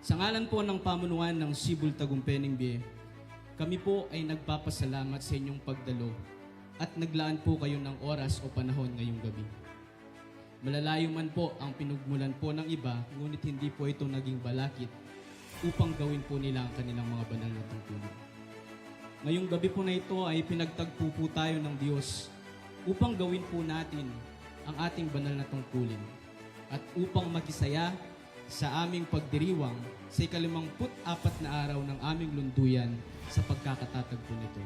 Sa ngalan po ng pamunuan ng Sibul Tagumpay Ningbe, kami po ay nagpapasalamat sa inyong pagdalo at naglaan po kayo ng oras o panahon ngayong gabi. Malalayo man po ang pinugmulan po ng iba, ngunit hindi po ito naging balakid upang gawin po nila ang kanilang mga banal na tungkulin. Ngayong gabi po na ito ay pinagtagpo po tayo ng Diyos upang gawin po natin ang ating banal na tungkulin at upang magisaya sa aming pagdiriwang sa ika-54 na araw ng aming lunduyan sa pagkakatatagpo nito.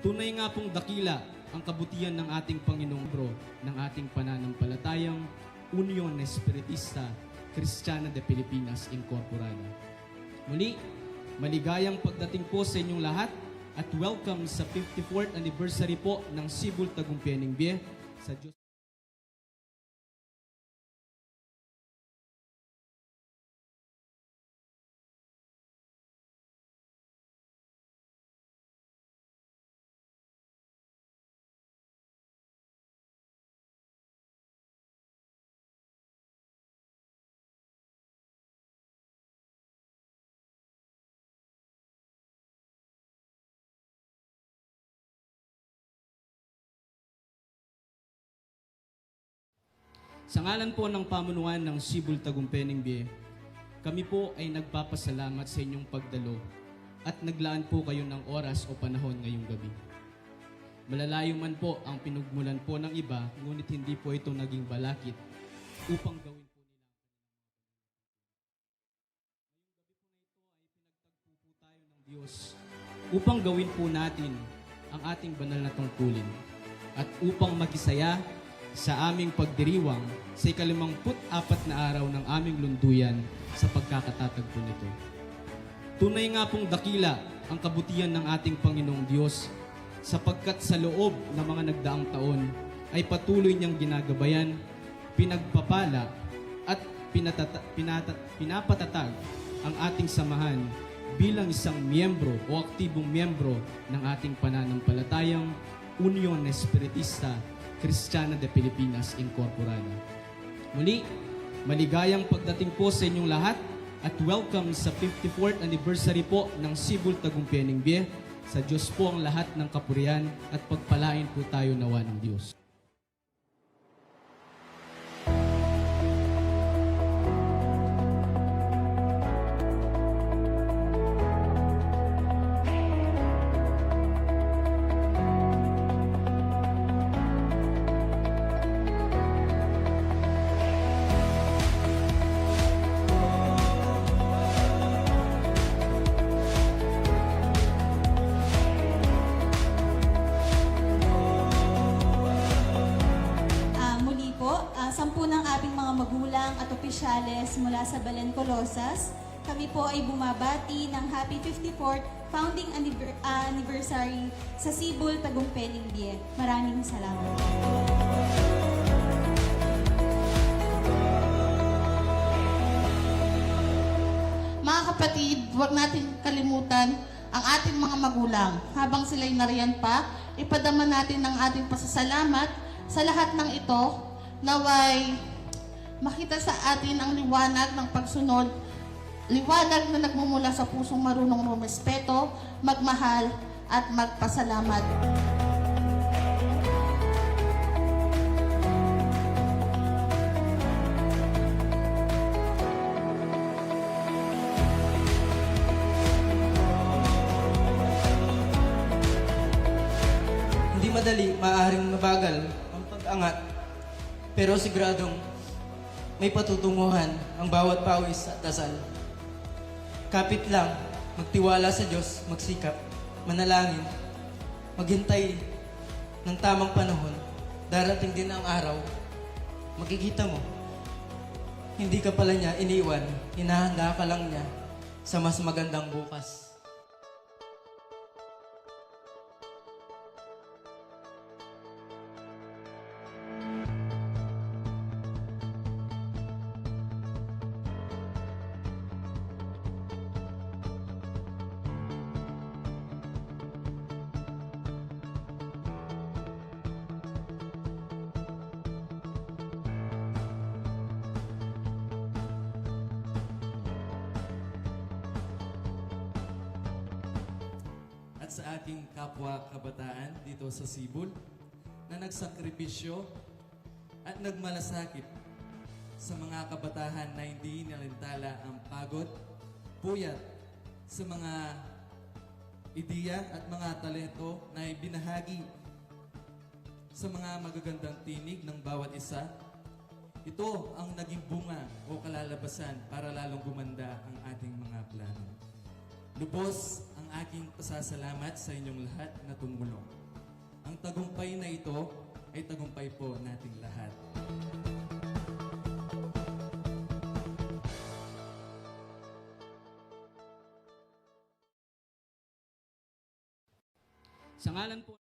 Tunay nga pong dakila ang kabutihan ng ating Panginoong Bro ng ating pananampalatayang Union Espiritista Kristiyana de Pilipinas Incorporada. Muli, maligayang pagdating po sa inyong lahat at welcome sa 54th anniversary po ng Sibul Tagumpay Ningbe sa Diyos. Sa ngalan po ng pamunuan ng Sibul Tagumpay Ningbe, kami po ay nagpapasalamat sa inyong pagdalo at naglaan po kayo ng oras o panahon ngayong gabi. Malalayo man po ang pinugmulan po ng iba, ngunit hindi po ito naging balakid upang gawin po nila. Ngayong gabi po na ito ay pinagtagpo po tayo ng Diyos upang gawin po natin ang ating banal na tungkulin at upang magisaya sa aming pagdiriwang sa ika-54 na araw ng aming lunduyan sa pagkakatatagpo nito. Tunay nga pong dakila ang kabutihan ng ating Panginoong Diyos sapagkat sa loob ng mga nagdaang taon ay patuloy niyang ginagabayan, pinagpapala at pinapatatag ang ating samahan bilang isang miyembro o aktibong miyembro ng ating pananampalatayang Union Espiritista Kristiyana de Pilipinas Incorporada. Muli, maligayang pagdating po sa inyong lahat at welcome sa 54th anniversary po ng Sibul Tagumpay Ningbe. Sa Diyos po ang lahat ng kapurihan at pagpalain po tayo nawa ng Diyos. Sampu ng aming mga magulang at opisyales mula sa Belen Colosas, kami po ay bumabati ng Happy 54th Founding Anniversary sa Sibul Tagumpay Ningbe. Maraming salamat. Mga kapatid, huwag natin kalimutan ang ating mga magulang. Habang sila'y nariyan pa, ipadama natin ang ating pasasalamat sa lahat ng ito. Naway makita sa atin ang liwanag ng pagsunod, liwanag na nagmumula sa pusong marunong rumespeto, magmahal at magpasalamat. Hindi madali, maaaring mabagal ang pag-angat, pero siguradong may patutunguhan ang bawat pawis at dasal. Kapit lang, magtiwala sa Diyos, magsikap, manalangin, maghintay ng tamang panahon. Darating din ang araw, makikita mo, hindi ka pala niya iniwan, hinahanda ka lang niya sa mas magandang bukas. sa aking kapwa kabataan dito sa Sibol na nagsakripisyo at nagmalasakit sa mga kabataan na hindi nalintala ang pagod, puyat sa mga ideya at mga talento na ibinahagi sa mga magagandang tinig ng bawat isa. Ito ang naging bunga o kalalabasan para lalong gumanda ang ating mga plano. Lubos ang aking pasasalamat sa inyong lahat na tumulong. Ang tagumpay na ito ay tagumpay po nating lahat. Sa ngalan po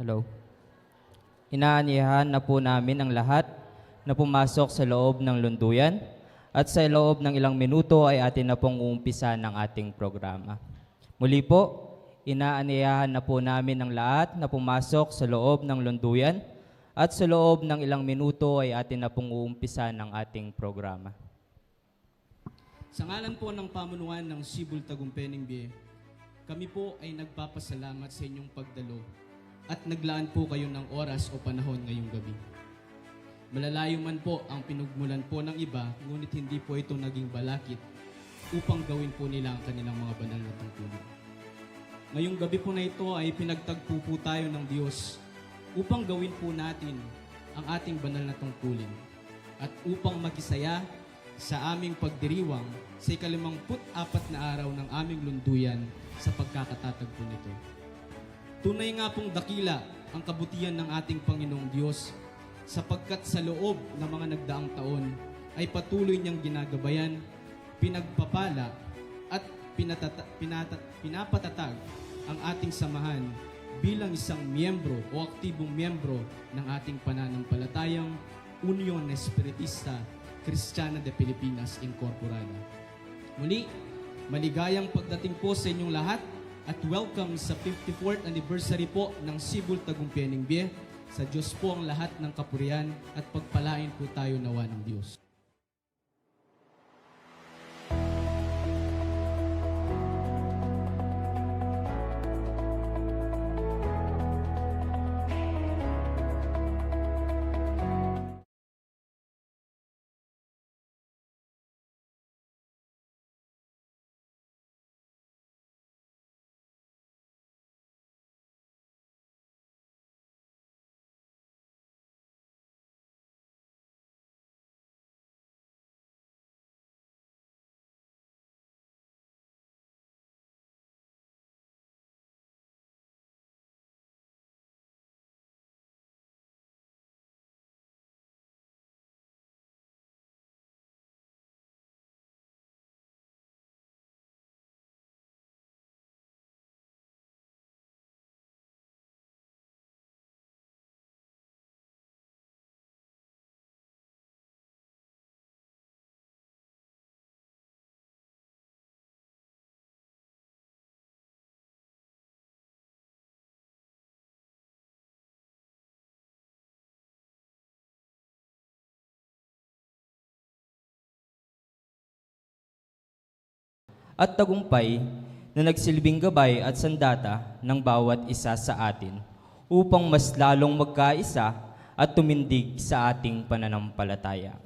Hello. Inaaniyahan na po namin ang lahat na pumasok sa loob ng lunduyan at sa loob ng ilang minuto ay atin na pong uumpisa ng ating programa. Muli po, inaaniyahan na po namin ang lahat na pumasok sa loob ng lunduyan at sa loob ng ilang minuto ay atin na pong uumpisa ng ating programa. Sa ngalan po ng pamunuan ng Sibul Tagumpeng BIE, kami po ay nagpapasalamat sa inyong pagdalo at naglaan po kayo ng oras o panahon ngayong gabi. Malalayo man po ang pinugmulan po ng iba, ngunit hindi po ito naging balakid upang gawin po nila ang kanilang mga banal na tungkulin. Ngayong gabi po na ito ay pinagtagpo po tayo ng Diyos upang gawin po natin ang ating banal na tungkulin at upang makisaya sa aming pagdiriwang sa 54 na araw ng aming lunduyan sa pagkakatatag po nito. Tunay nga pong dakila ang kabutihan ng ating Panginoong Diyos sapagkat sa loob ng mga nagdaang taon ay patuloy niyang ginagabayan, pinagpapala at pinapatatag ang ating samahan bilang isang miyembro o aktibong miyembro ng ating pananampalatayang Union Espiritista Kristiyana de Pilipinas Incorporada. Muli, maligayang pagdating po sa inyong lahat at welcome sa 54th anniversary po ng Sibul Tagumpeng BIE. Sa Diyos po ang lahat ng kapurihan at pagpalain po tayo nawa ng Diyos. At tagumpay na nagsilbing gabay at sandata ng bawat isa sa atin upang mas lalong magkaisa at tumindig sa ating pananampalataya.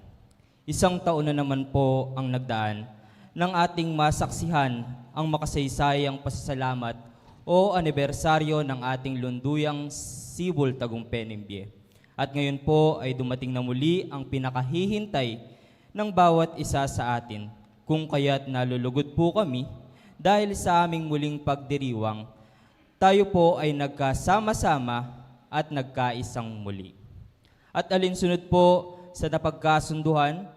Isang taon na naman po ang nagdaan ng ating masaksihan ang makasaysayang pasasalamat o anibersaryo ng ating lunduyang Sibul Tagumpeng BIE. At ngayon po ay dumating na muli ang pinakahihintay ng bawat isa sa atin, kung kaya't nalulugod po kami dahil sa aming muling pagdiriwang, tayo po ay nagkasama-sama at nagkaisang muli. At alinsunod po sa napagkasunduhan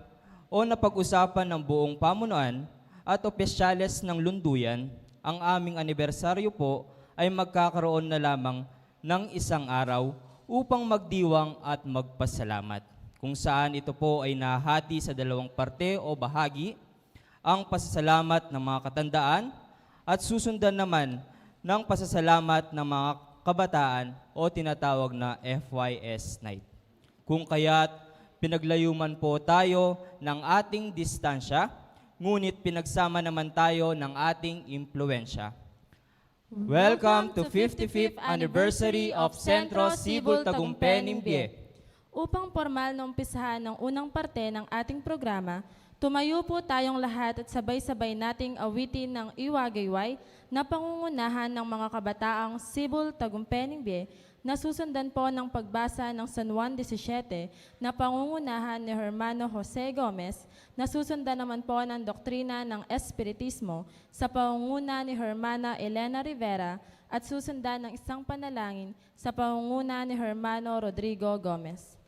o napag-usapan ng buong pamunuan at opisyales ng lunduyan, ang aming anibersaryo po ay magkakaroon na lamang ng isang araw upang magdiwang at magpasalamat, kung saan ito po ay nahati sa dalawang parte o bahagi, ang pasasalamat ng mga katandaan at susundan naman ng pasasalamat ng mga kabataan o tinatawag na FYS Night. Kung kaya't pinaglayuman po tayo ng ating distansya, ngunit pinagsama naman tayo ng ating impluensya. Welcome to 55th anniversary of Centro Sibul Tagumpeng BIE. Upang formal na umpisahan ng unang parte ng ating programa, tumayo po tayong lahat at sabay-sabay nating awitin ng Iwagayway na pangungunahan ng mga kabataang Sibul Tagumpeng BIE na susundan po ng pagbasa ng San Juan 17 na pangungunahan ni Hermano Jose Gomez na susundan naman po ng doktrina ng Espiritismo sa pangunguna ni Hermana Elena Rivera at susundan ng isang panalangin sa pangunguna ni Hermano Rodrigo Gomez.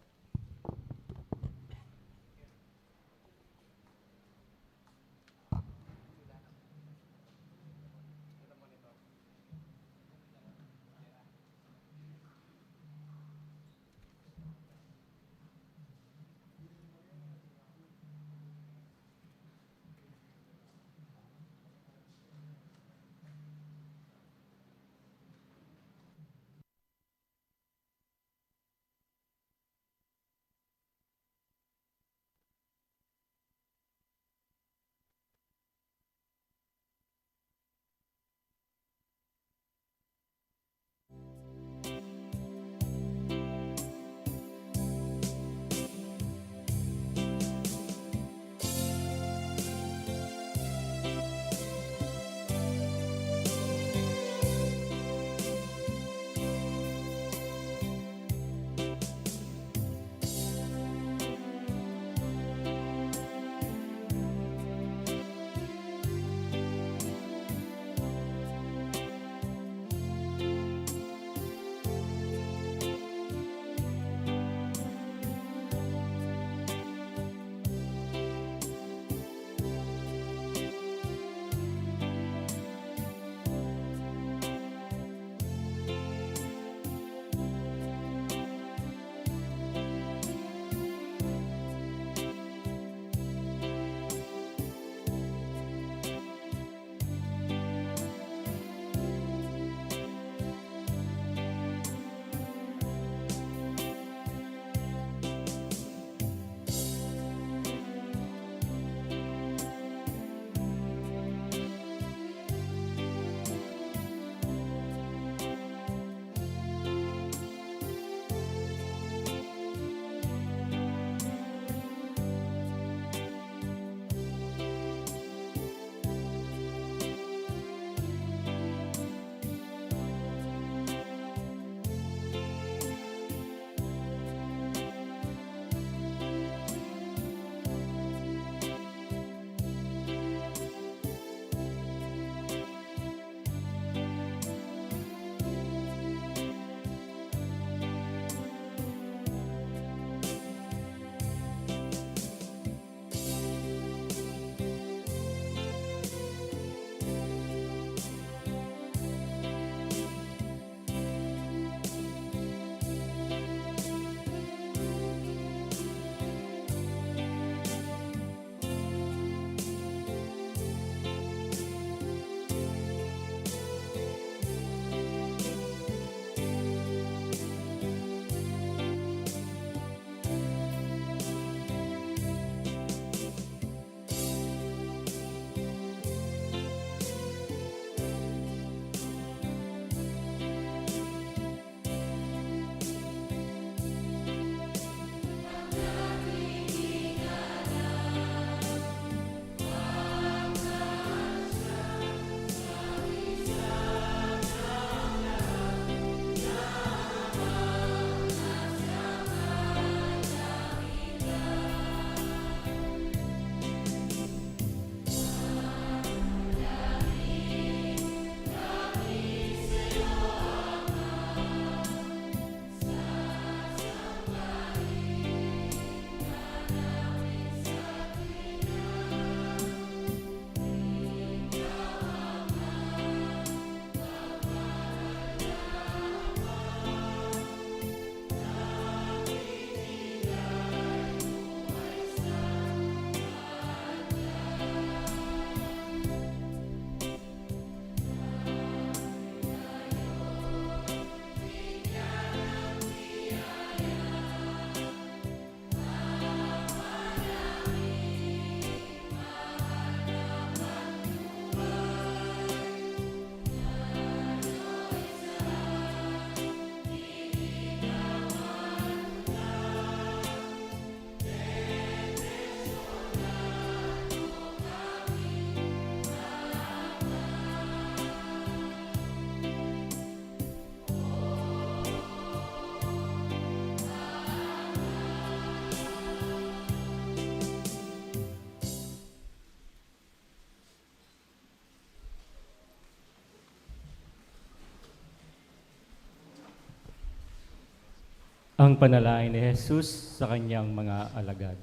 Ang panalangin ni Jesus sa kanyang mga alagad.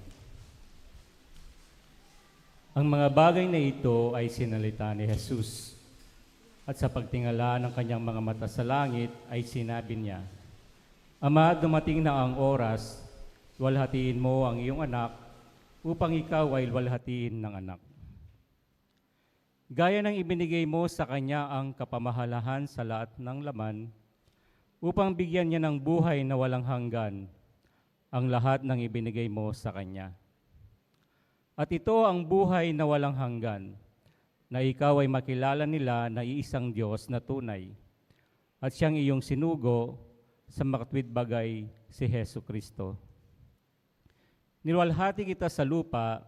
Ang mga bagay na ito ay sinalita ni Jesus. At sa pagtingala ng kanyang mga mata sa langit ay sinabi niya, Ama, dumating na ang oras, luwalhatiin mo ang iyong anak upang ikaw ay luwalhatiin ng anak. Gaya ng ibinigay mo sa kanya ang kapamahalahan sa lahat ng laman, upang bigyan niya ng buhay na walang hanggan ang lahat ng ibinigay mo sa kanya. At ito ang buhay na walang hanggan, na ikaw ay makilala nila na iisang Diyos na tunay, at siyang iyong sinugo sa makatwid bagay si Hesu Kristo. Niluwalhati kita sa lupa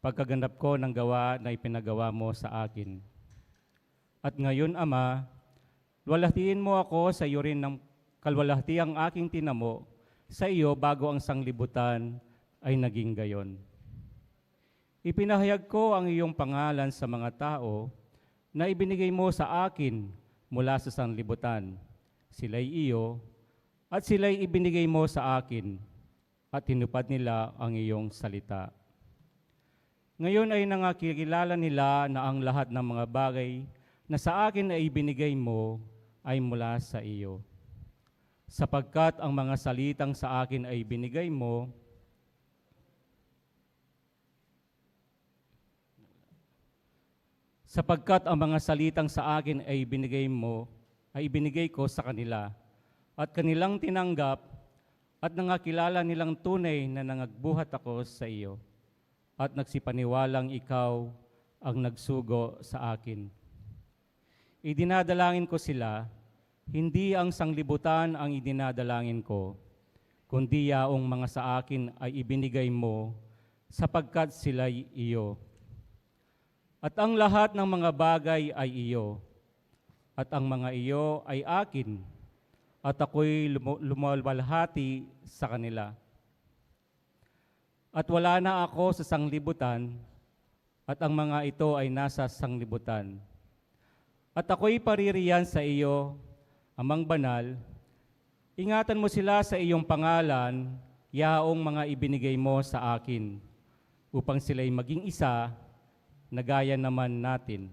pagkaganap ko ng gawa na ipinagawa mo sa akin. At ngayon, Ama, luwalhatiin mo ako sa iyo rin ng kalwalhati ang aking tinamo sa iyo bago ang sanglibutan ay naging gayon. Ipinahayag ko ang iyong pangalan sa mga tao na ibinigay mo sa akin mula sa sanglibutan. Sila'y iyo at sila'y ibinigay mo sa akin at tinupad nila ang iyong salita. Ngayon ay nangakilala nila na ang lahat ng mga bagay na sa akin ay ibinigay mo ay mula sa iyo. Sapagkat ang mga salitang sa akin ay binigay mo, ay ibinigay ko sa kanila, at kanilang tinanggap, at nangakilala nilang tunay na nangagbuhat ako sa iyo, at nagsipaniwalang ikaw ang nagsugo sa akin. Idinadalangin ko sila, hindi ang sanglibutan ang idinadalangin ko, kundi yaong mga sa akin ay ibinigay mo, sapagkat sila'y iyo. At ang lahat ng mga bagay ay iyo, at ang mga iyo ay akin, at ako'y lumalwalhati sa kanila. At wala na ako sa sanglibutan, at ang mga ito ay nasa sanglibutan. At ako'y paririyan sa iyo, Amang Banal, ingatan mo sila sa iyong pangalan, yaong mga ibinigay mo sa akin, upang sila'y maging isa, na gaya naman natin.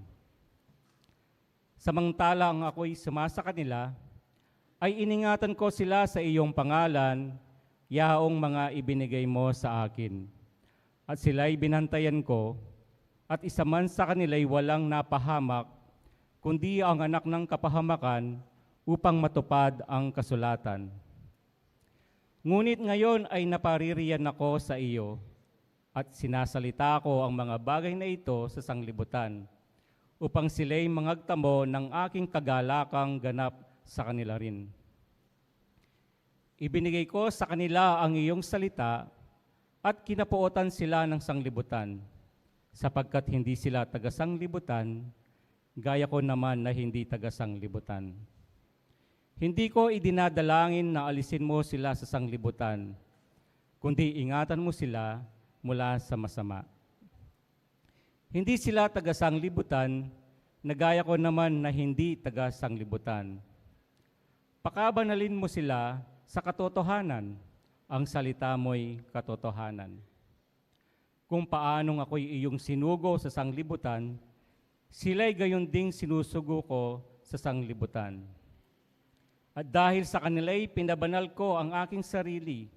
Samantalang ako'y sumasa kanila, ay iningatan ko sila sa iyong pangalan, yaong mga ibinigay mo sa akin. At sila'y binantayan ko, at isa man sa kanila'y walang napahamak, kundi ang anak ng kapahamakan, upang matupad ang kasulatan. Ngunit ngayon ay napaririyan ako sa iyo, at sinasalita ko ang mga bagay na ito sa sanglibutan, upang sila'y mangagtamo ng aking kagalakang ganap sa kanila rin. Ibinigay ko sa kanila ang iyong salita, at kinapuotan sila ng sanglibutan, sapagkat hindi sila taga-sanglibutan, gaya ko naman na hindi taga-sanglibutan. Hindi ko idinadalangin na alisin mo sila sa sanglibutan, kundi ingatan mo sila mula sa masama. Hindi sila taga-sanglibutan, na gaya ko naman na hindi taga-sanglibutan. Pakabanalin mo sila sa katotohanan, ang salita mo'y katotohanan. Kung paanong ako'y iyong sinugo sa sanglibutan, sila'y gayon ding sinusugo ko sa sanglibutan. At dahil sa kanila'y pinabanal ko ang aking sarili,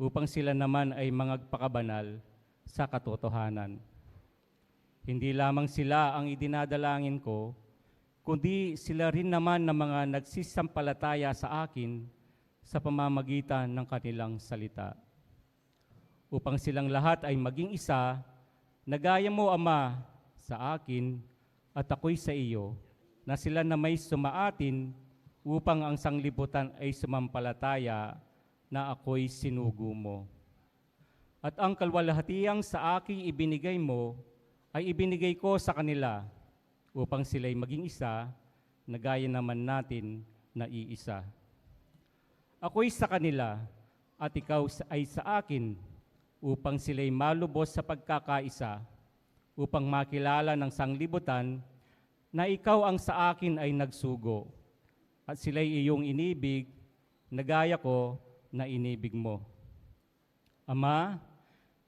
upang sila naman ay mangagpakabanal sa katotohanan. Hindi lamang sila ang idinadalangin ko, kundi sila rin naman na mga nagsisampalataya sa akin sa pamamagitan ng kanilang salita. Upang silang lahat ay maging isa, na gaya mo, Ama, sa akin at ako'y sa iyo, na sila na may sumaatin upang ang sanglibutan ay sumampalataya na ako'y sinugo mo. At ang kalwalhatiang sa aking ibinigay mo ay ibinigay ko sa kanila upang sila'y maging isa, na gaya naman natin na iisa. Ako'y sa kanila at ikaw ay sa akin, upang sila'y malubos sa pagkakaisa, upang makilala ng sanglibutan na ikaw ang sa akin ay nagsugo, at sila'y iyong inibig, na gaya ko na inibig mo. Ama,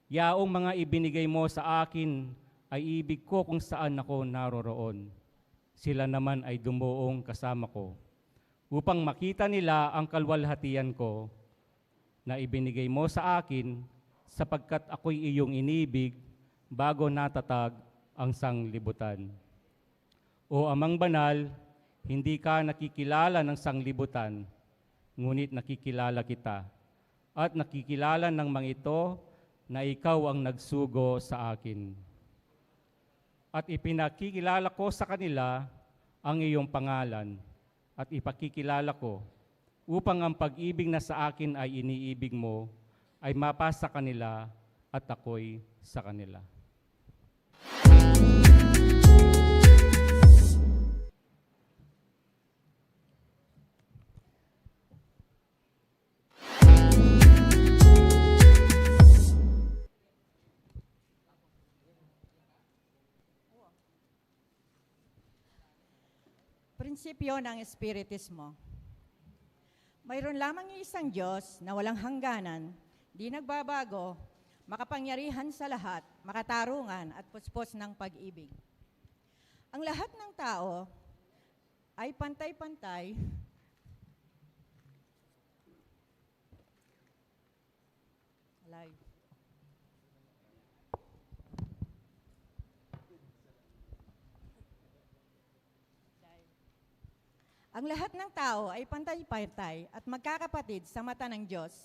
yaong mga ibinigay mo sa akin ay ibig ko kung saan ako naroroon. Sila naman ay dumuong kasama ko upang makita nila ang kalwalhatian ko na ibinigay mo sa akin sapagkat ako'y iyong inibig bago natatag ang sanglibutan. O Amang Banal, hindi ka nakikilala ng sanglibutan, ngunit nakikilala kita at nakikilala ng mga ito na ikaw ang nagsugo sa akin. At ipinakikilala ko sa kanila ang iyong pangalan at ipakikilala ko upang ang pag-ibig na sa akin ay iniibig mo ay mapasa kanila at ako'y sa kanila. Prinsipyo ng Espiritismo. Mayroon lamang isang Diyos na walang hangganan, di nagbabago, makapangyarihan sa lahat, makatarungan at puspos ng pag-ibig. Ang lahat ng tao ay pantay-pantay alive. Ang lahat ng tao ay pantay-pantay at magkakapatid sa mata ng Diyos.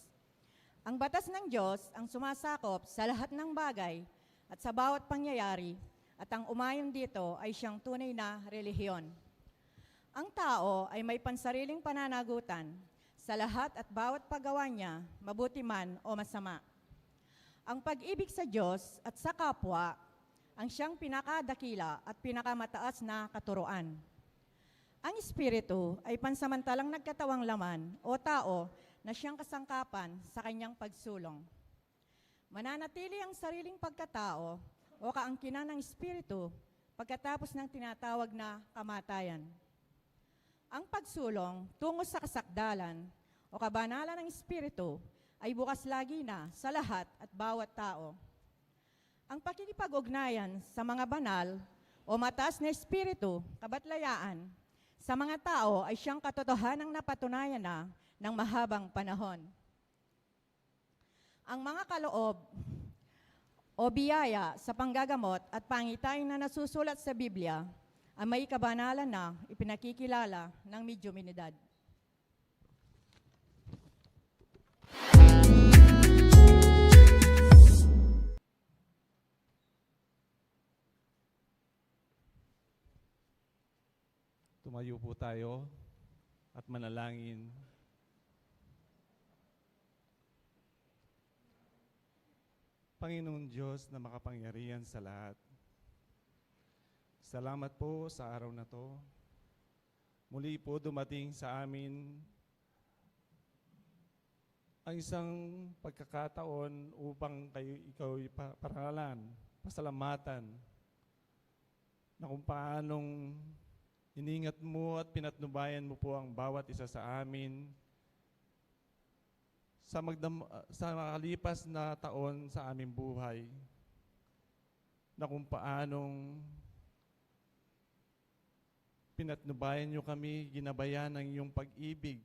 Ang batas ng Diyos ang sumasakop sa lahat ng bagay at sa bawat pangyayari at ang umayon dito ay siyang tunay na relihiyon. Ang tao ay may pansariling pananagutan sa lahat at bawat paggawa niya, mabuti man o masama. Ang pag-ibig sa Diyos at sa kapwa ang siyang pinakadakila at pinakamataas na katuruan. Ang Espiritu ay pansamantalang nagkatawang laman o tao na siyang kasangkapan sa kanyang pagsulong. Mananatili ang sariling pagkatao o kaangkinan ng Espiritu pagkatapos ng tinatawag na kamatayan. Ang pagsulong tungo sa kasakdalan o kabanalan ng Espiritu ay bukas lagi na sa lahat at bawat tao. Ang pakikipag-ugnayan sa mga banal o mataas na Espiritu, kabatlayaan, sa mga tao ay siyang katotohanang napatunayan na ng mahabang panahon. Ang mga kaloob o biyaya sa panggagamot at pangitayin na nasusulat sa Biblia ay may kabanalan na ipinakikilala ng medyuminidad. Tumayo po tayo at manalangin. Panginoon Diyos na makapangyarihan sa lahat, salamat po sa araw na to. Muli po dumating sa amin ang isang pagkakataon upang ikaw parangalan, pasalamatan na kung paanong iningat mo at pinatnubayan mo po ang bawat isa sa amin sa makalipas na taon sa aming buhay, na kung paanong pinatnubayan nyo kami, ginabayan ng iyong pag-ibig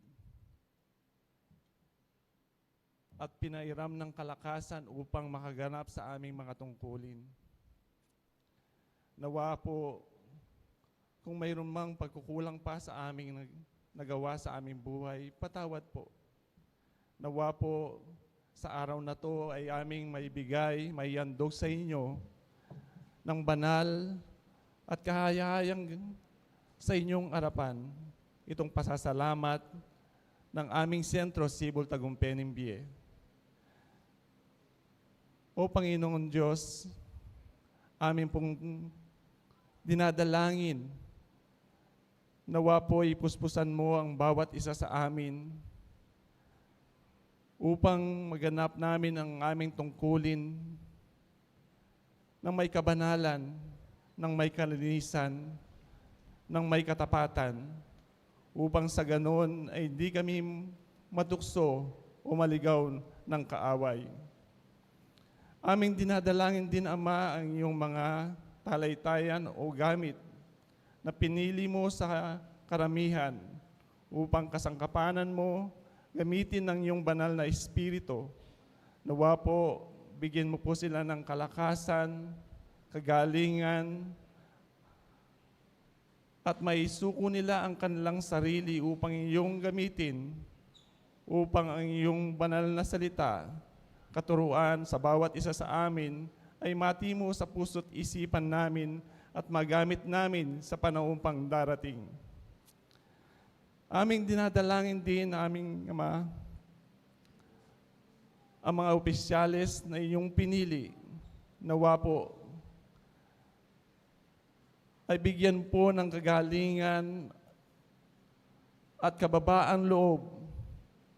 at pinairam ng kalakasan upang makaganap sa aming mga tungkulin. Nawa po, kung mayroon mang pagkukulang pa sa aming nagawa sa aming buhay, patawad po. Nawa po sa araw na to ay aming maibigay, maihandog sa inyo ng banal at kahayahayang sa inyong harapan itong pasasalamat ng aming sentro, Cebu Tagumpay NBIE. O Panginoon Diyos, amin pong dinadalangin, nawa po ipuspusan mo ang bawat isa sa amin upang maganap namin ang aming tungkulin ng may kabanalan, ng may kalinisan, ng may katapatan, upang sa ganoon ay hindi kami matukso o maligaw ng kaaway. Aming dinadalangin din, Ama, ang iyong mga talaytayan o gamit na pinili mo sa karamihan upang kasangkapanan mo gamitin ng iyong banal na Espiritu. Nawa po, bigyan mo po sila ng kalakasan, kagalingan, at maisuko nila ang kanilang sarili upang iyong gamitin, upang ang iyong banal na salita, katuruan sa bawat isa sa amin, ay matimo sa puso't isipan namin at magamit namin sa panahon pang darating. Aming dinadalangin din, aming Ama, ang mga opisyales na iyong pinili, nawa po, ay bigyan po ng kagalingan at kababaan loob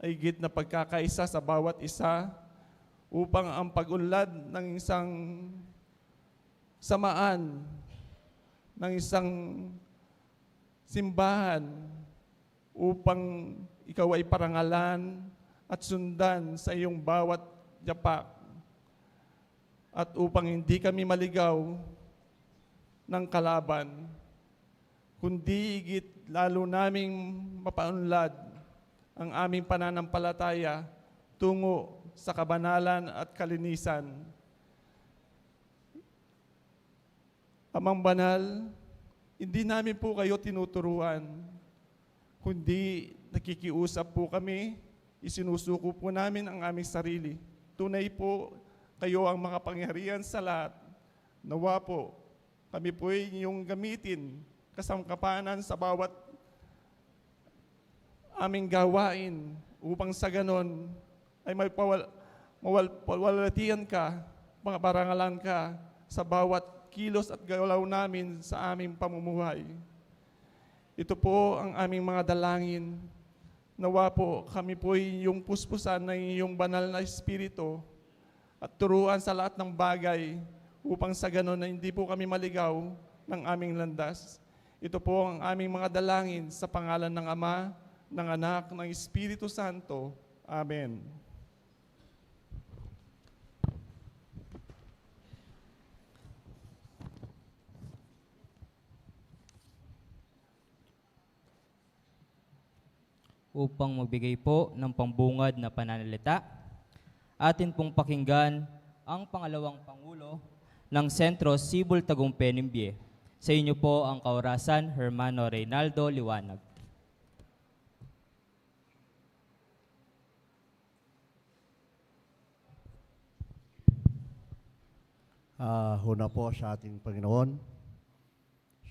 ay higit na pagkakaisa sa bawat isa upang ang pag-unlad ng isang samaan, ng isang simbahan upang ikaw ay parangalan at sundan sa iyong bawat yapak at upang hindi kami maligaw ng kalaban, kundi higit lalo naming mapaunlad ang aming pananampalataya tungo sa kabanalan at kalinisan. Amang banal, hindi namin po kayo tinuturuan, kundi nakikiusap po kami, isinusuko po namin ang aming sarili. Tunay po, kayo ang makapangyarihan sa lahat. Nawa po, kami po ay inyong gamitin kasangkapanan sa bawat aming gawain upang sa ganon ay mawalatian ka, parangalan ka sa bawat kilos at galaw namin sa aming pamumuhay. Ito po ang aming mga dalangin. Nawa po kami po ay iyong puspusan ng iyong banal na Espiritu at turuan sa lahat ng bagay upang sa ganon na hindi po kami maligaw ng aming landas. Ito po ang aming mga dalangin sa pangalan ng Ama, ng Anak, ng Espiritu Santo. Amen. Upang magbigay po ng pambungad na pananalita, atin pong pakinggan ang pangalawang Pangulo ng Sentro Sibol Tagumpay Ningbe. Sa inyo po ang kaorasan, Hermano Reynaldo Liwanag. Huna po sa ating Panginoon,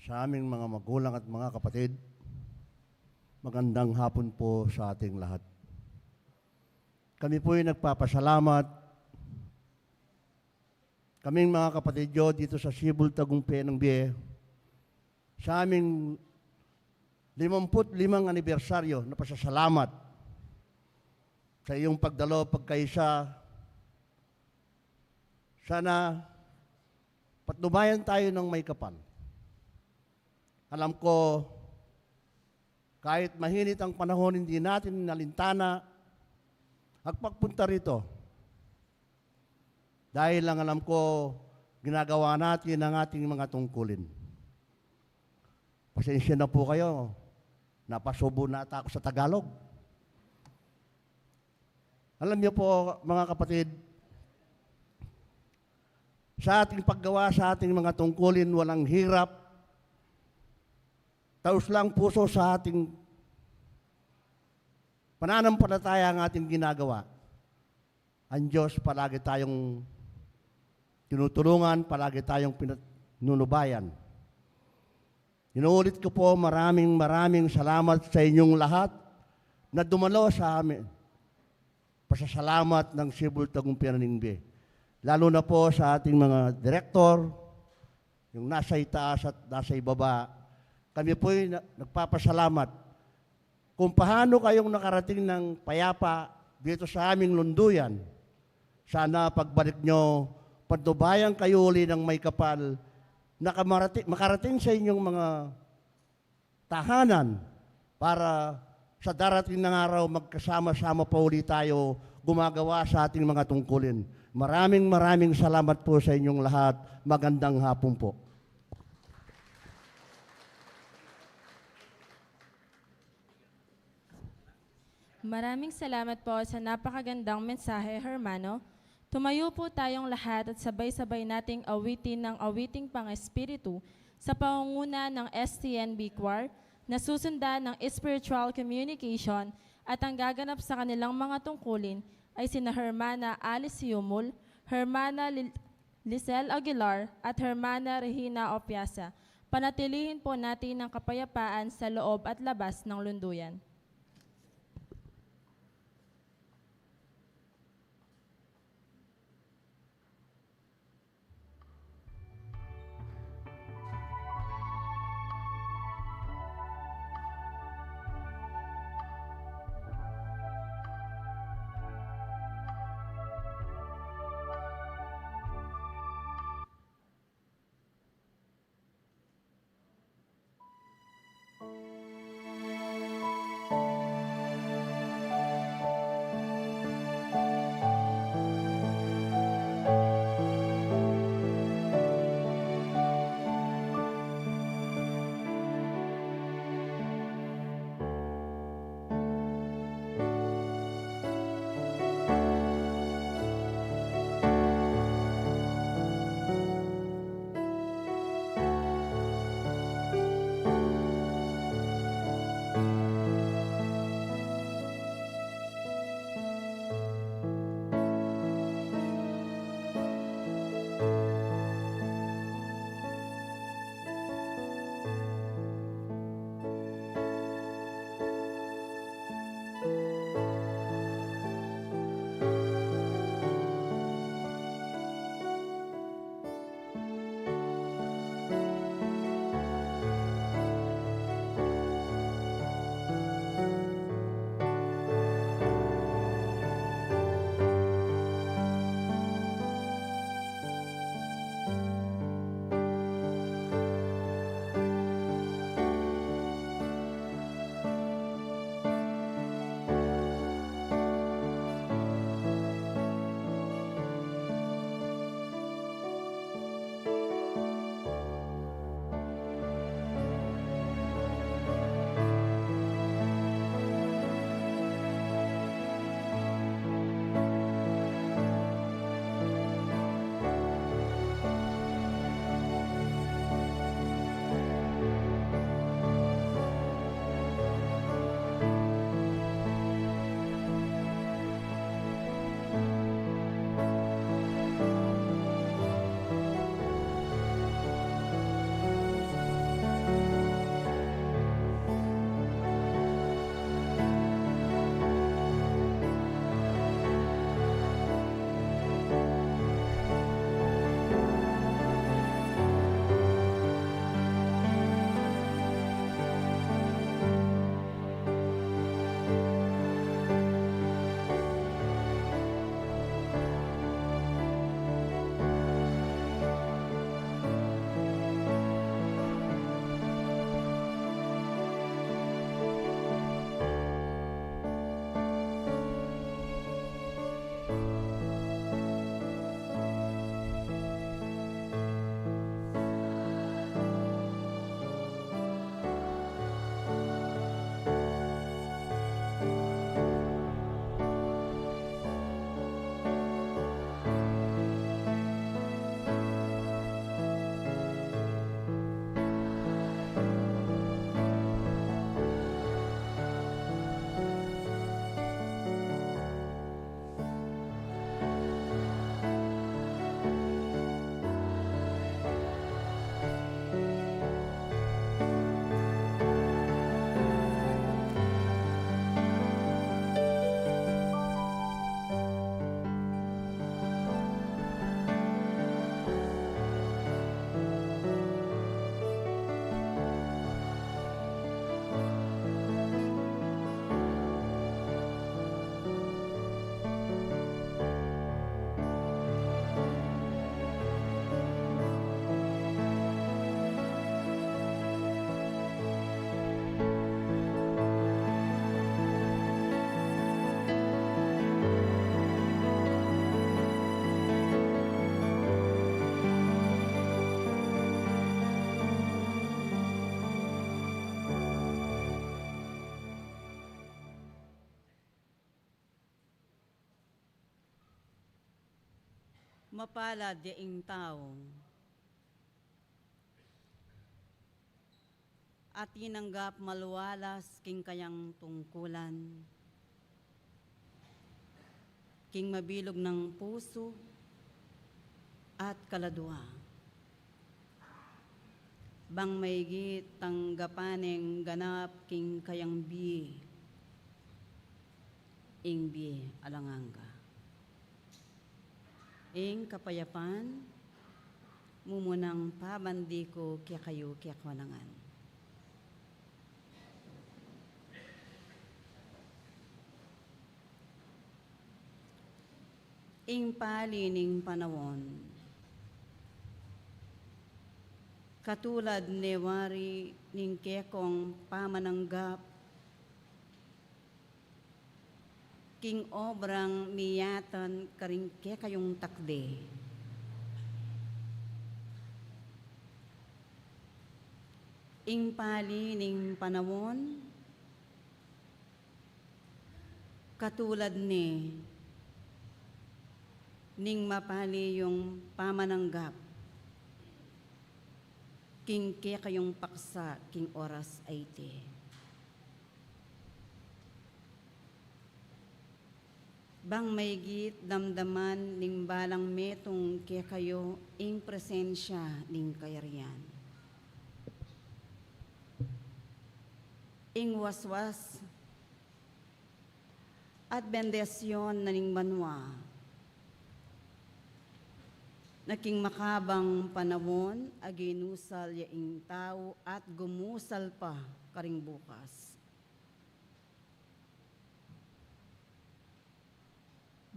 sa aming mga magulang at mga kapatid, magandang hapon po sa ating lahat. Kami po ay nagpapasalamat, kaming mga kapatid nyo dito sa Sibol Tagumpay Ningbe, sa aming 55 anibersaryo na pasasalamat sa iyong pagdalo, pagkaisa. Sana patnubayan tayo ng may kapal. Alam ko, kahit mahinit ang panahon, hindi natin nalintana at pagpunta rito. Dahil lang alam ko, ginagawa natin ang ating mga tungkulin. Pasensya na po kayo, napasubo na ako sa Tagalog. Alam niyo po, mga kapatid, sa ating paggawa, sa ating mga tungkulin, walang hirap. Taos lang puso sa ating pananampalataya ang ating ginagawa. Ang Diyos, palagi tayong tinutulungan, palagi tayong pinunubayan. Inuulit ko po, maraming salamat sa inyong lahat na dumalo sa amin. Pasasalamat ng Sibol Tagumpay Ningbe. Lalo na po sa ating mga direktor, yung nasa itaas at nasa ibaba. Kami po ay nagpapasalamat kung paano kayong nakarating ng payapa dito sa aming lunduyan. Sana pagbalik nyo, patnubayan kayo uli ng may kapal na makarating sa inyong mga tahanan para sa darating ng araw, magkasama-sama pa ulit tayo gumagawa sa ating mga tungkulin. Maraming salamat po sa inyong lahat. Magandang hapon po. Maraming salamat po sa napakagandang mensahe, Hermano. Tumayo po tayong lahat at sabay-sabay nating awitin ng awiting pang-espiritu sa pangunguna ng STNB Choir na susundan ng spiritual communication at ang gaganap sa kanilang mga tungkulin ay sina Hermana Alice Yumul, Hermana Lisel Aguilar at Hermana Regina Opiasa. Panatilihin po natin ang kapayapaan sa loob at labas ng lunduyan. mapalad yaing tao. At tinanggap maluwalas king kayang tungkulan, king mabilog ng puso at kaladwa. Bang maigit tanggapaneng ganap king kayang bi, ing bi alanganga. Ing kapayapan, mumunang pabandi ko kaya kayo kaya kawanangan. Ing palining panawon, katulad newari ning kekong pamananggap, king obrang miyatan karing kekayong takde. Ing palining panawon, katulad ni ning mapali yung pamananggap, king kayong paksa, king oras ay te. Bang maygit damdaman ning balang metong kayo ing presensya ning kayarian. Ing waswas at bendesyon na ning banwa, naking makabang panahon, aginusal yaing tao at gumusal pa karing bukas.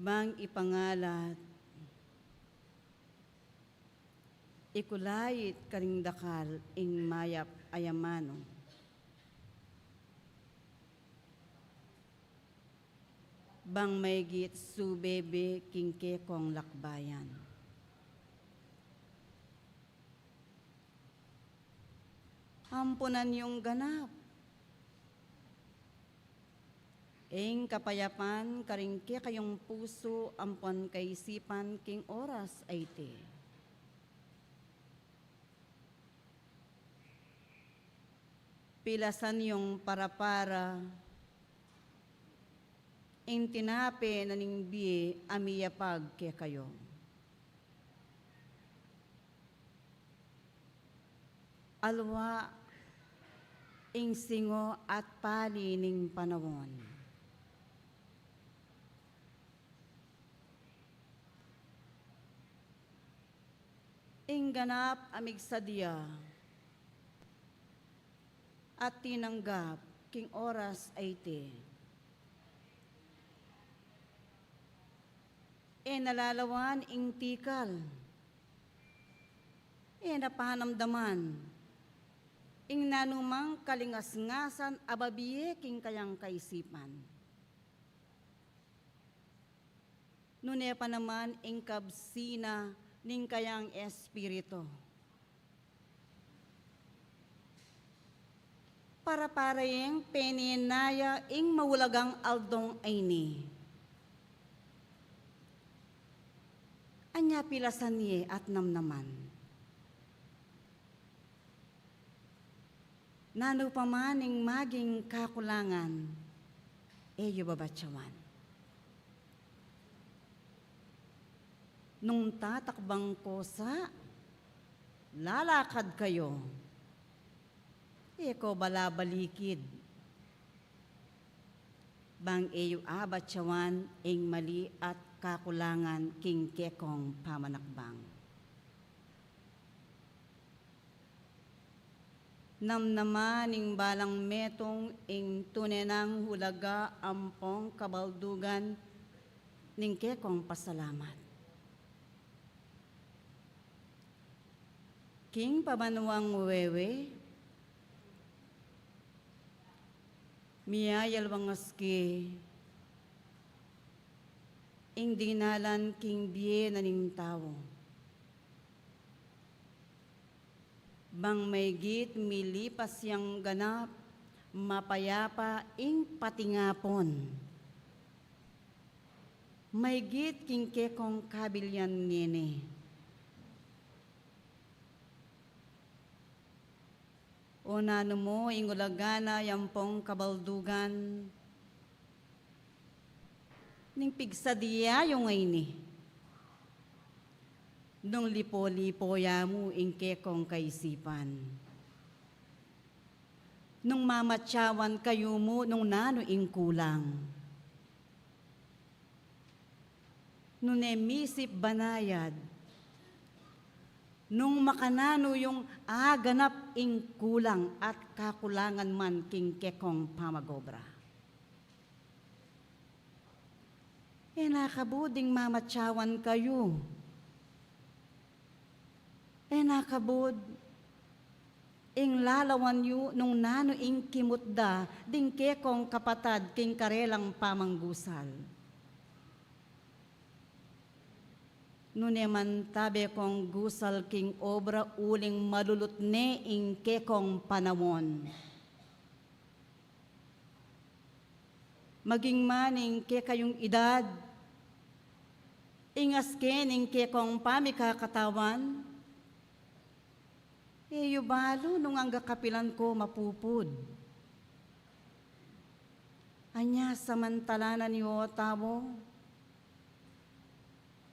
Bang ipangalat, ikulayit karing dakal ing mayap ayamano. Bang maygit subebe king kekong lakbayan. Ampunan yung ganap. Ing kapayapan, karingke kayong puso, ampon kaisipan, king oras ay te. Pilasan yung para-para, ing tinape na ning biye, amiyapag ke kayo. Alwa, ing singo at pali ning panawon. Ing ganap amig sadya at tinanggap king oras ay te. E nalalawan ing tikal. E napahanamdaman ing nanumang kalingas-ngasan ababiye king kayang kaisipan. Nune pa naman ing kabsina ning kayang espiritu. Para yung peninaya ing mawulagang aldong aini. Anya pilasan niye at namnaman. Nano pa maning maging kakulangan, eyo babatsawan. Nung tatakbang ko sa lalakad kayo, eko balabalikid. Bang eyo abatsawan, ing mali at kakulangan, king kekong pamanakbang. Namnamaning balang metong ing tunenang hulaga ampong kabaldugan ning kekong pasalamat. King pabanwang wewe, miyayalwangaski, ing dinalan king biye na ning tao. Bang maygit milipas yang ganap, mapayapa ing patingapon. may git king kekong kabilyan ngini. Unano mo ingulagana yampong kabaldugan, ning pigsadiya yung ini. Nung lipo-lipo ya mo ingke kong kaisipan. Nung mamatyawan kayo mo nung nano ingkulang. Nung emisip banayad. Nung makanano yung ganap ingkulang at kakulangan man king kekong pamagobra. Nakabuding mamatyawan kayo. Nakabud, ing lalawan yu nung nano ing kimutda, ding kekong kapatad king karelang pamanggusal. Nuneman tabe kong gusal king obra uling malulot ne ing kekong panawon. Maging maning ke kayong edad, ingas kening kekong pamikakatawan, yubalo nung ang kapilan ko mapupud. Anya samantalanan niyo tabo,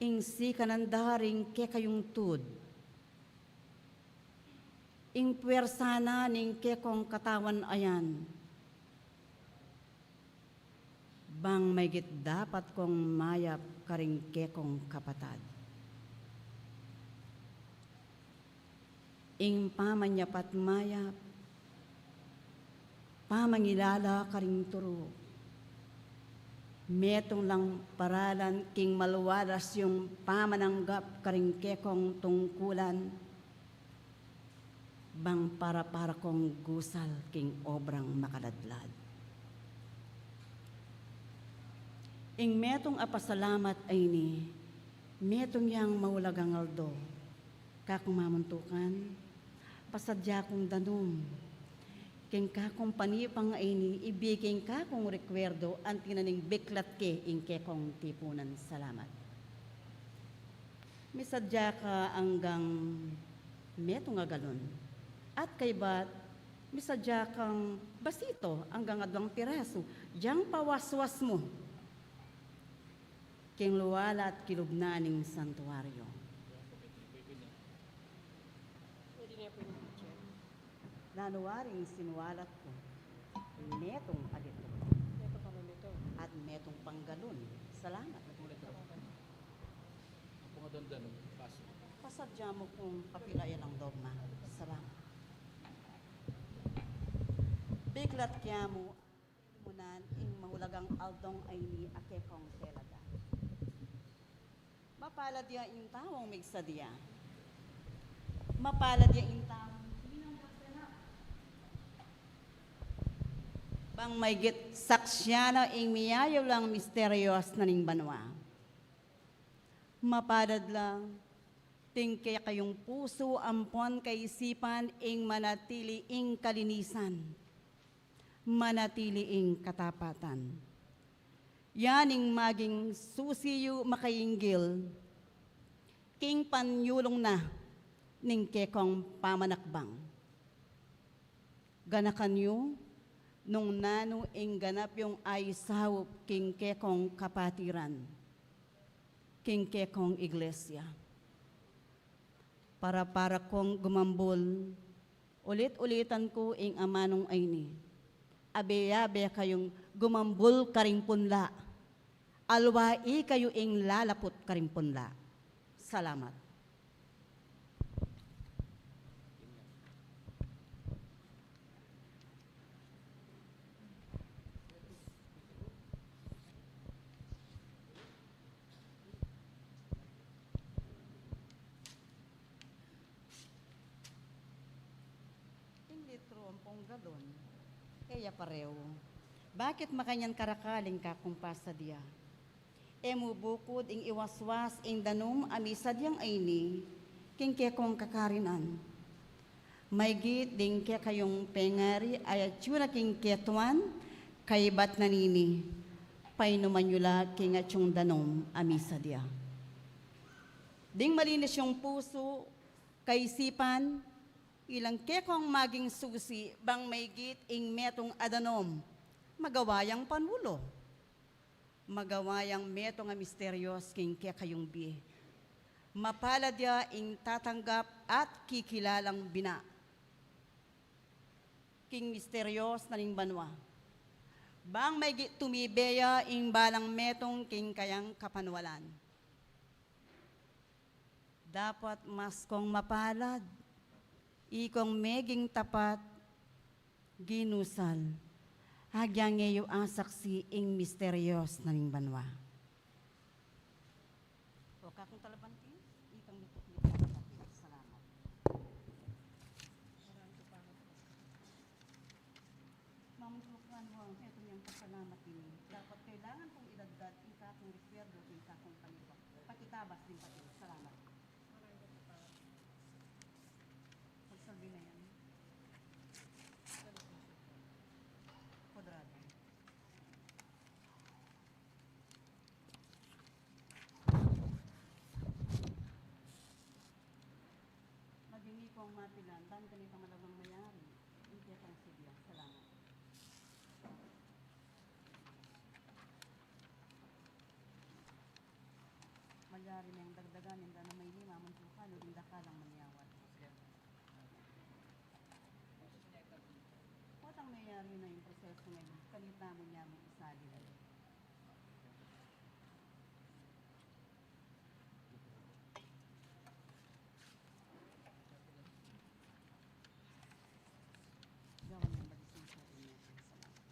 ing si kanandaring ke kayong tud, ing puwersana ning kekong katawan ayan, bang maygit dapat kong mayap karing kekong kapatad. Ing pamanyapat mayap, pamangilala karing turo, metong lang paralan king maluwaras yung pamananggap karing kekong tungkulan, bang para kong gusal king obrang makaladlad. Ing metong apasalamat ay ni, metong yang maulagang aldo, kakong mamuntukan, pasadya kong danum, king kakong panipang ay ni, ibiging kakong rekwerdo, ang tinaning biklat ke, ing kekong tipunan. Salamat. Misadya ka hanggang metong agalon, at kay bat, misadya kang basito hanggang adwang piraso, diyang pawaswas mo, king luwala at kilubnaning santuaryo. Nanuwaring sinuwalat ko, metong adito, at metong panggalon. Salamat. Pasadya mo kung kapilayan ang dogma. Salamat. Biglat kya mo, munan ing mahulagang aldong ay ni akekong telaga. Mapalad ya ing tawong migsadya. Mapalad ya ing tawong bang may git saksyana ing miyayaw lang misteryos na ning banwa. Mapadad lang, tingke kayong puso ampon kaisipan ing manatili ing kalinisan, manatili ing katapatan. Yaning maging susiyo makainggil, king panyulong na ning kekong pamanakbang. Ganakan yu, nung nano ing ganap yung ay sawop king kekong kapatiran, king kekong iglesia. Para kong gumambol, ulit-ulitan ko ing amanong ay ni, abe-abe kayong gumambol karing punla, alwai kayo ing lalapot karing punla. Salamat. Galon, kaya pareho. Bakit makanyan karakaling kakumpasa diya? Emu bukod ing iwaswas ing danum amisad yang aini, king kekong kakarinan. May git ding kaya kayong pengari ay tsura king ketuan, kay bat nanini. painumanyula kingatyong danom amisa dia. Ding malinis yung puso, kaisipan, ilang kekong maging susi, bang may git ing metong adanom, magawayang panulo. Magawayang metong nga misteryos king kekayong bi. Mapaladya ing tatanggap at kikilalang bina. King misteryos na ning banwa. Bang may tumibeya ing balang metong king kayang kapanwalan. Dapat mas kong mapalad, ikong meging tapat, ginusal, hagyang ngayon ang saksi ing misteryos na ning banwa. O kakong talabanti, ikang lipot-lipot. Salamat. Mamutukan mo, ito niyang pasalamat din. Dapat kailangan kong idagdag ika kong referdo, ika kong paniwa. Pakitabas din pati. Salamat. Magsabi na yan. Kudrado. Maging ko ang mapilan, dan ganito malabang mayari. Hindi akong sigla. Salamat. Magyari na yung dagdagan, yung na may lima, mantukan, o dakalang manyawat. Potang mayari na yung proseso ngayon, kalita mo niya mong isali na yun. Gawan yung balisin sa inyo. Salamat.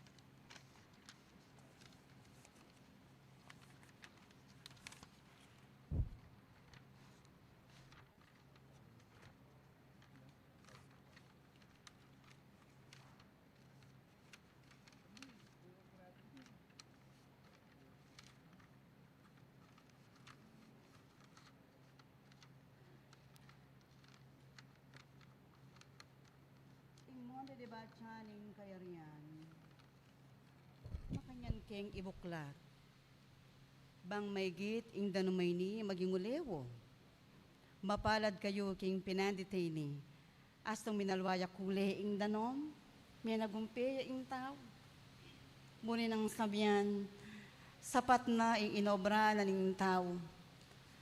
Ingmonde de batyaning kayarian, makanyan keng ibuklat, bang may git ing danumay ni maging ulewo. Mapalad kayo king pinanditay ni, astong minalwaya kule ing danom, may nagumpeya ing tao. Muni nang sabihan, sapat na ing inobra na ning tao,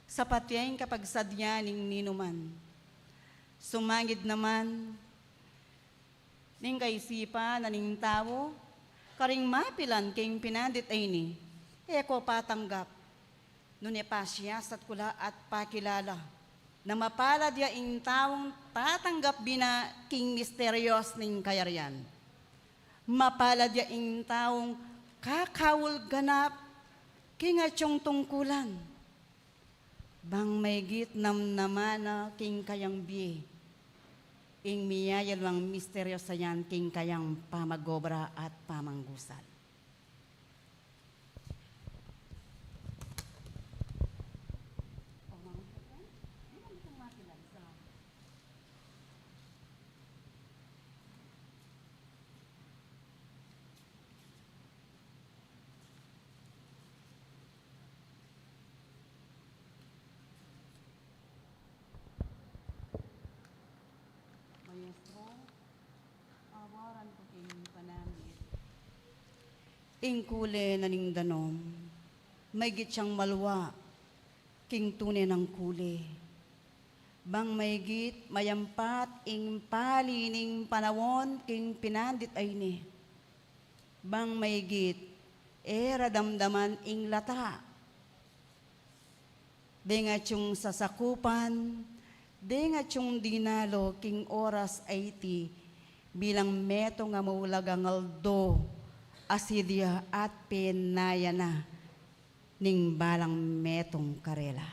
sapat yan kapag sadya ning ninuman. Sumangid naman, ning kaisipan na ning tao, karing mapilan king pinandit ay ni, eko patanggap, nun epasya sat kula at pakilala, na mapalad ya ing taong tatanggap bina king misteryos ning kayarian. Mapalad ya ing taong kakawul ganap, king atyong tungkulan, bang may git naman na king kayang biye, ing miyayal lang misteryo sa yan king kayang pamagobra at pamanggusal. Maestro, awaran ko king panamit. Ing kule na ning danom, may gitsang malwa, king tune ng kule. Bang may git, mayampat, ing palining panawon, king pinandit ay ni. Bang may git, era damdaman ing lata. Dengatyong sasakupan, dengatyong dinalo, king oras ay ti, bilang meto nga maulagang aldo, asidya at penaya na, ning balang metong karela.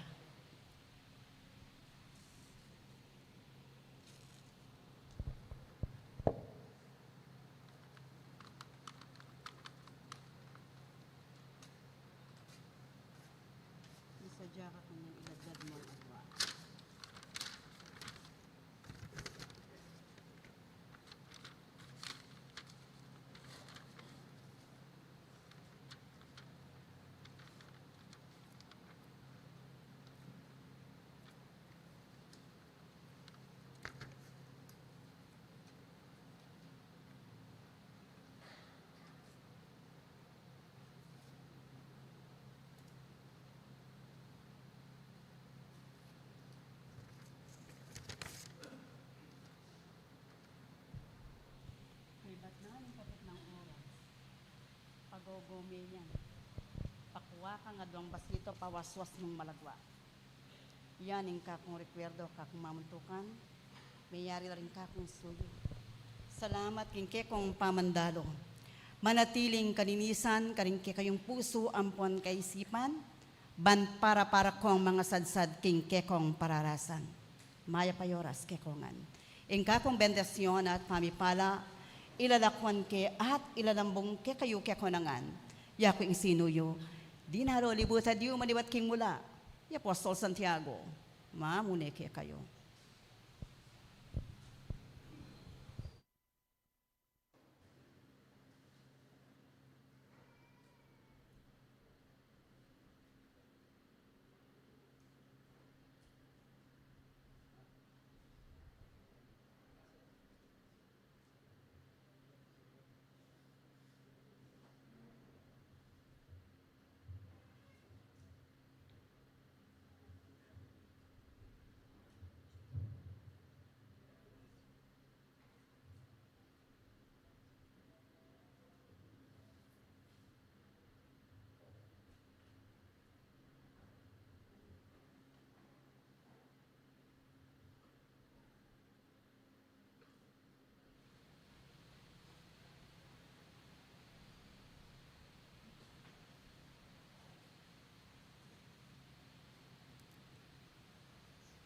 Isadya ka kung yung ilagad mo ang atwa. Agogome niyan. Pakuha ka nga doang basito, pawaswas mong malagwa. Yan ang kakong rekwerdo, kakong mamuntukan. Mayari na rin kakong suyo. Salamat kinke kong pamandalo. Manatiling kaninisan, karingke kayong puso, ampon kaisipan, ban para kong mga sadsad kinke kong pararasan. Maya payoras kekongan. Ingka kong bendasyon at pamipala, ilalakwan ke at ilalambong ke kayo kekonangan. Yako ing sinuyo, di naro libuta diyo maniwat king mula. Y Apostol Santiago, mamune ke kayo.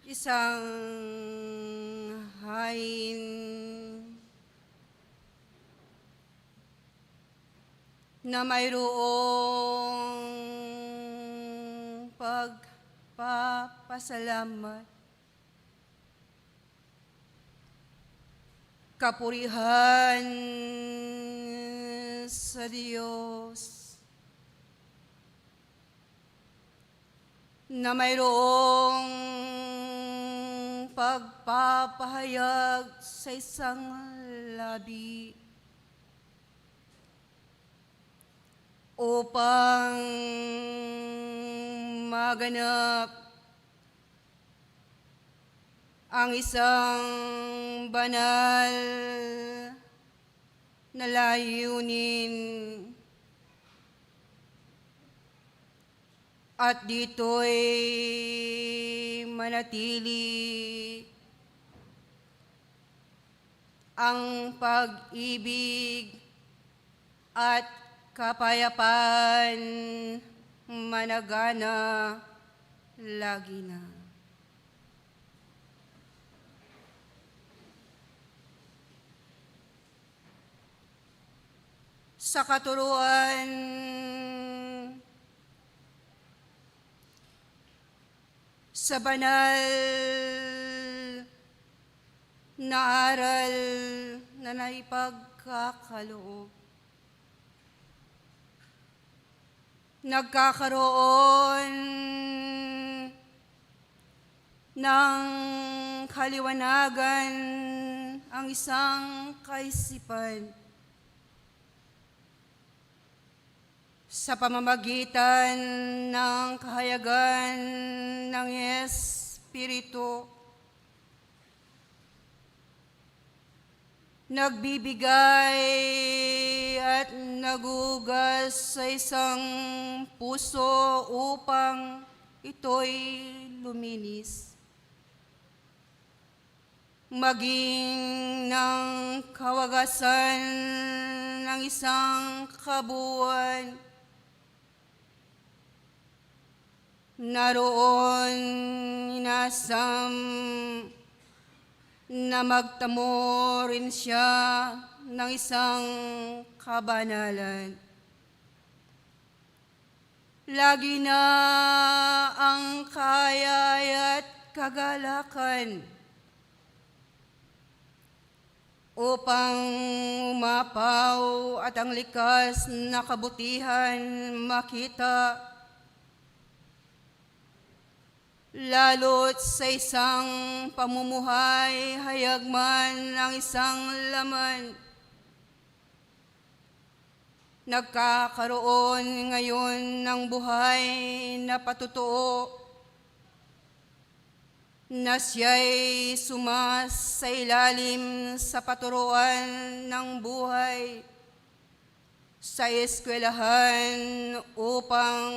Isang hain na mayroong pagpapasalamat, kapurihan sa Diyos, na mayroong pagpapahayag sa isang labi upang maganap ang isang banal na layunin. At dito'y manatili ang pag-ibig at kapayapaan managana lagi na. Sa katuruan sa banal na aral na naipagkakaloob, nagkakaroon ng kaliwanagan ang isang kaisipan sa pamamagitan ng kahayagan ng Espiritu, nagbibigay at nagugas sa isang puso upang ito'y luminis, maging ng kawagasan ng isang kabuuan. Naroon inasam na magtamo rin siya ng isang kabanalan. Lagi na ang kaya at kagalakan upang umapaw at ang likas na kabutihan makita, lalo't sa isang pamumuhay hayagman ng isang laman. Nagkakaroon ngayon ng buhay na patutuo na siya'y sa ilalim sa paturuan ng buhay sa eskwelahan upang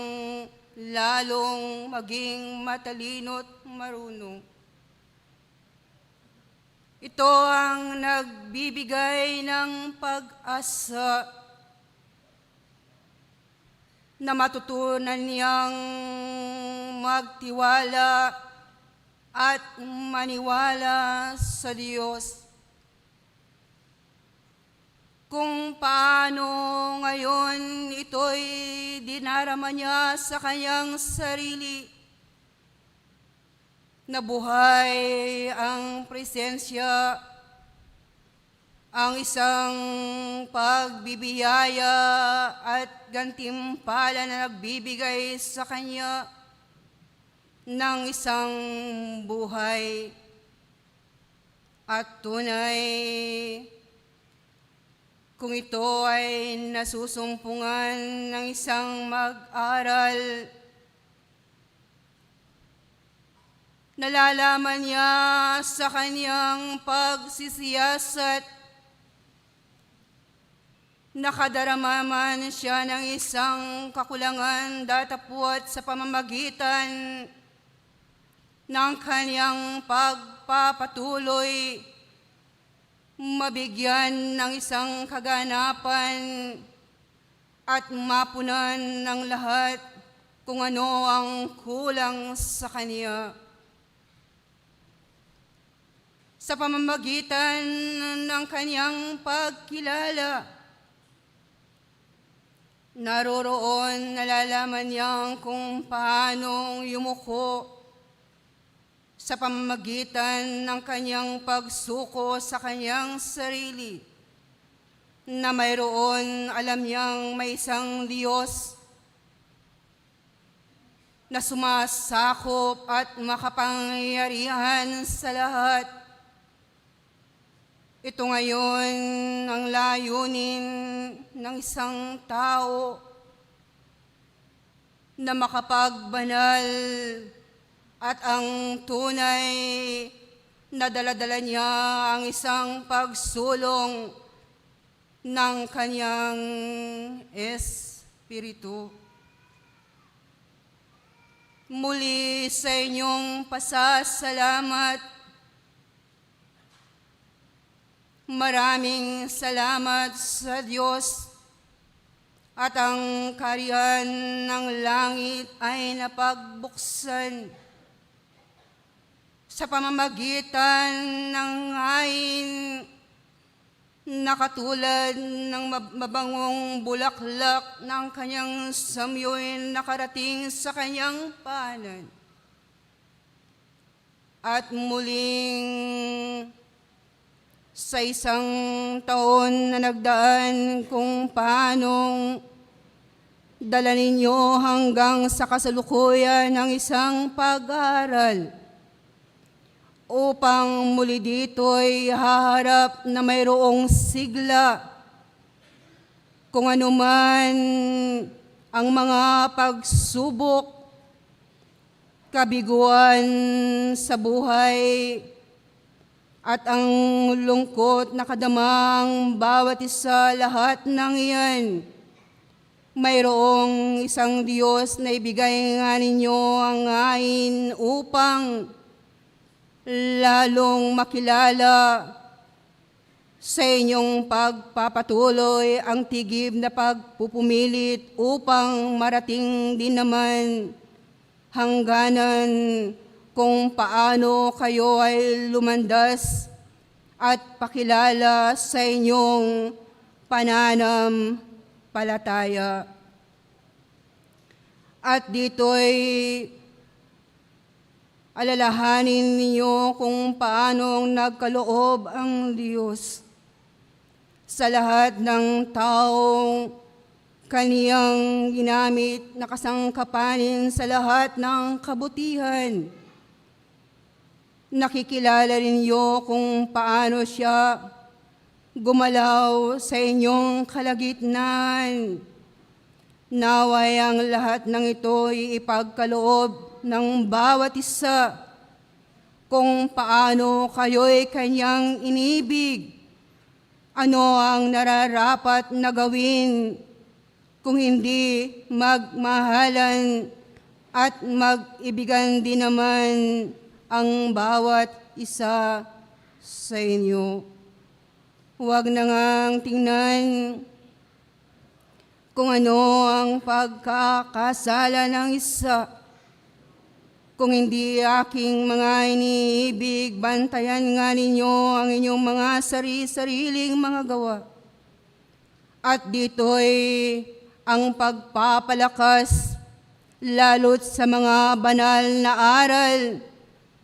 lalong maging matalino't marunong. Ito ang nagbibigay ng pag-asa na matutunan niyang magtiwala at maniwala sa Diyos. Kung paano ngayon ito'y dinarama niya sa kanyang sarili, na buhay ang presensya, ang isang pagbibiyaya at gantimpala na nagbibigay sa kanya ng isang buhay at tunay. Kung ito ay nasusumpungan ng isang mag-aral, nalalaman niya sa kanyang pagsisiyasat, nakadarama man siya ng isang kakulangan datapwat sa pamamagitan ng kanyang pagpapatuloy, mabigyan ng isang kaganapan at mapunan ng lahat kung ano ang kulang sa kanya. Sa pamamagitan ng kanyang pagkilala, naroroon nalalaman niyang kung paanong yumuko sa pamamagitan ng kanyang pagsuko sa kanyang sarili, na mayroon alam niyang may isang Diyos na sumasakop at makapangyarihan sa lahat. Ito ngayon ang layunin ng isang tao na makapagbanal at ang tunay na dala-dala niya ang isang pagsulong ng kanyang espiritu. Muli sa inyong pasasalamat, maraming salamat sa Diyos at ang kaharian ng langit ay napagbuksan sa pamamagitan ng hain na katulad ng mabangong bulaklak ng kanyang samyoy nakarating sa kanyang paanan. At muling sa isang taon na nagdaan kung paanong dala ninyo hanggang sa kasalukuyan ng isang pag-aaral upang muli dito'y haharap na mayroong sigla kung anuman ang mga pagsubok, kabiguan sa buhay, at ang lungkot na kadamang bawat isa, lahat ng iyan, mayroong isang Diyos na ibigay nga ninyo ang hain upang lalong makilala sa inyong pagpapatuloy ang tigib na pagpupumilit upang marating din naman hangganan kung paano kayo ay lumandas at pakilala sa inyong pananampalataya. At dito'y alalahanin ninyo kung paano nagkaloob ang Diyos sa lahat ng taong kaniyang ginamit na kasangkapanin sa lahat ng kabutihan. Nakikilala ninyo kung paano siya gumalaw sa inyong kalagitnaan. Naway ang lahat ng ito'y ipagkaloob ng bawat isa kung paano kayo'y kanyang inibig, ano ang nararapat na gawin kung hindi magmahalan at mag-ibigan din naman ang bawat isa sa inyo. Huwag na ngang tingnan kung ano ang pagkakasala ng isa. Kung hindi aking mga iniibig, bantayan nga ninyo ang inyong mga sariling mga gawa. At dito'y ang pagpapalakas, lalo't sa mga banal na aral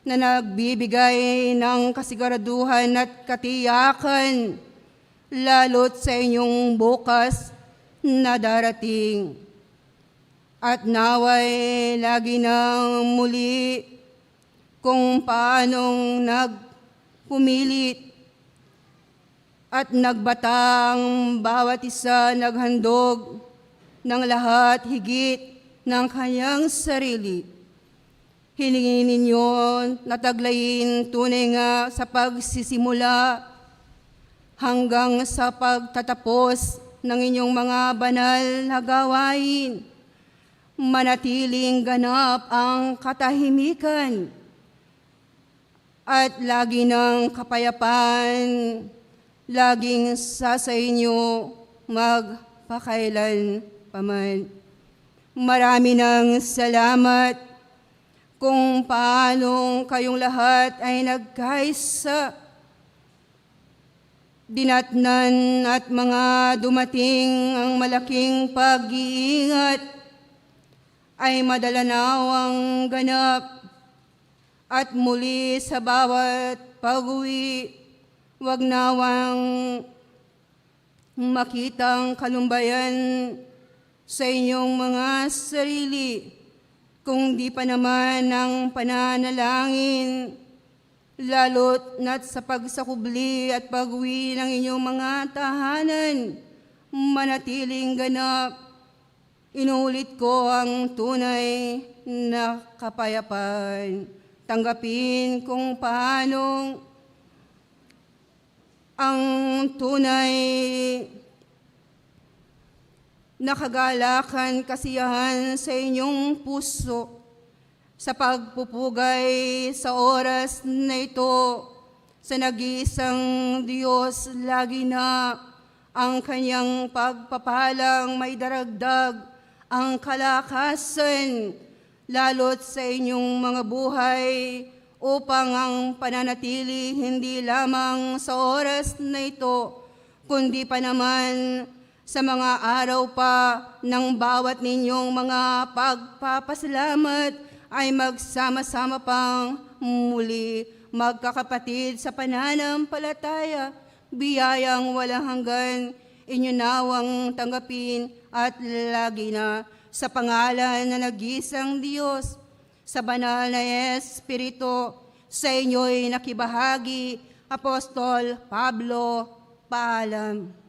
na nagbibigay ng kasiguraduhan at katiyakan, lalo't sa inyong bukas na darating. At naway lagi nang muli kung paanong nagpumilit at nagbatang bawat isa naghandog ng lahat higit ng kanyang sarili. Hilingin ninyo na taglayin tunay nga sa pagsisimula hanggang sa pagtatapos ng inyong mga banal na gawain. Manatiling ganap ang katahimikan at lagi ng kapayapaan, laging sa inyo magpakailan paman. Marami ng salamat kung paanong kayong lahat ay nagkaisa, dinatnan at mga dumating ang malaking pag-iingat ay madalanawang ganap at muli sa bawat pag-uwi, wag nawang makitang kalumbayan sa inyong mga sarili, kung di pa naman ang pananalangin, lalo't na't sa pagsakubli at pag-uwi ng inyong mga tahanan, manatiling ganap. Inuulit ko ang tunay na kapayapaan. Tanggapin kung paanong ang tunay na kagalakan, kasiyahan sa inyong puso sa pagpupugay sa oras na ito sa nag-iisang Diyos. Lagi na ang kanyang pagpapalang may daragdag ang kalakasan, lalo't sa inyong mga buhay, upang ang pananatili hindi lamang sa oras na ito, kundi pa naman sa mga araw pa ng bawat ninyong mga pagpapasalamat ay magsama-sama pang muli magkakapatid sa pananampalataya, biyayang walang hanggan, inyo nawang tanggapin at lagi na sa pangalan na nag-iisang Diyos, sa banal na Espiritu, sa inyo'y nakibahagi, Apostol Pablo. Paalam.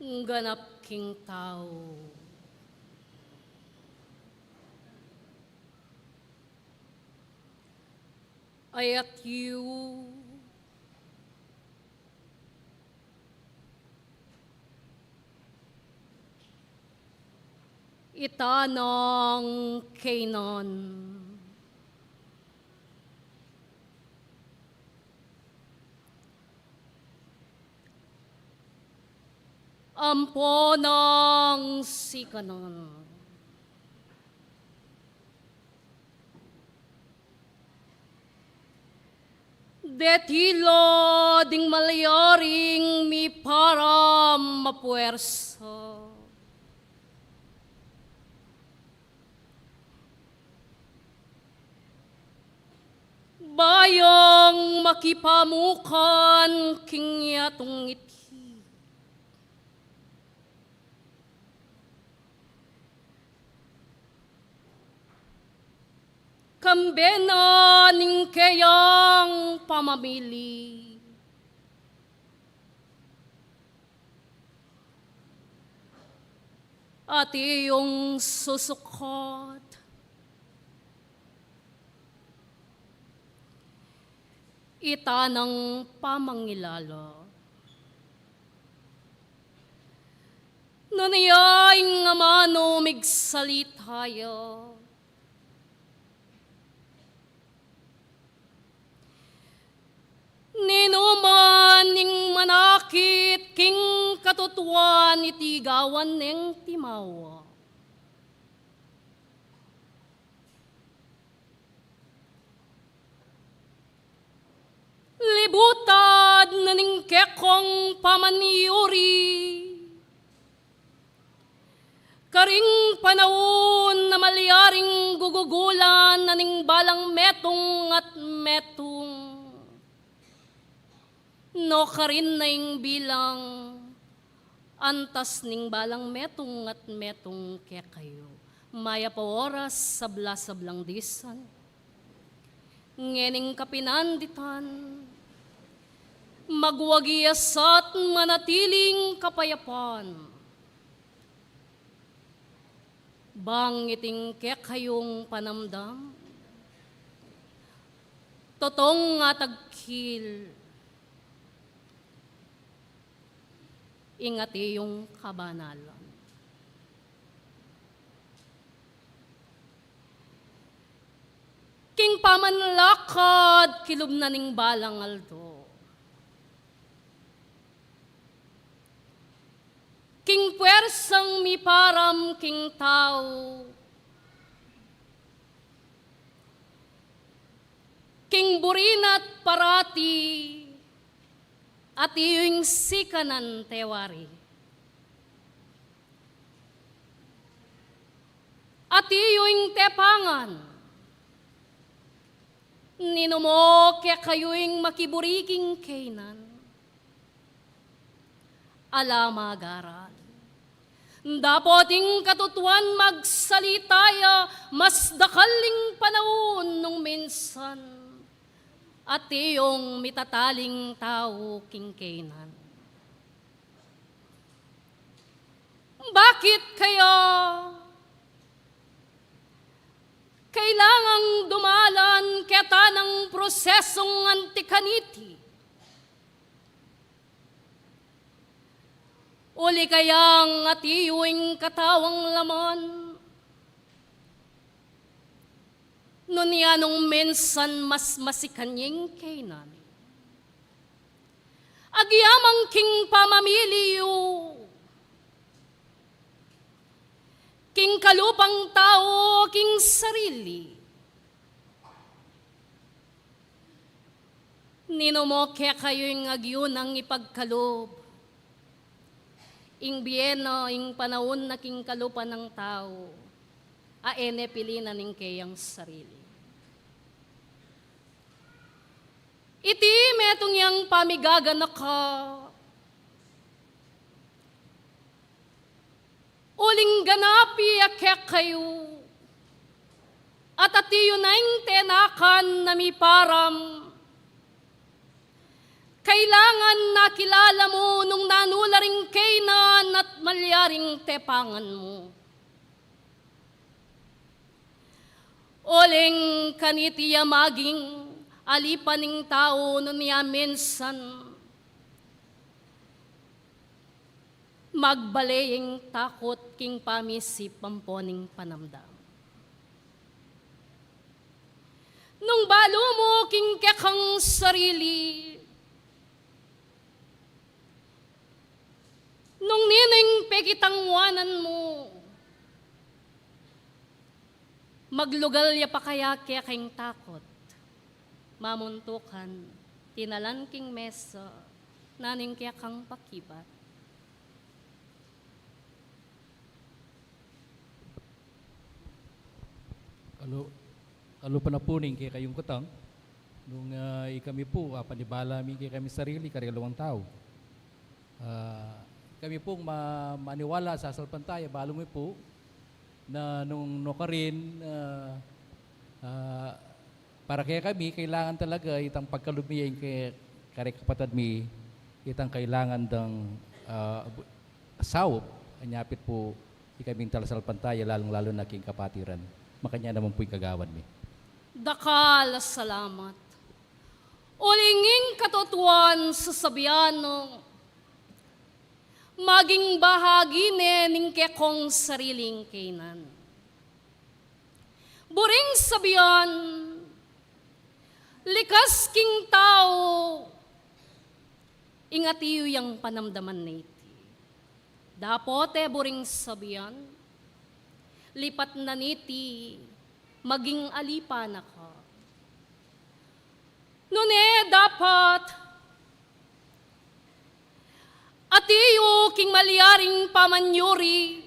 ganap king tao. Ay at you, itanang Canaan. Ampo ng sikanan. Detilo ding malayaring mi para mapuwersa. Bayang makipamukan king yatong iti. Kambena ning kayang pamamili. At iyong susukot. Itanang pamangilala. Nanayay nga mano migsalitaya. Ninuman ning manakit king katutuan itigawan ng timawa. Libutad na ning kekong pamaniyuri. Karing panahon na malyaring gugugulan na ning balang metong at metong. No karin na ing bilang antas ning balang metong at metong kekayo. Maya pa oras sabla-sablang disan. Ngening kapinanditan. Magwagiyasat manatiling kapayapan. Bangiting kekayong panamdam. Totong nga tagkil. Ingat iyong kabanalan. King pamanlakad kilub na ning balang aldo. King puwersang mi param king tao. King burinat parati. At iyong sikanan tewari. At iyong tepangan. Ninumo kaya kayo'ing makiburiging kainan. Alamagaran. Dapoting katutuan magsalitaya mas dakaling panahon nung minsan. At iyong mitataling tao kingkainan. Bakit kaya kailangang dumalan keta ng prosesong antikaniti? Uli kayang at iyong katawang laman no niya nung mensan mas masikanyeng kainan. Agyamang king pamamiliyo, king kalupang tao, king sarili. Ninumo kaya kayo'y agyon ang ipagkalob. Ing biyeno, ing panahon na king kalupa ng tao, aene pilinan ning kayang sarili. Iti metong yang pamigagana ka. Uling ganapi akek kayo. At atiyo na yung tenakan na mi param. Kailangan nakilala mo nung nanularing kainan at malyaring tepangan mo. Oleng kanitiya maging alipaning tao no niya minsan magbaleyeng takot king pamisip pamponing panamdam. Nung balo mo king kekang sarili, nung nining pekitangwanan mo, maglugal ya pa kaya king takot, mamuntukan, tinalan king mesa, naning kaya kang pakibat. Kalo panapuning kay kayong kutang, nung kami po, panibala mi kay kami sarili, karilawang tao. Kami pong maniwala sa salpantaya, balong mi po, na nung nokarin, para kaya kami, kailangan talaga itang pagkalumiyain kay kare kapatid mi, itang kailangan ng asawop, anyapit po, ikaming talasalpantaya, lalong-lalo na king kapatiran. Makanya naman po yung kagawan mi. Dakal salamat. Ulinging katotuan sa sabiano, maging bahagi ning kekong sariling kainan. Buring sabian, likas king tao, ingatiyo yang panamdaman na iti. Dapote buring sabian, lipat na niti, maging alipan ako. Nune dapat, atiyo king malyaring pamanyuri,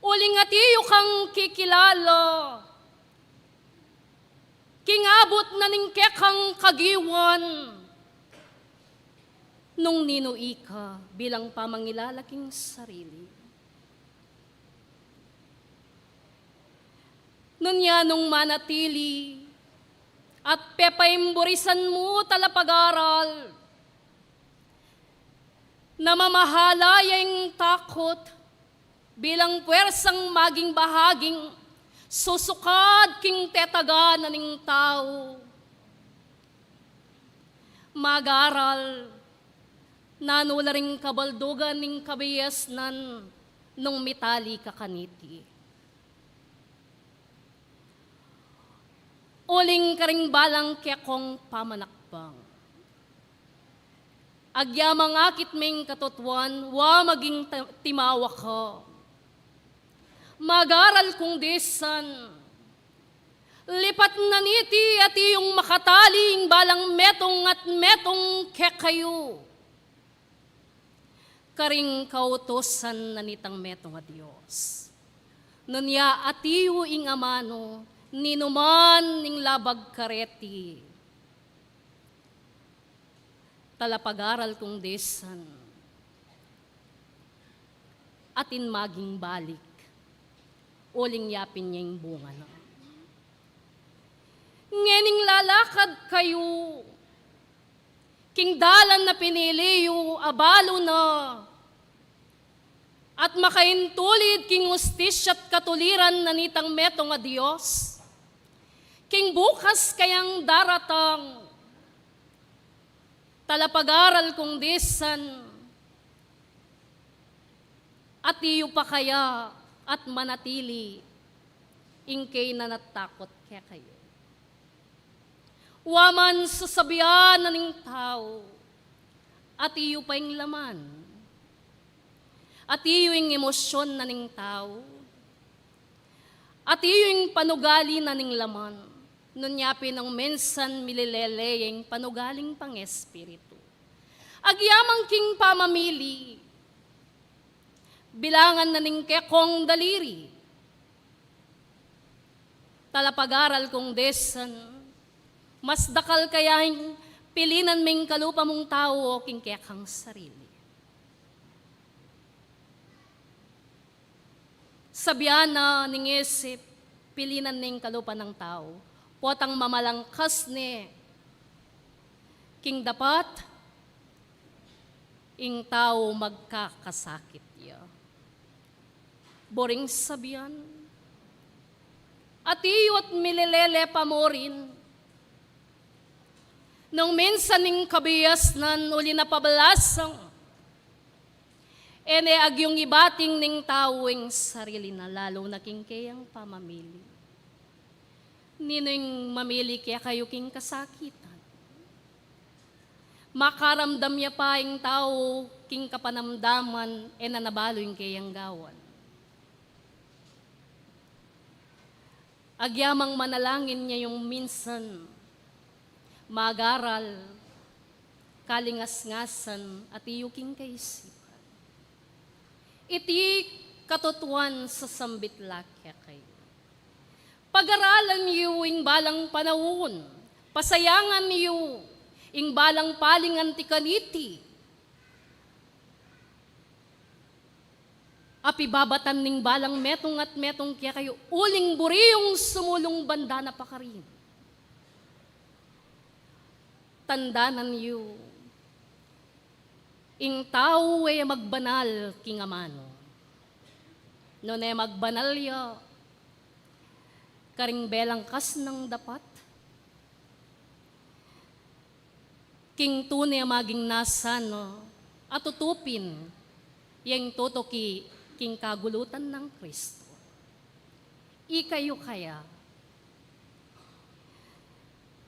uling atiyo kang kikilala, king abot na ningke kang kagiwan, nung ninui ka bilang pamangilalaking sarili. Nunya nung manatili at pepaimburisan mo talapag-aral na mamahalayang takot bilang puwersang maging bahaging susukad king tetaga na ning tao. Mag-aral nanula ring kabaldugan ning kabiyesnan nung mitali kakaniti. Uling karing balang kekong pamanakbang. Agyamang akit ming katutuan, wa maging timawa ka. Mag-aral kong desan, lipat na niti at iyong makataling balang metong at metong kekayo. Karing kautosan na nitang metong at Diyos. Nunya at iyo ing amano, ninuman ning labag kareti. Talapag-aral kong desan. Atin maging balik. Uling yapin niya yung bunga na. Ngening lalakad kayo. King dalan na piniliyo, abalo na. At makaintulid king ustisya't katuliran na nitang metong a Diyos. King bukas kayang daratang, talapag-aral kong desan, at iyo pa kaya at manatili, ingkay na natakot kaya kayo. Waman sasabihan na ning tao, at iyo pa yung laman, at iyo yung emosyon na ning tao, at iyo yung panugali na ning laman, nunyapin ng mensan milileleyeng panugaling pang espiritu. Agyamang king pamamili, bilangan na ning kekong daliri, talapag-aral kong desan, mas dakal kayang pilinan ming kalupa mong tao o king kekang sarili. Sabihan na ning isip, pilinan ning kalupa ng tao, potang mamalangkas ni, king dapat ing tao magkakasakit ya. Boring sabihan, at iyot mililele pa mo rin, nung minsan ning kabiyas nan uli na pabalasang, ene agyong ibating ning tawing sarili na lalo na king kayang pamamili. Nining mamili kaya kayo king kasakitan. Makaramdam niya pa yung tao king kapanamdaman e nanabalo yung kayang gawan. Agyamang manalangin niya yung minsan mag-aral, kalingas-ngasan at iyuking kaisipan. Iti katutuan sa sambit lakya kayo. Pag-aralan niyo ing balang panahon, pasayangan niyo ing balang palingan ti kaniti. Apibabatan ning balang metong at metong kaya kayo uling buriyong sumulong banda na pakarin. Tandanan niyo, ing tao ay magbanal king amano. Noon ay magbanal ya, karing belang kas ng dapat. King tunay maging nasa no, at tutupin yang totoki king kagulutan ng Kristo. Ikayo kaya,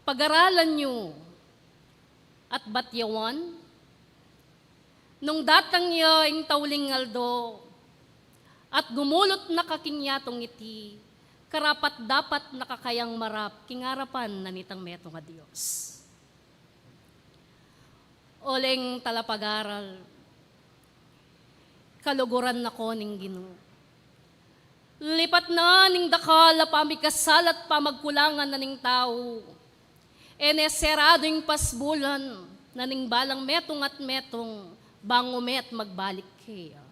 pag-aralan nyo at batyawan, nung datang niya ing tauling aldo, at gumulot na kakinyatong iti, karapat dapat nakakayang marap, kingarapan na nitang metong a Diyos. Oleng talapag-aral, kaluguran na ko ning Ginoo. Lipat na ning dakala pamikasal at pamagkulangan na ning tao. Eneserado yung pasbulan na ning balang metong at metong bangumet magbalik kaya.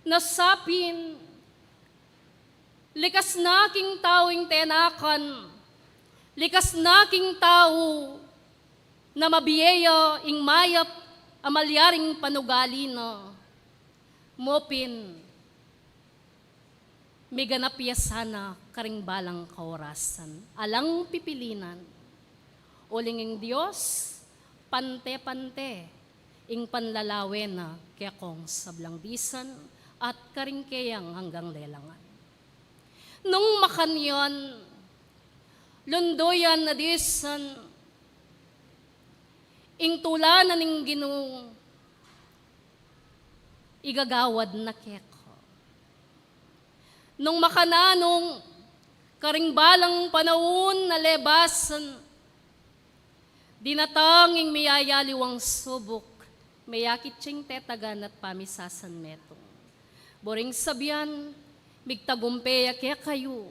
Nasapin, likas na king tao yung tenakan, likas na king tao na mabiyaya ing mayap amalyaring panugali na mopin miganap sana karing balang kaorasan alang pipilinan uling ing Diyos pante-pante ing panlalawen na kaya kong sablang disan at karing kayang hanggang lelangan. Nung makanyan lundoyan na disan ing tula na ning Ginoo igagawad na keko. Nung makananong karing balang panahon na lebasan, dinatanging miyayaliwang subok, mayakit siyang tetagan at pamisasan metong. Boring sabihan, migtagumpeya kaya kayo,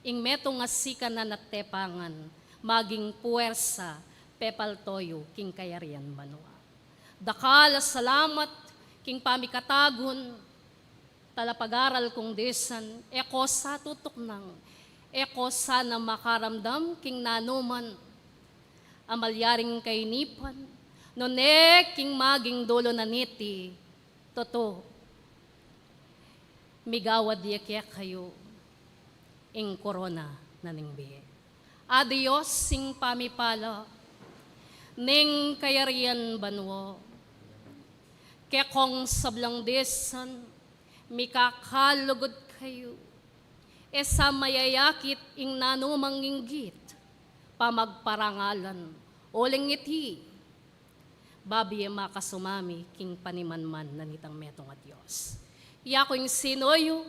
ing metong asika na natepangan, maging puwersa, pepal toyo, king kayarian manua. Dakala salamat, king pamikatagon, talapag-aral kong desan, eko sa tutok nang, eko sana makaramdam, king nanuman, amalyaring kainipan, none king maging dolo na niti, toto, migawad diya kaya kayo, ing korona na ningbi. Adios sing pamipala, ning kayarian banwo, kekong sablang desan, mikakalugod kayo, esa mayayakit ing nanumang inggit, pamagparangalan, oling iti, babi makasumami, king panimanman na nitang metong at Diyos. Iyako ing sinoyo,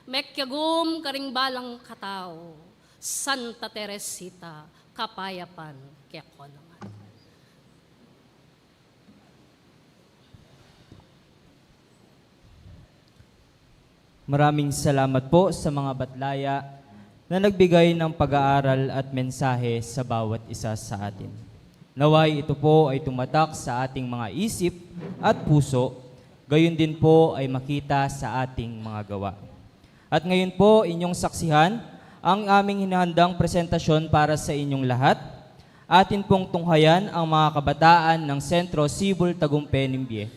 mekyagum karing balang katao, Santa Teresita, kapayapan, keko naman. Maraming salamat po sa mga batlaya na nagbigay ng pag-aaral at mensahe sa bawat isa sa atin. Naway ito po ay tumatak sa ating mga isip at puso, gayon din po ay makita sa ating mga gawa. At ngayon po inyong saksihan ang aming hinahandang presentasyon para sa inyong lahat. atin pong tunghayan ang mga kabataan ng Sentro Sibol Tagumpay Ningbe.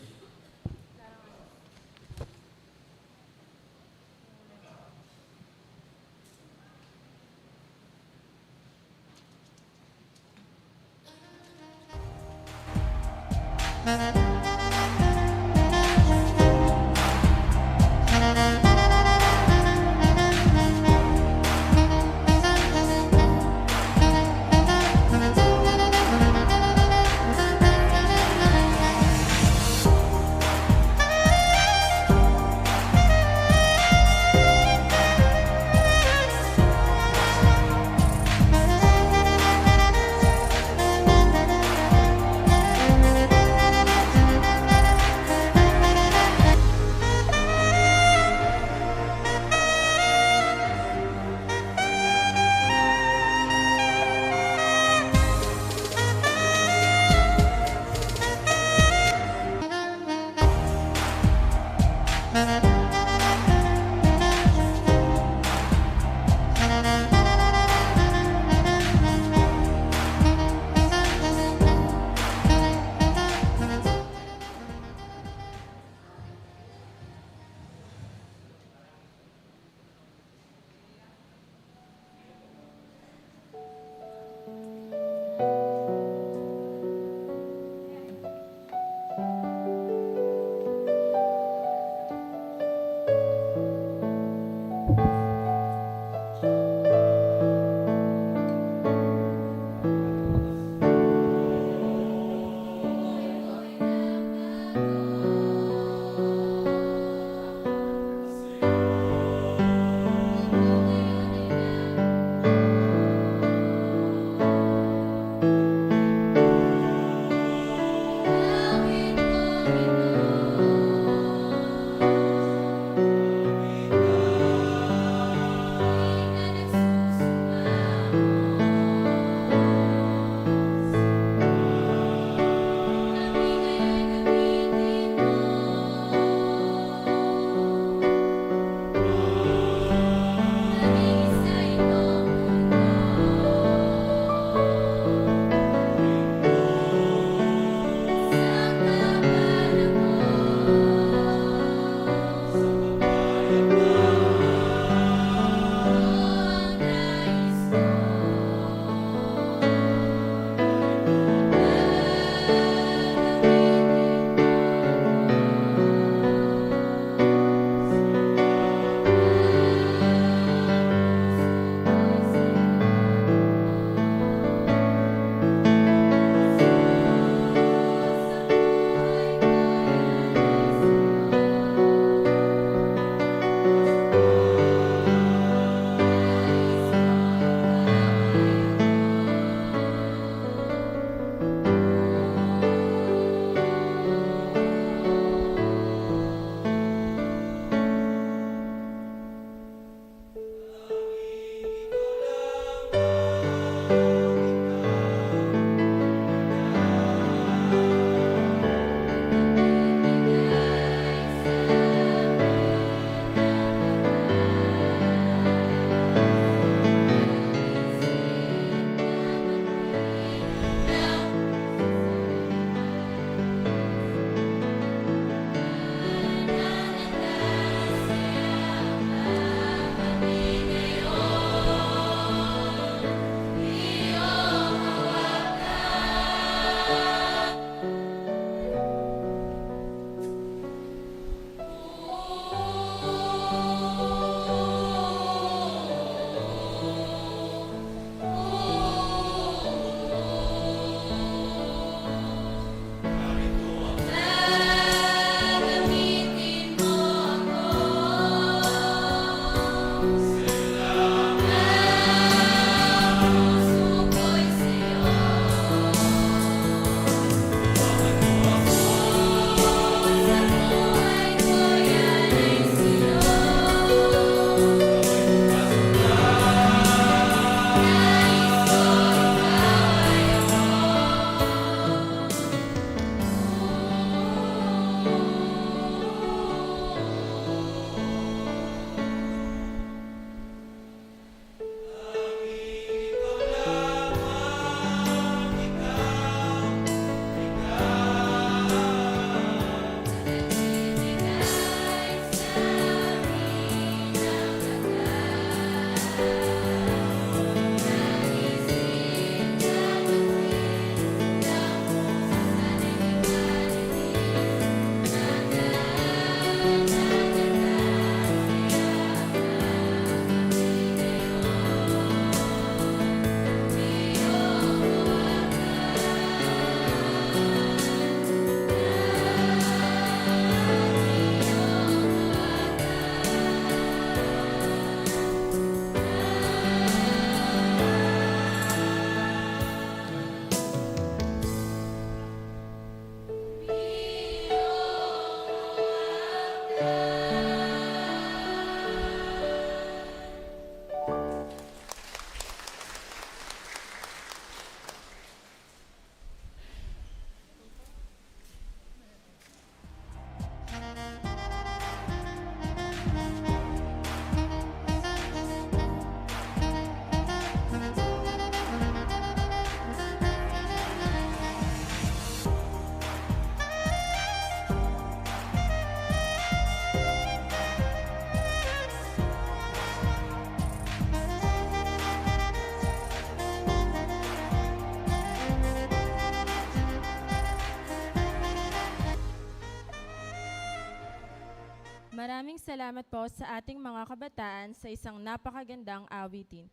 Maraming salamat po sa ating mga kabataan sa isang napakagandang awitin.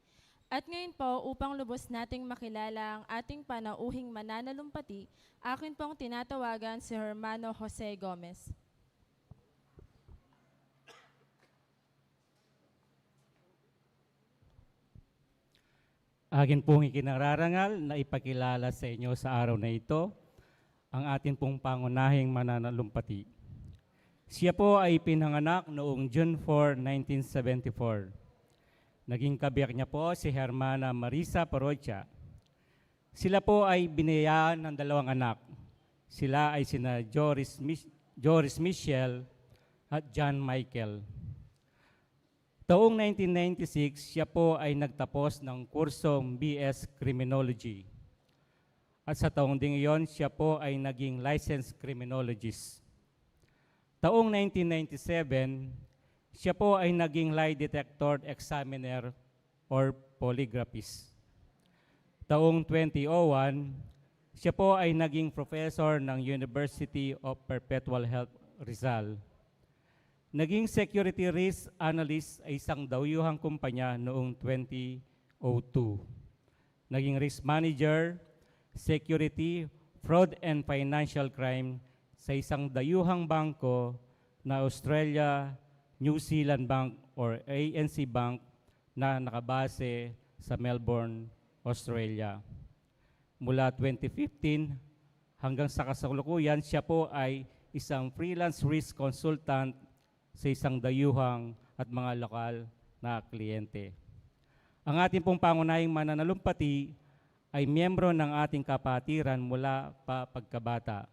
At ngayon po, upang lubos nating makilala ang ating panauhing mananalumpati, akin pong tinatawagan si Hermano Jose Gomez. Akin pong ikinararangal na ipakilala sa inyo sa araw na ito ang ating pong pangunahing mananalumpati. Siya po ay pinanganak noong June 4, 1974. Naging kabiyak niya po si Hermana Marisa Parrocha. Sila po ay binayaan ng dalawang anak. Sila ay sina Joris Michelle at John Michael. Taong 1996, siya po ay nagtapos ng kursong BS Criminology. At sa taong ding iyon, siya po ay naging licensed criminologist. Taong 1997, siya po ay naging lie detector examiner or polygraphist. Taong 2001, siya po ay naging professor ng University of Perpetual Health Rizal. Naging security risk analyst ay isang dawyuhang kumpanya noong 2002. Naging risk manager, security, fraud and financial crime sa isang dayuhang bangko na Australia New Zealand Bank or ANC Bank na nakabase sa Melbourne, Australia. Mula 2015 hanggang sa kasalukuyan, siya po ay isang freelance risk consultant sa isang dayuhang at mga lokal na kliyente. Ang ating pong pangunahing mananalumpati ay miyembro ng ating kapatiran mula pa pagkabata.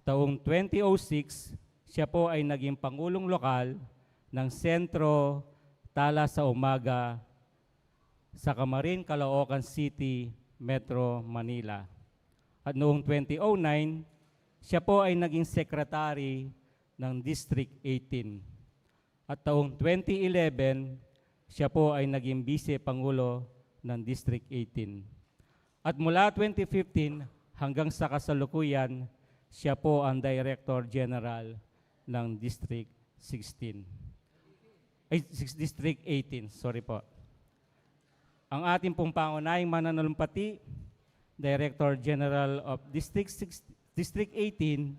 Taong 2006, siya po ay naging pangulong lokal ng Sentro Tala sa Umaga sa Camarin, Caloocan City, Metro Manila. At noong 2009, siya po ay naging secretary ng District 18. At taong 2011, siya po ay naging vice-pangulo ng District 18. At mula 2015 hanggang sa kasalukuyan, siya po ang Director General ng District 16. District 18, sorry po. Ang ating pong pangunahing mananalumpati, Director General of District 18,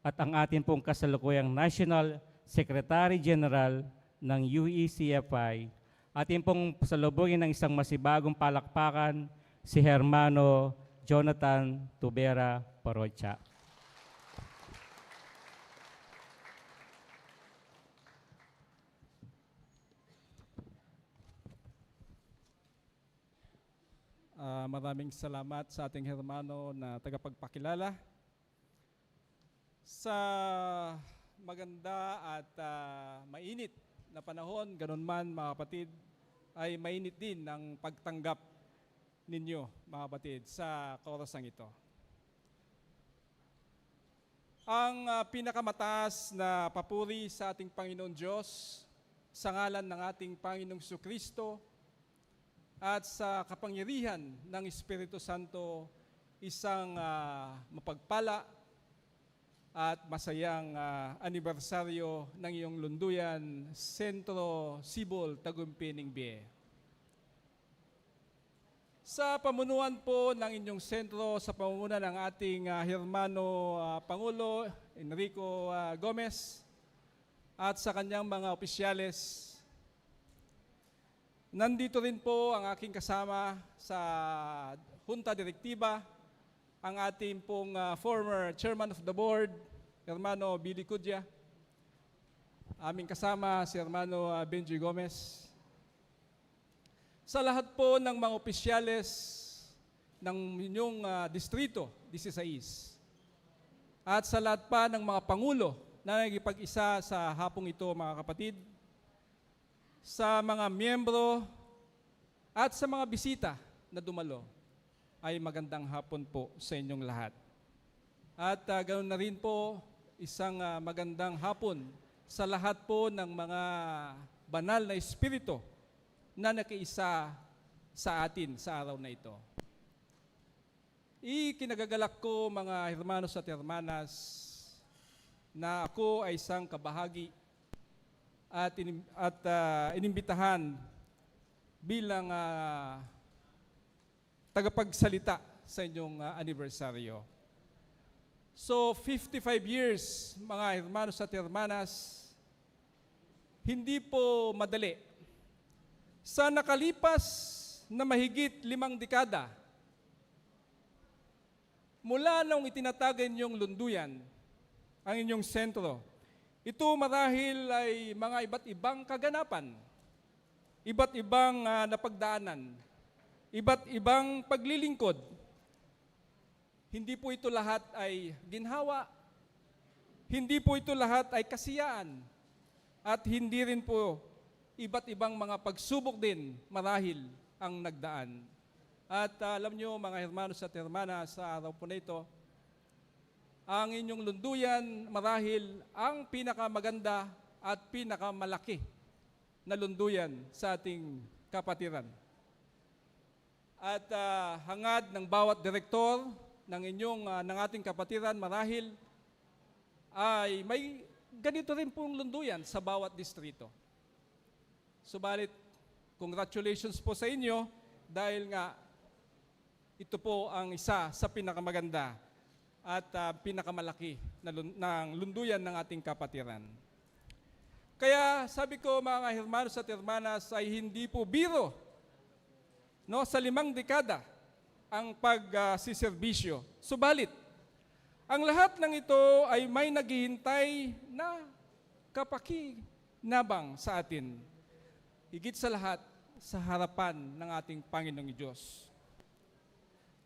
at ang ating pong kasalukuyang National Secretary General ng UECFI, ating pong pasalubungin ng isang masibagong palakpakan, si Hermano Jonathan Tubera Parrocha. Maraming salamat sa ating hermano na tagapagpakilala. Sa maganda at mainit na panahon, ganun man mga kapatid, ay mainit din ang pagtanggap ninyo mga kapatid sa korosang ito. Ang pinakamataas na papuri sa ating Panginoon Diyos, sa ngalan ng ating Panginoong Jesucristo, at sa kapangyarihan ng Espiritu Santo, isang mapagpala at masayang anibersaryo ng iyong lunduyan, Sentro Sibol Tagumpay Ningbe. Sa pamunuan po ng inyong sentro, sa pamumunan ng ating hermano Pangulo Enrico Gomez at sa kanyang mga opisyales, nandito rin po ang aking kasama sa Junta Direktiba, ang ating pong former Chairman of the Board, Hermano Billy Cudya, aming kasama si Hermano Benji Gomez. Sa lahat po ng mga opisyales ng inyong distrito, 16, at sa lahat pa ng mga pangulo na nagipag-isa sa hapong ito mga kapatid, sa mga miyembro at sa mga bisita na dumalo, ay magandang hapon po sa inyong lahat. At ganoon na rin po, isang magandang hapon sa lahat po ng mga banal na espiritu na nakiisa sa atin sa araw na ito. Ikinagagalak ko mga hermanos at hermanas na ako ay isang kabahagi at inimbitahan bilang tagapagsalita sa inyong anibersaryo. So 55 years, mga hermanos at hermanas, hindi po madali. Sa nakalipas na mahigit 5 dekada, mula nung itinatagay niyong lunduyan, ang inyong sentro, ito marahil ay mga iba't ibang kaganapan, iba't ibang napagdaanan, iba't ibang paglilingkod. Hindi po ito lahat ay ginhawa, hindi po ito lahat ay kasiyaan, at hindi rin po iba't ibang mga pagsubok din marahil ang nagdaan. At alam nyo mga hermanos at hermanas, sa araw po na ito, ang inyong lunduyan marahil ang pinakamaganda at pinakamalaki na lunduyan sa ating kapatiran. At hangad ng bawat direktor ng ating kapatiran marahil ay may ganito rin pong lunduyan sa bawat distrito. Subalit, congratulations po sa inyo dahil nga ito po ang isa sa pinakamaganda at pinakamalaki ng lunduyan ng ating kapatiran. Kaya sabi ko mga hermanos at hermanas ay hindi po biro sa 5 dekada ang pagsiserbisyo. Subalit, ang lahat ng ito ay may naghihintay na kapakinabang sa atin. Higit sa lahat, sa harapan ng ating Panginoong Diyos.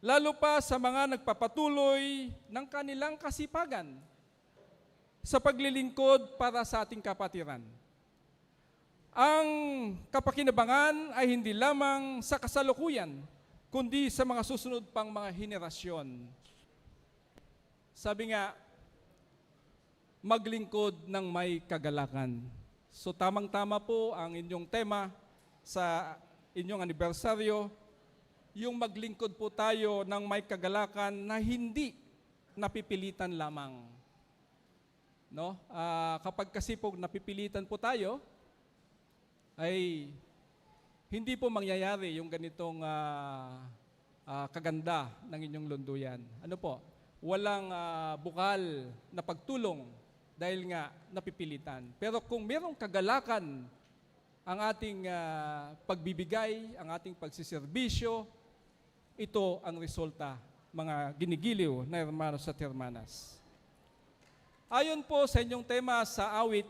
Lalo pa sa mga nagpapatuloy ng kanilang kasipagan sa paglilingkod para sa ating kapatiran. Ang kapakinabangan ay hindi lamang sa kasalukuyan, kundi sa mga susunod pang mga henerasyon. Sabi nga, maglingkod ng may kagalakan. So tamang-tama po ang inyong tema sa inyong anibersaryo, yung maglingkod po tayo ng may kagalakan na hindi napipilitan lamang. Kapag kasi po napipilitan po tayo, ay hindi po mangyayari yung ganitong kaganda ng inyong lunduyan. Ano po? Walang bukal na pagtulong dahil nga napipilitan. Pero kung mayroong kagalakan ang ating pagbibigay, ang ating pagsiservisyo, ito ang resulta, mga ginigiliw na hermanos at hermanas. Ayon po sa inyong tema sa awit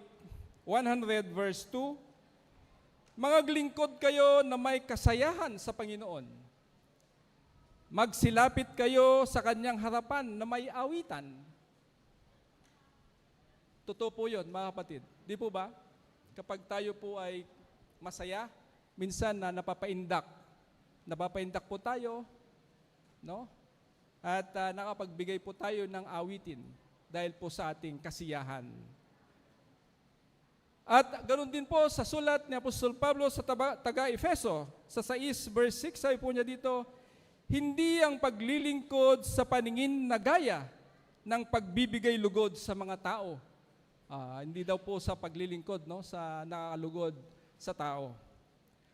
100 verse 2, maglingkod kayo na may kasayahan sa Panginoon. Magsilapit kayo sa kanyang harapan na may awitan. Totoo po yun, mga kapatid. Di po ba? Kapag tayo po ay masaya, minsan na napapaindak po tayo, no? At nakapagbigay po tayo ng awitin dahil po sa ating kasiyahan. At ganoon din po sa sulat ni Apostol Pablo sa taga-Efeso, sa 6 verse 6, sabi po niya dito, hindi ang paglilingkod sa paningin na gaya ng pagbibigay lugod sa mga tao. Hindi daw po sa paglilingkod, sa nakakalugod sa tao.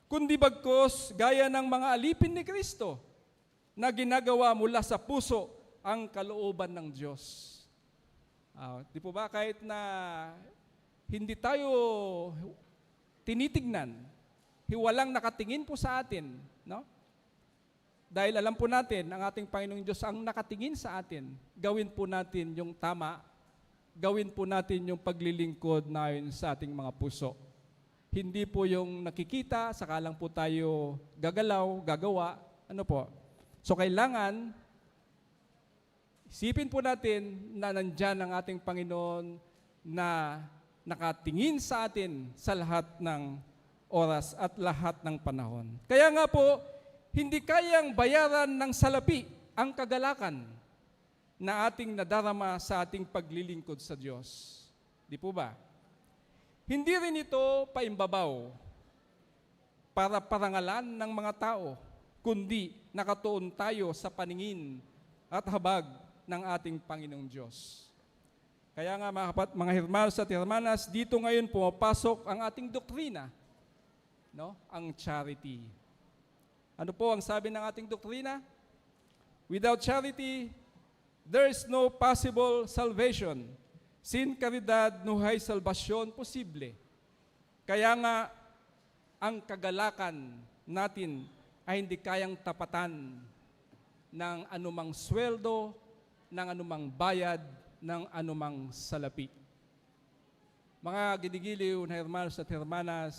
Kundi bagkos gaya ng mga alipin ni Kristo na ginagawa mula sa puso ang kalooban ng Diyos. Di po ba kahit na hindi tayo tinitignan, walang nakatingin po sa atin, no? Dahil alam po natin, ang ating Panginoong Diyos ang nakatingin sa atin, gawin po natin yung tama, gawin po natin yung paglilingkod na yun sa ating mga puso. Hindi po yung nakikita, saka lang po tayo gagalaw, gagawa, ano po. So kailangan, isipin po natin na nandyan ang ating Panginoon na nakatingin sa atin sa lahat ng oras at lahat ng panahon. Kaya nga po, hindi kayang bayaran ng salapi ang kagalakan na ating nadarama sa ating paglilingkod sa Diyos. Di po ba? Hindi rin ito paimbabaw para parangalan ng mga tao, kundi nakatuon tayo sa paningin at habag ng ating Panginoong Diyos. Kaya nga mga hermanos at hermanas, dito ngayon pumapasok ang ating doktrina, no? Ang charity. Ano po ang sabi ng ating doktrina? Without charity, there is no possible salvation. Sin caridad no hay salvasyon posible. Kaya nga, ang kagalakan natin ay hindi kayang tapatan ng anumang sweldo, ng anumang bayad, ng anumang salapi. Mga ginigiliw na hermanos at hermanas,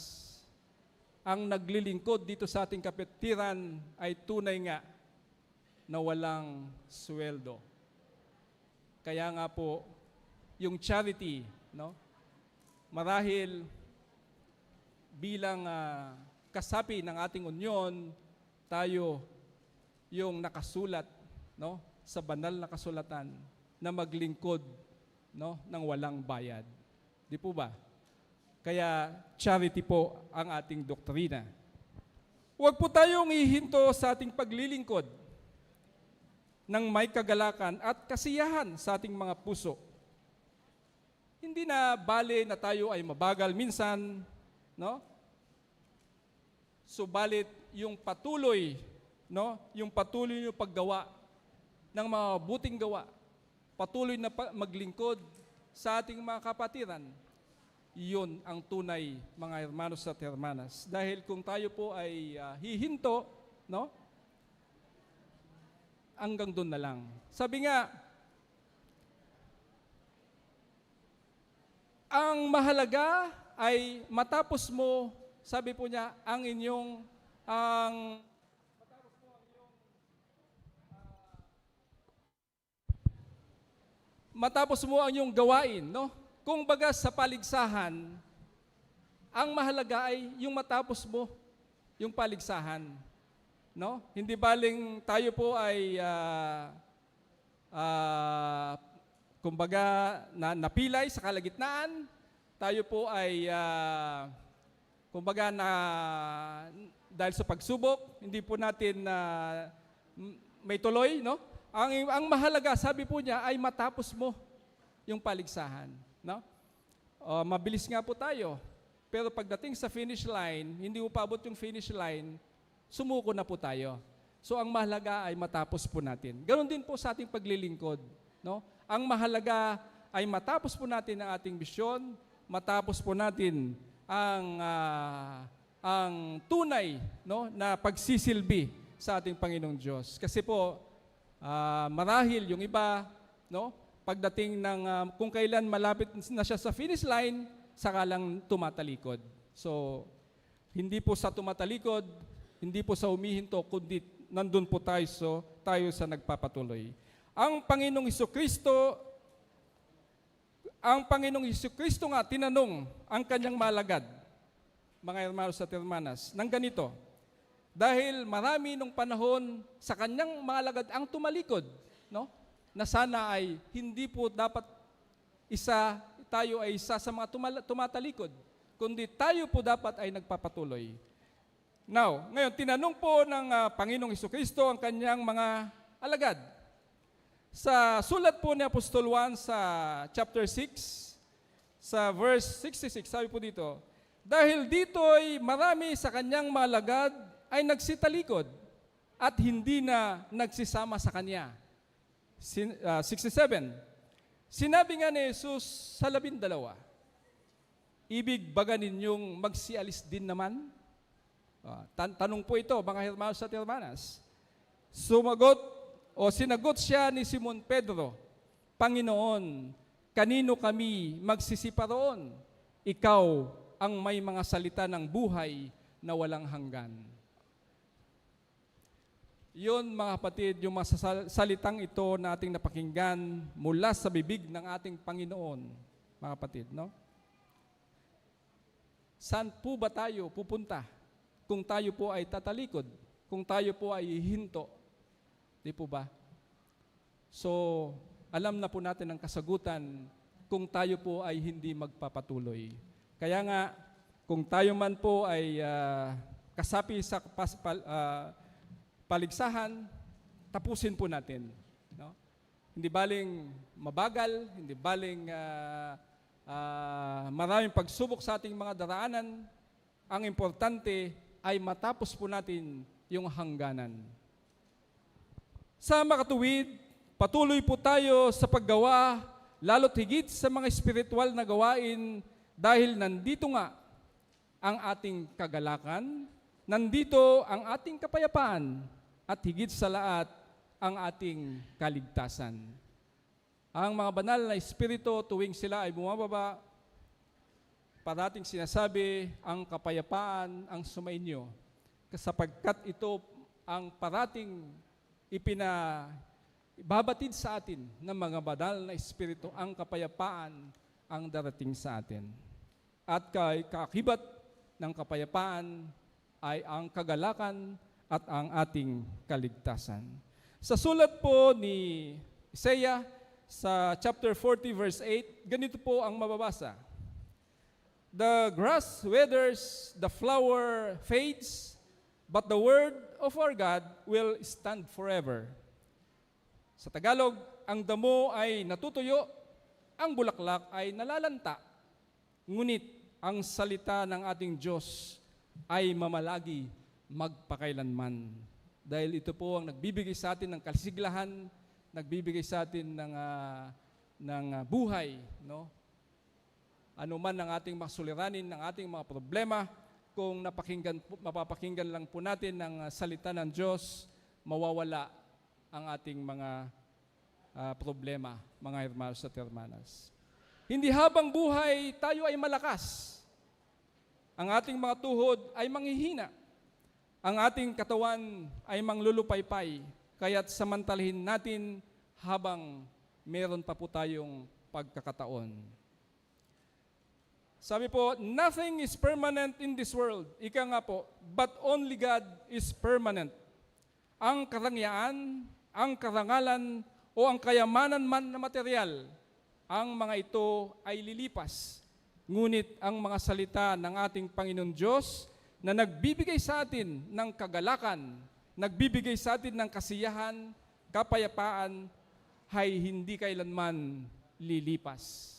ang naglilingkod dito sa ating kapatiran ay tunay nga na walang sweldo. Kaya nga po, yung charity, no? Marahil bilang kasapi ng ating unyon, tayo yung nakasulat, no, sa banal na kasulatan na maglingkod, no, ng walang bayad. Di po ba? Kaya charity po ang ating doktrina. Huwag po tayong ihinto sa ating paglilingkod ng may kagalakan at kasiyahan sa ating mga puso. Hindi na bale na tayo ay mabagal minsan, no? Subalit yung patuloy, no? Yung patuloy yung paggawa ng mga buting gawa, patuloy na maglingkod sa ating mga kapatiran, iyon ang tunay, mga hermanos at hermanas. Dahil kung tayo po ay hihinto, no? Hanggang doon na lang. Sabi nga, ang mahalaga ay matapos mo, sabi po niya, matapos mo ang iyong gawain, no? Kung baga sa paligsahan, ang mahalaga ay yung matapos mo yung paligsahan, no? Hindi baling tayo po ay kumbaga napilay sa kalagitnaan, tayo po ay kumbaga dahil sa pagsubok, hindi po natin may tuloy, no? Ang mahalaga, sabi po niya, ay matapos mo yung paligsahan, no? Mabilis nga po tayo. Pero pagdating sa finish line, hindi po paabot yung finish line, sumuko na po tayo. So ang mahalaga ay matapos po natin. Ganon din po sa ating paglilingkod, no? Ang mahalaga ay matapos po natin ang ating misyon, matapos po natin ang tunay, no, na pagsisilbi sa ating Panginoong Diyos. Kasi po marahil yung iba, no, pagdating ng kung kailan malapit na siya sa finish line, saka lang tumatalikod. So hindi po sa tumatalikod, hindi po sa humihinto, kundi nandun po tayo sa nagpapatuloy. Ang Panginoong Hesus-Kristo nga tinanong ang kanyang malagad, mga hermanos at hermanas, ng ganito, dahil marami nung panahon sa kanyang malagad ang tumalikod, no? Na sana ay hindi po dapat tayo ay isa sa mga tumatalikod, kundi tayo po dapat ay nagpapatuloy. Now, ngayon, tinanong po ng Panginoong Hesus-Kristo ang kanyang mga alagad. Sa sulat po ni Apostol Juan sa chapter 6, sa verse 66, sabi po dito, dahil dito'y marami sa kanyang mga alagad ay nagsitalikod at hindi na nagsisama sa kanya. 67, sinabi nga ni Jesus sa 12, ibig baga ninyong magsialis din naman? Tanong po ito, mga hermanos at hermanas. Sinagot siya ni Simon Pedro, Panginoon, kanino kami magsisipa roon? Ikaw ang may mga salita ng buhay na walang hanggan. Yun, mga kapatid, yung mga salitang ito na ating napakinggan mula sa bibig ng ating Panginoon, mga kapatid, no? Saan po ba tayo pupunta kung tayo po ay tatalikod, kung tayo po ay hihinto? Di po ba? So, alam na po natin ang kasagutan kung tayo po ay hindi magpapatuloy. Kaya nga, kung tayo man po ay kasapi sa paligsahan, tapusin po natin. No? Hindi baling mabagal, hindi baling maraming pagsubok sa ating mga daraanan. Ang importante ay matapos po natin yung hangganan. Sa makatuwid, patuloy po tayo sa paggawa, lalo't higit sa mga espiritual na gawain dahil nandito nga ang ating kagalakan, nandito ang ating kapayapaan, at higit sa lahat, ang ating kaligtasan. Ang mga banal na espiritu tuwing sila ay bumababa, parating sinasabi, ang kapayapaan ang sumainyo, sapagkat ito ang parating ibabatid sa atin ng mga banal na espiritu, ang kapayapaan ang darating sa atin. At kay kaakibat ng kapayapaan ay ang kagalakan at ang ating kaligtasan. Sa sulat po ni Isaiah sa chapter 40 verse 8, ganito po ang mababasa. The grass withers, the flower fades, but the word of our God will stand forever. Sa Tagalog, ang damo ay natutuyo, ang bulaklak ay nalalanta. Ngunit ang salita ng ating Diyos ay mamalagi magpakailanman. Dahil ito po ang nagbibigay sa atin ng kasiglahan, nagbibigay sa atin ng buhay. No? Ano man ang ating mga suliranin, ng ating mga problema, kung mapapakinggan lang po natin ang salita ng Diyos, mawawala ang ating mga problema, mga hermanos at hermanas. Hindi habang buhay tayo ay malakas. Ang ating mga tuhod ay manghihina. Ang ating katawan ay manglulupaypay. Kaya't samantalahin natin habang meron pa po tayong pagkakataon. Sabi po, nothing is permanent in this world. Ika nga po, but only God is permanent. Ang karangyaan, ang karangalan, o ang kayamanan man na material, ang mga ito ay lilipas. Ngunit ang mga salita ng ating Panginoon Diyos na nagbibigay sa atin ng kagalakan, nagbibigay sa atin ng kasiyahan, kapayapaan, ay hindi kailanman lilipas.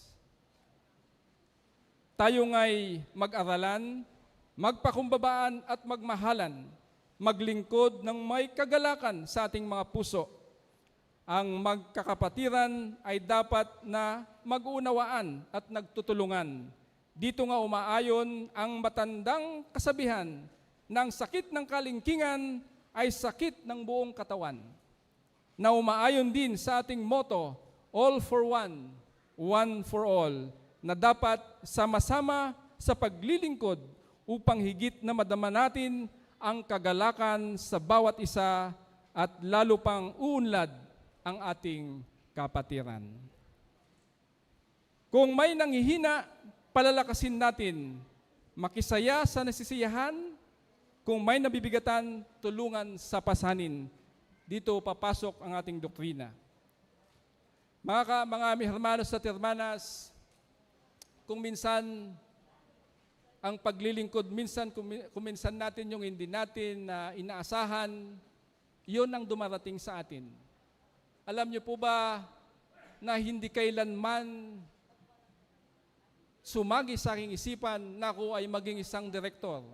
Tayo nga'y mag-aralan, magpakumbabaan at magmahalan, maglingkod ng may kagalakan sa ating mga puso. Ang magkakapatiran ay dapat na mag-unawaan at nagtutulungan. Dito nga umaayon ang matandang kasabihan ng sakit ng kalingkingan ay sakit ng buong katawan. Na umaayon din sa ating motto, all for one, one for all, na dapat sama-sama sa paglilingkod upang higit na madama natin ang kagalakan sa bawat isa at lalo pang uunlad ang ating kapatiran. Kung may nanghihina, palalakasin natin, makisaya sa nasisiyahan, kung may nabibigatan, tulungan sa pasanin. Dito papasok ang ating doktrina. Mga hermanos at hermanas, kung minsan ang paglilingkod, kung minsan natin yung hindi natin inaasahan, yun ang dumarating sa atin. Alam niyo po ba na hindi kailanman sumagi sa aking isipan na ako ay maging isang direktor?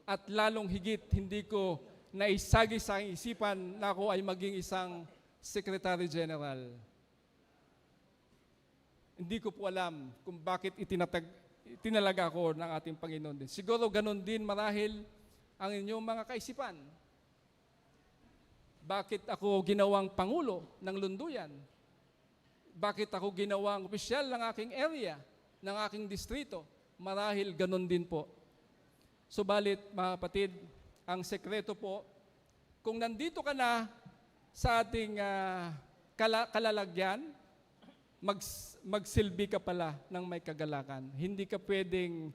At lalong higit, hindi ko naisagi sa aking isipan na ako ay maging isang Secretary General. Hindi ko po alam kung bakit itinalaga ako ng ating Panginoon din. Siguro ganun din marahil ang inyong mga kaisipan. Bakit ako ginawang Pangulo ng Lunduyan? Bakit ako ginawang opisyal ng aking area, ng aking distrito? Marahil ganun din po. Subalit, mga kapatid, ang sekreto po, kung nandito ka na sa ating kalalagyan, magsilbi ka pala ng may kagalakan. Hindi ka pwedeng,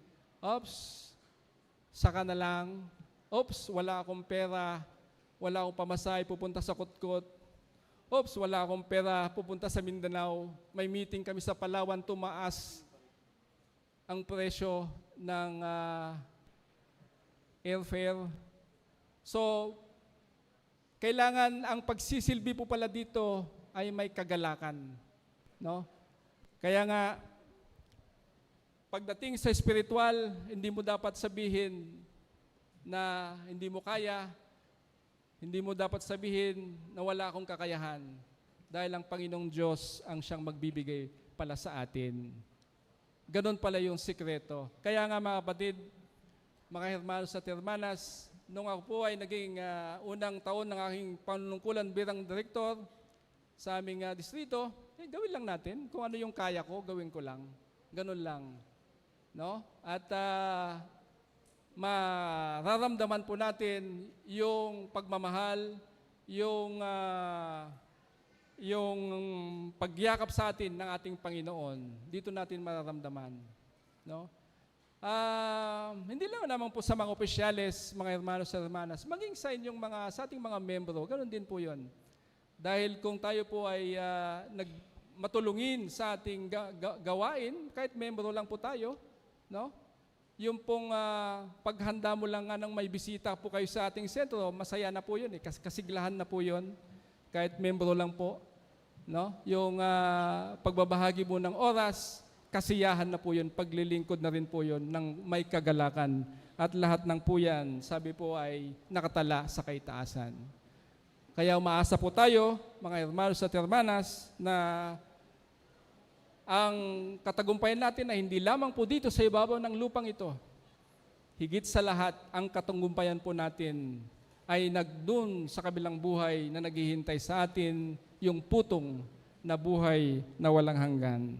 saka na lang, wala akong pera, wala akong pamasahe, pupunta sa Kutkot. Wala akong pera, pupunta sa Mindanao. May meeting kami sa Palawan, tumaas ang presyo ng airfare. So, kailangan ang pagsisilbi po pala dito ay may kagalakan. No? Kaya nga, pagdating sa spiritual, hindi mo dapat sabihin na hindi mo kaya, hindi mo dapat sabihin na wala akong kakayahan dahil ang Panginoong Diyos ang siyang magbibigay pala sa atin. Ganon pala yung sikreto. Kaya nga mga kapatid, mga hermanos at hermanas, nung ako po ay naging unang taon ng aking panunungkulan bilang direktor sa aming distrito, gawin lang natin. Kung ano yung kaya ko, gawin ko lang. Ganon lang. No? At mararamdaman po natin yung pagmamahal, yung pagyakap sa atin ng ating Panginoon. Dito natin mararamdaman. No? Hindi lang naman po sa mga opisyales, mga hermanos at hermanas, maging sa inyong sa ating mga membro, ganoon din po yun. Dahil kung tayo po ay matulungin sa ating gawain, kahit membro lang po tayo, no? Yung pong paghanda mo lang nga ng may bisita po kayo sa ating sentro, masaya na po yun, kasiglahan na po yun, kahit membro lang po. No? Yung pagbabahagi mo ng oras, kasiyahan na po yun, paglilingkod na rin po yun ng may kagalakan. At lahat ng po yan, sabi po ay nakatala sa kaitaasan. Kaya umaasa po tayo, mga hermanos at hermanas, na ang katagumpayan natin ay hindi lamang po dito sa ibabaw ng lupang ito. Higit sa lahat, ang katagumpayan po natin ay nagdun sa kabilang buhay na naghihintay sa atin yung putong na buhay na walang hanggan.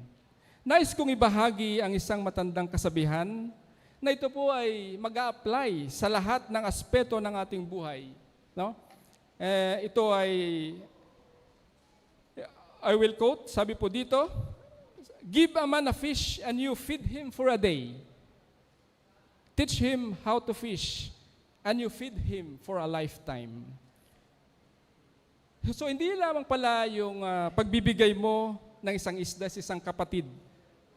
Nais kong ibahagi ang isang matandang kasabihan na ito po ay mag-a-apply sa lahat ng aspeto ng ating buhay. No? Ito ay, I will quote, sabi po dito, "Give a man a fish and you feed him for a day. Teach him how to fish and you feed him for a lifetime." So hindi lamang pala yung pagbibigay mo ng isang isda sa isang kapatid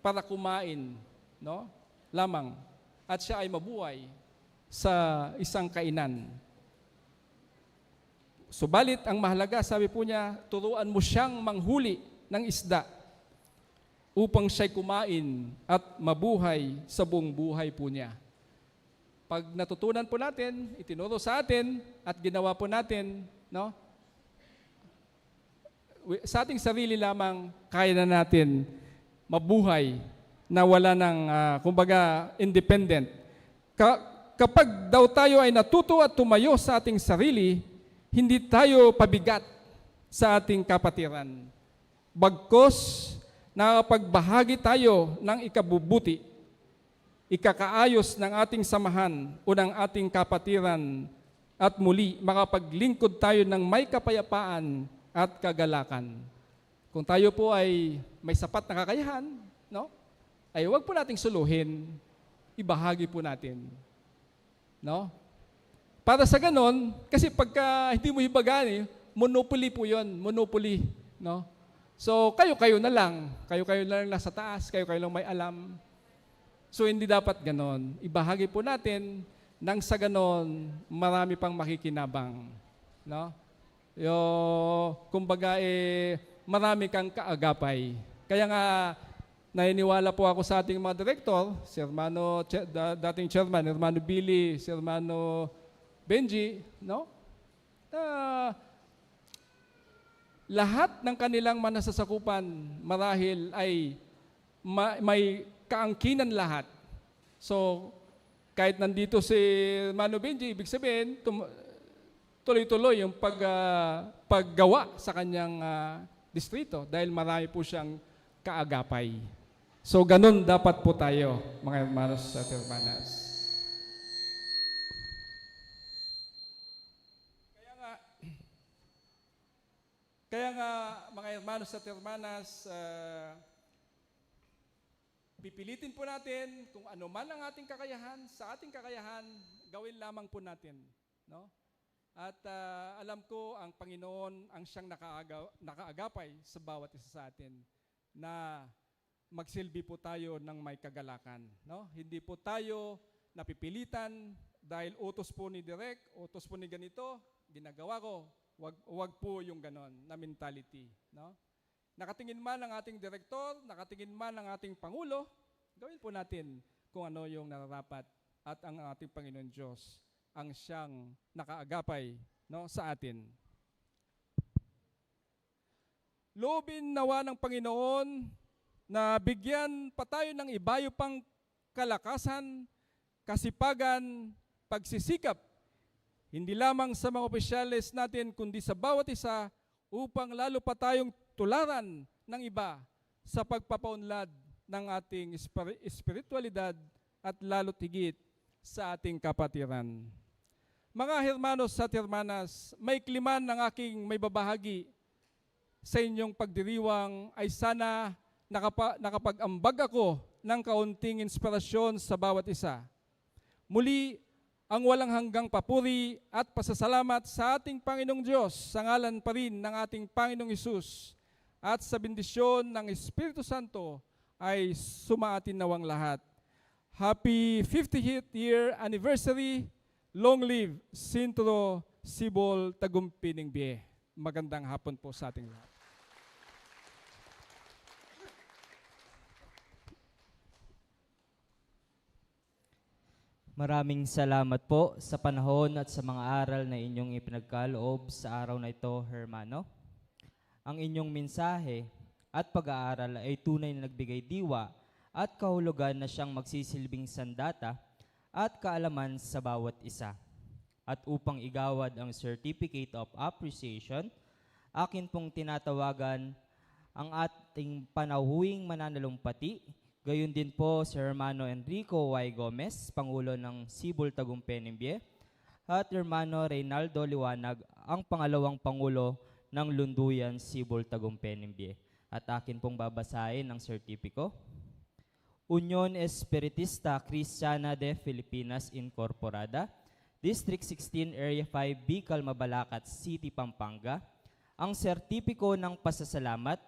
para kumain, no? Lamang. At siya ay mabuhay sa isang kainan. Subalit ang mahalaga, sabi po niya, turuan mo siyang manghuli ng isda upang siya'y kumain at mabuhay sa buong buhay po niya. Pag natutunan po natin, itinuro sa atin at ginawa po natin, no? Sa ating sarili lamang, kaya na natin mabuhay na wala ng, kumbaga, independent. Kapag daw tayo ay natuto at tumayo sa ating sarili, hindi tayo pabigat sa ating kapatiran. Bagkos, nakapagbahagi tayo ng ikabubuti, ikakaayos ng ating samahan o ng ating kapatiran at muli makapaglingkod tayo ng may kapayapaan at kagalakan. Kung tayo po ay may sapat na kakayahan, no? Ay huwag po nating suluhin, ibahagi po natin. No? Para sa ganon, kasi pagka hindi mo ibagani, monopoly po yun, monopoly. No? So, kayo-kayo na lang. Kayo-kayo na lang nasa taas, kayo-kayo lang may alam. So, hindi dapat ganon. Ibahagi po natin nang sa ganon, marami pang makikinabang. No? Kumbaga, marami kang kaagapay. Kaya nga, naniniwala po ako sa ating mga direktor, si Hermano, dating chairman, Hermano Billy, si Hermano Benji, no? Lahat ng kanilang manasasakupan marahil ay may kaangkinan lahat. So, kahit nandito si Hermano Benji, ibig sabihin, tuloy-tuloy yung paggawa sa kanyang distrito dahil marami po siyang kaagapay. So, ganun dapat po tayo, mga hermanos at hermanas. Kaya nga, mga hermanos at hermanas, pipilitin po natin kung ano man ang ating kakayahan, sa ating kakayahan, gawin lamang po natin. No? At alam ko, ang Panginoon ang siyang nakaagapay sa bawat isa sa atin na magsilbi po tayo ng may kagalakan. No? Hindi po tayo napipilitan dahil utos po ni Direk, utos po ni ganito, ginagawa ko. Wag po yung ganon na mentality. No? Nakatingin man ang ating direktor, nakatingin man ang ating Pangulo, gawin po natin kung ano yung nararapat at ang ating Panginoon Diyos ang siyang nakaagapay, no, sa atin. Loobin nawa ng Panginoon na bigyan pa tayo ng ibayo pang kalakasan, kasipagan, pagsisikap, hindi lamang sa mga opisyales natin, kundi sa bawat isa, upang lalo pa tayong tularan ng iba sa pagpapaunlad ng ating espiritualidad at lalo tigit sa ating kapatiran. Mga hermanos at hermanas, may kliman ng aking may babahagi sa inyong pagdiriwang ay sana nakapag-ambag ako ng kaunting inspirasyon sa bawat isa. Muli, ang walang hanggang papuri at pasasalamat sa ating Panginoong Diyos sa ngalan pa rin ng ating Panginoong Hesus at sa bendisyon ng Espiritu Santo ay sumaatin nawang lahat. Happy 50th year anniversary. Long live Sintro Sibol Tagumping Bie. Magandang hapon po sa ating lahat. Maraming salamat po sa panahon at sa mga aral na inyong ipinagkaloob sa araw na ito, hermano. Ang inyong mensahe at pag-aaral ay tunay na nagbigay diwa at kahulugan na siyang magsisilbing sandata at kaalaman sa bawat isa. At upang igawad ang Certificate of Appreciation, akin pong tinatawagan ang ating panahuing mananalumpati, gayon din po si Hermano Enrico Y. Gomez, Pangulo ng Sibol Tagumping Bie, at Hermano Reynaldo Liwanag, ang pangalawang Pangulo ng Lunduyan Sibol Tagumping Bie. At akin pong babasahin ang sertipiko. Union Espiritista Cristiana de Filipinas Incorporada, District 16, Area 5, Bicol, Mabalacat City, Pampanga. Ang sertipiko ng pasasalamat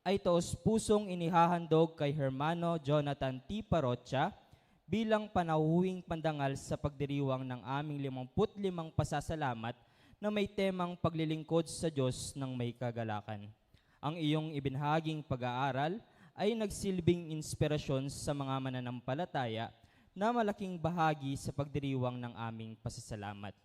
ay taos-pusong inihahandog kay Hermano Jonathan T. Parrocha bilang panahuing pandangal sa pagdiriwang ng aming 55 pasasalamat na may temang paglilingkod sa Diyos ng may kagalakan. Ang iyong ibinahaging pag-aaral ay nagsilbing inspirasyon sa mga mananampalataya na malaking bahagi sa pagdiriwang ng aming pasasalamat.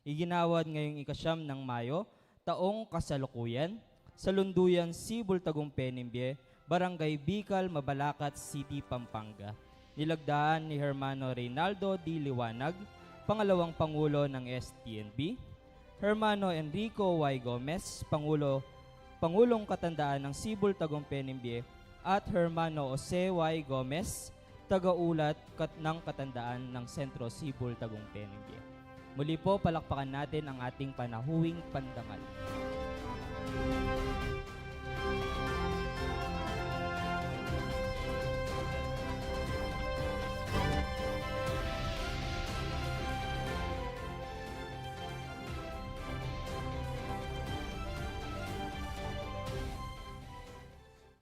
Iginawad ngayong 9 ng Mayo, taong kasalukuyan, sa Lunduyan Sibol Tagumping Bie, Barangay Bicol, Mabalacat City, Pampanga. Nilagdaan ni Hermano Reynaldo D. Liwanag, pangalawang Pangulo ng STNB, Hermano Enrico Y. Gomez, Pangulong Katandaan ng Sibol Tagumping Bie, at Hermano Jose Y. Gomez, tagaulat ng Katandaan ng Sentro Sibol Tagumping Bie. Muli po, palakpakan natin ang ating panahuing pandangal.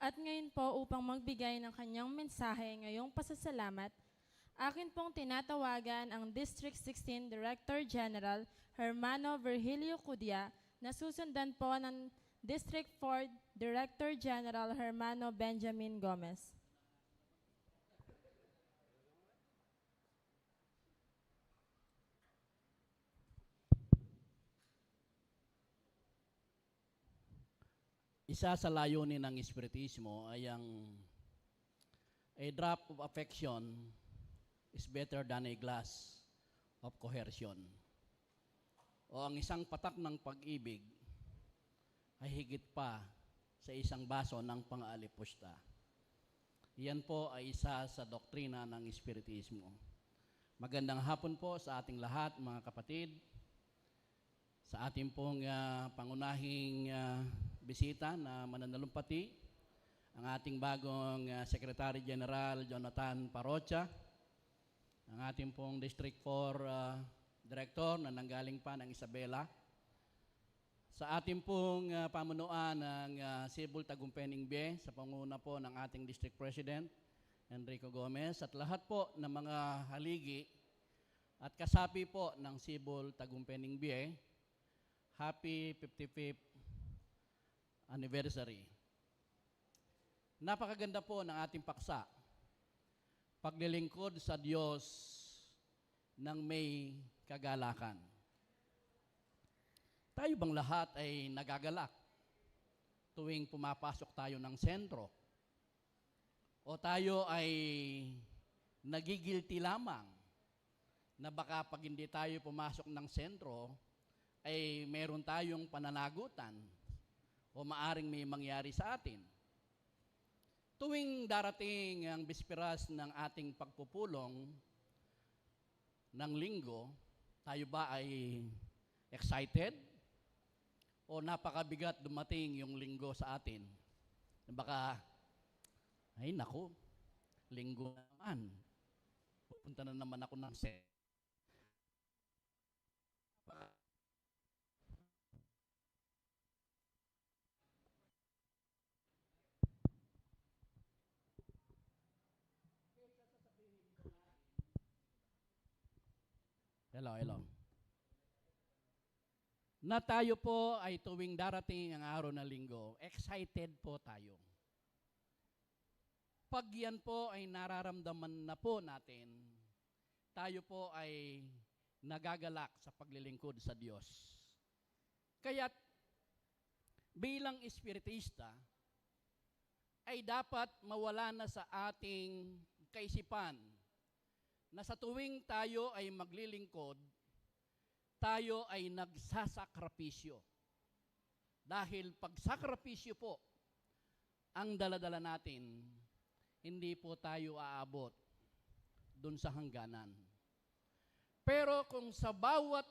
At ngayon po, upang magbigay ng kanyang mensahe ngayong pasasalamat, akin pong tinatawagan ang District 16 Director General Hermano Virgilio Cudia, na susundan po ng District 4 Director General Hermano Benjamin Gomez. Isa sa layunin ng Espiritismo ay ang a drop of affection is better than a glass of coercion. O ang isang patak ng pag-ibig ay higit pa sa isang baso ng pang-aalipusta. Iyan po ay isa sa doktrina ng Espiritismo. Magandang hapon po sa ating lahat, mga kapatid. Sa ating pong pangunahing bisita na mananalumpati, ang ating bagong Secretary General Jonathan Parrocha, ang ating pong District 4 Director na nanggaling pa ng Isabela, sa ating pong pamunuan ng Sibol Tagumping Bie, sa panguna po ng ating District President, Enrico Gomez, at lahat po ng mga haligi at kasapi po ng Sibol Tagumping Bie, happy 55th anniversary. Napakaganda po ng ating paksa. Paglilingkod sa Diyos ng may kagalakan. Tayo bang lahat ay nagagalak tuwing pumapasok tayo ng sentro? O tayo ay nagigilty lamang na baka pag hindi tayo pumasok ng sentro, ay meron tayong pananagutan o maaring may mangyari sa atin. Tuwing darating ang bisperas ng ating pagpupulong ng linggo, tayo ba ay excited? O napakabigat dumating yung linggo sa atin? Baka, ay naku, linggo naman. Pupunta na naman ako ng set. Hello. Na tayo po ay tuwing darating ang araw na linggo, excited po tayo. Pag yan po ay nararamdaman na po natin, tayo po ay nagagalak sa paglilingkod sa Diyos. Kaya't bilang espiritista, ay dapat mawala na sa ating kaisipan na sa tuwing tayo ay maglilingkod, tayo ay nagsasakripisyo. Dahil pag sakripisyo po ang daladala natin, hindi po tayo aabot dun sa hangganan. Pero kung sa bawat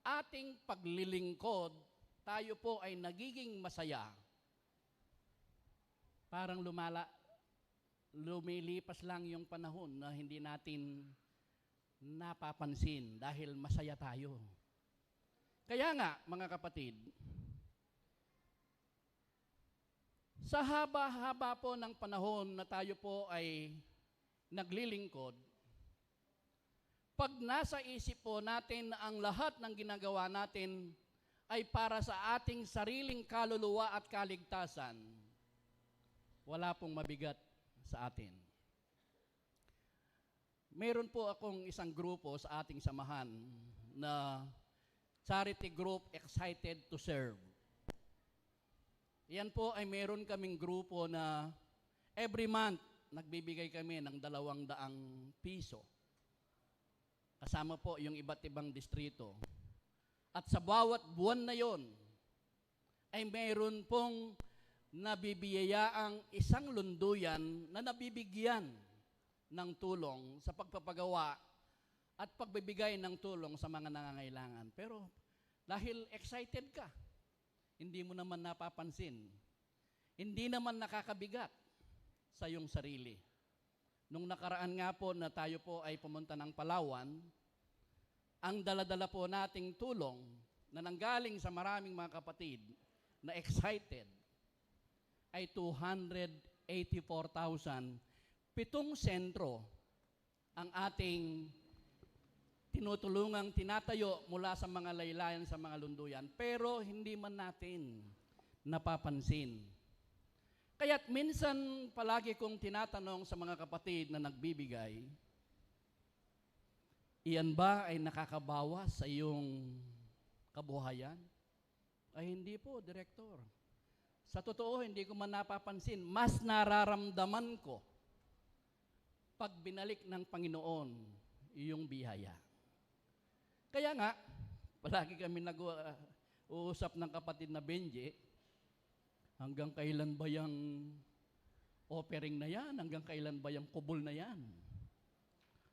ating paglilingkod, tayo po ay nagiging masaya, parang lumilipas lang yung panahon na hindi natin napapansin dahil masaya tayo. Kaya nga, mga kapatid, sa haba-haba po ng panahon na tayo po ay naglilingkod, pag nasa isip po natin na ang lahat ng ginagawa natin ay para sa ating sariling kaluluwa at kaligtasan, wala pong mabigat sa atin. Meron po akong isang grupo sa ating samahan na charity group Excited to Serve. Yan po ay meron kaming grupo na every month nagbibigay kami ng 200 piso. Kasama po yung iba't ibang distrito. At sa bawat buwan na yon ay meron pong nabibiyayaang isang lunduyan na nabibigyan ng tulong sa pagpapagawa at pagbibigay ng tulong sa mga nangangailangan. Pero dahil excited ka, hindi mo naman napapansin, hindi naman nakakabigat sa iyong sarili. Nung nakaraan nga po na tayo po ay pumunta ng Palawan, ang daladala po nating tulong na nanggaling sa maraming mga kapatid na excited ay 284,000. 7 sentro ang ating tinutulungang tinatayo mula sa mga laylayan sa mga lunduyan, pero hindi man natin napapansin. Kaya't minsan palagi kong tinatanong sa mga kapatid na nagbibigay, iyan ba ay nakakabawas sa iyong kabuhayan? Ay hindi po, Direktor. Sa totoo, hindi ko man napapansin. Mas nararamdaman ko pag binalik ng Panginoon iyong biyaya. Kaya nga, palagi kami nag-uusap ng kapatid na Benji, hanggang kailan ba yung offering na yan? Hanggang kailan ba yung kubol na yan?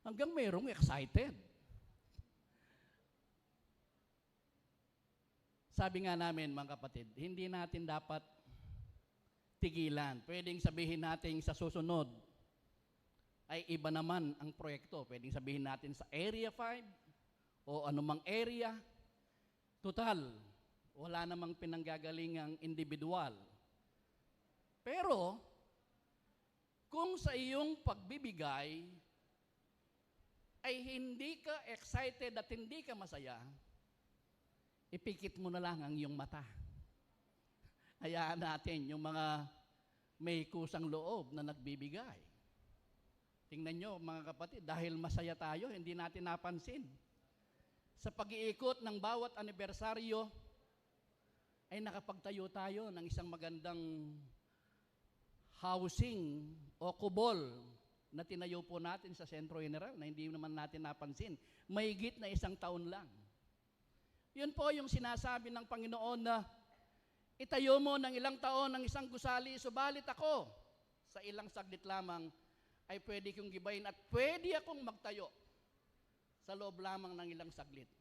Hanggang mayroong excited. Sabi nga namin, mga kapatid, hindi natin dapat tigilan. Pwedeng sabihin natin sa susunod, ay iba naman ang proyekto. Pwedeng sabihin natin sa Area 5 o anumang area. Total, wala namang pinanggagalingang individual. Pero, kung sa iyong pagbibigay ay hindi ka excited at hindi ka masaya, ipikit mo na lang ang iyong mata. Hayaan natin yung mga may kusang loob na nagbibigay. Tingnan nyo mga kapatid, dahil masaya tayo, hindi natin napansin. Sa pag-iikot ng bawat anibersaryo, ay nakapagtayo tayo ng isang magandang housing o kubol na tinayo po natin sa Sentro General na hindi naman natin napansin. Mahigit na 1 taon lang. Yun po yung sinasabi ng Panginoon na itayo mo ng ilang taon ng isang gusali, subalit ako sa ilang saglit lamang ay pwede kong gibayin at pwede akong magtayo sa loob lamang ng ilang saglit.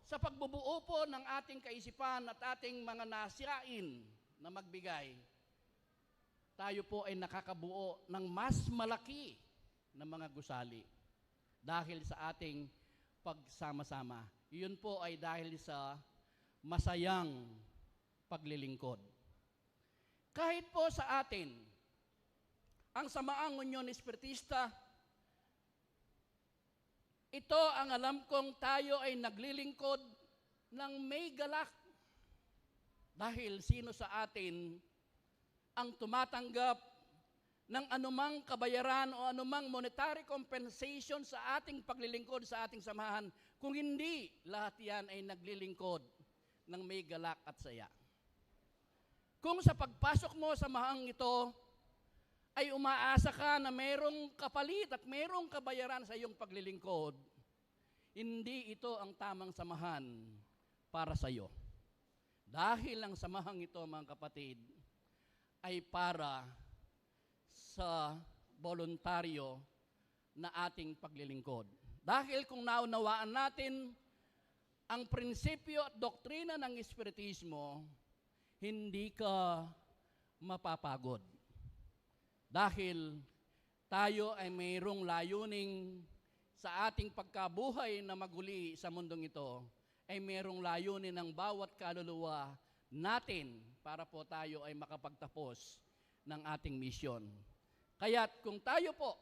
Sa pagbubuo po ng ating kaisipan at ating mga nasiyain na magbigay, tayo po ay nakakabuo ng mas malaki na mga gusali dahil sa ating pagsama-sama. Yun po ay dahil sa masayang paglilingkod. Kahit po sa atin, ang samaang Union Espiritista, ito ang alam kong tayo ay naglilingkod ng may galak. Dahil sino sa atin ang tumatanggap ng anumang kabayaran o anumang monetary compensation sa ating paglilingkod sa ating samahan, kung hindi lahat yan ay naglilingkod ng may galak at saya. Kung sa pagpasok mo sa mahang ito, ay umaasa ka na mayroong kapalit at mayroong kabayaran sa iyong paglilingkod, hindi ito ang tamang samahan para sa iyo. Dahil ang samahang ito, mga kapatid, ay para sa voluntaryo na ating paglilingkod. Dahil kung naunawaan natin ang prinsipyo at doktrina ng Espiritismo, hindi ka mapapagod. Dahil tayo ay mayroong layuning sa ating pagkabuhay na maguli sa mundong ito, ay mayroong layunin ng bawat kaluluwa natin para po tayo ay makapagtapos ng ating misyon. Kaya't kung tayo po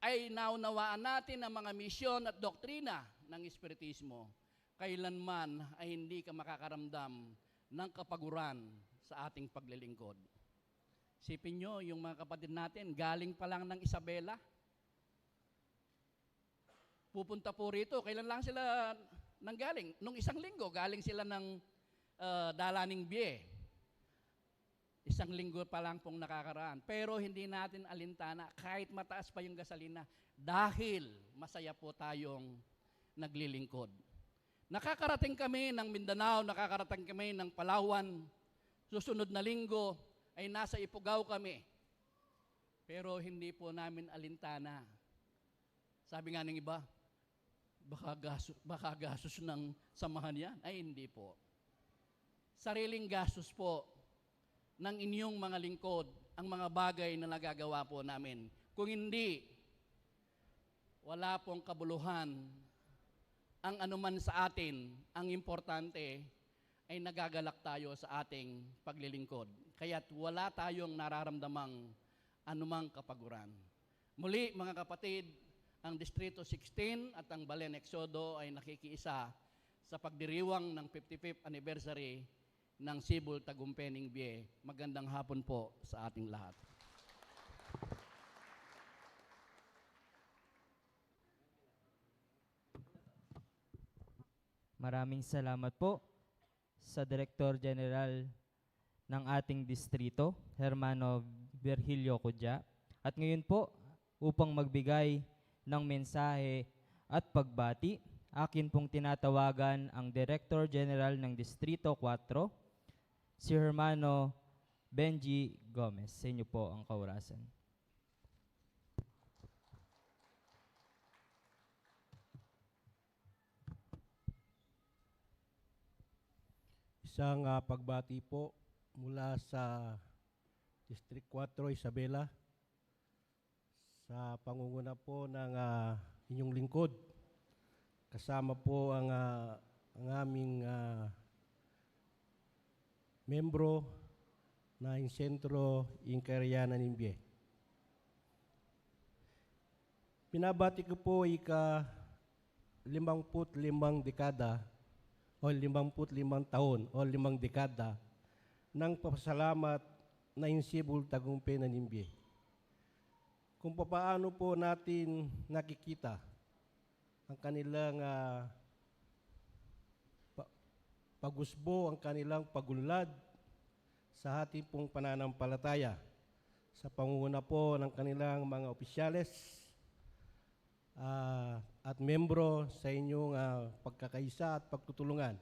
ay naunawaan natin ang mga misyon at doktrina ng Espiritismo, kailanman ay hindi ka makakaramdam ng kapaguran sa ating paglilingkod. Sipin nyo, yung mga kapatid natin, galing pa lang ng Isabela. Pupunta po rito, kailan lang sila nanggaling? Nung 1 linggo, galing sila ng Dalaning Bie. 1 linggo pa lang pong nakakaraan. Pero hindi natin alintana, kahit mataas pa yung gasolina, dahil masaya po tayong naglilingkod. Nakakarating kami ng Mindanao, nakakarating kami ng Palawan. Susunod na linggo, ay nasa Ifugao kami. Pero hindi po namin alintana. Sabi nga ng iba, baka gastos ng samahan yan. Ay hindi po. Sariling gastos po ng inyong mga lingkod ang mga bagay na nagagawa po namin. Kung hindi, wala pong kabuluhan ang anuman sa atin. Ang importante ay nagagalak tayo sa ating paglilingkod. Kaya't wala tayong nararamdamang anumang kapaguran. Muli mga kapatid, ang Distrito 16 at ang Balen Exodo ay nakikiisa sa pagdiriwang ng 55th anniversary ng Sibol Tagumpay Bie. Magandang hapon po sa ating lahat. Maraming salamat po sa Director General ng ating distrito, Hermano Virgilio Cudya. At ngayon po, upang magbigay ng mensahe at pagbati, akin pong tinatawagan ang Director General ng Distrito 4, si Hermano Benji Gomez. Sa inyo po ang kaurasan. Isang pagbati po mula sa District 4 Isabela sa pangunguna po ng inyong lingkod. Kasama po ang aming membro na Sentro Inquiriana Nimbie. Pinabati ko po ika 55 dekada o 55 taon o 5 dekada ng pasalamat na Insibul Tagumpay na Nimbie. Kung paano po natin nakikita ang kanilang pagusbo, ang kanilang pagunlad sa ating pong pananampalataya sa pangunguna po ng kanilang mga opisyales at membro sa inyong pagkakaisa at pagtutulungan.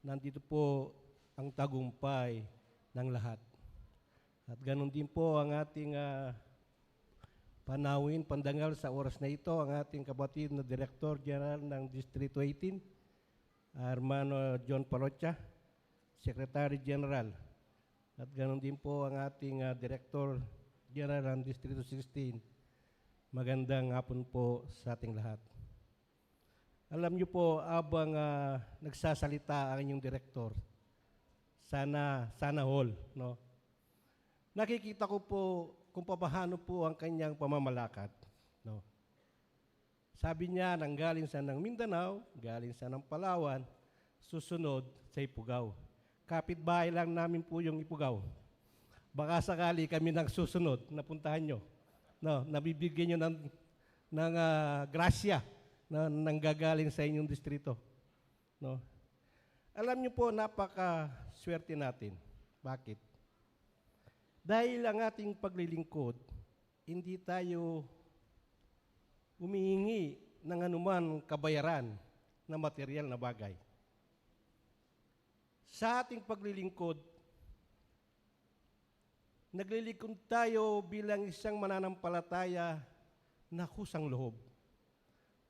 Nandito po ang tagumpay ng lahat. At ganun din po ang ating panawin, pandangal sa oras na ito, ang ating kapatid na Director General ng Distrito 18, Hermano John Parocha, Secretary General. At ganun din po ang ating Director General ng Distrito 16. Magandang hapon po sa ating lahat. Alam niyo po, abang nagsasalita ang inyong Director, sana all, no? Nakikita ko po kung paano po ang kanyang pamamalakad. No? Sabi niya, nanggaling sa ng Mindanao, galing sa ng Palawan, susunod sa Ifugao. Kapitbahay lang namin po yung Ifugao. Baka sakali kami nang susunod, napuntahan nyo. No, nabibigyan nyo ng grasya na nanggagaling sa inyong distrito. No? Alam niyo po, napaka-swerte natin. Bakit? Dahil ang ating paglilingkod, hindi tayo humihingi ng anuman kabayaran na material na bagay. Sa ating paglilingkod, naglilingkod tayo bilang isang mananampalataya na kusang loob.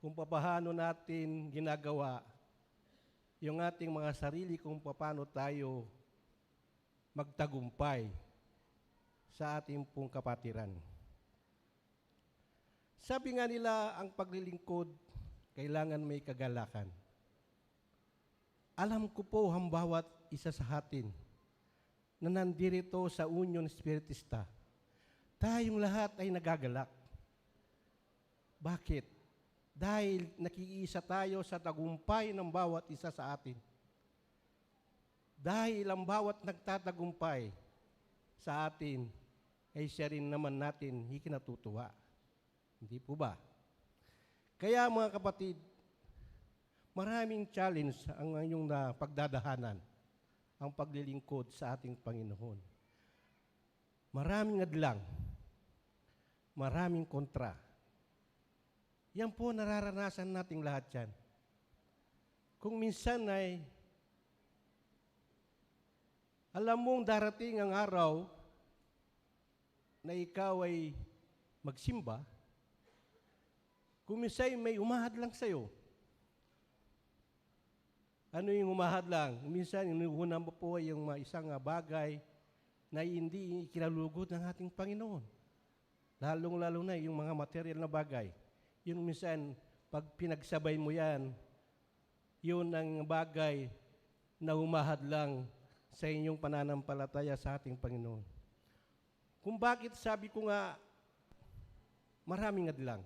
Kung paano natin ginagawa yung ating mga sarili, kung paano tayo magtagumpay sa ating pong kapatiran. Sabi nga nila, ang paglilingkod, kailangan may kagalakan. Alam ko po ang bawat isa sa atin na nandirito sa Union Spiritista, tayong lahat ay nagagalak. Bakit? Dahil nakiisa tayo sa tagumpay ng bawat isa sa atin. Dahil ang bawat nagtatagumpay sa atin ay siya rin naman natin ikinatutuwa. Hindi po ba? Kaya mga kapatid, maraming challenge ang inyong pagdadahanan, ang paglilingkod sa ating Panginoon. Maraming adlang, maraming kontra. Yan po nararanasan nating lahat yan. Kung minsan ay alam mong darating ang araw na ikaw ay magsimba, kung minsan may umahad lang sa'yo. Ano yung umahad lang? Minsan, inuuna mo po yung isang bagay na hindi ikinalugod ng ating Panginoon. Lalong-lalo na yung mga material na bagay. Yung minsan, pag pinagsabay mo yan, yun ang bagay na umahad lang sa inyong pananampalataya sa ating Panginoon. Kung bakit sabi ko nga, maraming adlang.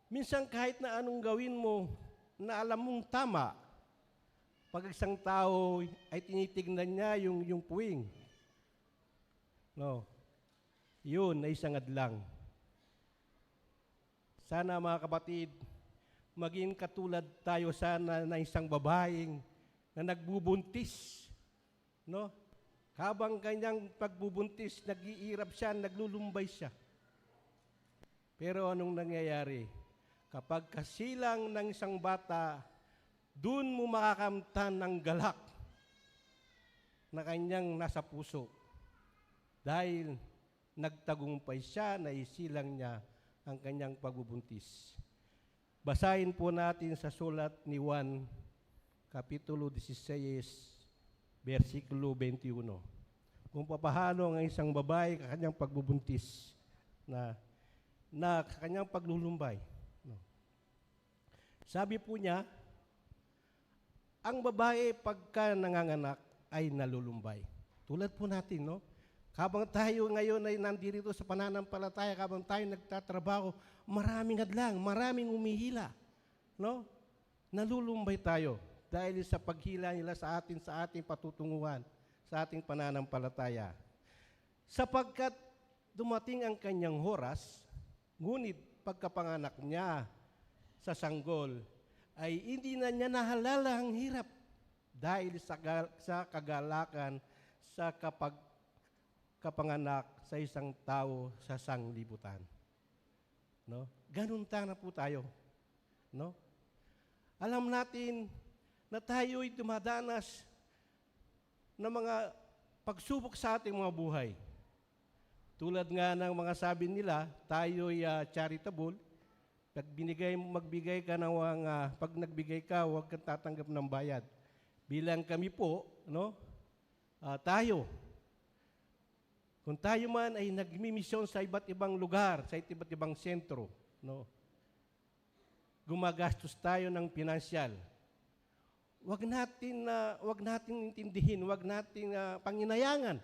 Minsan kahit na anong gawin mo na alam mong tama, pag isang tao ay tinitignan niya yung puwing, no, yun ay isang adlang. Sana mga kapatid, maging katulad tayo sana na isang babaeng na nagbubuntis, no? Habang kanyang pagbubuntis, nag-iirap siya, naglulumbay siya. Pero anong nangyayari? Kapag kasilang ng isang bata, dun mo makakamtan ng galak na kanyang nasa puso. Dahil nagtagumpay siya, naisilang niya ang kanyang pagbubuntis. Basahin po natin sa sulat ni Juan, Kapitulo 16, versikulo 21. Kung paano ang isang babae kanyang pagbubuntis na kanyang paglulumbay. No. Sabi po niya, ang babae pagka nanganganak ay nalulumbay. Tulad po natin, no? Habang tayo ngayon ay nandito sa pananampalataya, habang tayo nagtatrabaho, maraming hadlang, maraming umihila, no? nalulumbay tayo dahil sa paghila nila sa ating patutunguhan, sa ating pananampalataya. Sapagkat dumating ang kanyang oras, ngunit pagkapanganak niya sa sanggol, ay hindi na niya nahalala ang hirap dahil sa kagalakan sa kapanganak sa isang tao sa sanglibutan. No? Ganun na po tayo. No? Alam natin na tayo'y dumadanas ng mga pagsubok sa ating mga buhay. Tulad nga ng mga sabi nila, tayo'y charitable. Pag magbigay ka ng pag nagbigay ka, huwag kang tatanggap ng bayad. Bilang kami po, no? Tayo. Kung tayo man ay nagmimisyon sa iba't ibang lugar, sa iba't ibang sentro, no? Gumagastos tayo ng pinansyal. Huwag natin intindihin, huwag natin panginayangan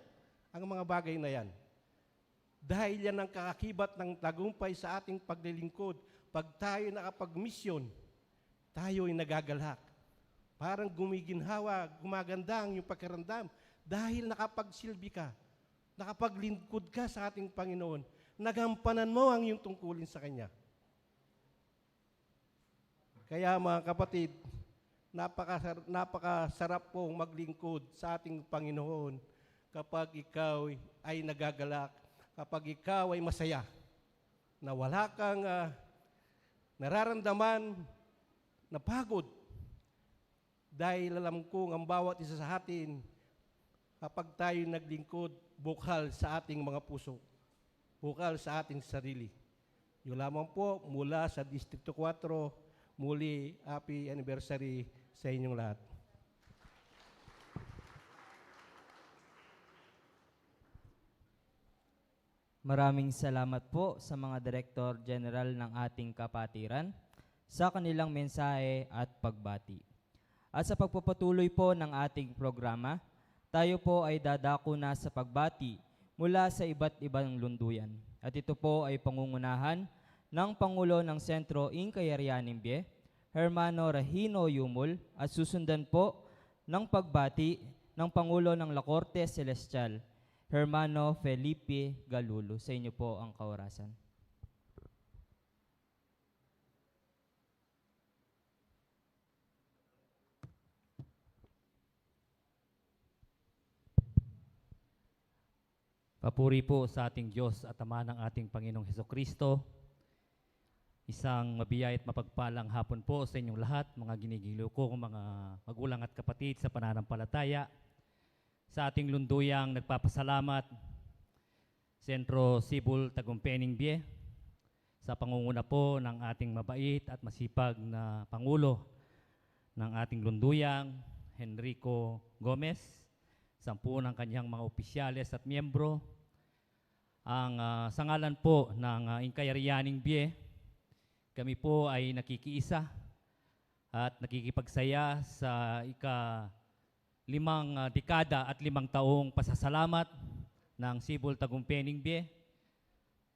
ang mga bagay na yan. Dahil yan ang kakakibat ng tagumpay sa ating paglilingkod. Pag tayo nakapag-misyon, tayo ay nagagalak. Parang gumiginhawa, gumagandang yung pakiramdam dahil nakapagsilbi ka, nakapaglingkod ka sa ating Panginoon, nagampanan mo ang iyong tungkulin sa Kanya. Kaya mga kapatid, napakasarap pong maglingkod sa ating Panginoon kapag ikaw ay nagagalak, kapag ikaw ay masaya, na wala kang nararamdaman na pagod. Dahil alam kong ang bawat isa sa atin, kapag tayo naglingkod, bukal sa ating mga puso, bukal sa ating sarili. Yun lamang po mula sa Distrito 4, muli, happy anniversary sa inyong lahat. Maraming salamat po sa mga Direktor General ng ating kapatiran sa kanilang mensahe at pagbati. At sa pagpapatuloy po ng ating programa, tayo po ay dadako na sa pagbati mula sa iba't ibang lunduyan. At ito po ay pangungunahan ng Pangulo ng Sentro Incayarianinbie, Hermano Rahino Yumul, at susundan po ng pagbati ng Pangulo ng La Corte Celestial, Hermano Felipe Galulo. Sa inyo po ang kaorasan. Papuri po sa ating Diyos at Ama ng ating Panginoong Hesukristo. Isang mabiyay at mapagpalang hapon po sa inyong lahat, mga ginigiliw ko, mga magulang at kapatid sa pananampalataya. Sa ating lunduyang nagpapasalamat, Sentro Sibul Tagumpay Bie, sa pangunguna po ng ating mabait at masipag na Pangulo ng ating lunduyang, Henrico Gomez, 10 ng kanyang mga opisyales at miyembro, ang sa ngalan po ng Incayarianinbie, kami po ay nakikiisa at nakikipagsaya sa ika-5 dekada at 5 taong pasasalamat ng Sibul Tagumpay Bie.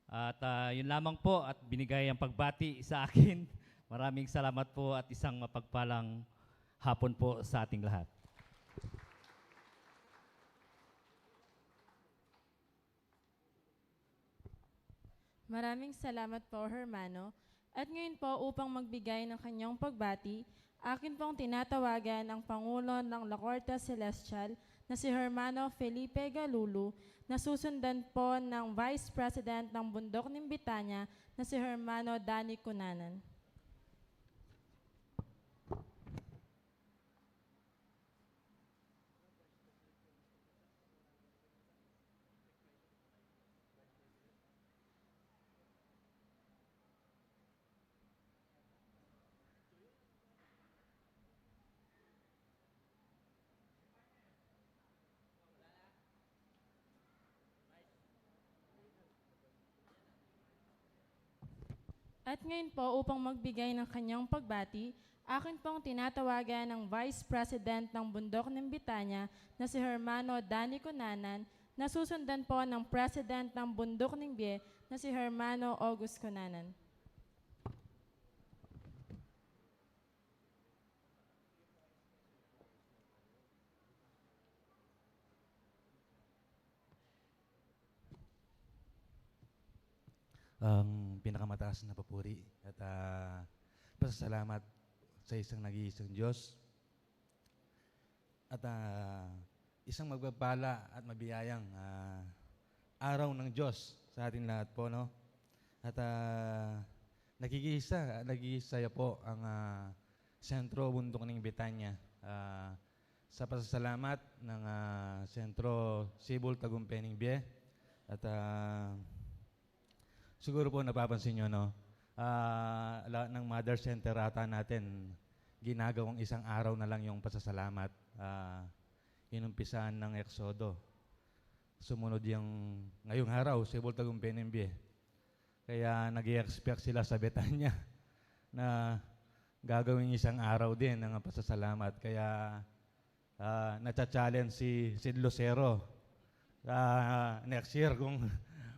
At yun lamang po at binigay ang pagbati sa akin. Maraming salamat po at isang mapagpalang hapon po sa ating lahat. Maraming salamat po, Hermano. At ngayon po, upang magbigay ng kanyang pagbati, akin pong tinatawagan ang Pangulo ng La Corte Celestial na si Hermano Felipe Galulo, na susundan po ng Vice President ng Bundok ng Bitanya na si Hermano Danny Cunanan. At ngayon po, upang magbigay ng kanyang pagbati, akin pong tinatawagan ng Vice President ng Bundok ng Bitanya na si Hermano Danny Cunanan, na susundan po ng President ng Bundok ng Bie na si Hermano August Cunanan. ang pinakamataas na papuri at pasasalamat sa isang nag-iisang Diyos at isang magbabala at mabiyayang araw ng Diyos sa ating lahat po, no? At nagkikisaya po ang Sentro Bundok ng Betania sa pasasalamat ng Sentro Sibol Tagumpay Bie. At siguro po napapansin nyo, no? Lahat ng Mother Center ata natin, ginagawang isang araw na lang yung pasasalamat. Inumpisahan ng Exodo. Sumunod yung ngayong araw, Sibol Tagumpay Bie. Kaya nag-i-expect sila sa Betania na gagawin isang araw din ng pasasalamat. Kaya nacha-challenge si Sid Lucero next year kung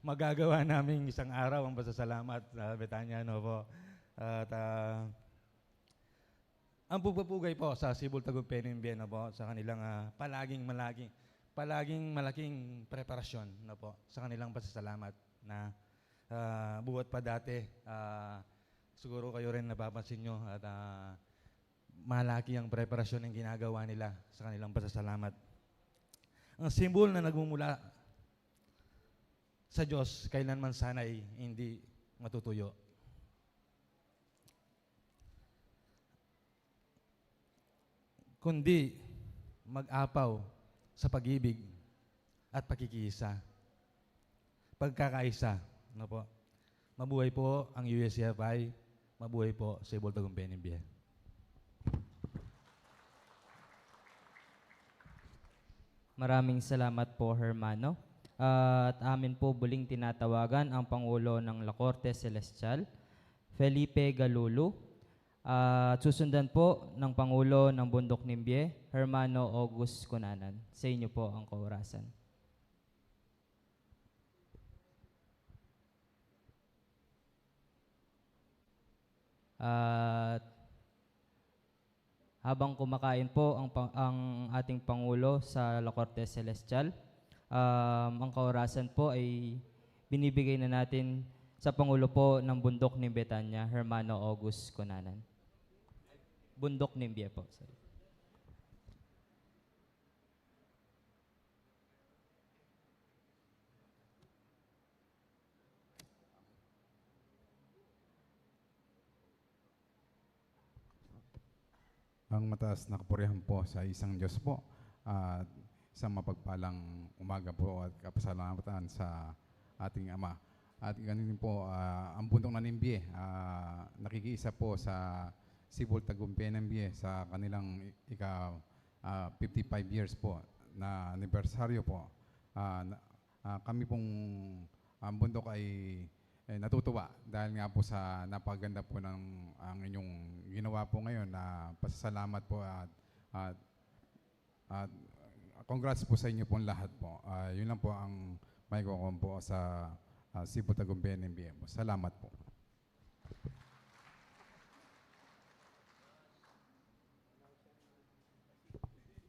magagawa namin isang araw ang pasasalamat sa Betania, no po. At ang pupupugay po sa Sibol Tagumpay Bie, no po, sa kanilang palaging malaking preparasyon, no po, sa kanilang pasasalamat na buhat pa dati, siguro kayo rin napapansin nyo at malaki ang preparasyon ng ginagawa nila sa kanilang pasasalamat. Ang simbol na nagmumula sa Diyos, kailanman sana'y hindi matutuyo. Kundi mag-apaw sa pag-ibig at pagkikisa. Pagkakaisa. No po. Mabuhay po ang USCFI. Mabuhay po Sibol Tagumpay Bie. Maraming salamat po, Hermano. At amin po buling tinatawagan ang Pangulo ng La Corte Celestial, Felipe Galulu. At susundan po ng Pangulo ng Bundok Nimbie, Hermano August Cunanan. Sa inyo po ang kaurasan. At habang kumakain po ang ating Pangulo sa La Corte Celestial, ang kaorasan po ay binibigay na natin sa Pangulo po ng Bundok ng Betania, Hermano August Cunanan. Bundok Nimbie po. Sorry. Ang mataas na kapurihan po sa isang Diyos po at isang mapagpalang umaga po at kapasalamatan sa ating Ama. At ganun po, ang Bundok ng Nimbie, nakikiisa po sa Sibol Tagumpay Bie sa kanilang 55 years po na anibersaryo po. Kami pong ang bundok ay natutuwa dahil nga po sa napaganda po ng ang inyong ginawa po ngayon na pasasalamat po at congrats po sa inyo pong lahat po. Yun lang po ang may kukum po sa Sibol Tagumpay Bie. Salamat po.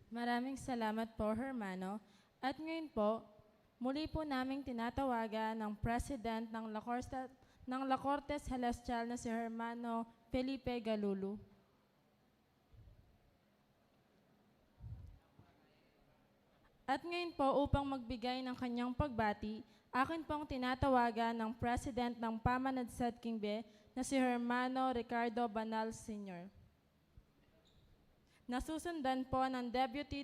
Maraming salamat po, Hermano. At ngayon po, muli po naming tinatawagan ng President ng La Corte Celestial na si Hermano Felipe Galulu. At ngayon po, upang magbigay ng kanyang pagbati, akin pong tinatawagan ng President ng Pamanansat Kingbe na si Hermano Ricardo Banal Sr. Nasusundan po ng Deputy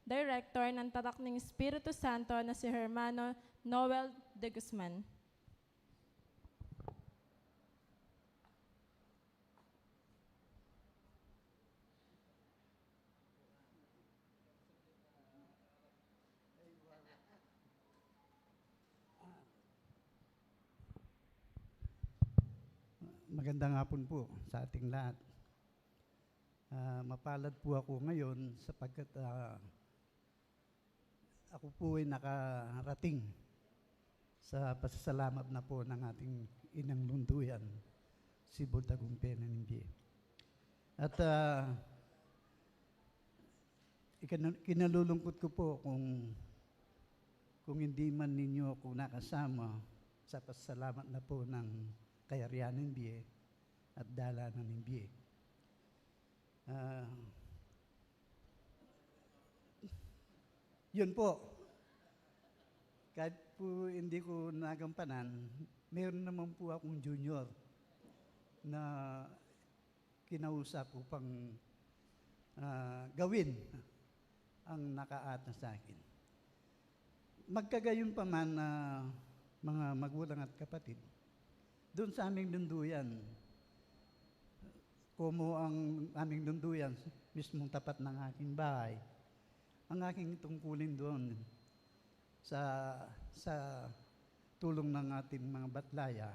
Director ng Tatak ng Espiritu Santo na si Hermano Noel de Guzman. Magandang hapon po sa ating lahat. Mapalad po ako ngayon sapagkat ako po ay nakarating sa pasasalamat na po ng ating inang lunduyan, Sibol Tagumpay Bie. At kinalulungkot ko po kung hindi man ninyo ako nakasama sa pasalamat na po ng Kayarihan ng BIE at dalanan ng BIE. Yun po, kahit po hindi ko nagampanan, meron naman po akong junior na kinausap upang gawin ang nakaata sa akin. Magkagayon pa man na mga magulang at kapatid, doon sa aming dunduyan, kumo ang aming dunduyan, mismong tapat ng aking bahay, ang aking tungkulin doon sa tulong ng ating mga batlaya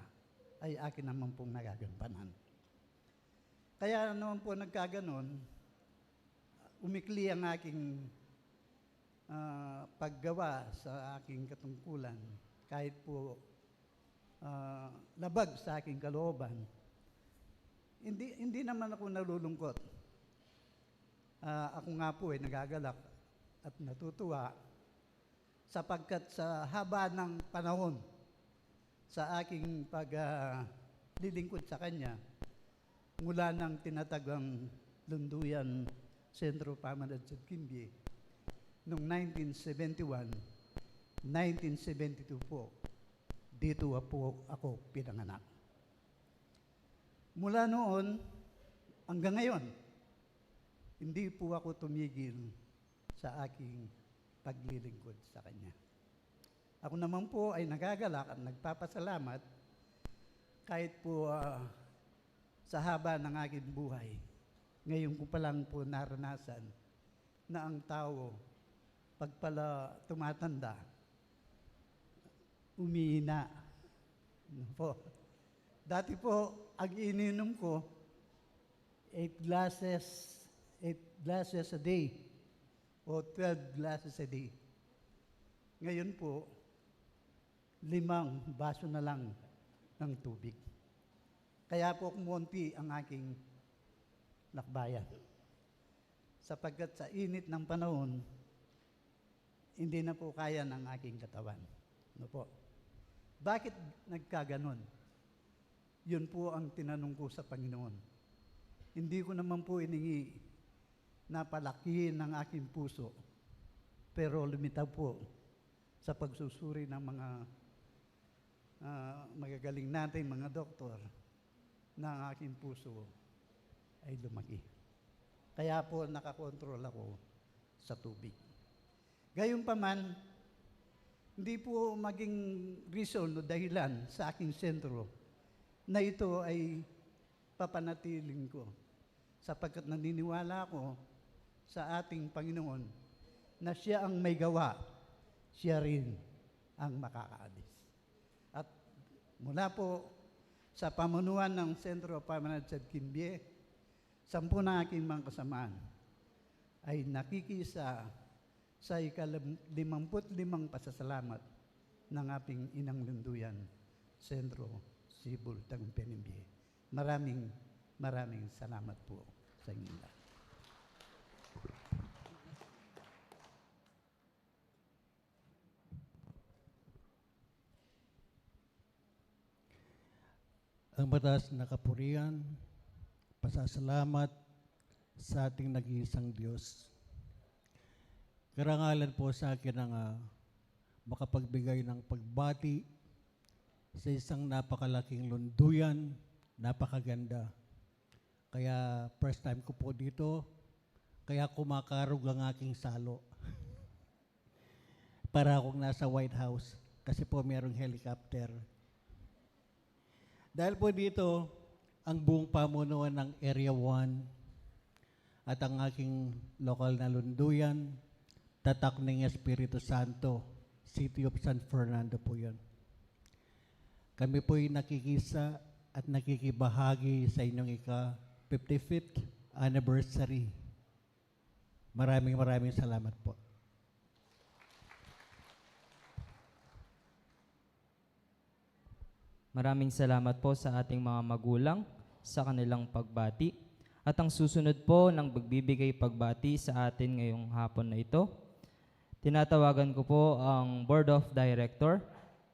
ay akin naman pong nagagampanan. Kaya naman po nagkaganon, umikli ang aking paggawa sa aking katungkulan kahit po labag sa aking kalooban. Hindi naman ako nalulungkot. Ako nga po ay nagagalak at natutuwa sapagkat sa haba ng panahon sa aking paglilingkod sa Kanya, mula ng tinatagang Lunduyan Sentro Pamanunsad Kimbie, noong 1971, 1972 po, dito po ako pinanganak. Mula noon hanggang ngayon, hindi po ako tumigil sa aking paglilingkod sa Kanya. Ako naman po ay nagagalak at nagpapasalamat kahit po sa haba ng aking buhay. Ngayon ko pa lang po naranasan na ang tao, pag pala tumatanda, umiina. Po. Dati po, ang ininom ko, 8 glasses a day o 12 glasses a day. Ngayon po, 5 baso na lang ng tubig. Kaya po kumonti ang aking lakbayan. Sapagkat sa init ng panahon, hindi na po kaya ng aking katawan. Ano po? Bakit nagkaganon? Yun po ang tinanong ko sa Panginoon. Hindi ko naman po iningi na palakihin ang aking puso, pero lumitaw po sa pagsusuri ng mga magagaling natin, mga doktor, na ang aking puso ay lumaki. Kaya po nakakontrol ako sa tubig. Gayunpaman, hindi po maging reason o dahilan sa aking sentro na ito ay papanatiling ko, sapagkat naniniwala ako sa ating Panginoon na Siya ang may gawa, Siya rin ang makakaalis. At mula po sa pamunuan ng Sentro Pamanunsad Kimbie, 10 na aking mga kasamaan ay nakikisa sa ika-55 pasasalamat ng ating Inang Lunduyan, Sentro Sibol Tagumpay Kimbie. Maraming salamat po sa inyo lahat. Ang mataas na kapurihan, pasasalamat sa ating nag-iisang Diyos. Karangalan po sa akin ang makapagbigay ng pagbati sa isang napakalaking lunduyan, napakaganda. Kaya first time ko po dito, kaya kumakarog ang aking salo. Para akong nasa White House kasi po mayroong helicopter. Dahil po dito, ang buong pamunuan ng Area 1 at ang aking lokal na lunduyan, Tatak ng Espiritu Santo, City of San Fernando po yun. Kami po'y nakikisa at nakikibahagi sa inyong ika-55th anniversary. Maraming salamat po. Maraming salamat po sa ating mga magulang sa kanilang pagbati. At ang susunod po ng magbibigay pagbati sa atin ngayong hapon na ito, tinatawagan ko po ang Board of Director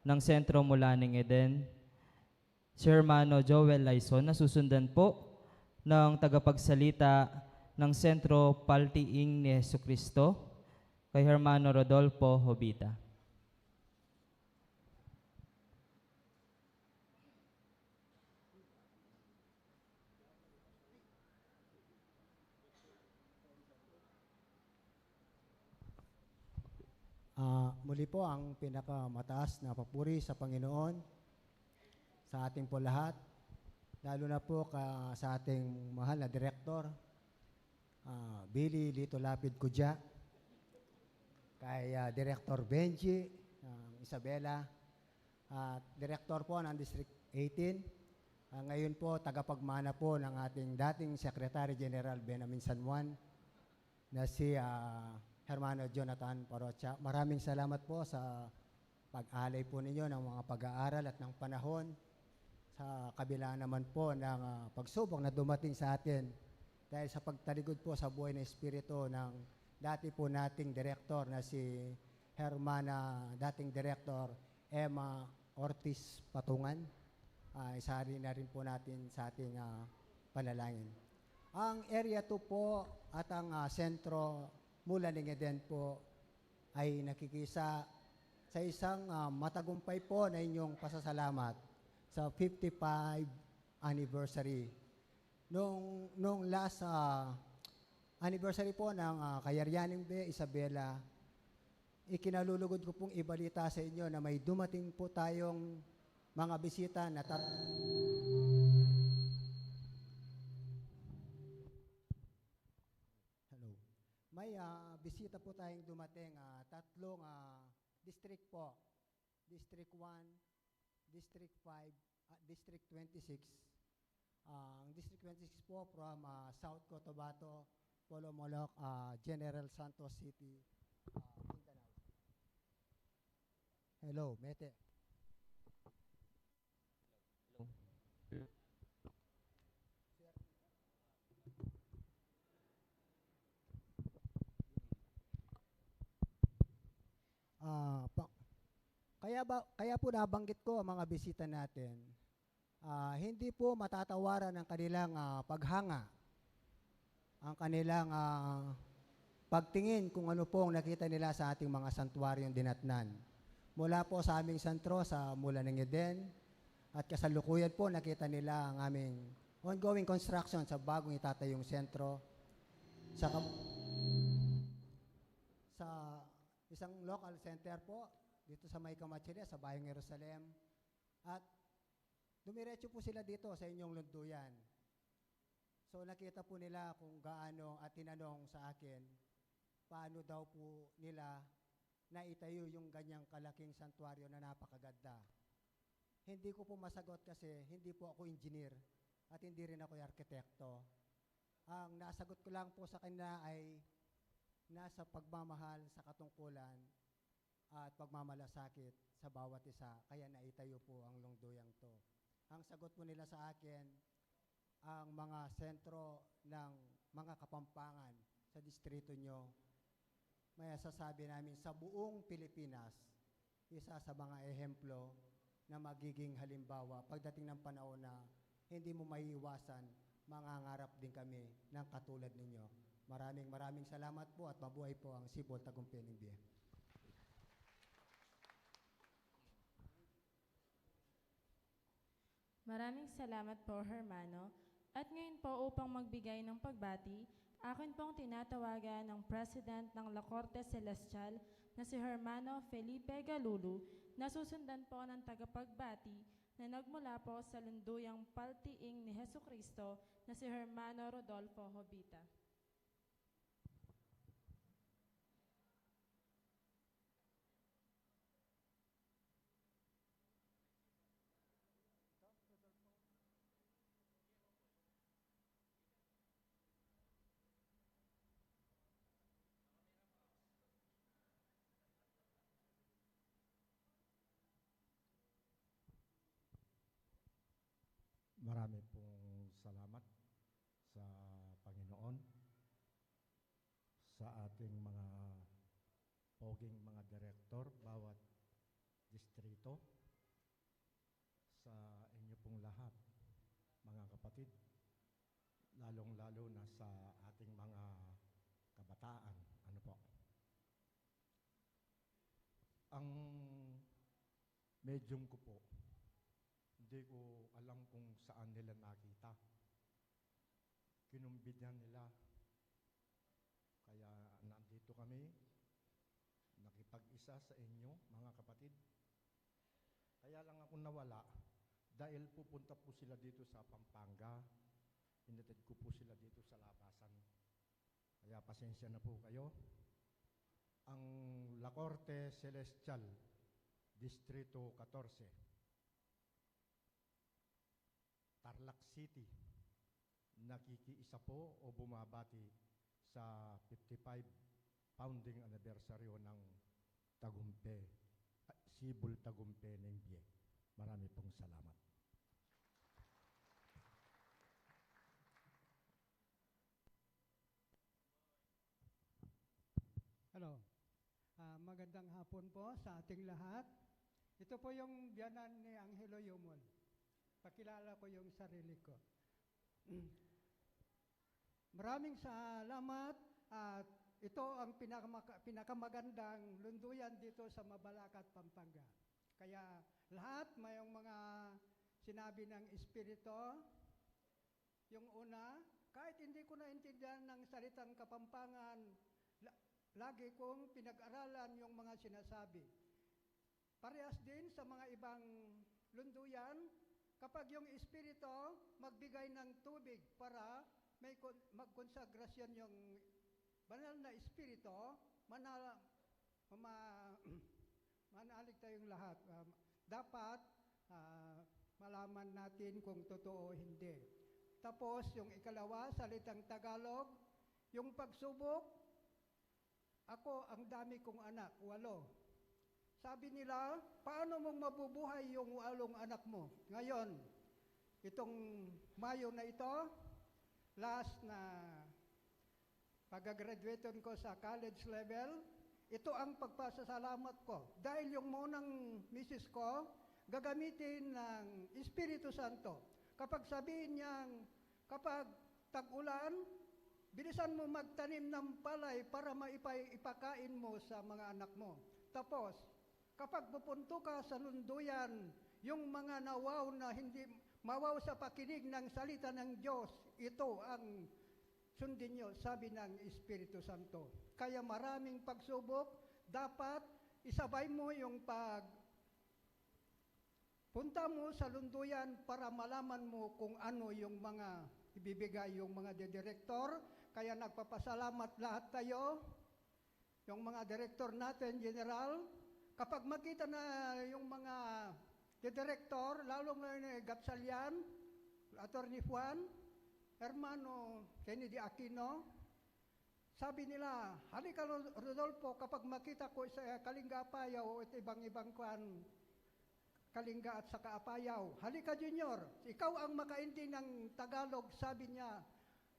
ng Sentro Mulaning Eden, si Hermano Joel Laison, na susundan po ng tagapagsalita ng Sentro Paltiing ni Jesucristo, kay Hermano Rodolfo Hobita. Muli po ang pinakamataas na papuri sa Panginoon sa ating po lahat, lalo na po sa ating mahal na Direktor, Billy Lito Lapid Kudya, kay Director Benji Isabela, at Director po ng District 18, ngayon po tagapagmana po ng ating dating Secretary General Benamin San Juan na si Hermano Jonathan Parocha. Maraming salamat po sa pag-alay po ninyo ng mga pag-aaral at ng panahon, sa kabila naman po ng pagsubok na dumating sa atin dahil sa pagtalikod po sa buhay ng Espiritu ng dati po nating Direktor na si Hermana, dating Direktor Emma Ortiz Patungan. Isa rin na rin po natin sa ating panalangin. Ang Area 2 po at ang Sentro Mulaning Eden po ay nakikisa sa isang matagumpay po na inyong pasasalamat sa 55 anniversary. Nung last anniversary po ng Kayaryaning Be Isabela, ikinalulugod ko pong ibalita sa inyo na may dumating po tayong mga bisita na May bisita po tayong dumating, tatlong district po. District 1, District 5, District 26. Ang District 26 po from South Cotabato, Polomolok, General Santos City, Mindanao. Hello, Mete. Kaya po nabanggit ko ang mga bisita natin, hindi po matatawaran ang kanilang paghanga, ang kanilang pagtingin kung ano pong nakita nila sa ating mga santuaryong dinatnan. Mula po sa aming sentro sa Mulaning Eden, at kasalukuyan po nakita nila ang aming ongoing construction sa bagong itatayong sentro sa isang local center po dito sa May Kamachile, sa Bayong Jerusalem. At dumiretso po sila dito sa inyong lunduyan. So nakita po nila kung gaano at tinanong sa akin, paano daw po nila naitayo yung ganyang kalaking santuaryo na napakaganda. Hindi ko po masagot kasi hindi po ako engineer at hindi rin ako arkitekto. Ang nasagot ko lang po sa kanila ay nasa pagmamahal sa katungkulan at pagmamalasakit sa bawat isa, kaya naitayo po ang lungduyang to. Ang sagot po nila sa akin, ang mga sentro ng mga kapampangan sa distrito nyo, may sasabi namin sa buong Pilipinas, isa sa mga ehemplo na magiging halimbawa pagdating ng panahon na hindi mo maiiwasan, mangangarap din kami ng katulad ninyo. Maraming salamat po at mabuhay po ang Sibol Tagumpay Bie. Maraming salamat po, Hermano. At ngayon po, upang magbigay ng pagbati, akin pong tinatawagan ng President ng La Corte Celestial na si Hermano Felipe Galulu, na susundan po ng tagapagbati na nagmula po sa lunduyang Paltiing ni Jesucristo na si Hermano Rodolfo Hobita. Marami pong salamat sa Panginoon, sa ating mga poging mga direktor, bawat distrito, kapatid, lalong-lalo na sa ating mga kabataan. Ano po? Ang medium ko po, hindi ko alam kung saan nila nakita. Kinumbidyan nila. Kaya nandito kami, nakipag-isa sa inyo, mga kapatid. Kaya lang ako nawala dahil pupunta po sila dito sa Pampanga. Inatid ko po sila dito sa labasan. Kaya pasensya na po kayo. Ang La Corte Celestial, Distrito 14, Tarlac City, nakikiisa po o bumabati sa 55 founding anniversary ng Sibol Tagumpay Ningbyé. Marami pong salamat. Hello. Magandang hapon po sa ating lahat. Ito po yung biyanan ni Angelo Yumon. Pakilala ko yung sarili ko. Maraming salamat at ito ang pinakamagandang lunduyan dito sa Mabalacat, Pampanga. Kaya lahat mayong mga sinabi ng Espiritu. Yung una, kahit hindi ko naintindihan ng salitang Kapampangan, lagi kong pinag-aralan yung mga sinasabi. Parehas din sa mga ibang lunduyan, kapag yung Espiritu magbigay ng tubig para may magkonsagrasyon yung banal na Espiritu, manalig tayong lahat. Dapat malaman natin kung totoo o hindi. Tapos yung ikalawa, salitang Tagalog, yung pagsubok, ako, ang dami kong anak, 8. Sabi nila, paano mong mabubuhay yung 8 anak mo? Ngayon, itong Mayo na ito, last na pag-graduaton ko sa college level, ito ang pagpasasalamat ko. Dahil yung munang misis ko, gagamitin ng Espiritu Santo. Kapag sabihin niyang, kapag tag-ulan, bilisan mo magtanim ng palay para maipakain mo sa mga anak mo. Tapos, kapag pupunto ka sa lunduyan, yung mga nawaw na hindi mawaw sa pakinig ng salita ng Diyos, ito ang sundin nyo, sabi ng Espiritu Santo. Kaya maraming pagsubok, dapat isabay mo yung punta mo sa lunduyan para malaman mo kung ano yung mga ibibigay yung mga direktor. Kaya nagpapasalamat lahat tayo, yung mga direktor natin, general. Kapag makita na yung mga direktor, lalong na yung Gatchalian, Attorney Juan, Hermano Kennedy Aquino, sabi nila, halika Rodolfo, kapag makita ko sa Kalinga Apayaw at ibang kwan, Kalinga at saka Apayaw, halika Junior, ikaw ang makaintindi ng Tagalog, sabi niya.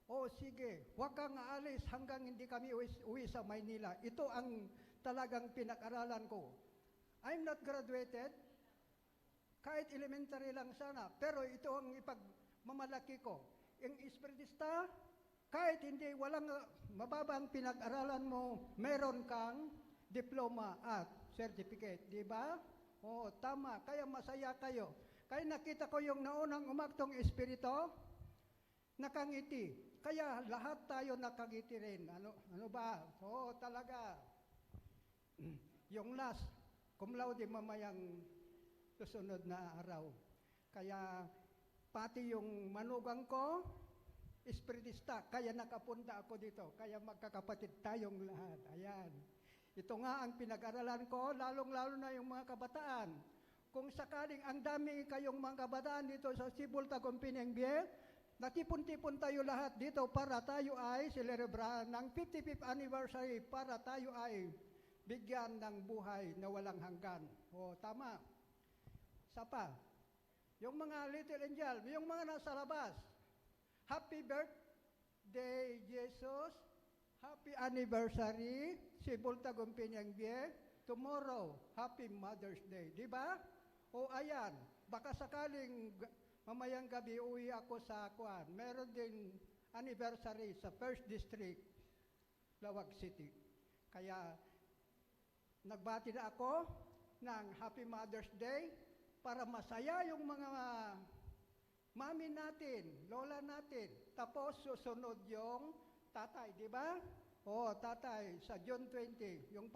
O sige, huwag kang aalis hanggang hindi kami uwi sa Maynila. Ito ang talagang pinag-aralan ko. I'm not graduated, kahit elementary lang sana, pero ito ang ipagmamalaki ko. Yung espiritista, kahit hindi, walang mababang pinag-aralan mo, meron kang diploma at certificate, di ba? Oo, tama. Kaya masaya kayo. Kaya nakita ko yung naunang umaktong espiritu, nakangiti. Kaya lahat tayo nakangiti rin. Ano ba? Oo, talaga. Yung last, cum laude mamayang susunod na araw. Kaya pati yung manugang ko, espiritista, kaya nakapunta ako dito. Kaya magkakapatid tayong lahat. Ayan. Ito nga ang pinag-aralan ko, lalong-lalo na yung mga kabataan. Kung sakaling ang dami kayong mga kabataan dito sa Sibol Tagumpay Ningbyé, natipon-tipon tayo lahat dito para tayo ay celebrate ng 55th anniversary, para tayo ay bigyan ng buhay na walang hanggan. O, tama. Sapa. Yung mga little angel, yung mga nasa labas, happy birthday, Jesus. Happy anniversary, Sibol Tagumpay Ningbyé. Tomorrow, happy Mother's Day. Di ba? O ayan, baka sakaling mamayang gabi uwi ako sa Kuan. Meron din anniversary sa 1st District, Lawag City. Kaya nagbati na ako ng Happy Mother's Day para masaya yung mga mami natin, lola natin. Tapos susunod yung tatay, di ba? Oo, tatay, sa June 20, yung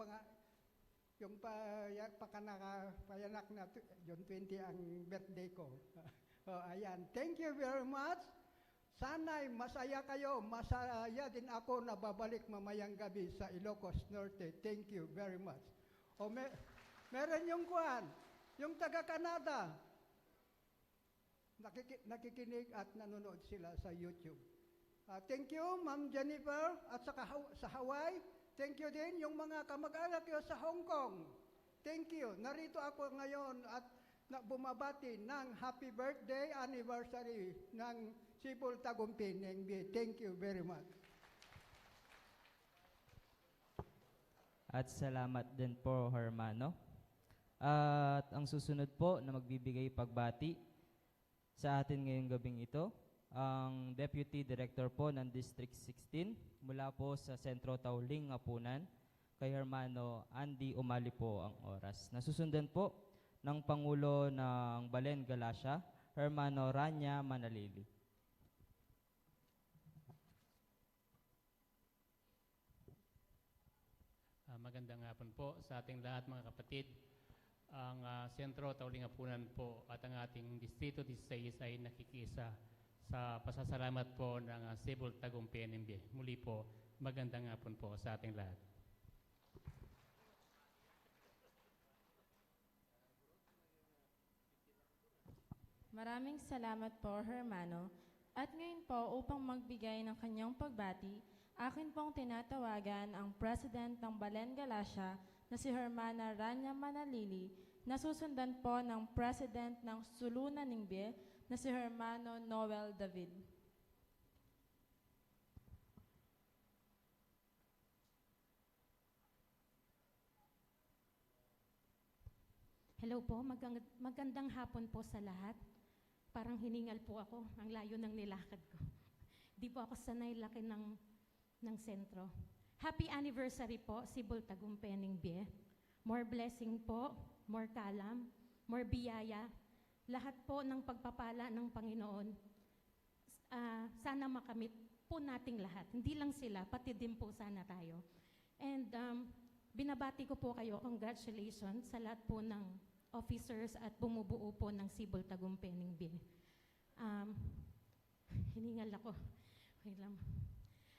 payanak na June 20 ang birthday ko. Ayan. Thank you very much. Sana'y masaya kayo. Masaya din ako na babalik mamayang gabi sa Ilocos Norte. Thank you very much. Meron yung Kuan, yung taga-Canada. Nakikinig at nanonood sila sa YouTube. Thank you, Ma'am Jennifer, at sa Hawaii. Thank you din yung mga kamag-anak ko sa Hong Kong. Thank you. Narito ako ngayon at bumabati ng happy birthday anniversary ng Sibol Tagumpin NB. Thank you very much. At salamat din po, Hermano. At ang susunod po na magbibigay pagbati sa atin ngayong gabing ito, ang Deputy Director po ng District 16 mula po sa Sentro Tauling, Apunan, kay Hermano Andy Umali po ang oras. Nasusundan po ng Pangulo ng Balen Galasha, Hermano Rania Manalili. Magandang hapon po sa ating lahat mga kapatid. Ang Sentro Tauling Apunan po at ang ating Distrito 16 ay nakikisa sa pasasalamat po ng Sibol Tagumpin NB. Muli po, magandang hapon po sa ating lahat. Maraming salamat po, Hermano. At ngayon po, upang magbigay ng kanyang pagbati, akin pong tinatawagan ang President ng Balen Galasha na si Hermana Rania Manalili, na susundan po ng President ng Sulunan Ningbe na si Hermano Noel David. Hello po, magandang hapon po sa lahat. Parang hiningal po ako, ang layo ng nilakad ko. Di po ako sanay laki ng sentro. Happy anniversary po, Sibol Tagumpin NB. More blessing po, more kalam, more biyaya. Lahat po ng pagpapala ng Panginoon. Sana makamit po nating lahat. Hindi lang sila, pati din po sana tayo. And binabati ko po kayo, congratulations sa lahat po ng officers at bumubuo po ng Sibol Tagumpin NB. Hiningal ako. Okay lang.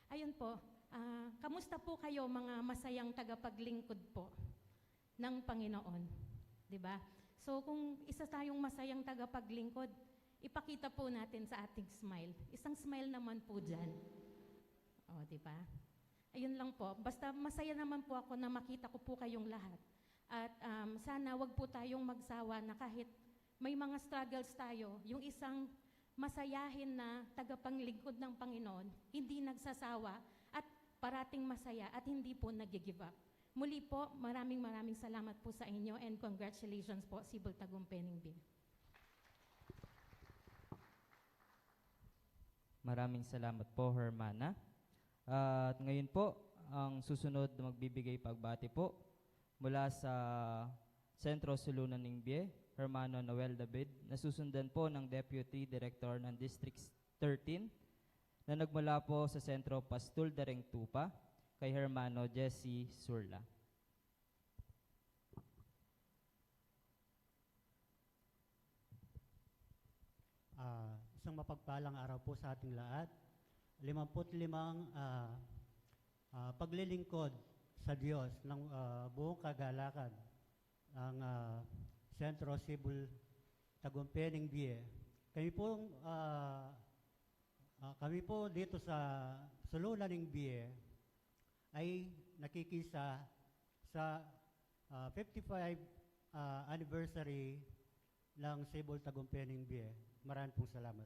Ayun po, kamusta po kayo mga masayang tagapaglingkod po ng Panginoon? Diba? So kung isa tayong masayang tagapaglingkod, ipakita po natin sa ating smile. Isang smile naman po dyan. O, diba? Ayun lang po. Basta masaya naman po ako na makita ko po kayong lahat. At sana wag po tayong magsawa na kahit may mga struggles tayo, yung isang masayahin na tagapanglingkod ng Panginoon, hindi nagsasawa at parating masaya at hindi po nag-give up. Muli po, maraming salamat po sa inyo and congratulations po, Sibol Tagumpin NB. Maraming salamat po, Hermana. At ngayon po, ang susunod na magbibigay pagbati po mula sa Sentro Sulunan Ningbe, Hermano Noel David, na susundan po ng Deputy Director ng District 13 na nagmula po sa Sentro Pastul Dareng Tupa, kay Hermano Jesse Surla. Isang mapagpalang araw po sa ating lahat. 55 paglilingkod sa Diyos ng buong kagalakan ng Sentro Sibol Tagumpin NB. Kami po dito sa Sulunan NB ay nakikisa sa 55 anniversary ng Sibol Tagumpin NB. Maraming pong salamat.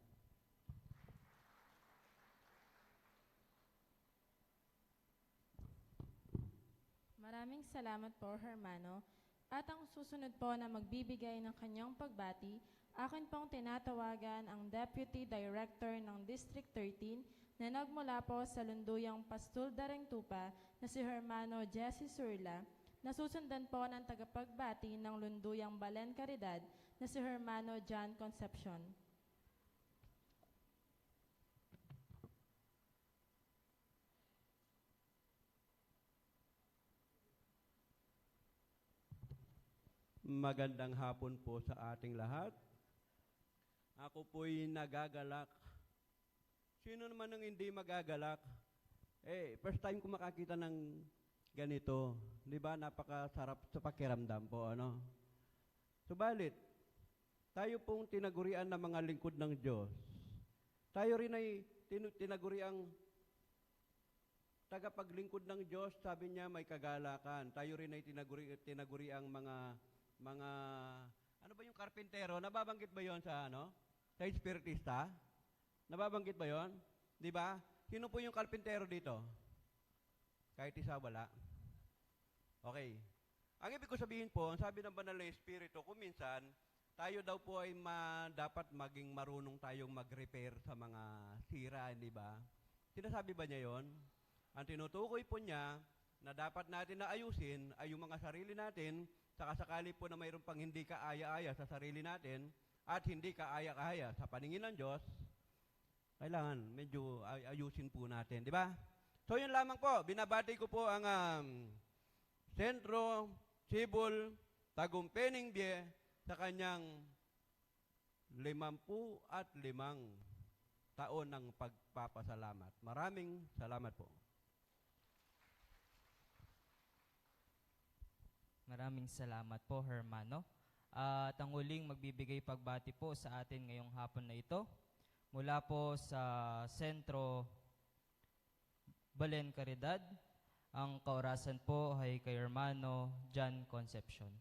Maraming salamat po, Hermano. At ang susunod po na magbibigay ng kanyang pagbati, akin pong tinatawagan ang Deputy Director ng District 13 na nagmula po sa Lunduyang Pastul Darengtupa na si Hermano Jesse Surla, na susundan po ng tagapagbati ng Lunduyang Balen Caridad na si Hermano John Concepcion. Magandang hapon po sa ating lahat. Ako po'y nagagalak. Sino naman ang hindi magagalak? First time ko makakita ng ganito. Di ba? Napakasarap sa pakiramdam po, ano? Subalit, tayo pong tinagurian ng mga lingkod ng Diyos. Tayo rin ay tinaguriang tagapaglingkod ng Diyos, sabi niya may kagalakan. Tayo rin ay tinaguriang mga ano ba yung karpintero? Nababanggit ba yon sa sa espiritista? Nababanggit ba yon? Di ba? Sino po yung karpintero dito? Kahit isa wala. Okay. Ang ibig ko sabihin po, ang sabi ng Banal na Espiritu, kung minsan, tayo daw po ay dapat maging marunong tayong mag-repair sa mga sira, di ba? Sinasabi ba niya yon? Ang tinutukoy po niya na dapat natin na ayusin ay yung mga sarili natin, saka sakali po na mayroon pang hindi kaaya-aya sa sarili natin at hindi kaaya-aya sa paningin ng Diyos, kailangan medyo ayusin po natin, di ba? So yun lamang po, binabati ko po ang Sentro Cibol Tagumpay Bie sa kanyang 55 taon ng pagpapasalamat. Maraming salamat po. Maraming salamat po, Hermano. At ang huling magbibigay pagbati po sa atin ngayong hapon na ito, mula po sa Sentro Balen Caridad, ang kaorasan po ay kay Hermano John Concepcion.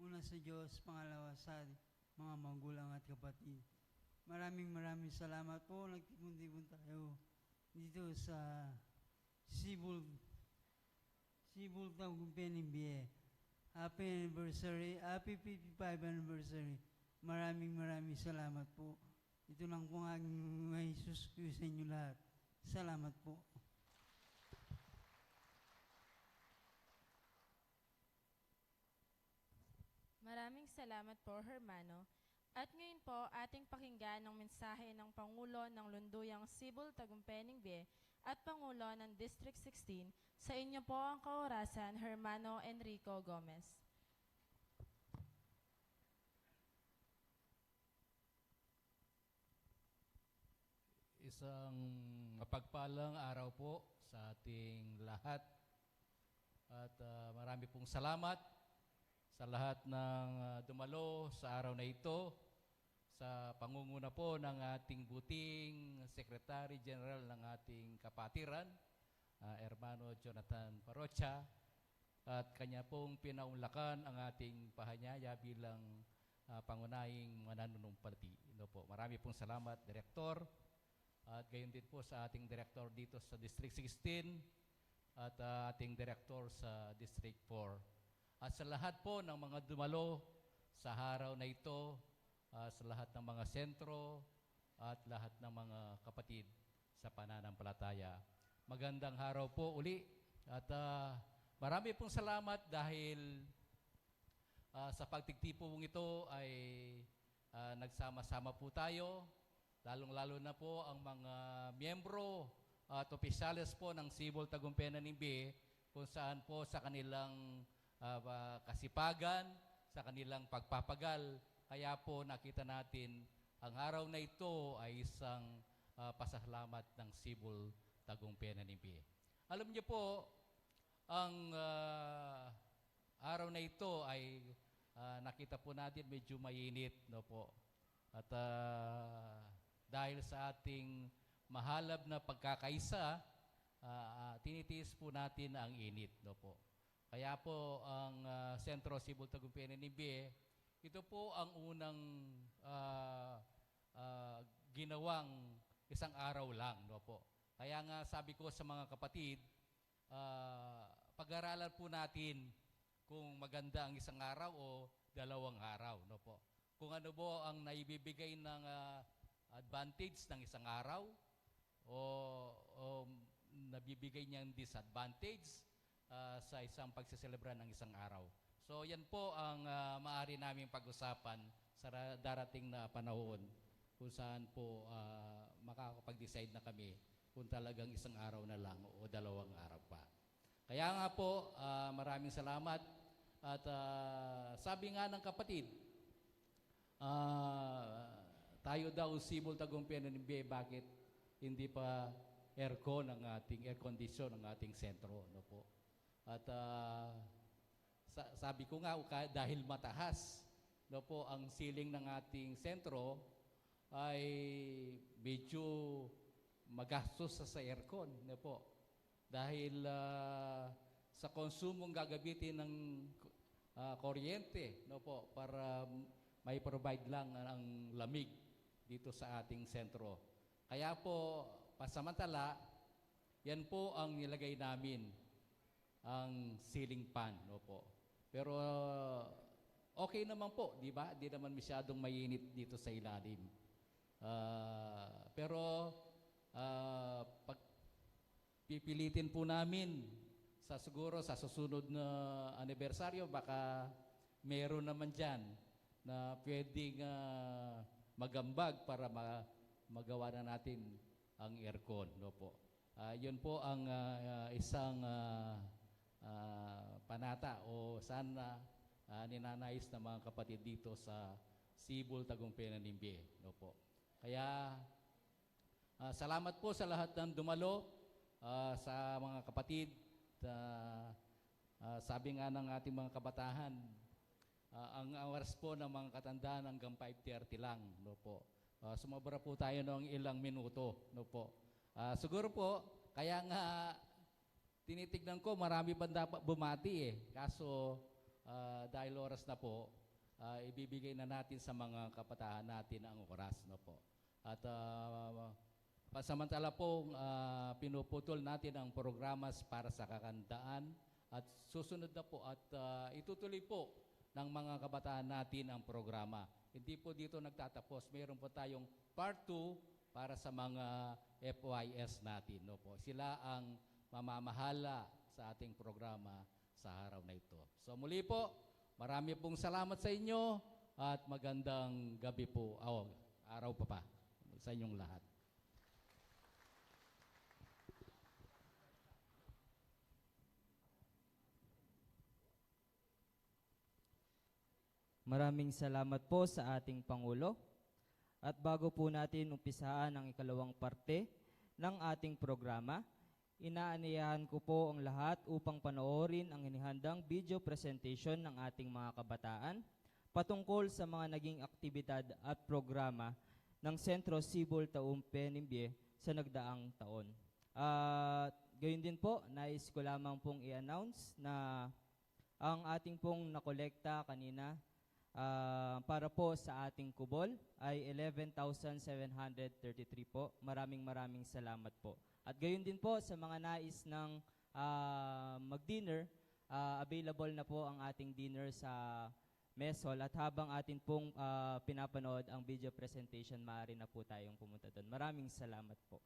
Una sa Diyos, pangalawa sa mga magulang at kapatid. Maraming salamat po. Nagtipon-tipon tayo dito sa Cibol Tagumpay Bie. Happy anniversary, happy 55 anniversary. Maraming salamat po. Ito lang po ang aking may susuyo sa inyo lahat. Salamat po. Maraming salamat po, Hermano. At ngayon po, ating pakinggan ang mensahe ng Pangulo ng Lunduyang Cibol Tagumpay Bie at Pangulo ng District 16. Sa inyo po ang kaorasan, Hermano Enrico Gomez. Isang mapagpalang araw po sa ating lahat. At marami pong salamat sa lahat ng dumalo sa araw na ito, sa pangunguna po ng ating buting Secretary General ng ating kapatiran, Hermano Jonathan Parocha, at kanya pong pinaunlakan ang ating pahanyaya bilang pangunahing manananumpalati. Marami pong salamat, Direktor, at gayon din po sa ating Direktor dito sa District 16 at ating Direktor sa District 4. At sa lahat po ng mga dumalo sa araw na ito, sa lahat ng mga sentro at lahat ng mga kapatid sa pananampalataya. Magandang araw po uli at marami pong salamat dahil sa pagtigtipong ito ay nagsama-sama po tayo, lalong-lalo na po ang mga miyembro at opisyales po ng Cibol Tagumpay Bie, kung saan po sa kanilang kasipagan, sa kanilang pagpapagal. Kaya po nakita natin ang araw na ito ay isang pasasalamat ng Cibol Tagumpay Bie. Alam niyo po, ang araw na ito ay nakita po natin medyo mainit, no po. At dahil sa ating mahalab na pagkakaisa, tinitiis po natin ang init. No po. Kaya po ang Sentro Cebu Tagumpay NNB, ito po ang unang ginawang isang araw lang. No po. Kaya nga sabi ko sa mga kapatid, pag-aralan po natin kung maganda ang isang araw o dalawang araw. No po. Kung ano po ang naibibigay ng advantage ng isang araw o nabibigay niyang disadvantage sa isang pagsiselebra ng isang araw. So yan po ang maaari naming pag-usapan sa darating na panahon kung saan po makakapag-decide na kami kung talagang isang araw na lang o dalawang araw pa. Kaya nga po, maraming salamat at sabi nga ng kapatid, tayo daw Cebu Tagumpay NNB, bakit hindi pa aircon ang ating air condition ng ating sentro, no po. At sabi ko nga dahil mataas, no po, ang ceiling ng ating sentro ay medyo magastos sa aircon, no po. Dahil sa konsumong gagabitin ng kuryente, no po, para may provide lang ang lamig dito sa ating sentro. Kaya po, pasamantala, yan po ang nilagay namin, ang ceiling fan, no po. Pero okay naman po, di ba? Di naman masyadong mainit dito sa ilalim. Pero pag pipilitin po namin siguro sa susunod na anibersaryo, baka meron naman dyan na pwedeng magambag para magawa na natin ang aircon, no po. Yun po ang isang panata o sana ninanais ng mga kapatid dito sa Cebu Tagumpay NNB, no po. Kaya salamat po sa lahat ng dumalo, sa mga kapatid. Sabi nga ng ating mga kabataan, ang oras po ng mga katandaan hanggang 5:30 lang, no po. Sumobra po tayo ng ilang minuto, no po. Siguro po, kaya nga tinitignan ko, marami pa dapat bumati kaso dahil oras na po, ibibigay na natin sa mga kabataan natin ang oras, no po. At pasamantala po, pinuputol natin ang programas para sa kakandaan at susunod na po at itutuloy po ng mga kabataan natin ang programa. Hindi po dito nagtatapos. Mayroon po tayong part 2 para sa mga FYS natin. No po. Sila ang mamamahala sa ating programa sa araw na ito. So muli po, marami pong salamat sa inyo at magandang gabi po, araw pa sa inyong lahat. Maraming salamat po sa ating Pangulo. At bago po natin umpisahan ang ikalawang parte ng ating programa, inaanyayahan ko po ang lahat upang panoorin ang inihandang video presentation ng ating mga kabataan patungkol sa mga naging aktibidad at programa ng Sentro Cebu Tagumpay NNB sa nagdaang taon. Gayon din po, nais ko lamang pong i-announce na ang ating pong nakolekta kanina para po sa ating kubol ay 11,733 po. Maraming salamat po. At gayon din po sa mga nais ng mag-dinner, available na po ang ating dinner sa mess hall. At habang atin pong pinapanood ang video presentation, maaari na po tayong pumunta doon. Maraming salamat po.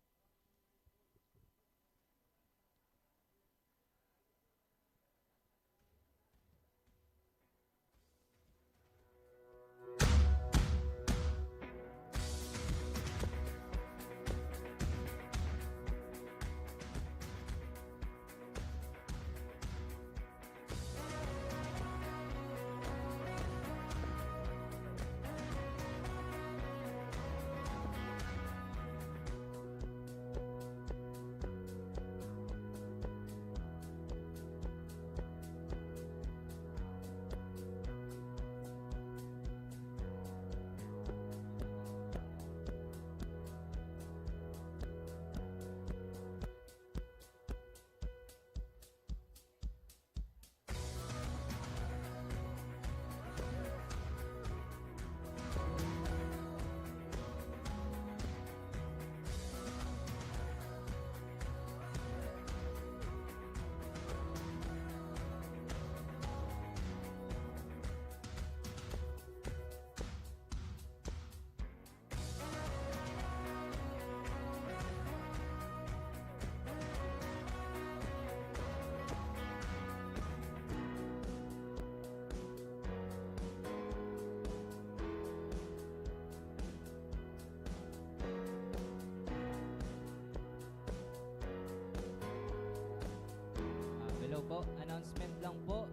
po, announcement lang po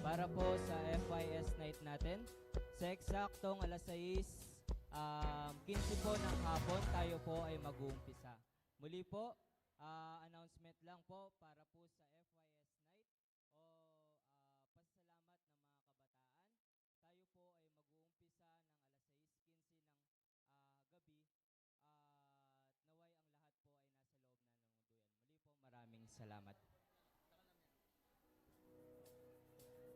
para po sa FYS night natin. Sa eksaktong alas 6, 15 po ng hapon, tayo po ay mag-uumpisa. Muli po, announcement lang po para po sa FYS night o pasasalamat ng mga kabataan. Tayo po ay mag-uumpisa ng alas 6:15 ng gabi at naway ang lahat po ay nasa loob na ng lunduyan. Muli po, maraming salamat.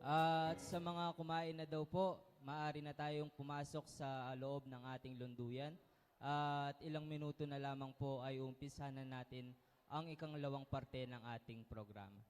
At sa mga kumain na daw po, maaari na tayong pumasok sa loob ng ating lunduyan. At ilang minuto na lamang po ay umpisa na natin ang ikangalawang parte ng ating programa.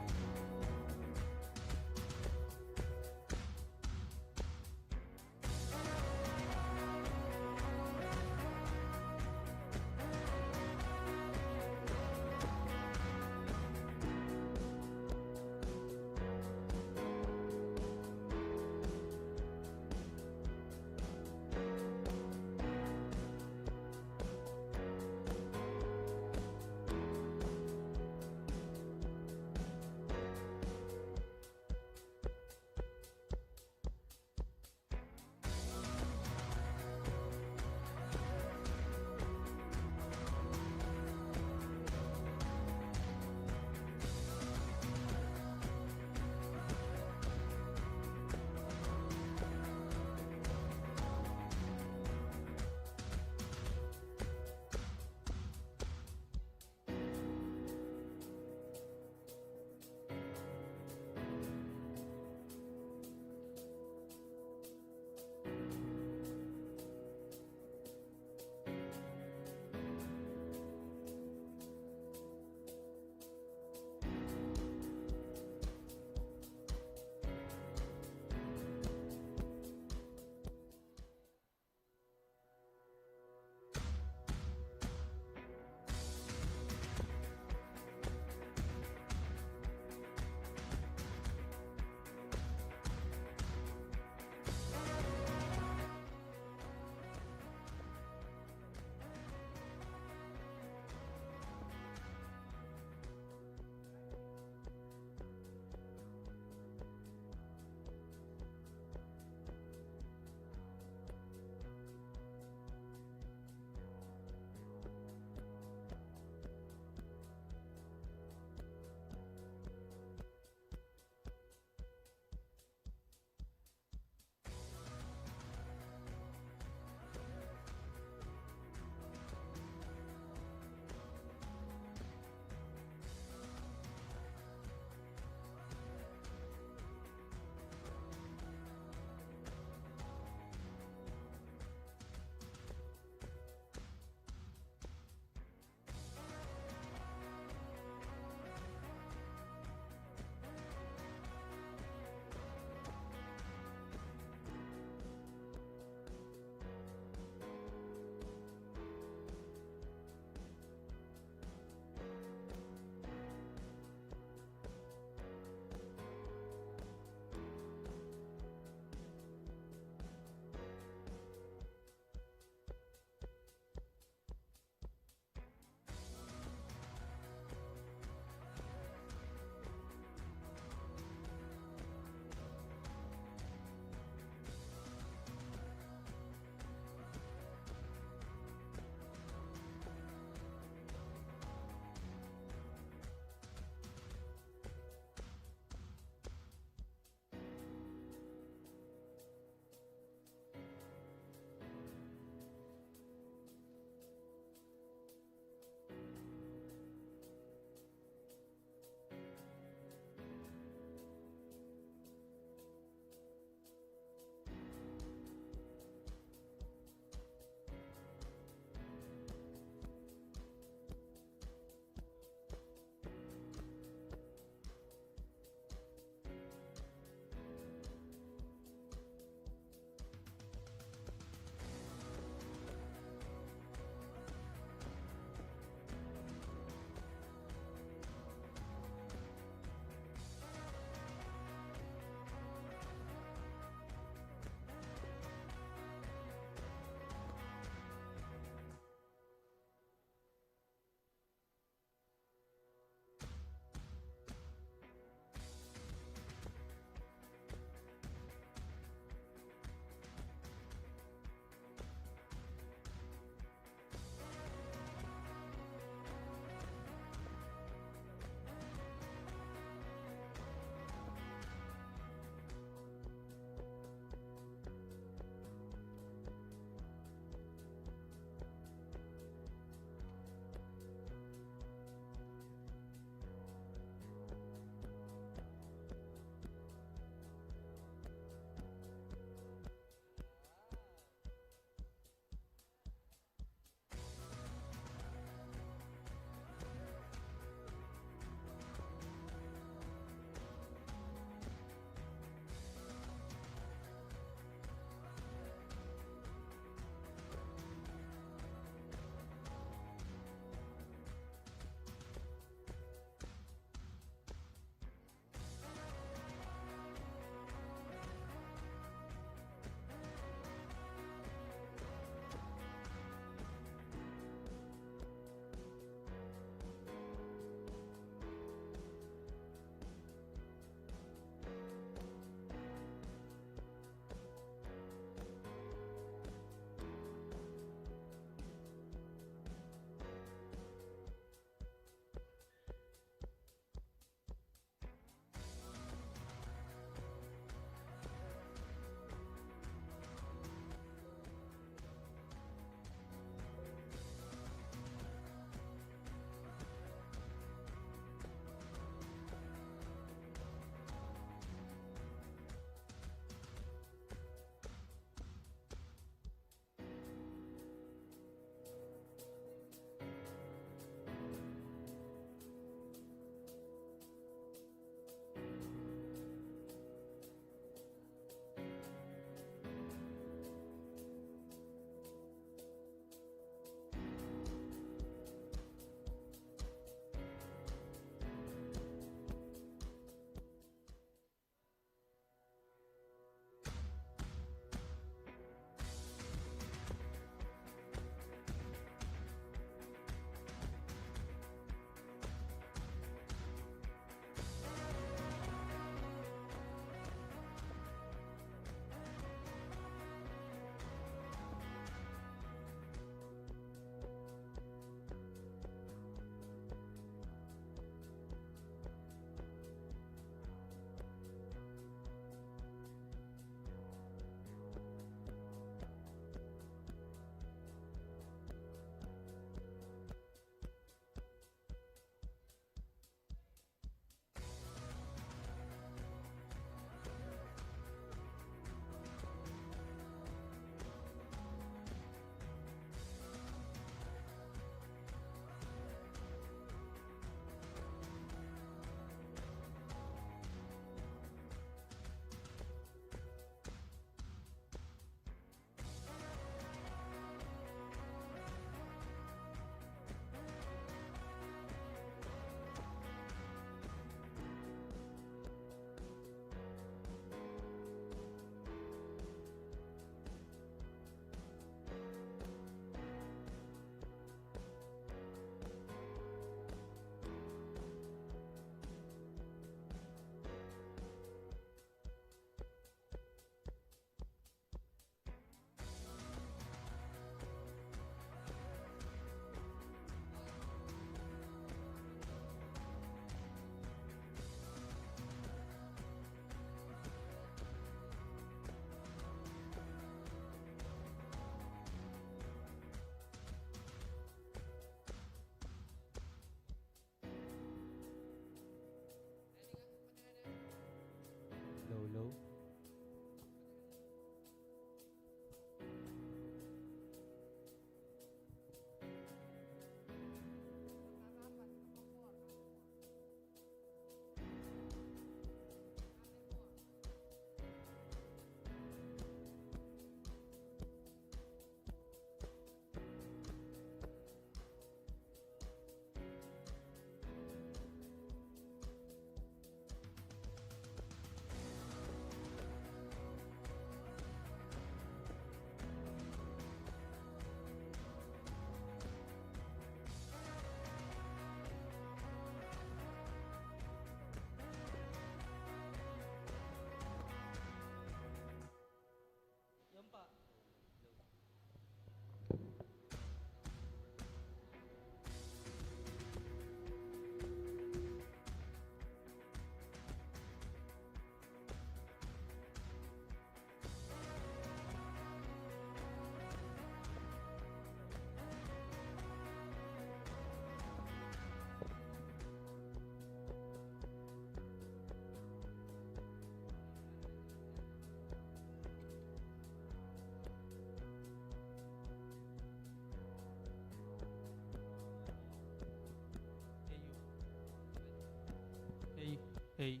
Hey.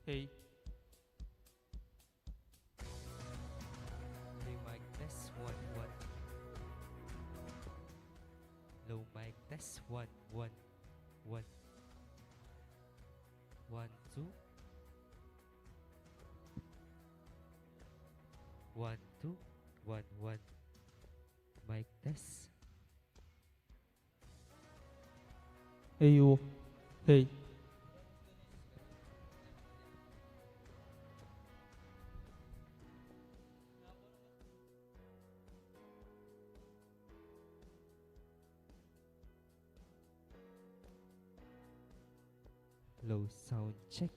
Hey. Hey, mic test 1 1. Low mic test 1 1 1 1 2 1 2 1 1. Mic test. Hey you. Hey. Low sound check.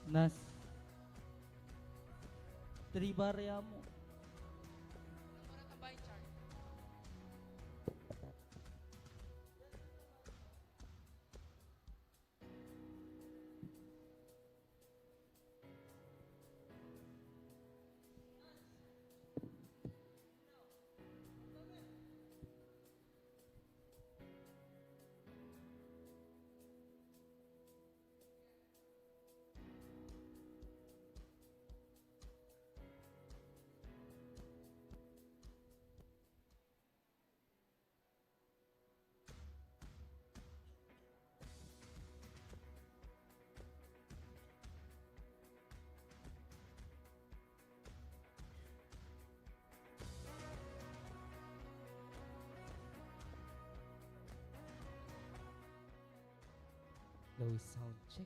Nas. 3 barya mo. Low sound check.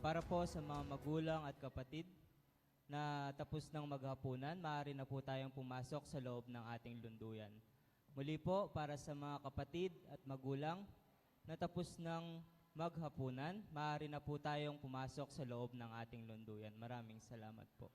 Para po sa mga magulang at kapatid na tapos ng maghapunan, maaari na po tayong pumasok sa loob ng ating lunduyan. Muli po, para sa mga kapatid at magulang na tapos ng maghapunan, maaari na po tayong pumasok sa loob ng ating lunduyan. Maraming salamat po.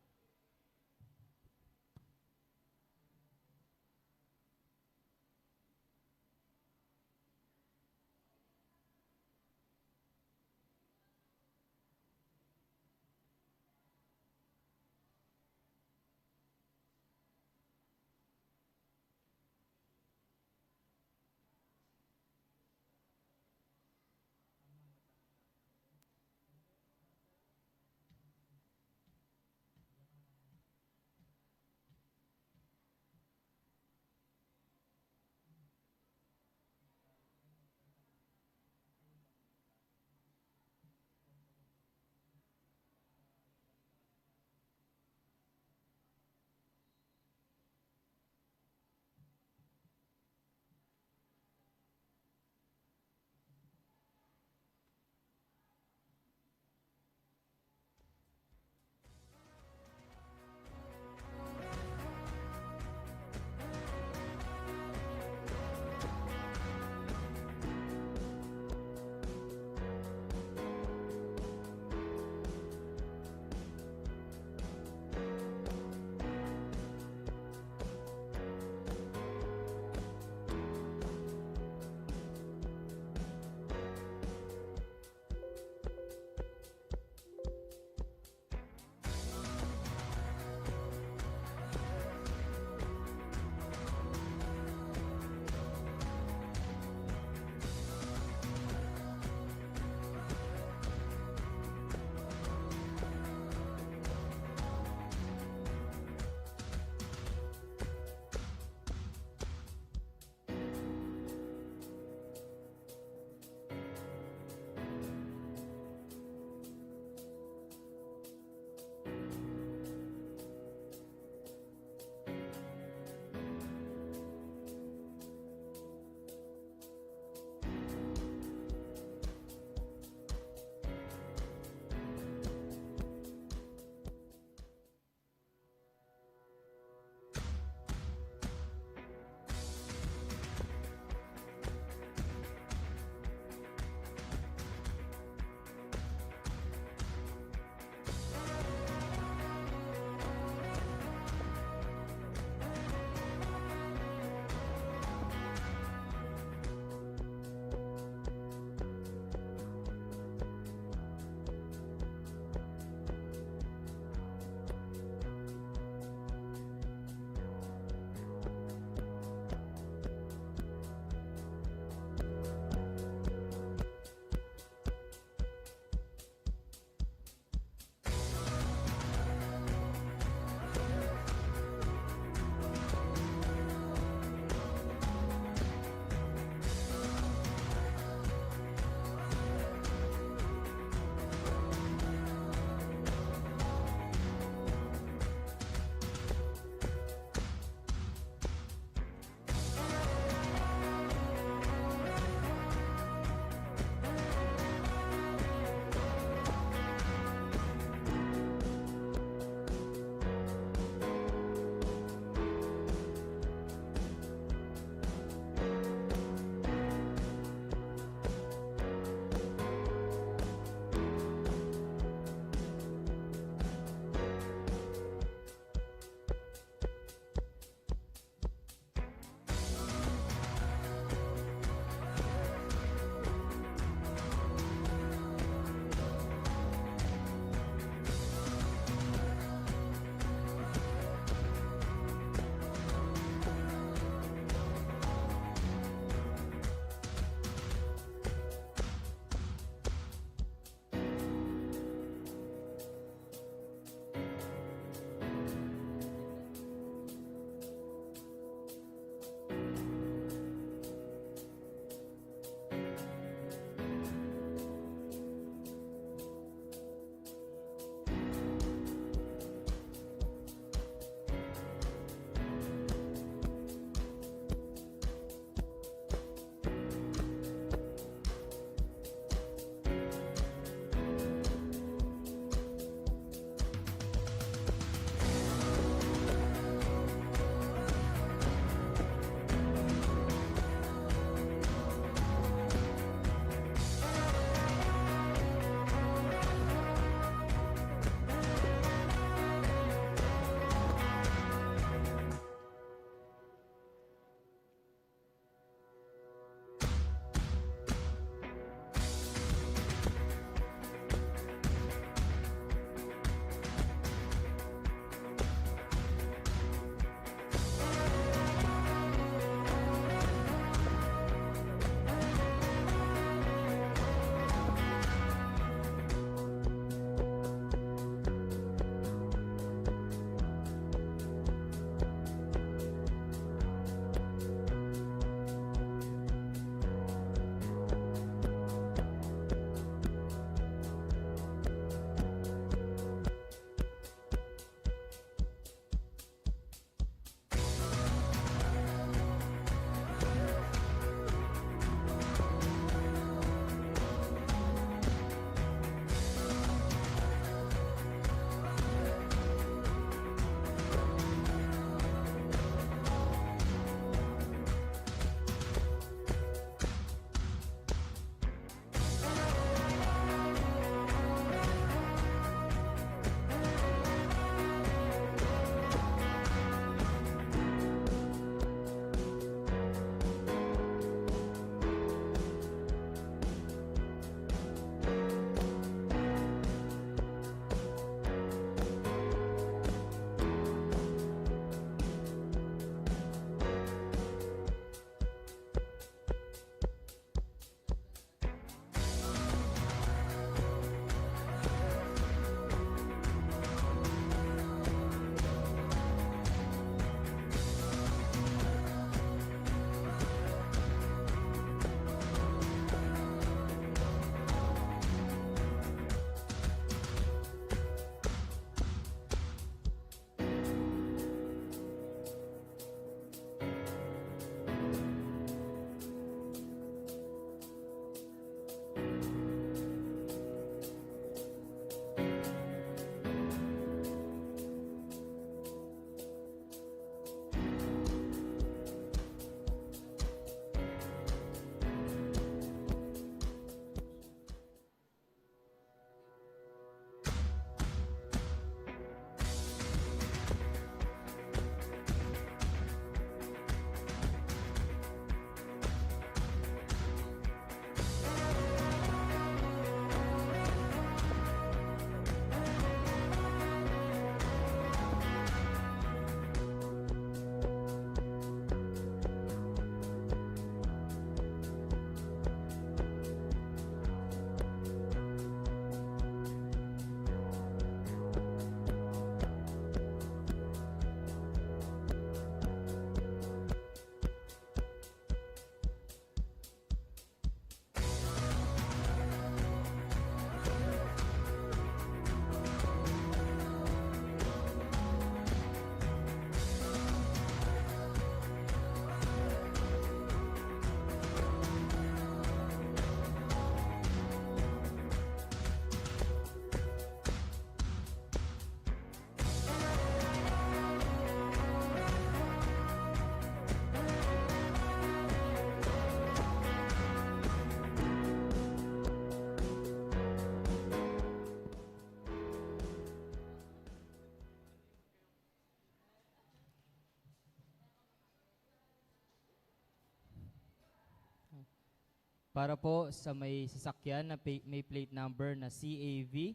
para po sa may sasakyan na may plate number na CAV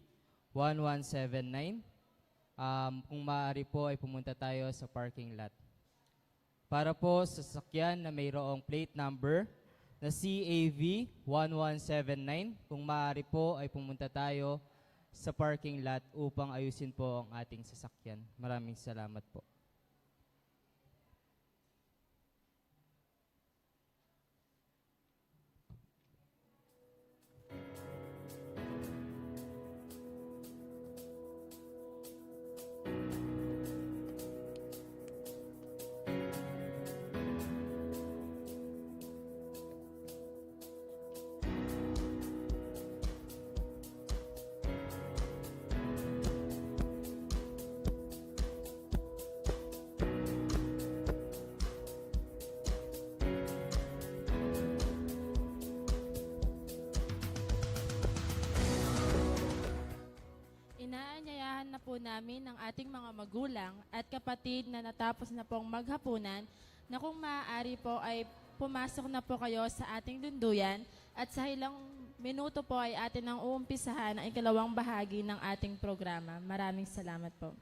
1179. Kung maaari po ay pumunta tayo sa parking lot. Para po sa sasakyan na mayroong plate number na CAV 1179, kung maaari po ay pumunta tayo sa parking lot upang ayusin po ang ating sasakyan. Maraming salamat po. Inaanyayahan na po namin ang ating mga magulang at kapatid na natapos na pong maghapunan na kung maaari po ay pumasok na po kayo sa ating dunduyan at sa ilang minuto po ay atin ang uumpisahan ang ikalawang bahagi ng ating programa. Maraming salamat po.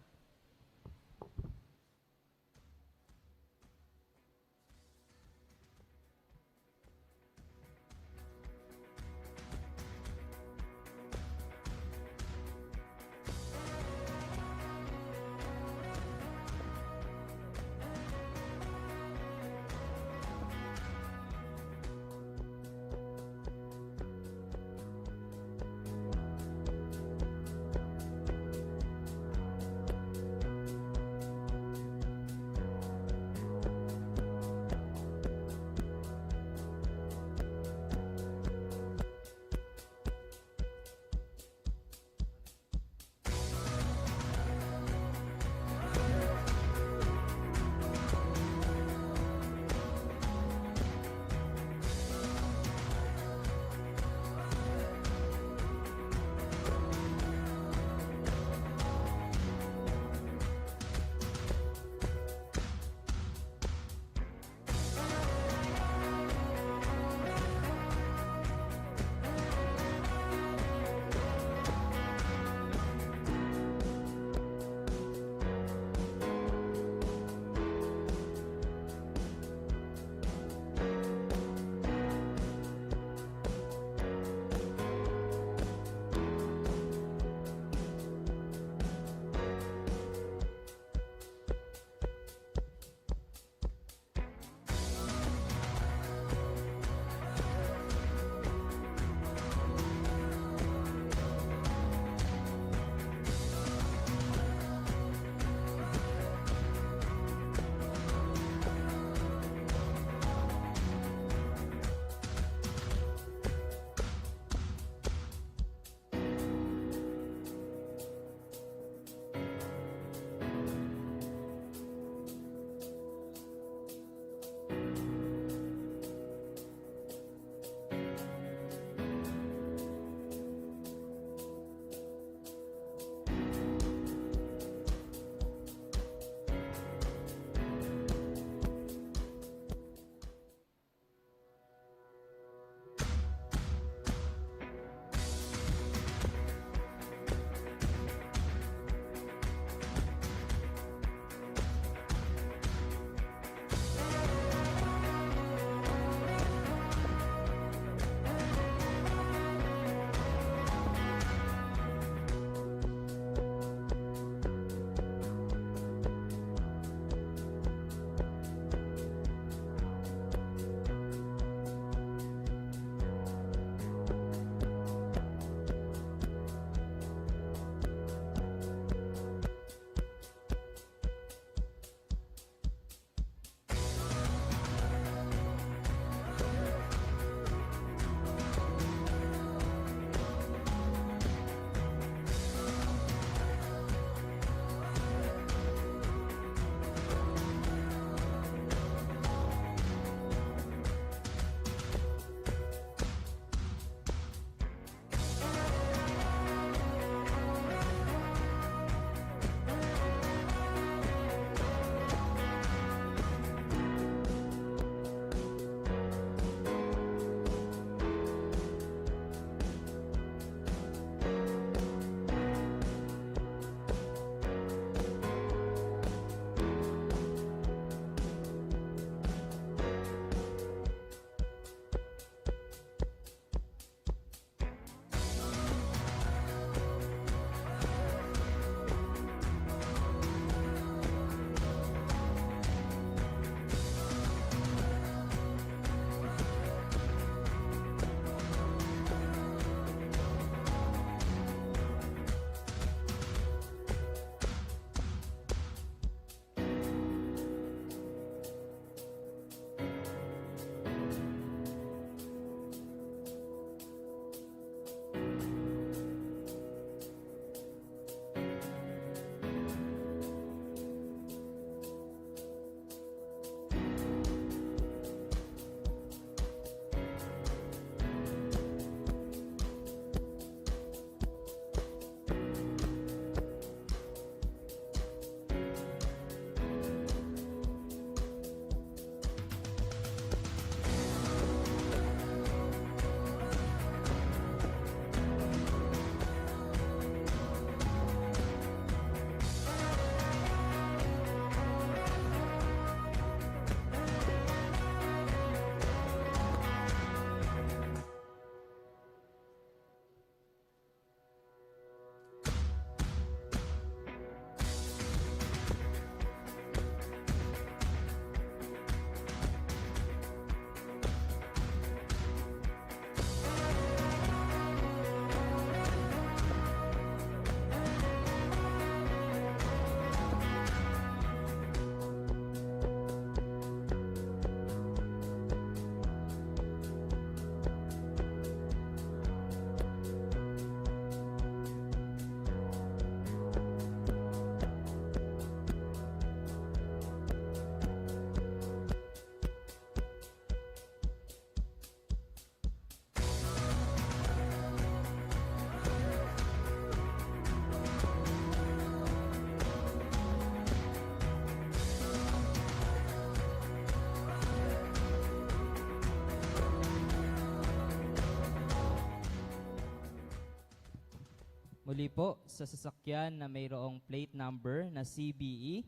Muli po, sa sasakyan na mayroong plate number na CBE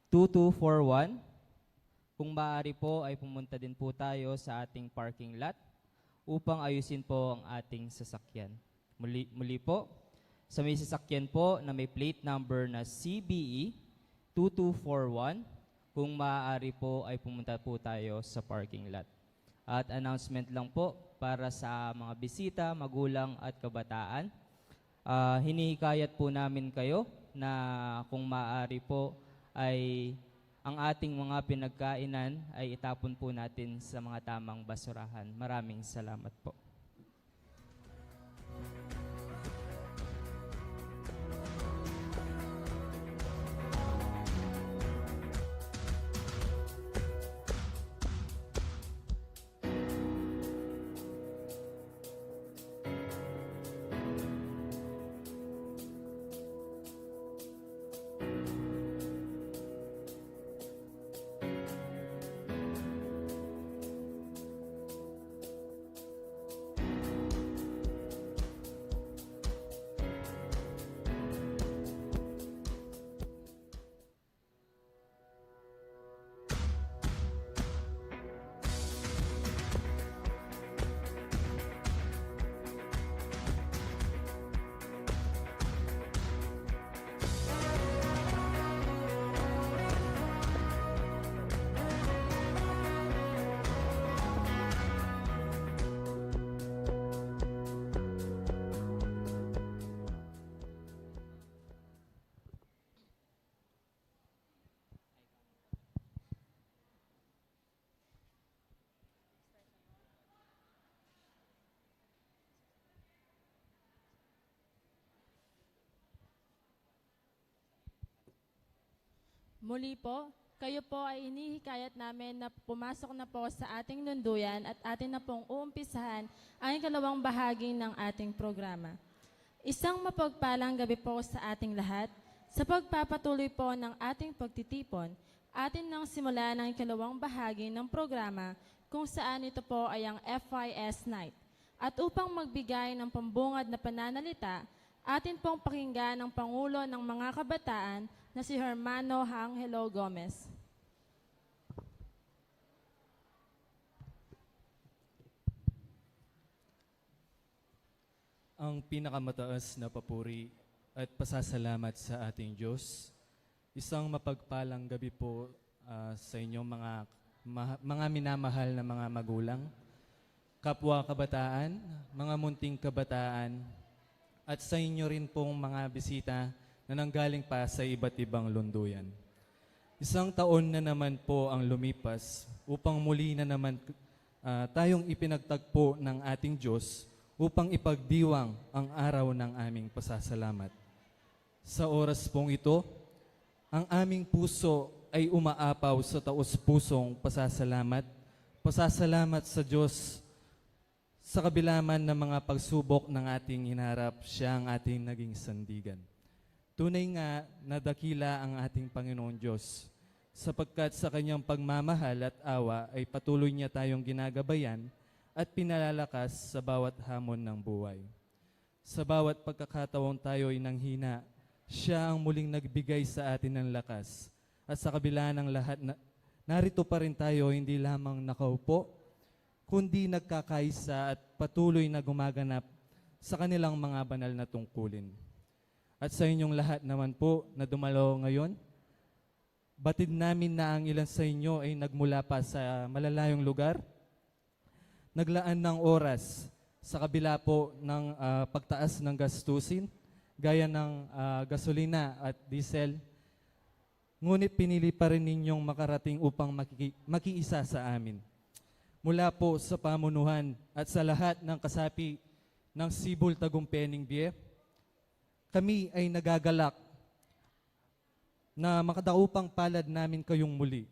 2241, kung maaari po ay pumunta din po tayo sa ating parking lot upang ayusin po ang ating sasakyan. Muli po, sa may sasakyan po na may plate number na CBE 2241, kung maaari po ay pumunta po tayo sa parking lot. At announcement lang po para sa mga bisita, magulang at kabataan. Hinihikayat po namin kayo na kung maaari po ay ang ating mga pinagkainan ay itapon po natin sa mga tamang basurahan. Maraming salamat po. Muli po, kayo po ay inihikayat namin na pumasok na po sa ating nunduyan at atin na pong uumpisahan ang ikalawang bahagi ng ating programa. Isang mapagpalang gabi po sa ating lahat. Sa pagpapatuloy po ng ating pagtitipon, atin nang simulan ang ikalawang bahagi ng programa kung saan ito po ay ang FYS Night. At upang magbigay ng pambungad na pananalita, atin pong pakinggan ang Pangulo ng mga Kabataan na si Hermano Angelo Gomez. Ang pinakamataas na papuri at pasasalamat sa ating Diyos. Isang mapagpalang gabi po sa inyong mga minamahal na mga magulang, kapwa kabataan, mga munting kabataan, at sa inyo rin pong mga bisita na nanggaling pa sa iba't ibang lunduyan. Isang taon na naman po ang lumipas upang muli na naman tayong ipinagtagpo ng ating Diyos upang ipagdiwang ang araw ng aming pasasalamat. Sa oras pong ito, ang aming puso ay umaapaw sa taos-pusong pasasalamat. Pasasalamat sa Diyos sa kabila man ng mga pagsubok ng ating hinarap, siya ang ating naging sandigan. Tunay nga na dakila ang ating Panginoon Diyos, sapagkat sa kanyang pagmamahal at awa ay patuloy niya tayong ginagabayan at pinalalakas sa bawat hamon ng buhay. Sa bawat pagkakataon tayo ay nanghina, siya ang muling nagbigay sa atin ng lakas. At sa kabila ng lahat, narito pa rin tayo hindi lamang nakaupo, kundi nagkakaisa at patuloy na gumaganap sa kanilang mga banal na tungkulin. At sa inyong lahat naman po na dumalo ngayon, batid namin na ang ilan sa inyo ay nagmula pa sa malalayong lugar, naglaan ng oras sa kabila po ng pagtaas ng gastusin, gaya ng gasolina at diesel, ngunit pinili pa rin ninyong makarating upang makiisa sa amin. Mula po sa pamunuhan at sa lahat ng kasapi ng Sibol Tagumpay BF, kami ay nagagalak na makadaupang palad namin kayong muli.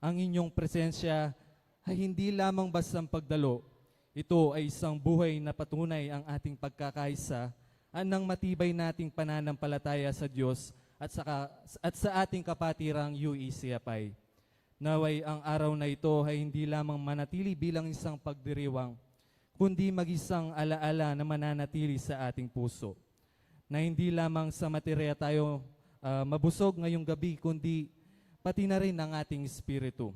Ang inyong presensya ay hindi lamang bastang pagdalo. Ito ay isang buhay na patunay ang ating pagkakaisa at ng matibay nating pananampalataya sa Diyos at sa ating kapatirang UECFI. Naway ang araw na ito ay hindi lamang manatili bilang isang pagdiriwang, kundi mag-isang alaala na mananatili sa ating puso. na hindi lamang sa materya tayo mabusog ngayong gabi, kundi pati na rin ang ating espiritu.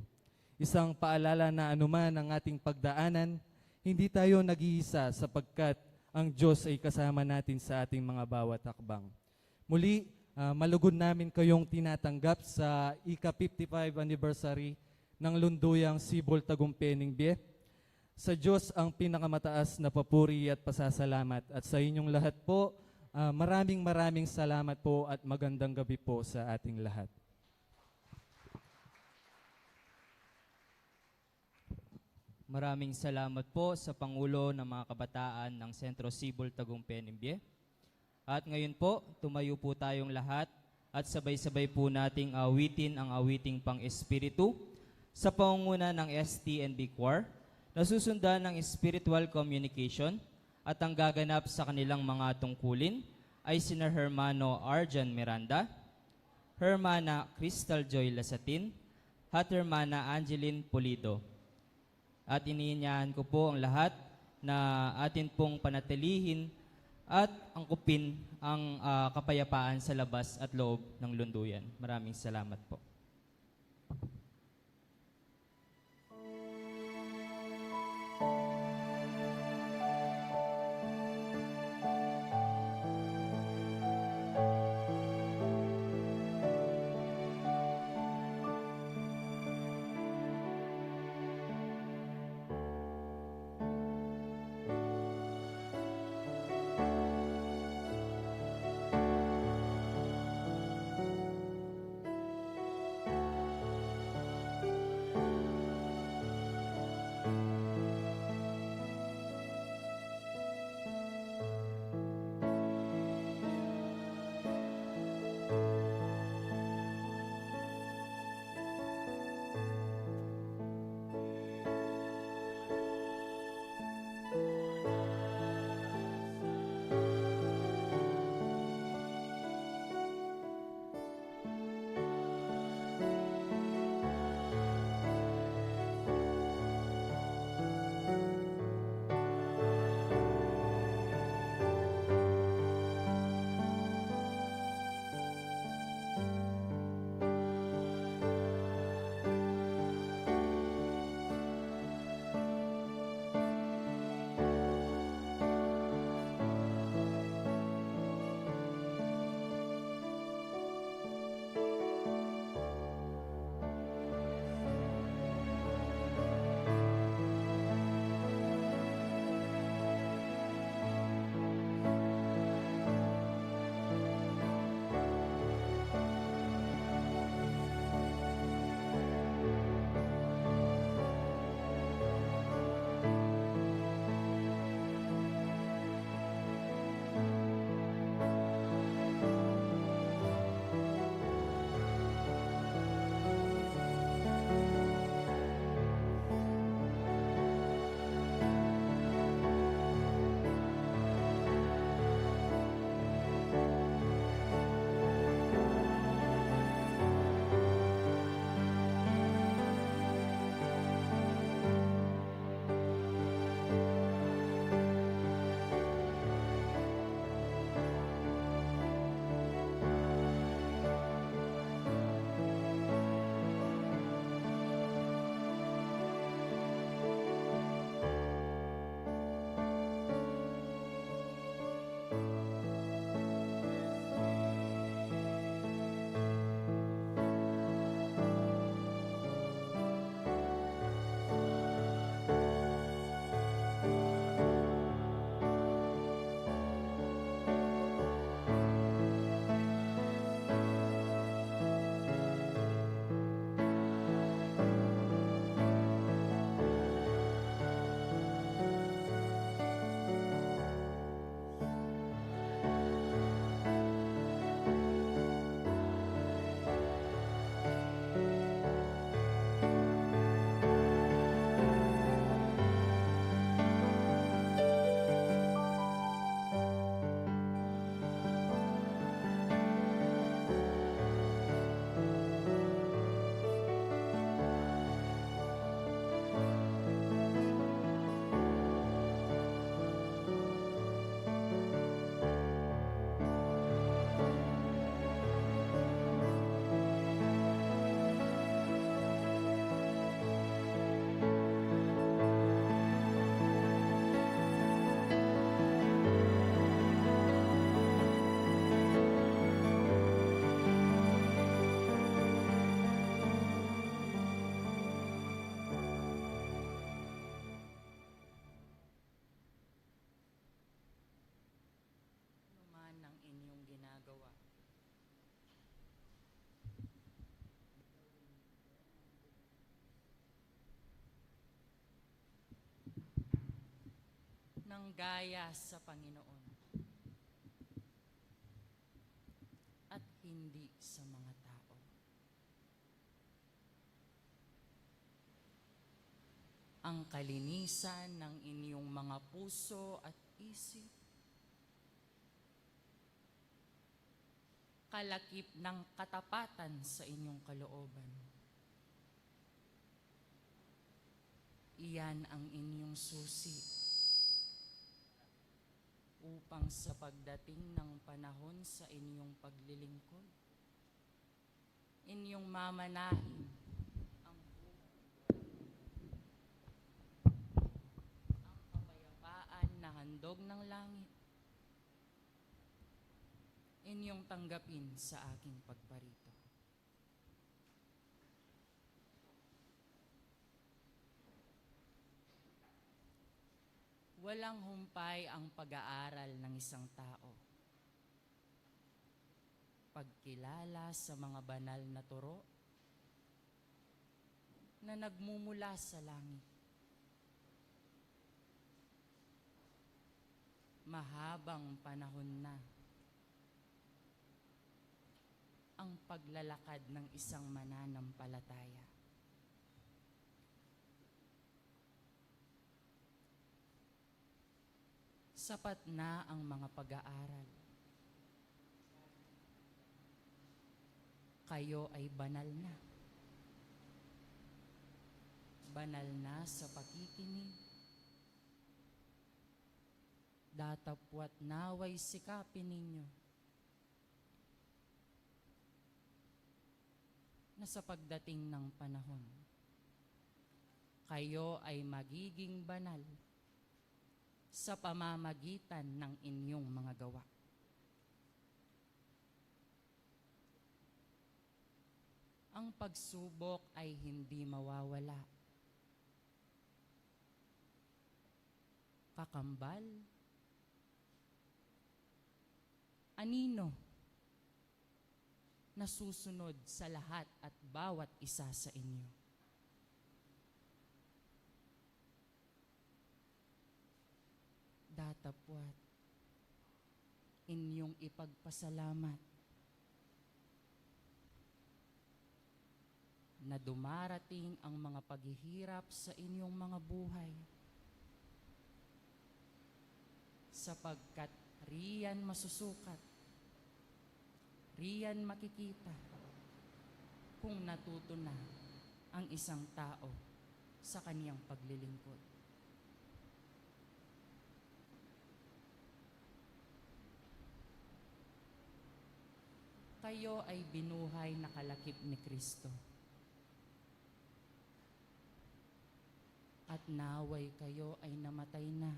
Isang paalala na anuman ang ating pagdaanan, hindi tayo nag-iisa sapagkat ang Diyos ay kasama natin sa ating mga bawat hakbang. Muli, malugod namin kayong tinatanggap sa ika-55 anniversary ng Lunduyang Sibol Tagumpay Bie. Sa Diyos ang pinakamataas na papuri at pasasalamat. At sa inyong lahat po, maraming salamat po at magandang gabi po sa ating lahat. Maraming salamat po sa Pangulo ng mga Kabataan ng Sentro Sibol Tagumpay Bie. At ngayon po, tumayo po tayong lahat at sabay-sabay po nating awitin ang awiting pang-espiritu sa pangunguna ng STNB Choir na susundan ng spiritual communication at ang gaganap sa kanilang mga tungkulin ay sina Hermano Arjan Miranda, Hermana Crystal Joy Lasatin, at Hermana Angeline Pulido. At iniinyahan ko po ang lahat na atin pong panatilihin at angkupin ang kapayapaan sa labas at loob ng Lunduyan. Maraming salamat po. ng gaya sa Panginoon at hindi sa mga tao. Ang kalinisan ng inyong mga puso at isip, kalakip ng katapatan sa inyong kalooban. Iyan ang inyong susi upang sa pagdating ng panahon sa inyong paglilingkod, inyong mamanahin ang kapayapaan na handog ng langit, inyong tanggapin sa aking pagparito. Walang humpay ang pag-aaral ng isang tao. Pagkilala sa mga banal na turo na nagmumula sa langit. Mahabang panahon na ang paglalakad ng isang mananampalataya. Sapat na ang mga pag-aaral. Kayo ay banal na. Banal na sa pakikinig. Datapwat naway sikapin ninyo na sa pagdating ng panahon, kayo ay magiging banal sa pamamagitan ng inyong mga gawa. Ang pagsubok ay hindi mawawala. Kakambal, anino, nasusunod sa lahat at bawat isa sa inyo. Datapwat, inyong ipagpasalamat na dumarating ang mga paghihirap sa inyong mga buhay, sapagkat riyan masusukat, riyan makikita kung natuto na ang isang tao sa kaniyang paglilingkod. Kayo ay binuhay na kalakip ni Kristo. At naway kayo ay namatay na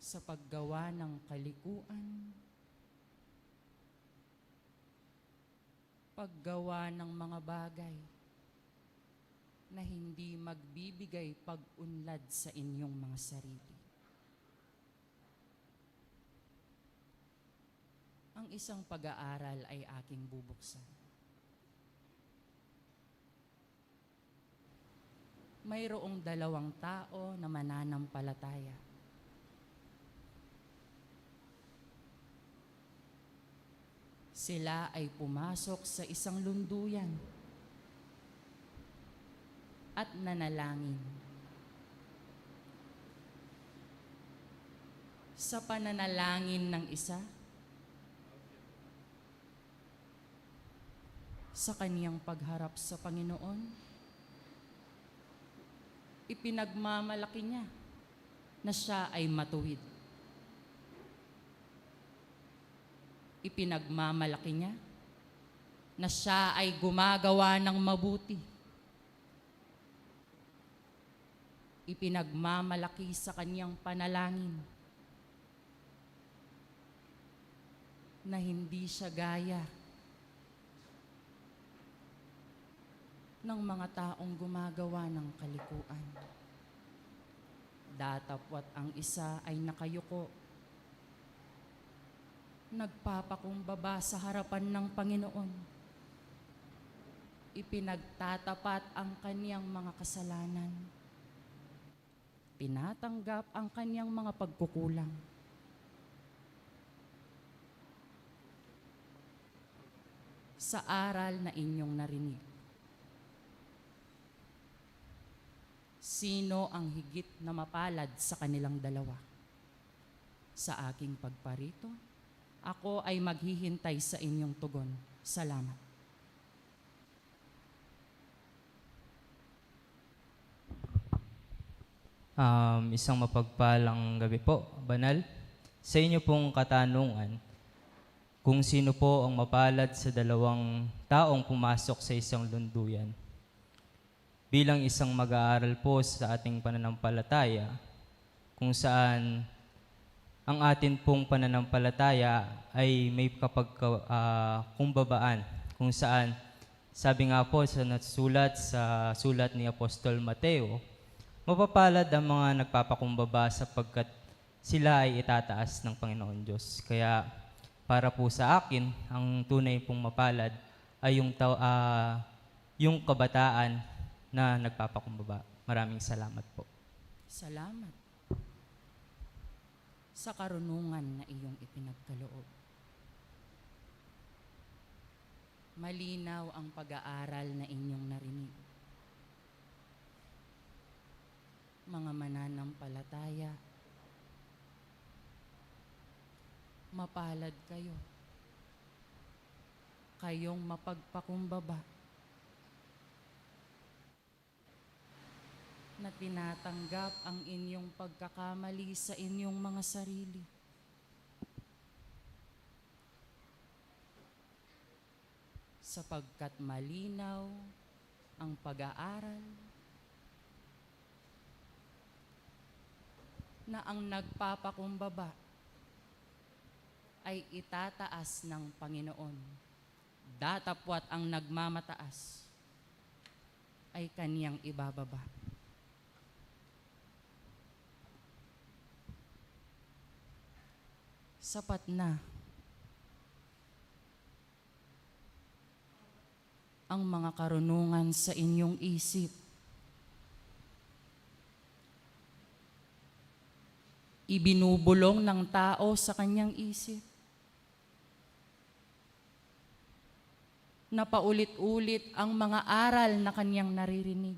sa paggawa ng kalikuan, paggawa ng mga bagay na hindi magbibigay pag-unlad sa inyong mga sarili. Ang isang pag-aaral ay aking bubuksan. Mayroong 2 tao na mananampalataya. Sila ay pumasok sa isang lunduyan at nanalangin. Sa pananalangin ng isa, sa kaniyang pagharap sa Panginoon, ipinagmamalaki niya na siya ay matuwid. Ipinagmamalaki niya na siya ay gumagawa ng mabuti. Ipinagmamalaki sa kaniyang panalangin na hindi siya gaya ng mga taong gumagawa ng kalikuan. Datapwat ang isa ay nakayuko, nagpapakumbaba sa harapan ng Panginoon. Ipinagtatapat ang kaniyang mga kasalanan. tinatanggap ang kanyang mga pagkukulang. Sa aral na inyong narinig, sino ang higit na mapalad sa kanilang dalawa? Sa aking pagparito, ako ay maghihintay sa inyong tugon. Salamat. Isang mapagpalang gabi po, Banal. Sa inyo pong katanungan, kung sino po ang mapalad sa dalawang taong pumasok sa isang lunduyan. Bilang isang mag-aaral po sa ating pananampalataya, kung saan ang atin pong pananampalataya ay may kumbabaan, kung saan sabi nga po sa nasulat sa sulat ni Apostol Mateo, mapapalad ang mga nagpapakumbaba sapagkat sila ay itataas ng Panginoon Diyos. Kaya para po sa akin, ang tunay pong mapalad ay yung kabataan na nagpapakumbaba. Maraming salamat po. Salamat sa karunungan na iyong ipinagkaloob. Malinaw ang pag-aaral na inyong narinig. Mga mananampalataya, mapalad kayo. Kayong mapagpakumbaba na tinatanggap ang inyong pagkakamali sa inyong mga sarili. Sapagkat malinaw ang pag-aaral na ang nagpapakumbaba ay itataas ng Panginoon. Datapwat ang nagmamataas ay kaniyang ibababa. Sapat na ang mga karunungan sa inyong isip. Ibinubulong ng tao sa kanyang isip. Napaulit-ulit ang mga aral na kanyang naririnig.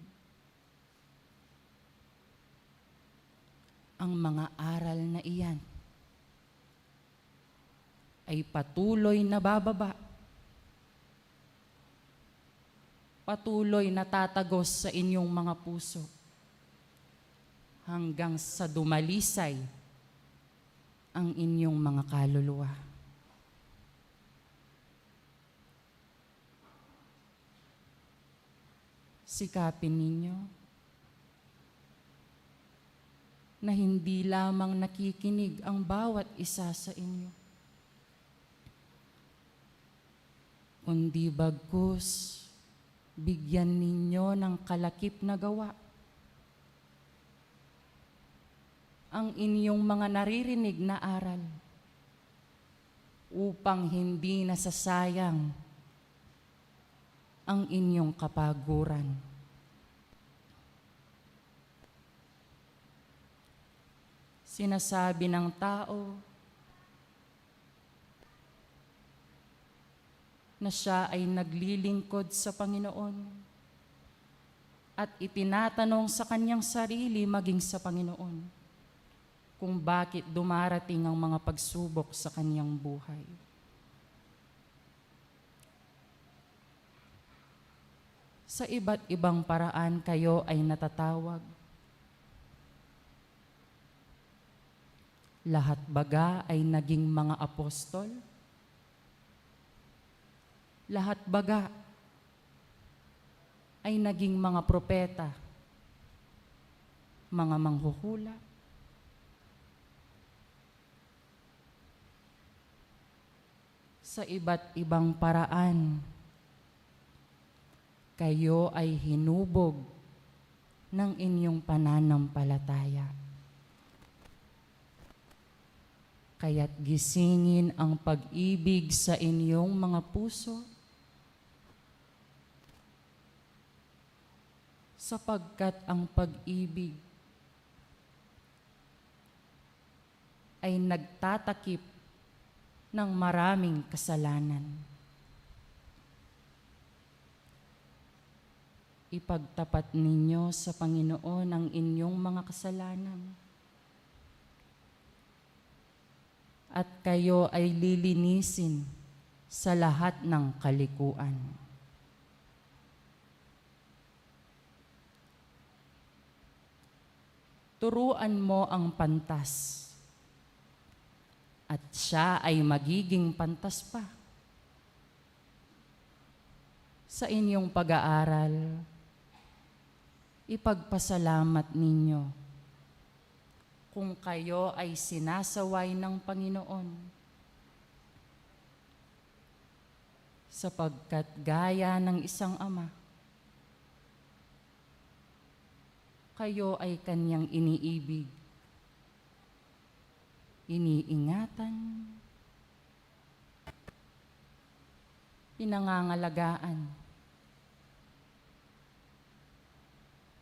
Ang mga aral na iyan ay patuloy na bababa. Patuloy na tatagos sa inyong mga puso hanggang sa dumalisay ang inyong mga kaluluwa. Sikapin ninyo na hindi lamang nakikinig ang bawat isa sa inyo, kundi bagkus bigyan ninyo ng kalakip na gawa ang inyong mga naririnig na aral upang hindi nasasayang ang inyong kapaguran. Sinasabi ng tao na siya ay naglilingkod sa Panginoon at itinatanong sa kanyang sarili maging sa Panginoon kung bakit dumarating ang mga pagsubok sa kanyang buhay. Sa iba't ibang paraan kayo ay natatawag. Lahat baga ay naging mga apostol? Lahat baga ay naging mga propeta, mga manghuhula? Sa iba't ibang paraan, kayo ay hinubog ng inyong pananampalataya. Kaya't gisingin ang pag-ibig sa inyong mga puso, sapagkat ang pag-ibig ay nagtatakip ng maraming kasalanan. Ipagtapat ninyo sa Panginoon ang inyong mga kasalanan, at kayo ay lilinisin sa lahat ng kalikuan. Turuan mo ang pantas, at siya ay magiging pantas pa. Sa inyong pag-aaral, ipagpasalamat ninyo kung kayo ay sinasaway ng Panginoon, sapagkat gaya ng isang ama, kayo ay kanyang iniibig, iniingatan, pinangangalagaan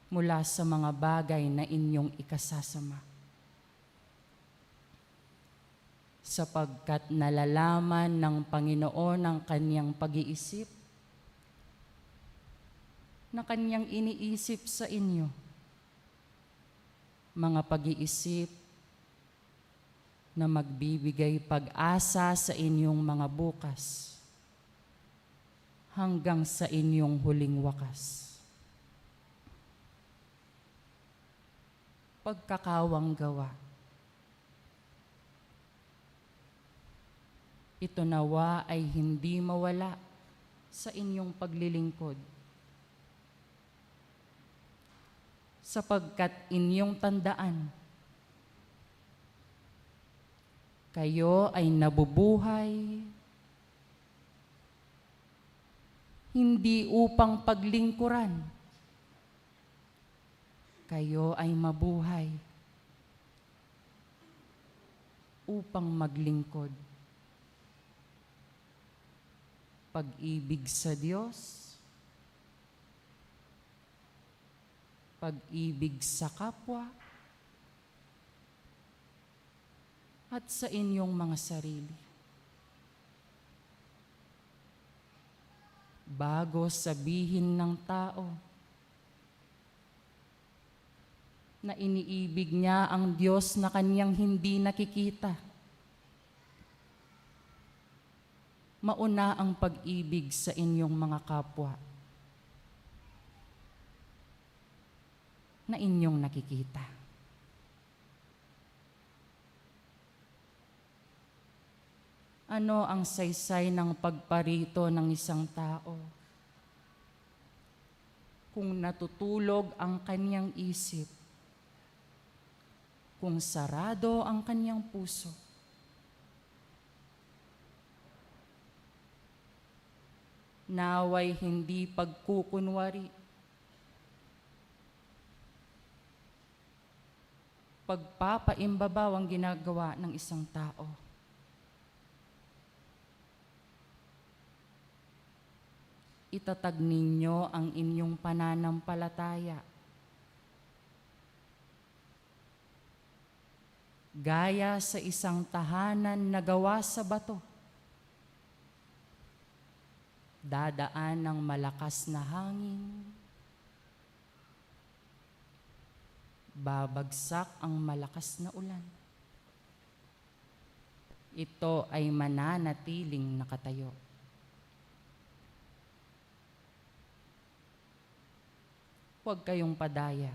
mula sa mga bagay na inyong ikasasama. Sapagkat nalalaman ng Panginoon ang kanyang pag-iisip, na kanyang iniisip sa inyo, mga pag-iisip na magbibigay pag-asa sa inyong mga bukas hanggang sa inyong huling wakas. Pagkakawang gawa, ito nawa ay hindi mawala sa inyong paglilingkod, sapagkat inyong tandaan, kayo ay nabubuhay hindi upang paglingkuran, kayo ay mabuhay upang maglingkod. Pag-ibig sa Diyos, pag-ibig sa kapwa, at sa inyong mga sarili. Bago sabihin ng tao na iniibig niya ang Diyos na kanyang hindi nakikita, mauna ang pag-ibig sa inyong mga kapwa na inyong nakikita. Ano ang saysay ng pagparito ng isang tao kung natutulog ang kanyang isip, kung sarado ang kanyang puso? Naway hindi pagkukunwari, pagpapaimbabaw ang ginagawa ng isang tao. Itatag ninyo ang inyong pananampalataya gaya sa isang tahanan na gawa sa bato. Dadaan ng malakas na hangin, babagsak ang malakas na ulan. Ito ay mananatiling nakatayo. Huwag kayong padaya.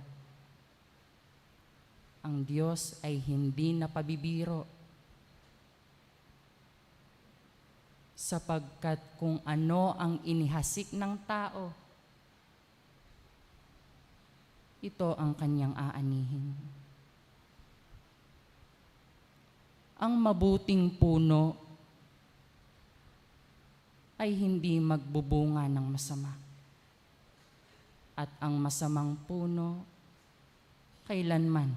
Ang Diyos ay hindi napabibiro, sapagkat kung ano ang inihasik ng tao, ito ang kanyang aanihin. Ang mabuting puno ay hindi magbubunga ng masama, at ang masamang puno kailanman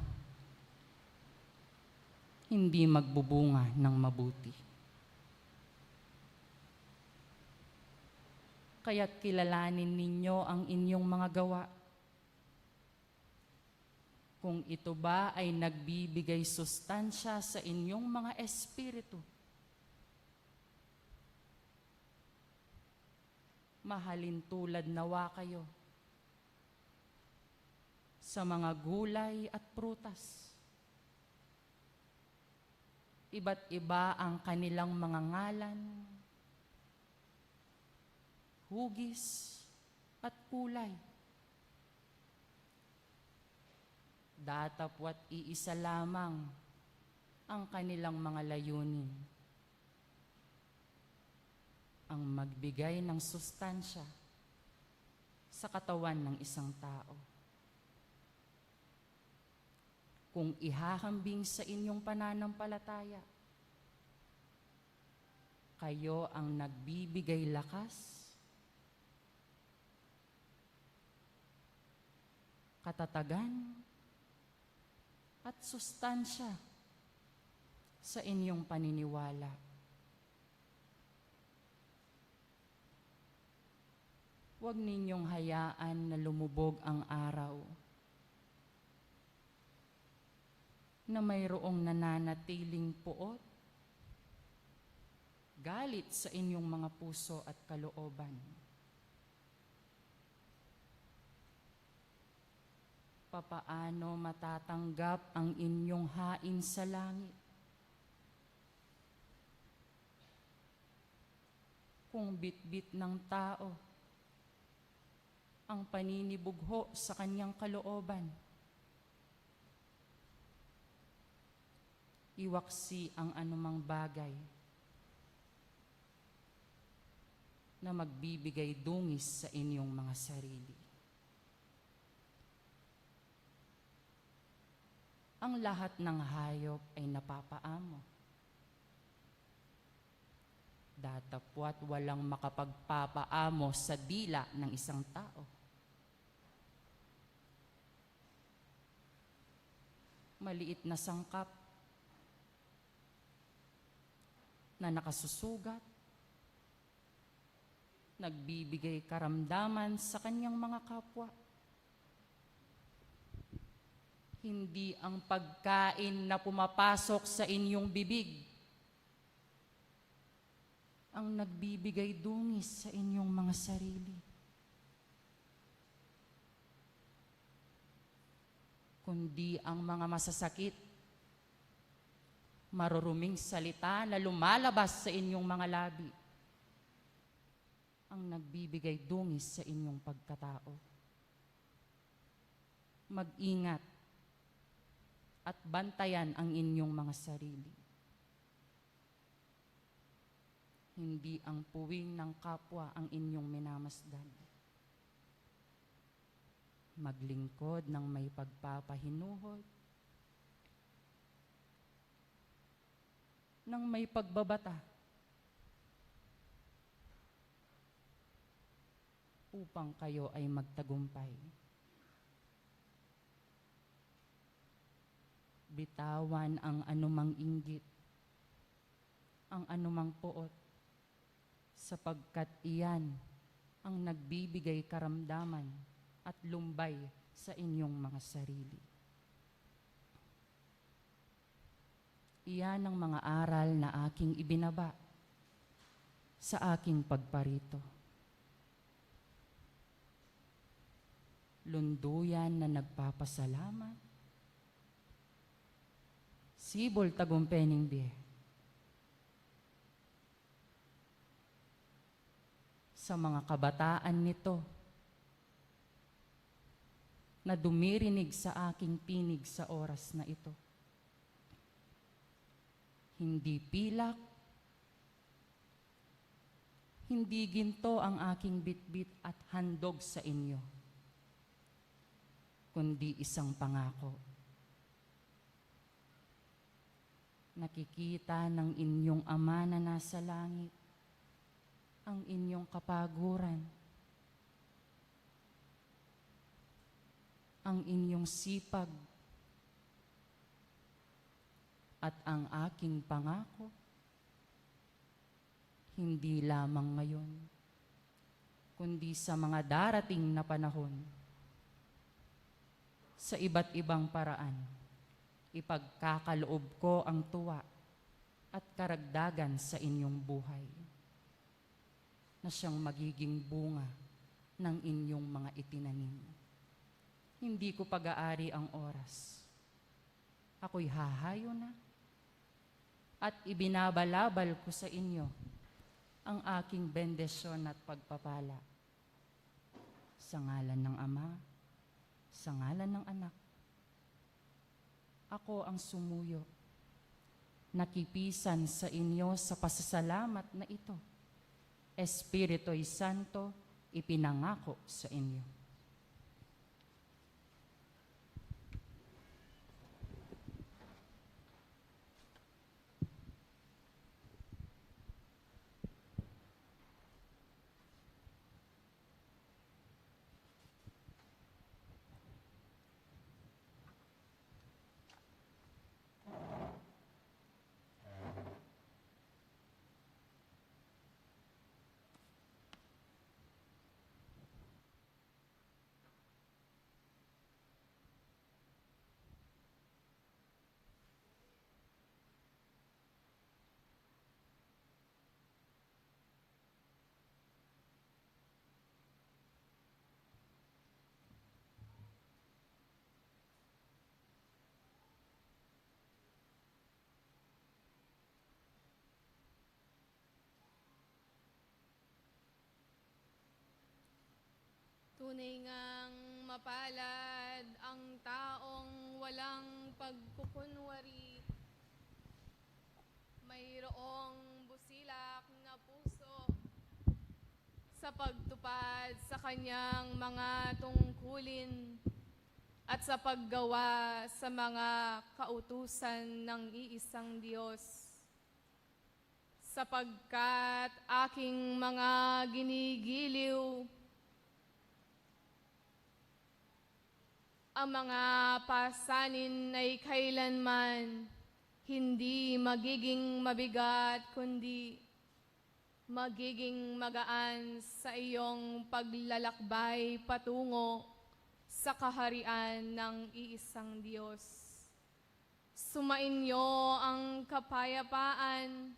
hindi magbubunga ng mabuti. Kaya't kilalanin ninyo ang inyong mga gawa. Kung ito ba ay nagbibigay sustansya sa inyong mga espiritu, mahalin tulad nawa kayo sa mga gulay at prutas. Iba't iba ang kanilang mga ngalan, hugis at kulay. Datapwat iisa lamang ang kanilang mga layunin, ang magbigay ng sustansya sa katawan ng isang tao. Kung ihahambing sa inyong pananampalataya, kayo ang nagbibigay lakas, katatagan, at sustansya sa inyong paniniwala. Huwag ninyong hayaan na lumubog ang araw na mayroong nananatiling puot, galit sa inyong mga puso at kalooban. Papaano matatanggap ang inyong hain sa langit kung bitbit ng tao ang paninibugho sa kanyang kalooban? Iwaksi ang anumang bagay na magbibigay dungis sa inyong mga sarili. Ang lahat ng hayop ay napapaamo. Datapwat walang makapagpapaamo sa dila ng isang tao. Maliit na sangkap na nakasusugat, nagbibigay karamdaman sa kanyang mga kapwa. Hindi ang pagkain na pumapasok sa inyong bibig ang nagbibigay dungis sa inyong mga sarili, kundi ang mga masasakit, maruruming salita na lumalabas sa inyong mga labi ang nagbibigay dungis sa inyong pagkatao. Mag-ingat at bantayan ang inyong mga sarili. Hindi ang puwing ng kapwa ang inyong minamasdan. Maglingkod ng may pagpapahinuhod, ng may pagbabata, upang kayo ay magtagumpay. Bitawan ang anumang inggit, ang anumang puot, sapagkat iyan ang nagbibigay karamdaman at lumbay sa inyong mga sarili. Iyan ang mga aral na aking ibinaba sa aking pagparito. Lunduyan na nagpapasalamat, Sibol Tagumpay Bie. Sa mga kabataan nito na dumirinig sa aking tinig sa oras na ito. Hindi pilak, hindi ginto ang aking bitbit at handog sa inyo, kundi isang pangako. Nakikita ng inyong Ama na nasa langit ang inyong kapaguran, ang inyong sipag, at ang aking pangako, hindi lamang ngayon, kundi sa mga darating na panahon, sa iba't ibang paraan. Ipagkakaloob ko ang tuwa at karagdagan sa inyong buhay na siyang magiging bunga ng inyong mga itinanim. Hindi ko pag-aari ang oras. Ako'y hahayo na at ibinabalabal ko sa inyo ang aking bendisyon at pagpapala. Sa ngalan ng Ama, sa ngalan ng Anak, ako ang sumuyo, nakipisan sa inyo sa pasasalamat na ito. Espirito'y Santo, ipinangako sa inyo. Tunay ngang mapalad ang taong walang pagkukunwari, mayroong busilak na puso sa pagtupad sa kanyang mga tungkulin at sa paggawa sa mga kautusan ng iisang Diyos. Sapagkat aking mga ginigiliw ang mga pasanin ay kailanman hindi magiging mabigat, kundi magiging magaan sa iyong paglalakbay patungo sa kaharian ng iisang Diyos. Sumainyo ang kapayapaan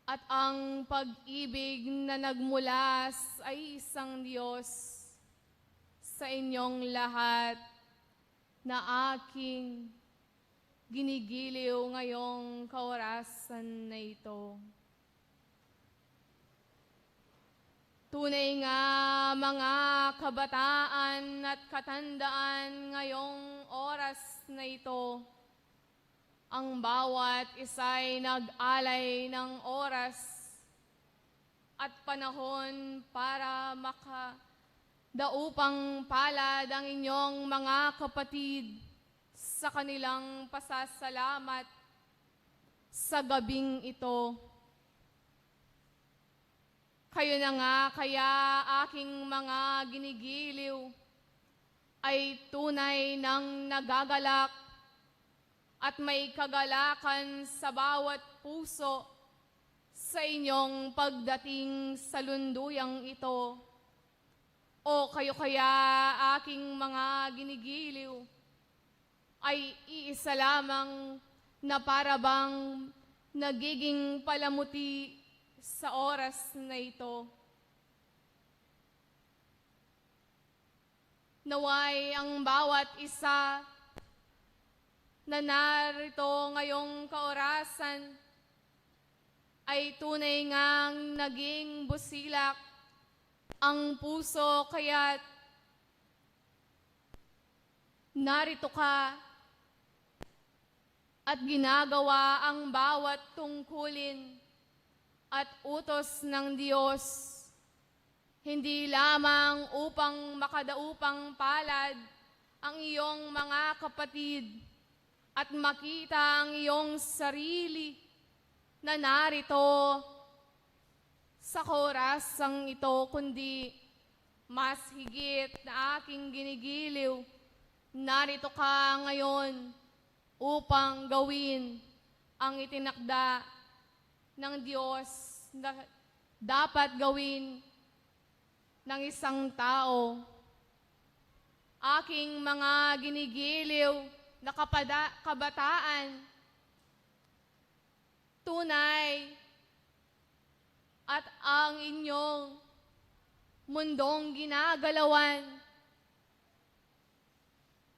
at ang pag-ibig na nagmula sa isang Diyos sa inyong lahat na aking ginigiliw ngayong kaorasan na ito. Tunay nga mga kabataan at katandaan ngayong oras na ito, ang bawat isa'y nag-alay ng oras at panahon para daupang palad ang inyong mga kapatid sa kanilang pasasalamat sa gabing ito. Kayo na nga kaya aking mga ginigiliw ay tunay ng nagagalak at may kagalakan sa bawat puso sa inyong pagdating sa lunduyang ito. O kayo kaya aking mga ginigiliw ay iisa lamang na para bang nagiging palamuti sa oras na ito. Naway ang bawat isa na narito ngayong kaorasan ay tunay ngang naging busilak ang puso, kaya't narito ka at ginagawa ang bawat tungkulin at utos ng Diyos, hindi lamang upang makadaupang palad ang iyong mga kapatid at makita ang iyong sarili na narito sa korasang ito, kundi mas higit na aking ginigiliw, narito ka ngayon upang gawin ang itinakda ng Diyos na dapat gawin ng isang tao. aking mga ginigiliw na kabataan, tunay at ang inyong mundong ginagalawan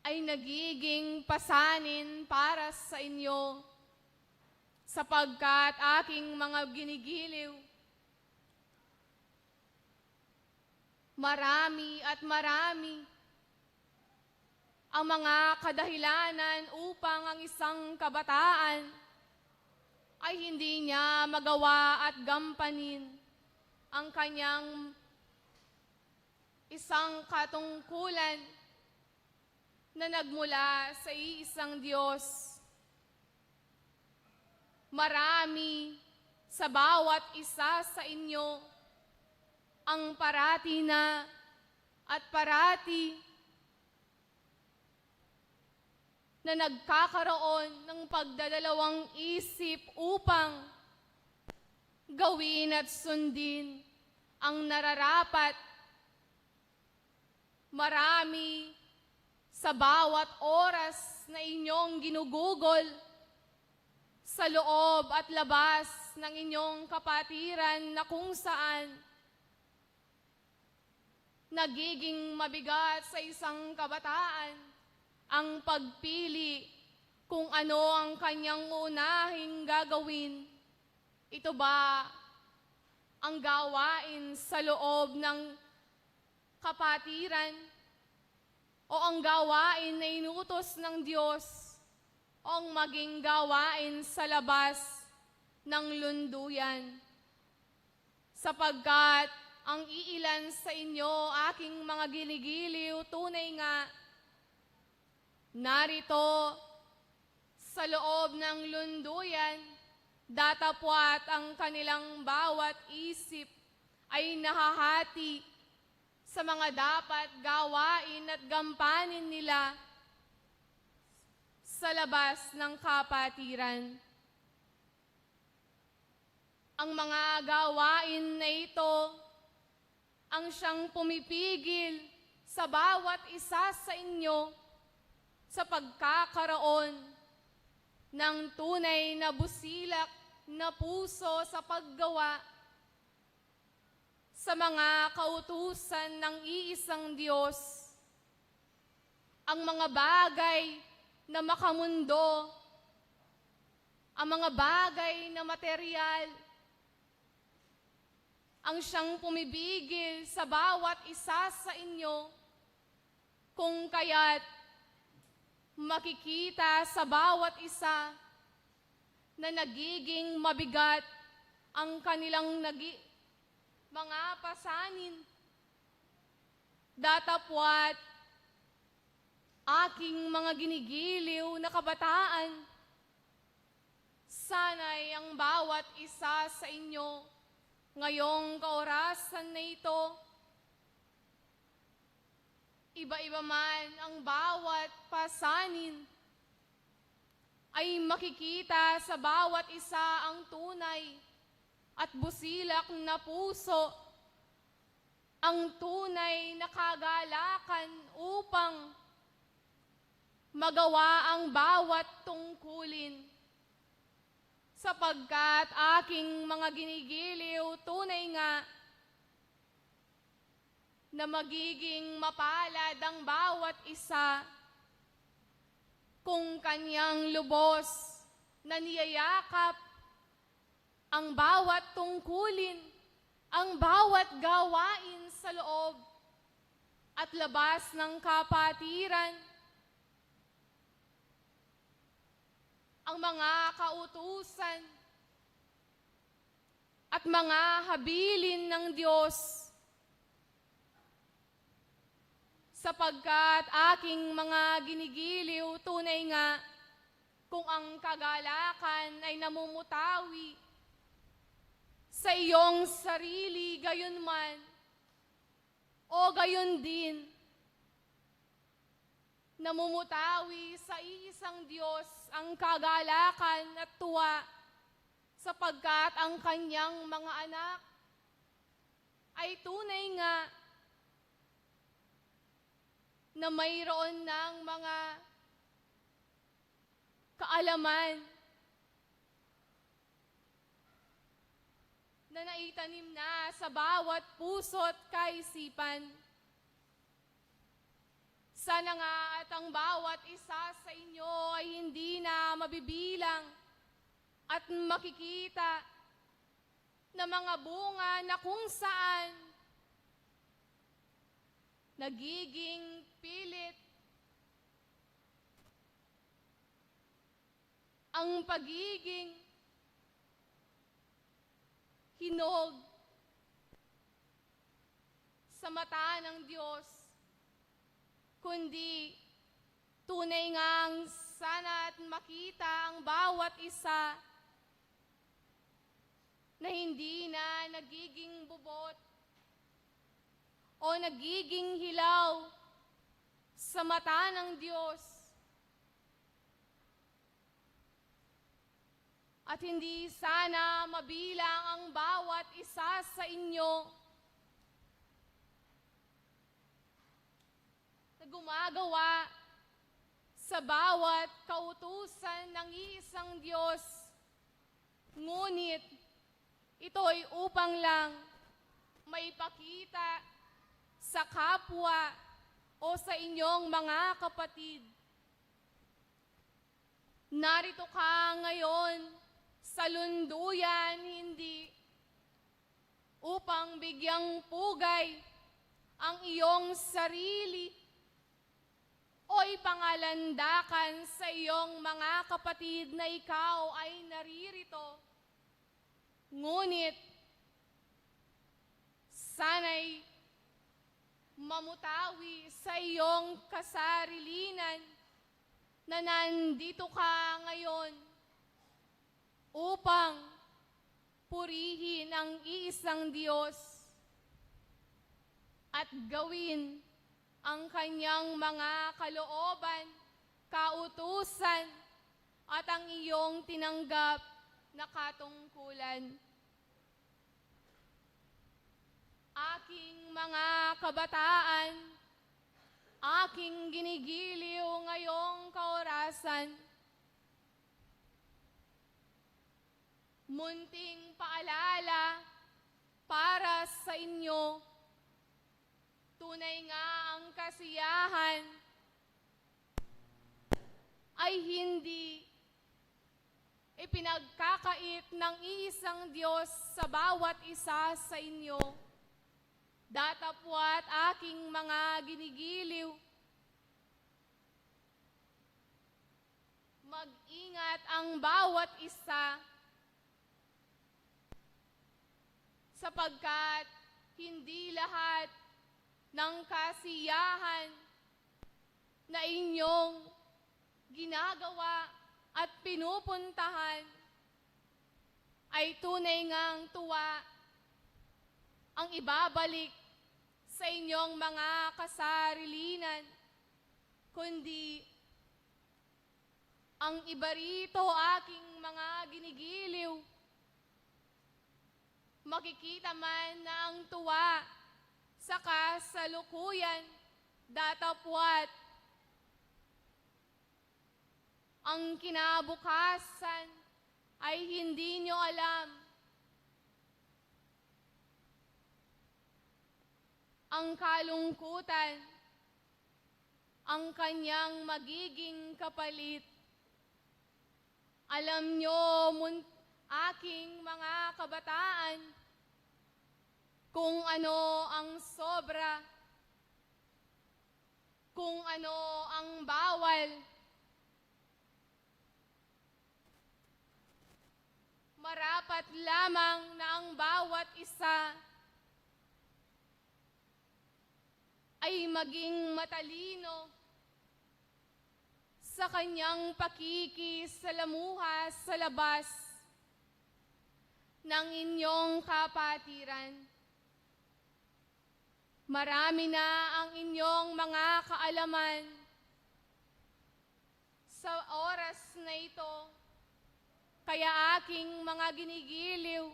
ay nagiging pasanin para sa inyo, sapagkat aking mga ginigiliw, marami at marami ang mga kadahilanan upang ang isang kabataan ay hindi niya magawa at gampanin ang kanyang isang katungkulan na nagmula sa iisang Diyos. Marami sa bawat isa sa inyo ang parati na at parati na nagkakaroon ng pagdadalawang isip upang gawin at sundin ang nararapat. Marami sa bawat oras na inyong ginugugol sa loob at labas ng inyong kapatiran na kung saan nagiging mabigat sa isang kabataan ang pagpili kung ano ang kanyang unahing gagawin. Ito ba ang gawain sa loob ng kapatiran o ang gawain na inutos ng Diyos o ang maging gawain sa labas ng lunduyan? Sapagkat ang iilan sa inyo, aking mga giligiliw, tunay nga, narito sa loob ng lunduyan, datapwat ang kanilang bawat isip ay nahahati sa mga dapat gawain at gampanin nila sa labas ng kapatiran. Ang mga gawain na ito ang siyang pumipigil sa bawat isa sa inyo sa pagkakaroon ng tunay na busilak na puso sa paggawa sa mga kautusan ng iisang Diyos, ang mga bagay na makamundo, ang mga bagay na material, ang siyang pumibigil sa bawat isa sa inyo, kung kaya't makikita sa bawat isa na nagiging mabigat ang kanilang mga pasanin. Datapwat, aking mga ginigiliw na kabataan, sana'y ang bawat isa sa inyo ngayong kaorasan na ito, iba-iba man ang bawat pasanin, ay makikita sa bawat isa ang tunay at busilak na puso, ang tunay na kagalakan upang magawa ang bawat tungkulin. Sapagkat aking mga ginigiliw, tunay nga na magiging mapalad ang bawat isa kung kanyang lubos na niyayakap ang bawat tungkulin, ang bawat gawain sa loob at labas ng kapatiran, ang mga kautusan at mga habilin ng Diyos, sapagkat aking mga ginigiliw, tunay nga, kung ang kagalakan ay namumutawi sa iyong sarili, gayon man, o gayon din, namumutawi sa iisang Diyos ang kagalakan at tuwa, sapagkat ang kanyang mga anak ay tunay nga na mayroon ng mga kaalaman na naitanim na sa bawat puso't kaisipan. Sana nga at ang bawat isa sa inyo ay hindi na mabibilang at makikita na mga bunga na kung saan nagiging pilit ang pagiging hinog sa mata ng Diyos, kundi tunay ngang sana at makita ang bawat isa na hindi na nagiging bubot o nagiging hilaw sa mata ng Diyos. At hindi sana mabilang ang bawat isa sa inyo na gumagawa sa bawat kautusan ng iisang Diyos. Ngunit ito'y upang lang maipakita sa kapwa o sa inyong mga kapatid. Narito ka ngayon sa lunduyan, hindi upang bigyang pugay ang iyong sarili o ipangalandakan sa iyong mga kapatid na ikaw ay naririto. Ngunit, sana'y mamutawi sa iyong kasarilinan na nandito ka ngayon upang purihin ang iisang Diyos at gawin ang kanyang mga kalooban, kautusan at ang iyong tinanggap na katungkulan. Aking mga kabataan, aking ginigiliw ngayong kaorasan, munting paalala para sa inyo, tunay nga ang kasiyahan ay hindi ipinagkakait ng isang Diyos sa bawat isa sa inyo. Datapwat aking mga ginigiliw, mag-ingat ang bawat isa sapagkat hindi lahat ng kasiyahan na inyong ginagawa at pinupuntahan ay tunay ngang tuwa ang ibabalik sa inyong mga kasarilinan, kundi ang iba rito aking mga ginigiliw, makikita man na ang tuwa sa kasalukuyan, datapwat ang kinabukasan ay hindi nyo alam. Ang kalungkutan, ang kanyang magiging kapalit. Alam nyo, aking mga kabataan, kung ano ang sobra, kung ano ang bawal. Marapat lamang na ang bawat isa ay maging matalino sa kanyang pakikisalamuha sa labas ng inyong kapatiran. Marami na ang inyong mga kaalaman sa oras na ito, kaya aking mga ginigiliw,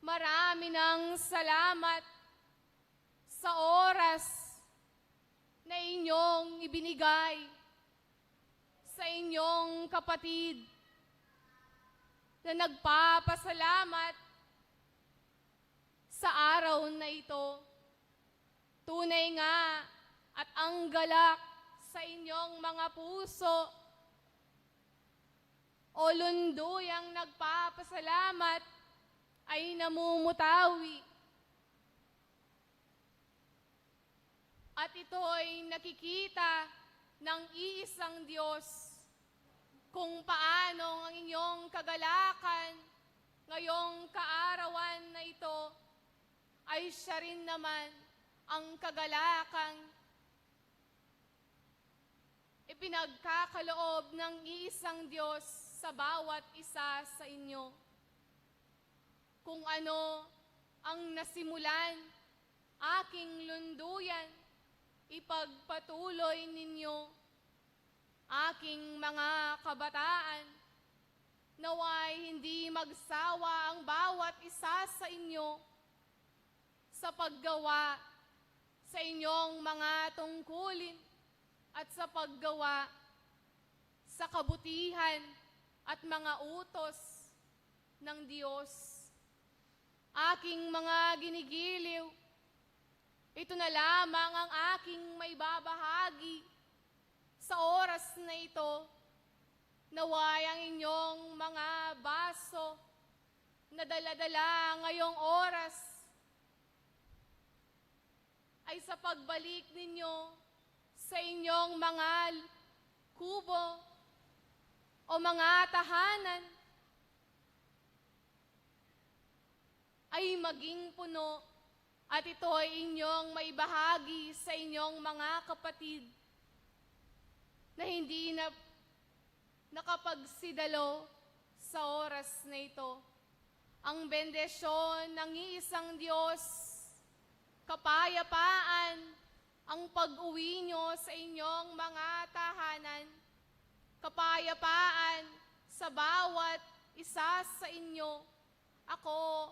marami ng salamat sa oras na inyong ibinigay sa inyong kapatid na nagpapasalamat sa araw na ito. Tunay nga at ang galak sa inyong mga puso o lunduyang nagpapasalamat ay namumutawi. At ito'y nakikita ng iisang Diyos kung paano ang inyong kagalakan ngayong kaarawan na ito ay siya rin naman ang kagalakang ipinagkakaloob ng iisang Diyos sa bawat isa sa inyo. Kung ano ang nasimulan, aking lunduyan, ipagpatuloy ninyo. Aking mga kabataan, naway hindi magsawa ang bawat isa sa inyo sa paggawa sa inyong mga tungkulin at sa paggawa sa kabutihan at mga utos ng Diyos. Aking mga ginigiliw, ito na lamang ang aking may babahagi sa oras na ito. Naway ang inyong mga baso na dala-dala ngayong oras ay sa pagbalik ninyo sa inyong mga kubo o mga tahanan ay maging puno at ito ay inyong maibahagi sa inyong mga kapatid na hindi na nakapagsidalo sa oras na ito. Ang bendisyon ng iisang Diyos, kapayapaan, ang pag-uwi nyo sa inyong mga tahanan, kapayapaan sa bawat isa sa inyo. Ako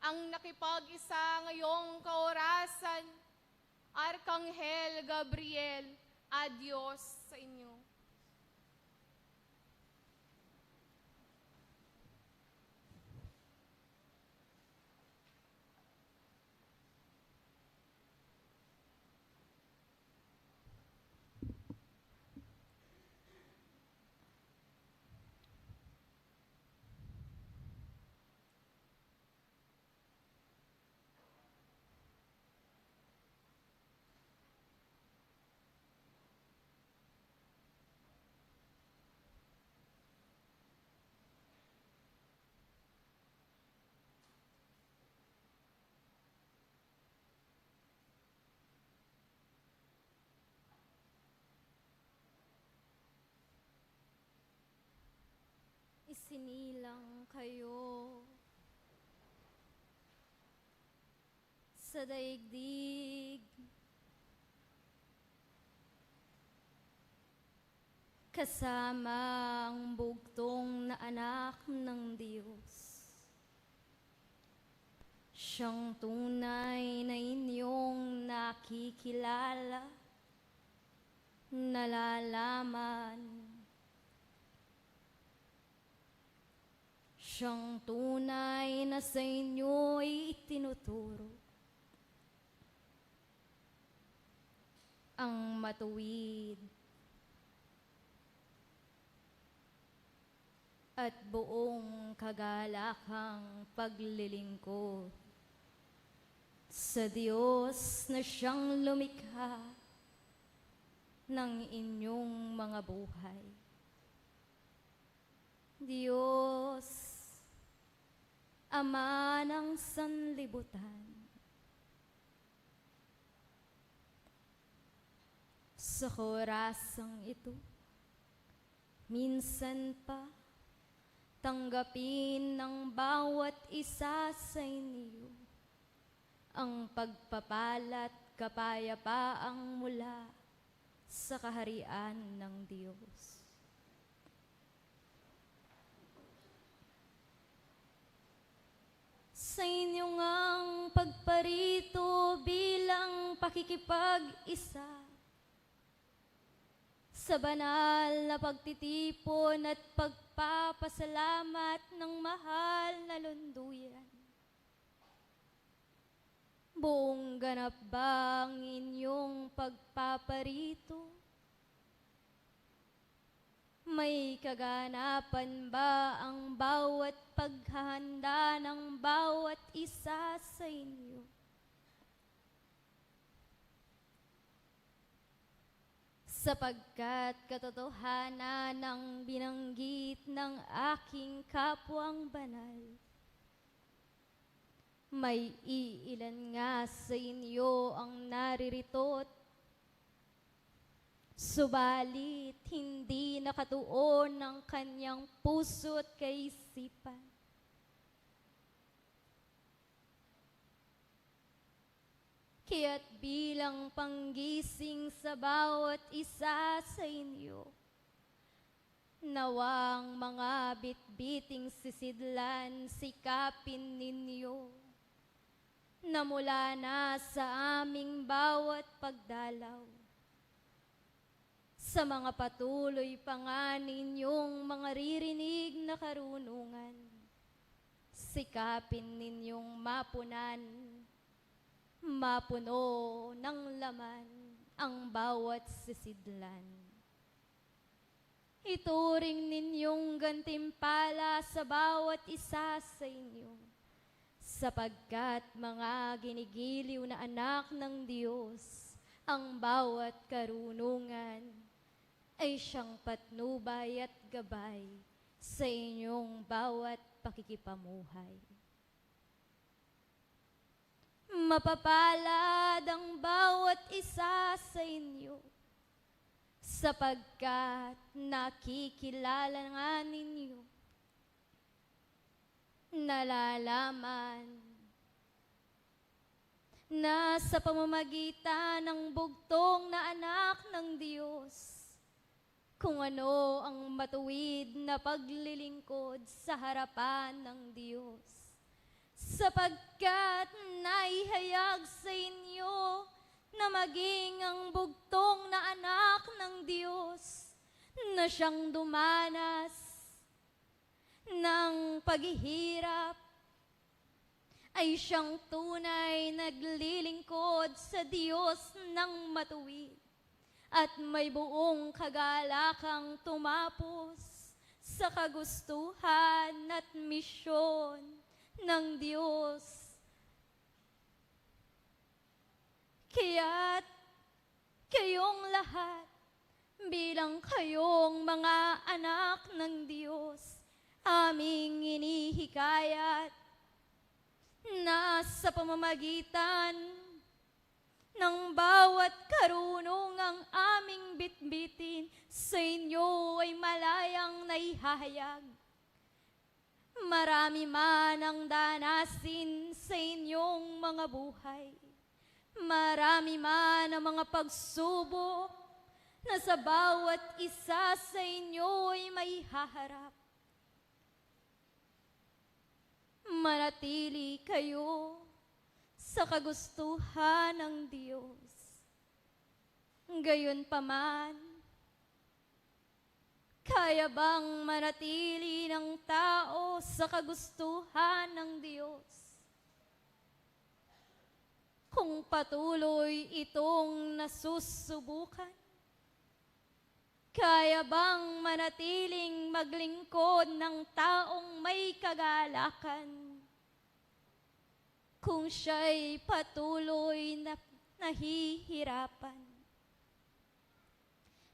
ang nakipag-isa ngayong kaorasan, Arkanghel Gabriel, adios sa inyo. Isinilang kayo sa daigdig, kasama ang bugtong na anak ng Diyos. Siyang tunay na inyong nakikilala, nalalaman. Siyang tunay na sa inyo'y itinuturo. Ang matuwid at buong kagalakang paglilingkod sa Diyos na siyang lumikha ng inyong mga buhay. Diyos, Ama ng sanlibutan, sa orasang ito, minsan pa tanggapin ng bawat isa sa inyo ang pagpapalat kapayapaang mula sa kaharian ng Diyos. Sa inyong ang pagparito bilang pakikipag-isa sa banal na pagtitipon at pagpapasalamat ng mahal na lunduyan. Buong ganap ba ang inyong pagpaparito? May kaganapan ba ang bawat paghahanda ng bawat isa sa inyo? Sapagkat katotohanan ng binanggit ng aking kapwang banal, may iilan nga sa inyo ang naririto't subalit hindi nakatuon ng kanyang puso't kaisipan. Kaya't bilang panggising sa bawat isa sa inyo, nawang mga bitbiting sisidlan sikapin ninyo, na mula na sa aming bawat pagdalaw, sa mga patuloy pa nga ninyong mga ririnig na karunungan, sikapin ninyong mapunan, mapuno ng laman ang bawat sisidlan. Ituring ninyong gantimpala sa bawat isa sa inyo, sapagkat mga ginigiliw na anak ng Diyos, ang bawat karunungan ay siyang patnubay at gabay sa inyong bawat pakikipamuhay. Mapapalad ang bawat isa sa inyo, sapagkat nakikilala nga ninyo, nalalaman na sa pamamagitan ng bugtong na anak ng Diyos, kung ano ang matuwid na paglilingkod sa harapan ng Diyos. Sapagkat naihayag sa inyo na maging ang bugtong na anak ng Diyos na siyang dumanas ng paghihirap ay siyang tunay naglilingkod sa Diyos ng matuwid at may buong kagalakang tumapos sa kagustuhan at misyon ng Diyos. Kaya't kayong lahat bilang kayong mga anak ng Diyos, aming inihikayat na sa pamamagitan ng bawat karunungang aming bitbitin sa inyo ay malayang naihahayag. Marami man ang danasin sa inyong mga buhay, marami man ang mga pagsubok na sa bawat isa sa inyo ay may haharap. Manatili kayo sa kagustuhan ng Diyos. Gayon paman, kaya bang manatili ng tao sa kagustuhan ng Diyos kung patuloy itong nasusubukan? Kaya bang manatiling maglingkod ng taong may kagalakan kung siya'y patuloy na nahihirapan?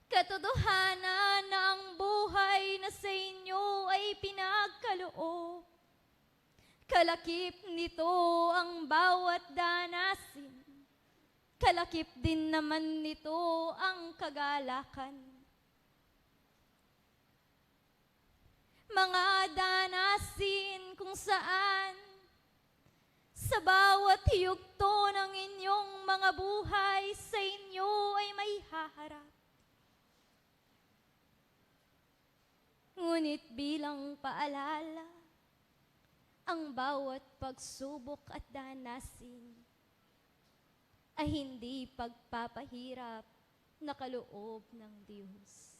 Katotohanan na ang buhay na sa inyo ay pinagkaloob. Kalakip nito ang bawat danasin. Kalakip din naman nito ang kagalakan. Mga danasin kung saan sa bawat yugto ng inyong mga buhay sa inyo ay may haharap. Ngunit bilang paalala, ang bawat pagsubok at danasin ay hindi pagpapahirap na kaloob ng Diyos.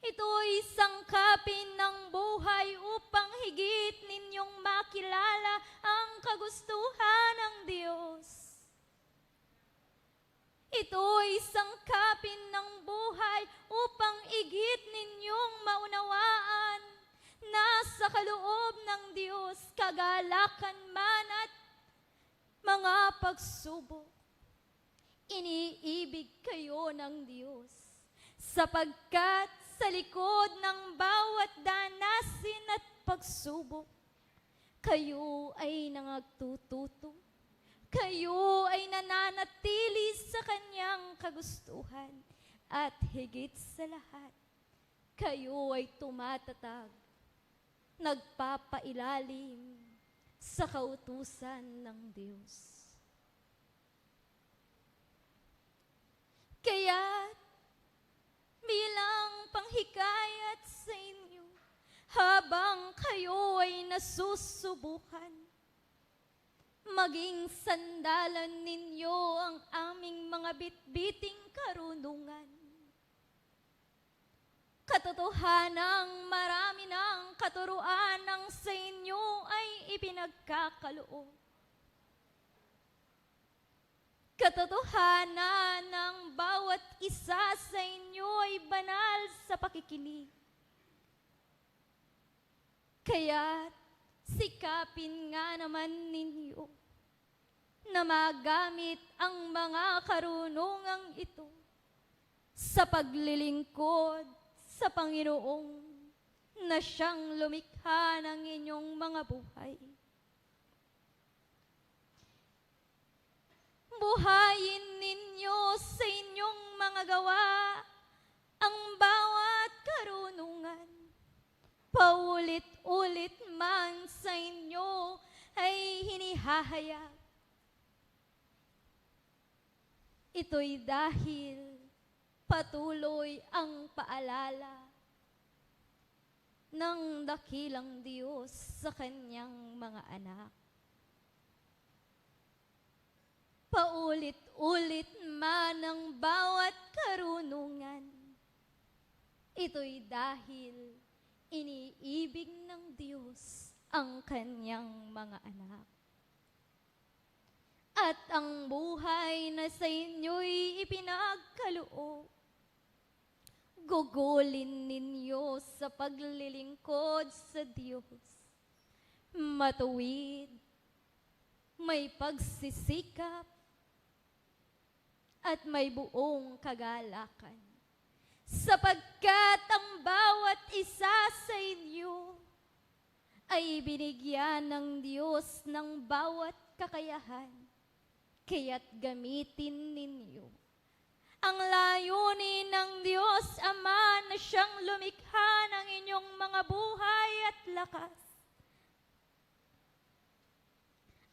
Ito'y sangkapin ng buhay upang higit ninyong makilala ang kagustuhan ng Diyos. Ito'y sangkapin ng buhay upang higit ninyong maunawaan na sa kaloob ng Diyos, kagalakan man at mga pagsubok, iniibig kayo ng Diyos, sapagkat sa likod ng bawat danasin at pagsubok, kayo ay nangagtututo, kayo ay nananatili sa kanyang kagustuhan, at higit sa lahat, kayo ay tumatatag, nagpapailalim sa kautusan ng Diyos. Kaya bilang panghikayat sa inyo, habang kayo ay nasusubukan, maging sandalan ninyo ang aming mga bitbiting karunungan. Katotohanang marami ng katuruan ng sa inyo ay ipinagkakaloob. Katotohanan ng bawat isa sa inyo ay banal sa pakikinig. Kaya sikapin nga naman ninyo na magamit ang mga karunungang ito sa paglilingkod sa Panginoong na siyang lumikha ng inyong mga buhay. Buhayin ninyo sa inyong mga gawa ang bawat karunungan. Paulit-ulit man sa inyo ay hinihahayag. Ito'y dahil patuloy ang paalala ng dakilang Diyos sa kanyang mga anak. Paulit-ulit man ang bawat karunungan, ito'y dahil iniibig ng Diyos ang kanyang mga anak. At ang buhay na sa inyo'y ipinagkaloob, gugulin ninyo sa paglilingkod sa Diyos. Matuwid, may pagsisikap, at may buong kagalakan. Sapagkat ang bawat isa sa inyo ay binigyan ng Diyos ng bawat kakayahan, kaya't gamitin ninyo ang layunin ng Diyos Ama na siyang lumikha ng inyong mga buhay at lakas,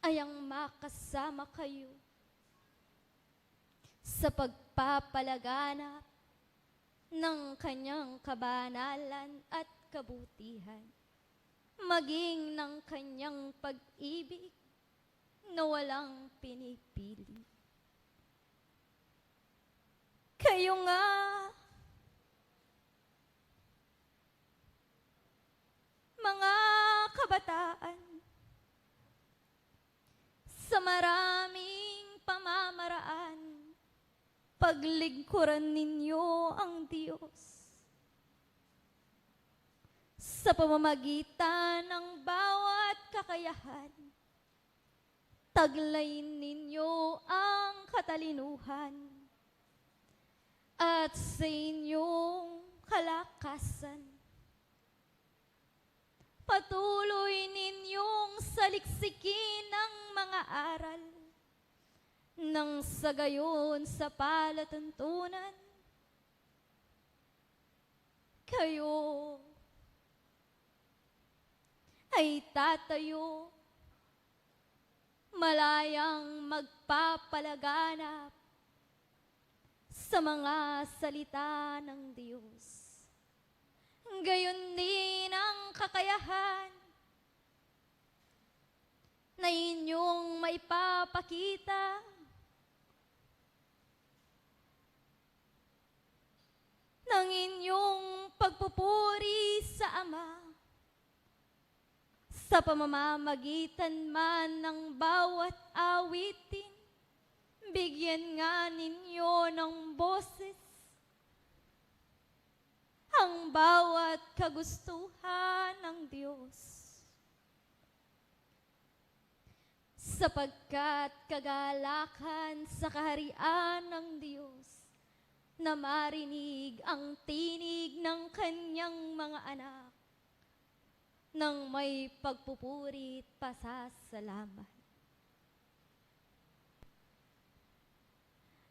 ay ang makasama kayo sa pagpapalaganap ng kanyang kabanalan at kabutihan, maging ng kanyang pag-ibig na walang pinipili. Kayo nga, mga kabataan, sa maraming pamamaraan, paglingkuran ninyo ang Diyos. Sa pamamagitan ng bawat kakayahan, taglayin ninyo ang katalinuhan at sa inyong kalakasan. Patuloy ninyong saliksikin ang mga aral nang sa gayon sa palatuntunan, kayo ay tatayo, malayang magpapalaganap sa mga salita ng Diyos. Gayon din ang kakayahan na inyong maipapakita pagpupuri sa Ama, sa pamamagitan man ng bawat awitin, bigyan nga ninyo ng boses ang bawat kagustuhan ng Diyos. Sapagkat kagalakan sa kaharian ng Diyos na marinig ang tinig ng kanyang mga anak nang may pagpupuri at pasasalamat.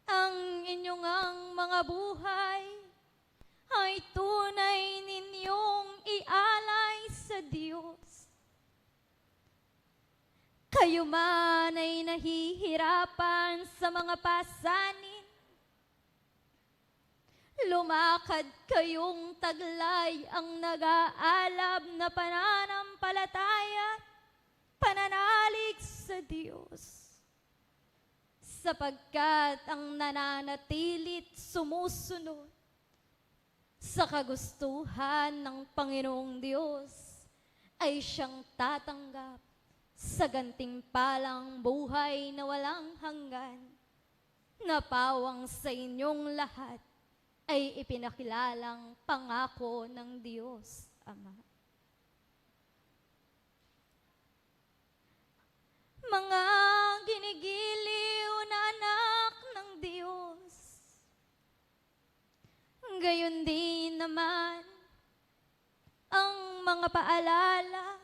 Ang inyong ang mga buhay ay tunay ninyong ialay sa Diyos. Kayo man ay nahihirapan sa mga pasanin, lumakad kayong taglay ang nag-aalab na pananampalataya, pananalig sa Diyos. Sapagkat ang nananatilit sumusunod sa kagustuhan ng Panginoong Diyos ay siyang tatanggap sa gantimpalang buhay na walang hanggan, na pawang sa inyong lahat ay ipinakilalang pangako ng Diyos Ama. Mga ginigiliw na anak ng Diyos, gayon din naman ang mga paalala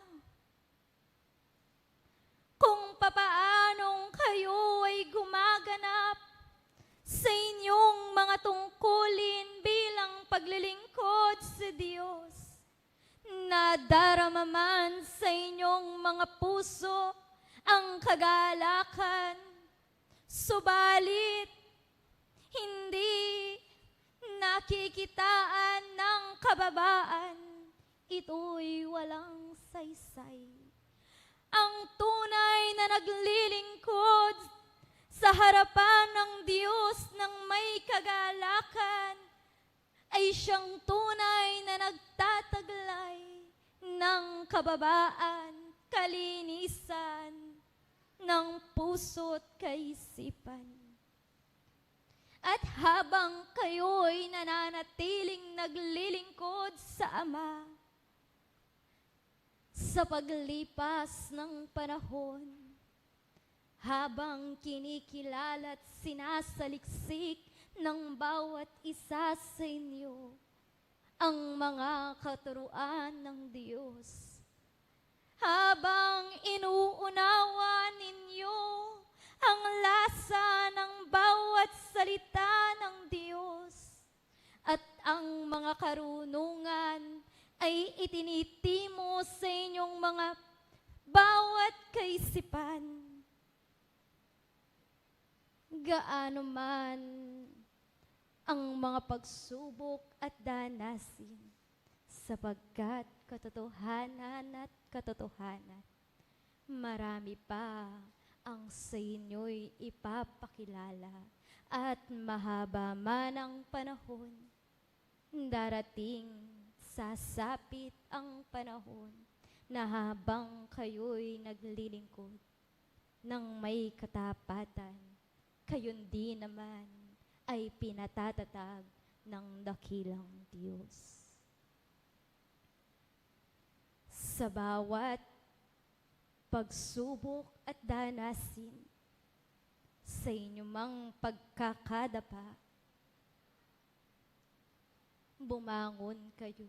kung papaanong kayo ay gumaganap sa inyong mga tungkulin bilang paglilingkod sa Diyos, na darama man sa inyong mga puso ang kagalakan, subalit hindi nakikitaan ng kababaan, ito'y walang saysay. Ang tunay na naglilingkod sa harapan ng Diyos ng may kagalakan ay siyang tunay na nagtataglay ng kababaan, kalinisan ng puso't kaisipan. At habang kayo'y nananatiling naglilingkod sa Ama, sa paglipas ng panahon, habang kinikilala at sinasaliksik ng bawat isa sa inyo ang mga katuruan ng Diyos, habang inuunawa ninyo ang lasa ng bawat salita ng Diyos at ang mga karunungan ay itinitimo sa inyong mga bawat kaisipan, gaano man ang mga pagsubok at danasin, sapagkat katotohanan at katotohanan, marami pa ang sa inyo'y ipapakilala, at mahaba man ang panahon, darating sasapit ang panahon na habang kayo'y naglilingkod ng may katapatan, kayon din naman ay pinatatatag ng dakilang Diyos. Sa bawat pagsubok at danasin, sa inyong mang pagkakadapa, bumangon kayo,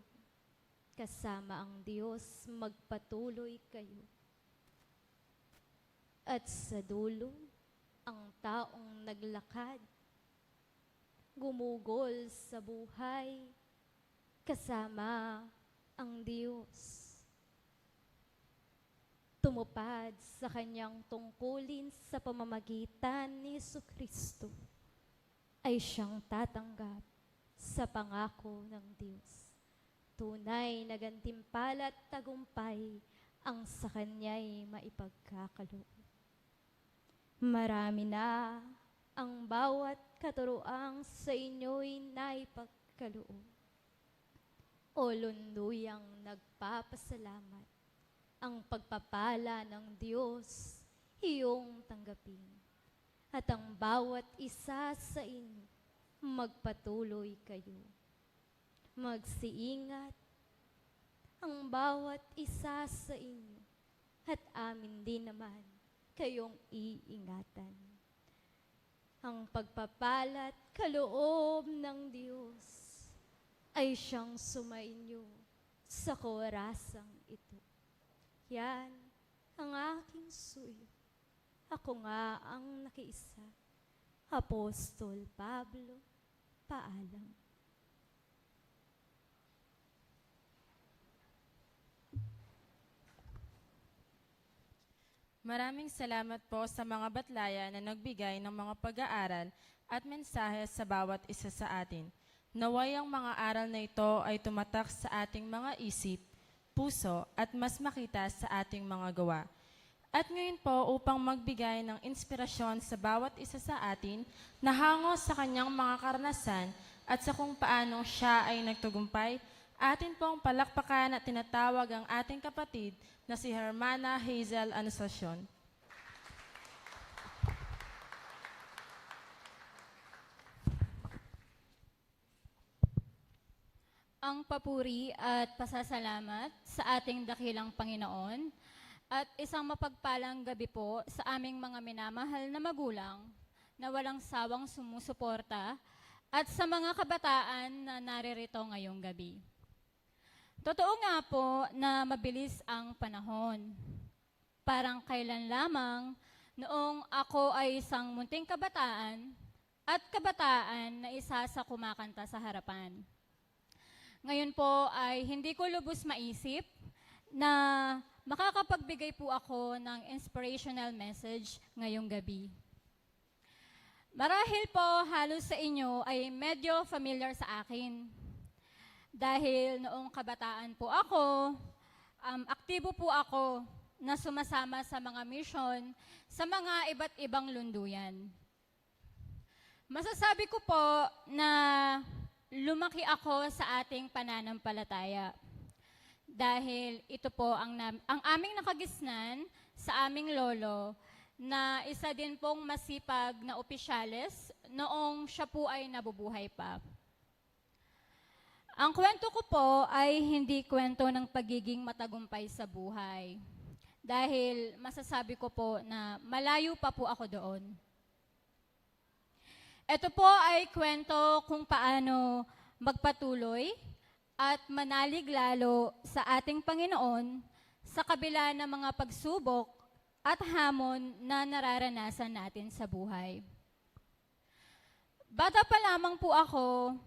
kasama ang Diyos magpatuloy kayo. At sa dulo, ang taong naglakad, gumugol sa buhay, kasama ang Diyos. Tumupad sa kanyang tungkulin sa pamamagitan ni Jesucristo, ay siyang tatanggap sa pangako ng Diyos. Tunay na gantimpala at tagumpay ang sa kanya'y maipagkakaloob. Marami na ang bawat katuroang sa inyo'y naipagkaloob. o lunduyang nagpapasalamat. Ang pagpapala ng Diyos iyong tanggapin. At ang bawat isa sa inyo, magpatuloy kayo. Magsiingat ang bawat isa sa inyo at amin din naman kayong iingatan. Ang pagpapalat kaloob ng Diyos ay siyang sumainyo sa orasang ito. Yan ang aking suyo. Ako nga ang nakiisa. Apostol Pablo, paalam. Maraming salamat po sa mga batlaya na nagbigay ng mga pag-aaral at mensahe sa bawat isa sa atin. Naway ang mga aral na ito ay tumatak sa ating mga isip, puso at mas makita sa ating mga gawa. At ngayon po, upang magbigay ng inspirasyon sa bawat isa sa atin na hango sa kanyang mga karanasan at sa kung paano siya ay nagtagumpay, atin pong palakpakan at tinatawag ang ating kapatid na si Hermana Hazel Anunciacion. Ang papuri at pasasalamat sa ating dakilang Panginoon at isang mapagpalang gabi po sa aming mga minamahal na magulang na walang sawang sumusuporta at sa mga kabataan na naririto ngayong gabi. Totoo nga po na mabilis ang panahon. Parang kailan lamang noong ako ay isang munting kabataan at kabataan na isa sa kumakanta sa harapan. Ngayon po ay hindi ko lubos maisip na makakapagbigay po ako ng inspirational message ngayong gabi. Marahil po halos sa inyo ay medyo familiar sa akin. Dahil noong kabataan po ako, aktibo po ako na sumasama sa mga mission sa mga iba't ibang lunduyan. Masasabi ko po na lumaki ako sa ating pananampalataya. Dahil ito po ang aming nakagisnan sa aming lolo na isa din pong masipag na opisyales noong siya po ay nabubuhay pa. Ang kwento ko po ay hindi kwento ng pagiging matagumpay sa buhay. Dahil masasabi ko po na malayo pa po ako doon. Ito po ay kwento kung paano magpatuloy at manalig lalo sa ating Panginoon sa kabila ng mga pagsubok at hamon na nararanasan natin sa buhay. Bata pa lamang po ako,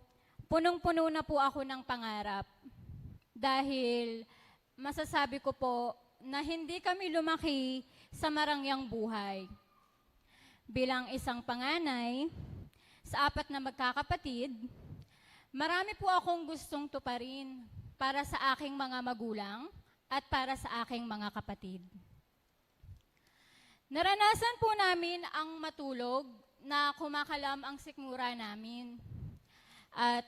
punong-puno na po ako ng pangarap dahil masasabi ko po na hindi kami lumaki sa marangyang buhay. Bilang isang panganay, sa 4 na magkakapatid, marami po akong gustong tuparin para sa aking mga magulang at para sa aking mga kapatid. Naranasan po namin ang matulog na kumakalam ang sikmura namin. At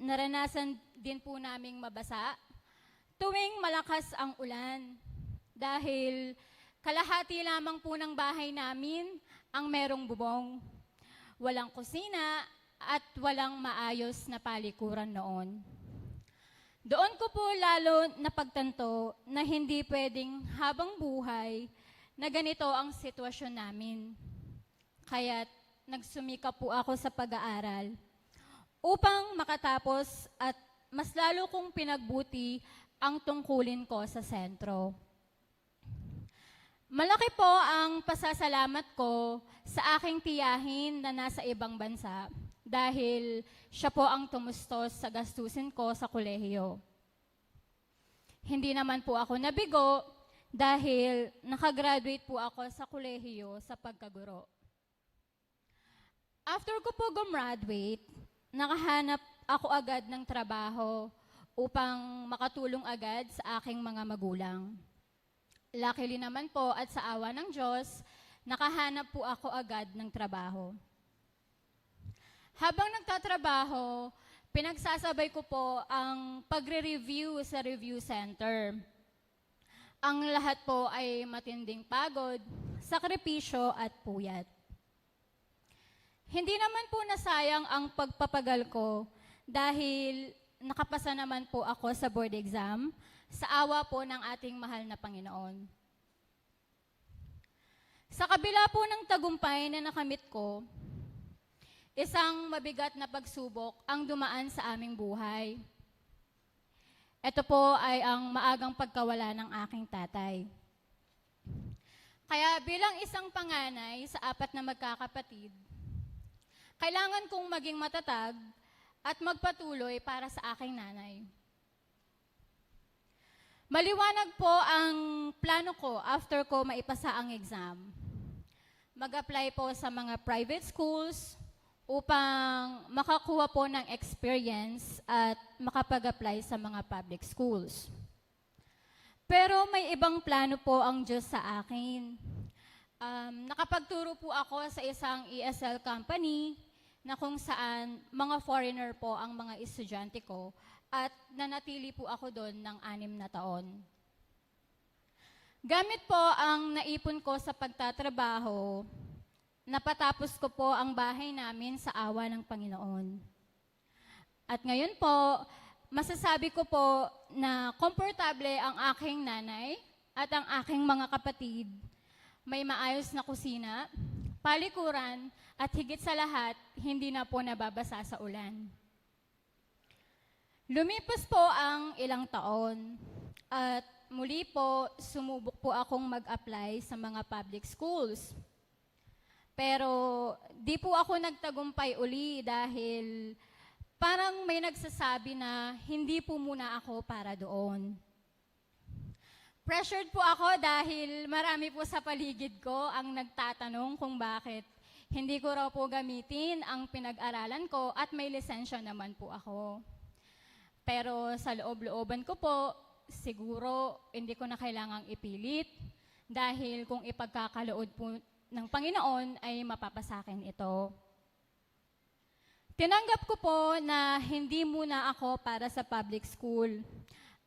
naranasan din po naming mabasa tuwing malakas ang ulan dahil kalahati lamang po ng bahay namin ang merong bubong. Walang kusina at walang maayos na palikuran noon. Doon ko po lalo napagtanto na hindi pwedeng habang buhay na ganito ang sitwasyon namin. Kaya't nagsumikap po ako sa pag-aaral upang makatapos at mas lalo kong pinagbuti ang tungkulin ko sa sentro. Malaki po ang pasasalamat ko sa aking tiyahin na nasa ibang bansa dahil siya po ang tumustos sa gastusin ko sa kolehiyo. Hindi naman po ako nabigo dahil nakagraduate po ako sa kolehiyo sa pagkaguro. After ko po gumraduate, nakahanap ako agad ng trabaho upang makatulong agad sa aking mga magulang. Luckily naman po at sa awa ng Diyos, nakahanap po ako agad ng trabaho. Habang nagtatrabaho, Pinagsasabay ko po ang pagre-review sa review center. Ang lahat po ay matinding pagod, sakripisyo at puyat. Hindi naman po nasayang ang pagpapagal ko dahil nakapasa naman po ako sa board exam sa awa po ng ating mahal na Panginoon. Sa kabila po ng tagumpay na nakamit ko, isang mabigat na pagsubok ang dumaan sa aming buhay. Ito po ay ang maagang pagkawala ng aking tatay. Kaya bilang isang panganay sa 4 na magkakapatid, kailangan kong maging matatag at magpatuloy para sa aking nanay. Maliwanag po ang plano ko after ko maipasa ang exam. Mag-apply po sa mga private schools upang makakuha po ng experience at makapag-apply sa mga public schools. Pero may ibang plano po ang Diyos sa akin. Nakapagturo po ako sa isang ESL company na kung saan mga foreigner po ang mga estudyante ko at nanatili po ako doon ng 6 na taon. Gamit po ang naipon ko sa pagtatrabaho, napatapos ko po ang bahay namin sa awa ng Panginoon. At ngayon po, masasabi ko po na komportable ang aking nanay at ang aking mga kapatid. May maayos na kusina, palikuran, at higit sa lahat, hindi na po nababasa sa ulan. Lumipas po ang ilang taon at muli po sumubok po akong mag-apply sa mga public schools. Pero di po ako nagtagumpay uli dahil parang may nagsasabi na hindi po muna ako para doon. Pressured po ako dahil marami po sa paligid ko ang nagtatanong kung bakit hindi ko raw po gamitin ang pinag-aralan ko at may lisensya naman po ako. Pero sa loob-looban ko po, siguro hindi ko na kailangang ipilit dahil kung ipagkakalood po ng Panginoon ay mapapasakin ito. Tinanggap ko po na hindi muna ako para sa public school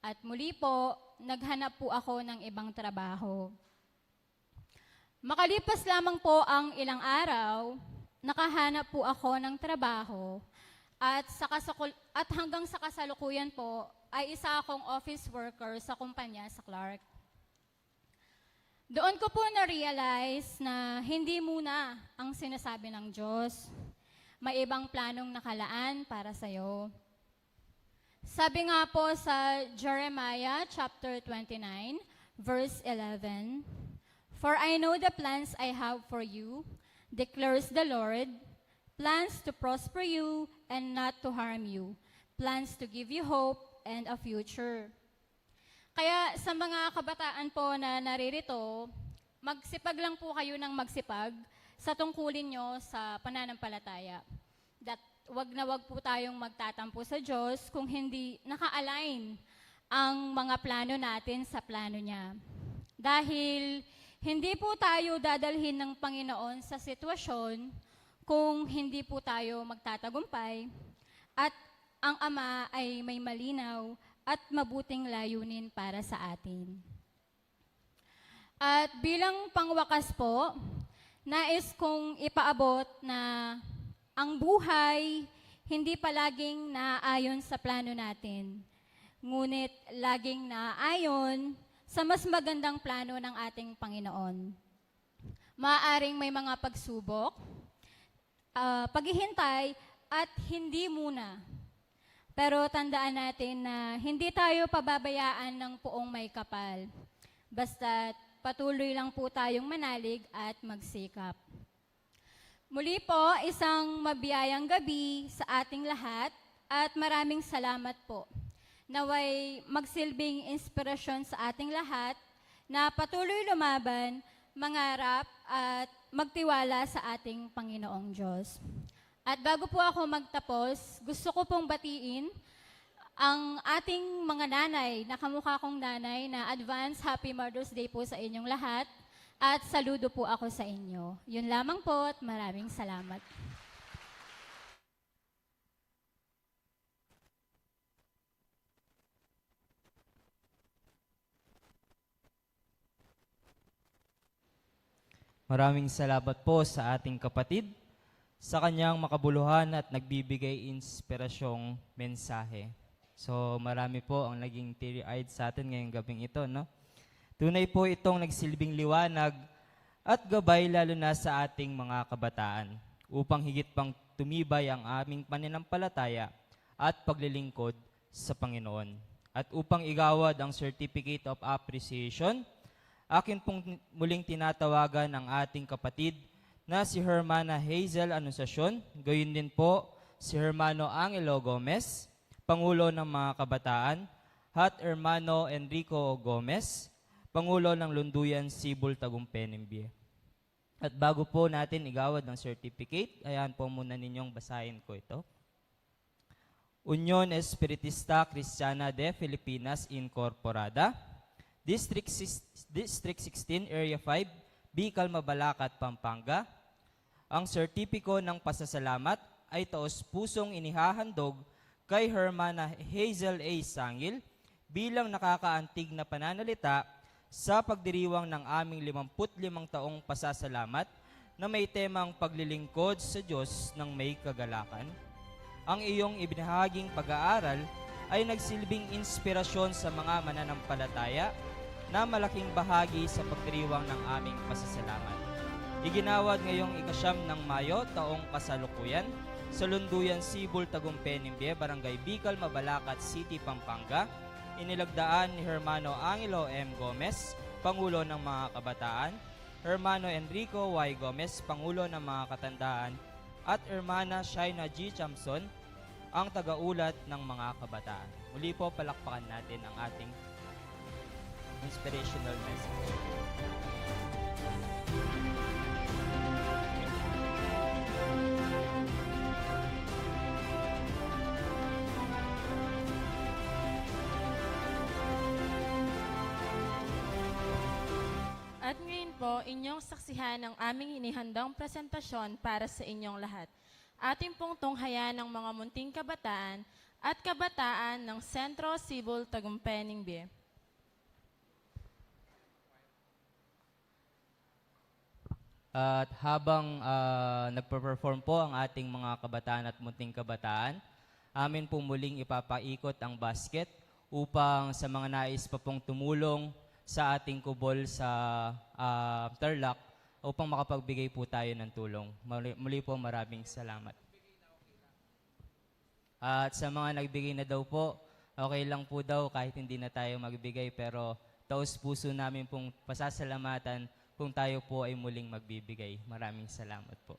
at muli po, naghanap po ako ng ibang trabaho. Makalipas lamang po ang ilang araw, nakahanap po ako ng trabaho at hanggang sa kasalukuyan po ay isa akong office worker sa kumpanya sa Clark. Doon ko po na-realize na hindi muna ang sinasabi ng Diyos. May ibang planong nakalaan para sa'yo. Sabi nga po sa Jeremiah chapter 29, verse 11, "For I know the plans I have for you, declares the Lord, plans to prosper you and not to harm you, plans to give you hope and a future." Kaya sa mga kabataan po na naririto, magsipag lang po kayo ng magsipag sa tungkulin nyo sa pananampalataya. Wag na wag po tayong magtatampo sa Diyos kung hindi naka-align ang mga plano natin sa plano niya. Dahil hindi po tayo dadalhin ng Panginoon sa sitwasyon kung hindi po tayo magtatagumpay at ang Ama ay may malinaw at mabuting layunin para sa atin. At bilang pangwakas po, nais kong ipaabot na ang buhay hindi palaging naaayon sa plano natin, ngunit laging naaayon sa mas magandang plano ng ating Panginoon. Maaaring may mga pagsubok, paghihintay, at hindi muna. Pero tandaan natin na hindi tayo pababayaan ng puong may kapal. Basta't patuloy lang po tayong manalig at magsikap. Muli po, isang mabiyayang gabi sa ating lahat at maraming salamat po. Naway magsilbing inspirasyon sa ating lahat na patuloy lumaban, mangarap at magtiwala sa ating Panginoong Diyos. At bago po ako magtapos, gusto ko pong batiin ang ating mga nanay, nakamukha kong nanay, na advance Happy Mother's Day po sa inyong lahat at saludo po ako sa inyo. Yun lamang po at maraming salamat. Maraming salamat po sa ating kapatid sa kanyang makabuluhan at nagbibigay inspirasyong mensahe. So marami po ang naging teary-eyed sa atin ngayong gabing ito, no? Tunay po itong nagsilbing liwanag at gabay lalo na sa ating mga kabataan upang higit pang tumibay ang aming pananampalataya at paglilingkod sa Panginoon. At upang igawad ang Certificate of Appreciation, akin pong muling tinatawagan ang ating kapatid na si Hermana Hazel Anunciacion, gayon din po si Hermano Angelo Gomez, Pangulo ng mga Kabataan, at Hermano Enrico Gomez, Pangulo ng Lunduyan Sibol Tagumpay Nembie. At bago po natin igawad ng certificate, ayan po muna ninyong basahin ko ito. Union Espiritista Cristiana de Filipinas Incorporada, District 16, Area 5, Bicol, Mabalacat, Pampanga. Ang sertipiko ng pasasalamat ay taos-pusong inihahandog kay Hermana Hazel A. Sangil bilang nakakaantig na pananalita sa pagdiriwang ng aming 55 taong pasasalamat na may temang paglilingkod sa Diyos ng may kagalakan. Ang iyong ibinahaging pag-aaral ay nagsilbing inspirasyon sa mga mananampalataya na malaking bahagi sa pagdiriwang ng aming pasasalamat. Iginawad ngayong 9 ng Mayo, taong kasalukuyan, sa Lunduyan Sibol Tagumpay Nembie, Barangay Bicol, Mabalacat City, Pampanga, inilagdaan ni Hermano Angelo M. Gomez, Pangulo ng mga Kabataan, Hermano Enrico Y. Gomez, Pangulo ng mga Katandaan, at Hermana Shaina G. Chamson, ang tagaulat ng mga kabataan. Muli po, palakpakan natin ang ating inspirational message. At ngayon po, inyong saksihan ang aming inihandang presentasyon para sa inyong lahat. Ating pong tunghayan ng mga munting kabataan at kabataan ng Sentro Sibol Tagumpay Nembie. At habang nagpa-perform po ang ating mga kabataan at munting kabataan, amin pong muling ipapaikot ang basket upang sa mga nais pa pong tumulong sa ating kubol sa Tarlac upang makapagbigay po tayo ng tulong. Muli po maraming salamat. At sa mga nagbigay na daw po, okay lang po daw kahit hindi na tayo magbigay, pero taos puso namin pong pasasalamatan kung tayo po ay muling magbibigay. Maraming salamat po.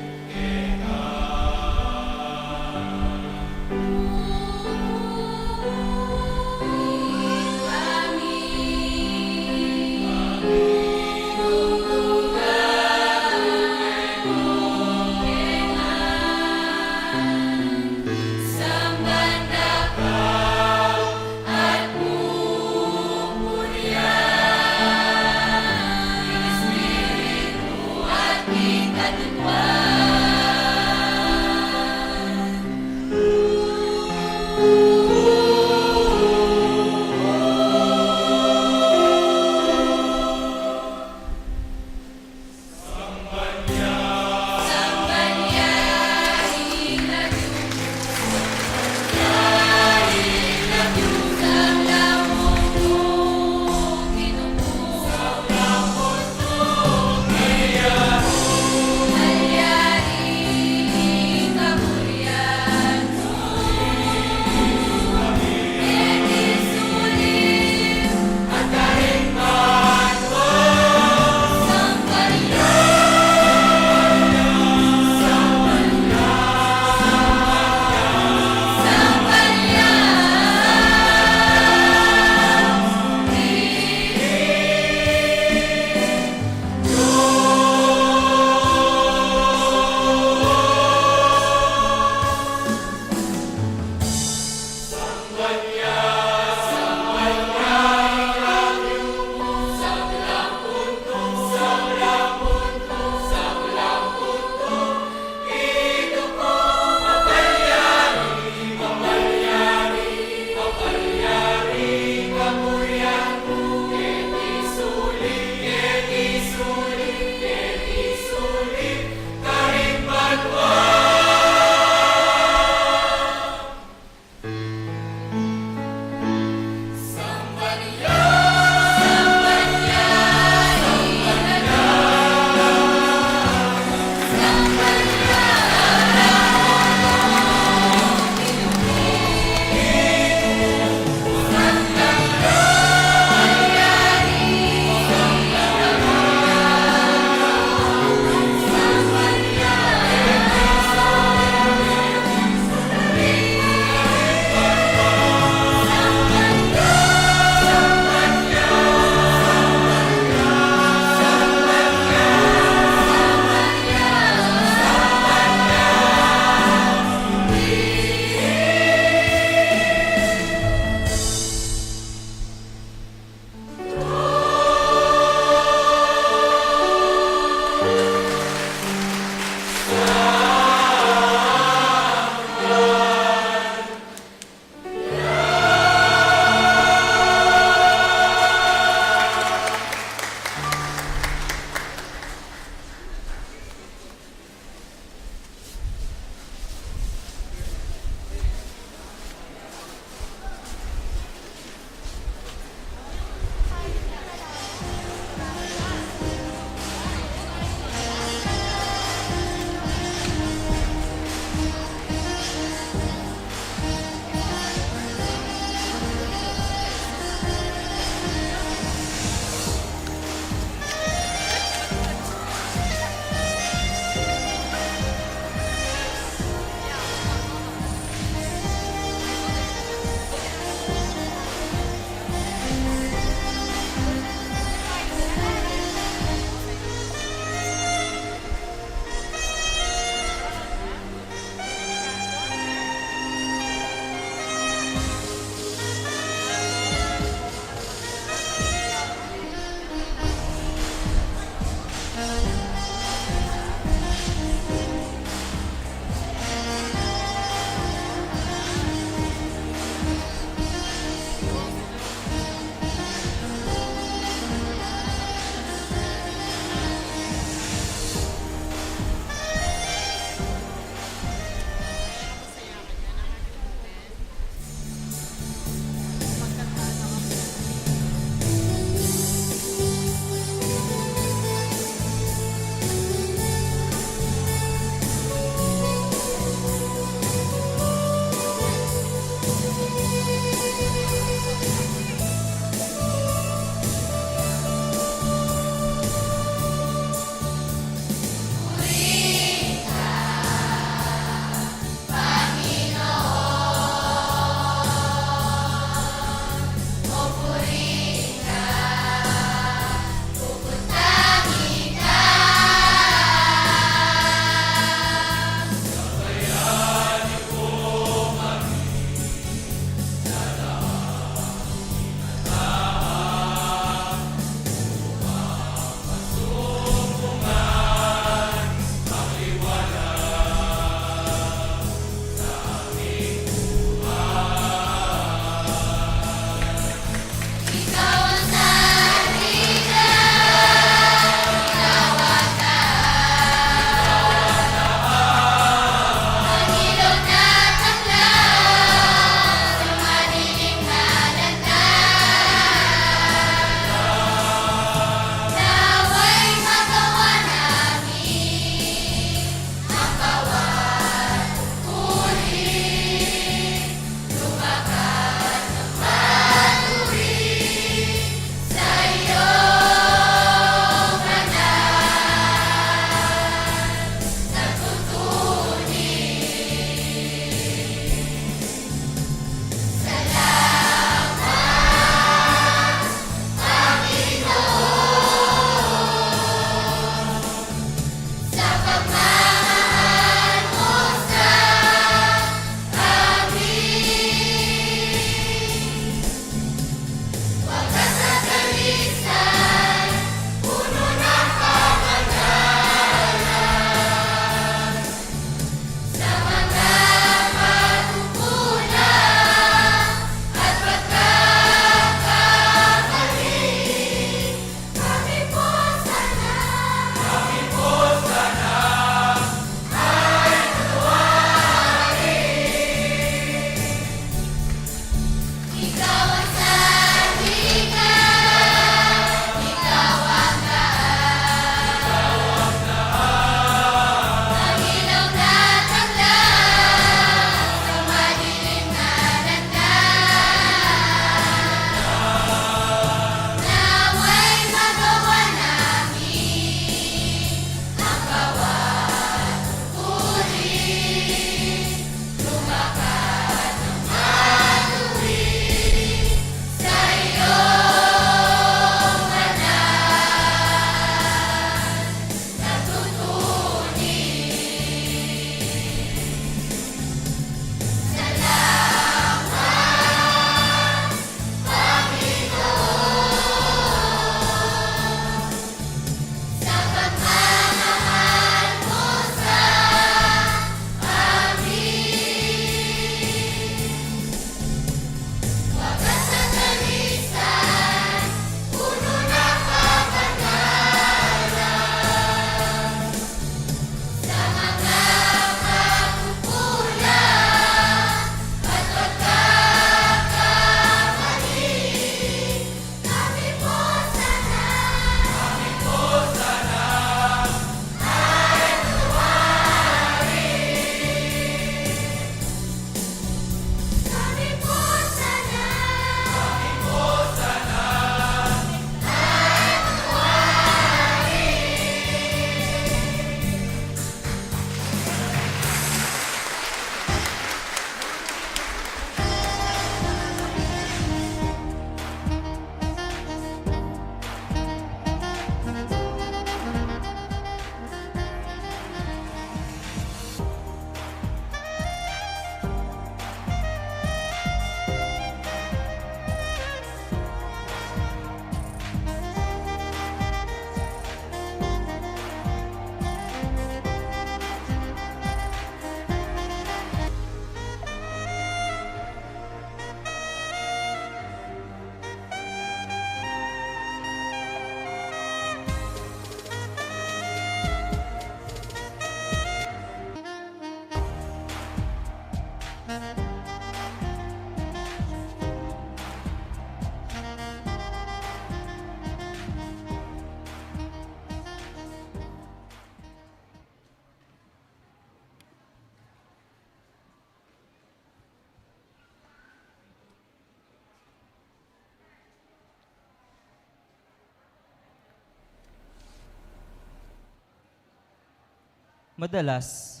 Madalas,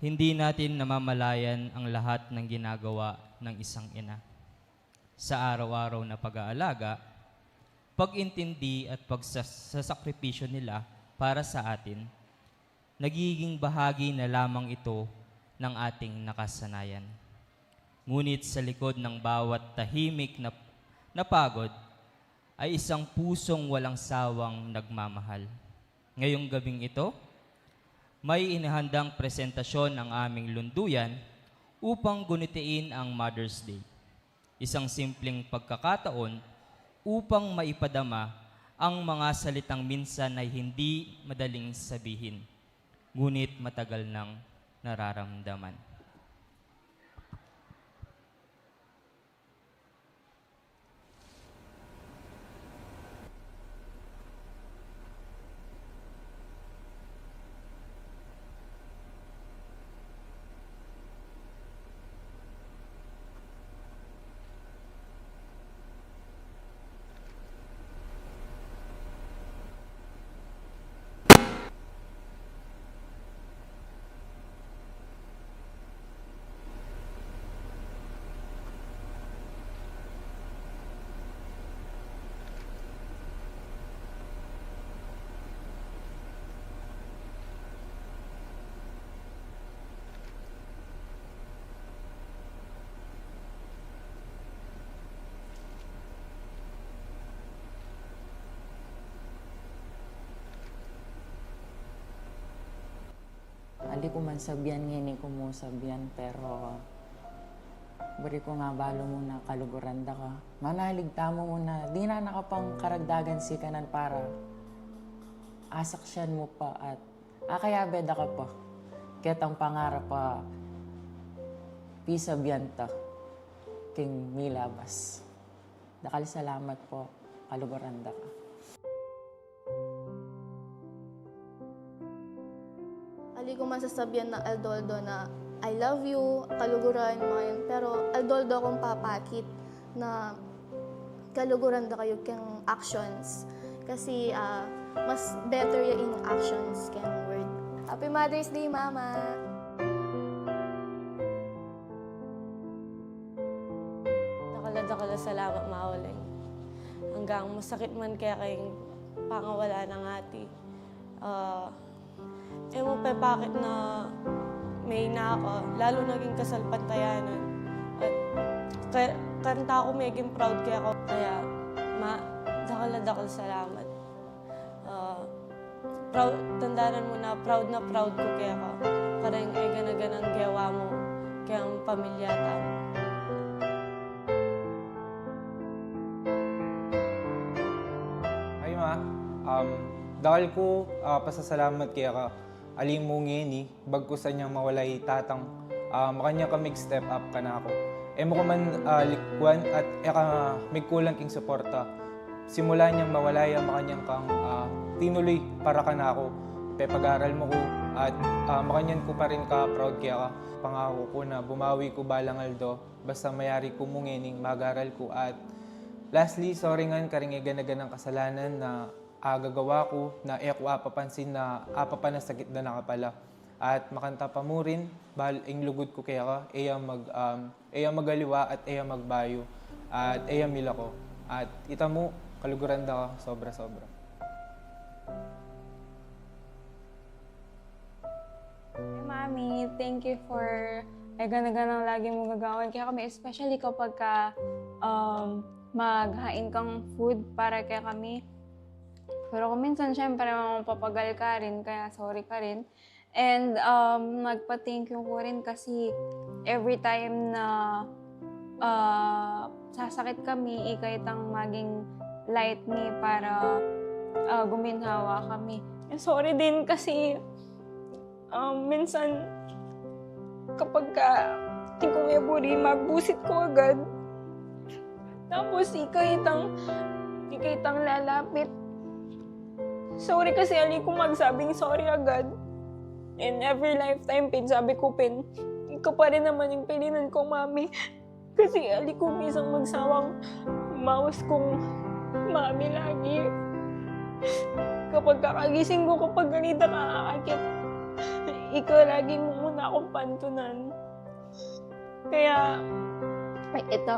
hindi natin namamalayan ang lahat ng ginagawa ng isang ina. Sa araw-araw na pag-aalaga, pag-intindi at pagsasakripisyo nila para sa atin, nagiging bahagi na lamang ito ng ating nakasanayan. Ngunit sa likod ng bawat tahimik na pagod ay isang pusong walang sawang nagmamahal. Ngayong gabing ito, may inihandang presentasyon ang aming lunduyan upang gunitain ang Mother's Day. Isang simpleng pagkakataon upang maipadama ang mga salitang minsan ay hindi madaling sabihin, ngunit matagal nang nararamdaman. Ali ko man sabihan ngini ko mo sabihan pero bari ko nga balo muna kaluguranda ka. Manaligta mo muna, di na nakapang karagdagan si kanan para asaksyan mo pa at kaya beda ka pa. Ketang pangarap pa pisabihan ta king milabas. Dakal salamat po, kaluguranda ka. Ali ko man sasabihan ng Aldoldo na I love you, kaluguran mo yun. Pero Aldoldo akong papakit na kaluguran da kayo kang actions. Kasi mas better yung actions kang word. Happy Mother's Day, Mama! Dakala salamat mauling. Hanggang masakit man kaya kayong pangawala ng ati. Mo bakit na may na ako, lalo naging kasalpantayanan. At karanta ako maging proud kaya ako. Kaya, dakal salamat. Proud, tandaan mo na proud ko kaya ako. Karang ganaganang gawa mo kaya ang pamilya tamo. Ay ma, dakal ko pasasalamat kaya ka. Aling mo ngeni, bagko sa niyang mawalay tatang, makanya ka mag-step up ka na ako. Mo ka man likwan at may kulang king suporta. Simula niyang mawalay, makanyang kang tinuloy para ka na ako. Pag-aral mo ko at makanyan ko pa rin ka proud kaya ka. Pangako ko na bumawi ko balang Aldo, basta mayari ko mo ngening mag-aral ko. At lastly, sorry nga karing ganagan ng kasalanan na gagawa ko na ko apapansin na apapanasakit na nakapala. At makanta pa mo rin, bahal ing lugod ko kaya ka, iya magaliwa at iya magbayo, at iya mila ko. At ita mo, kaluguran da ka, sobra-sobra. Hey, Mami, thank you for ganaganang lagi mo gagawin. Kaya kami, especially kapag maghain kang food para kaya kami. Pero kung minsan, syempre, mapapagal ka rin, kaya sorry ka rin. And nagpa-thank you ko rin kasi every time na sasakit kami, ikaitang maging light me para guminhawa kami. And sorry din kasi minsan kapag tingkong eburi, magbusit ko agad. Tapos ikaitang lalapit. Sorry kasi ali ko magsabing sorry agad. In every lifetime, sabi ko, ikaw pa rin naman yung pilinan ko, Mami. Kasi ali ko isang magsawang mawas kong Mami lagi. Kapag kakagising ko, kapag ganita ka aakit, ikaw lagi mo muna akong pantunan. Kaya, ito,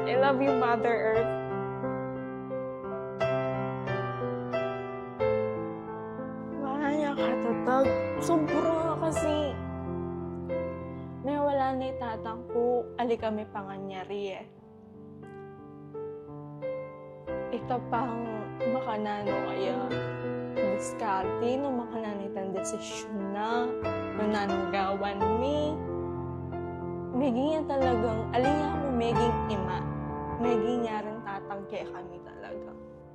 I love you, Mother Earth. Mahanya katatag. Sobra kasi. Nawala na itatang ko, ali kami panganyari eh. Ito pang makanano kaya diskarte no makanano itang desisyon na nananggawan mi. Meging yan talagang, alinga mo meging ima. Meging nga rin tatangke kami talaga.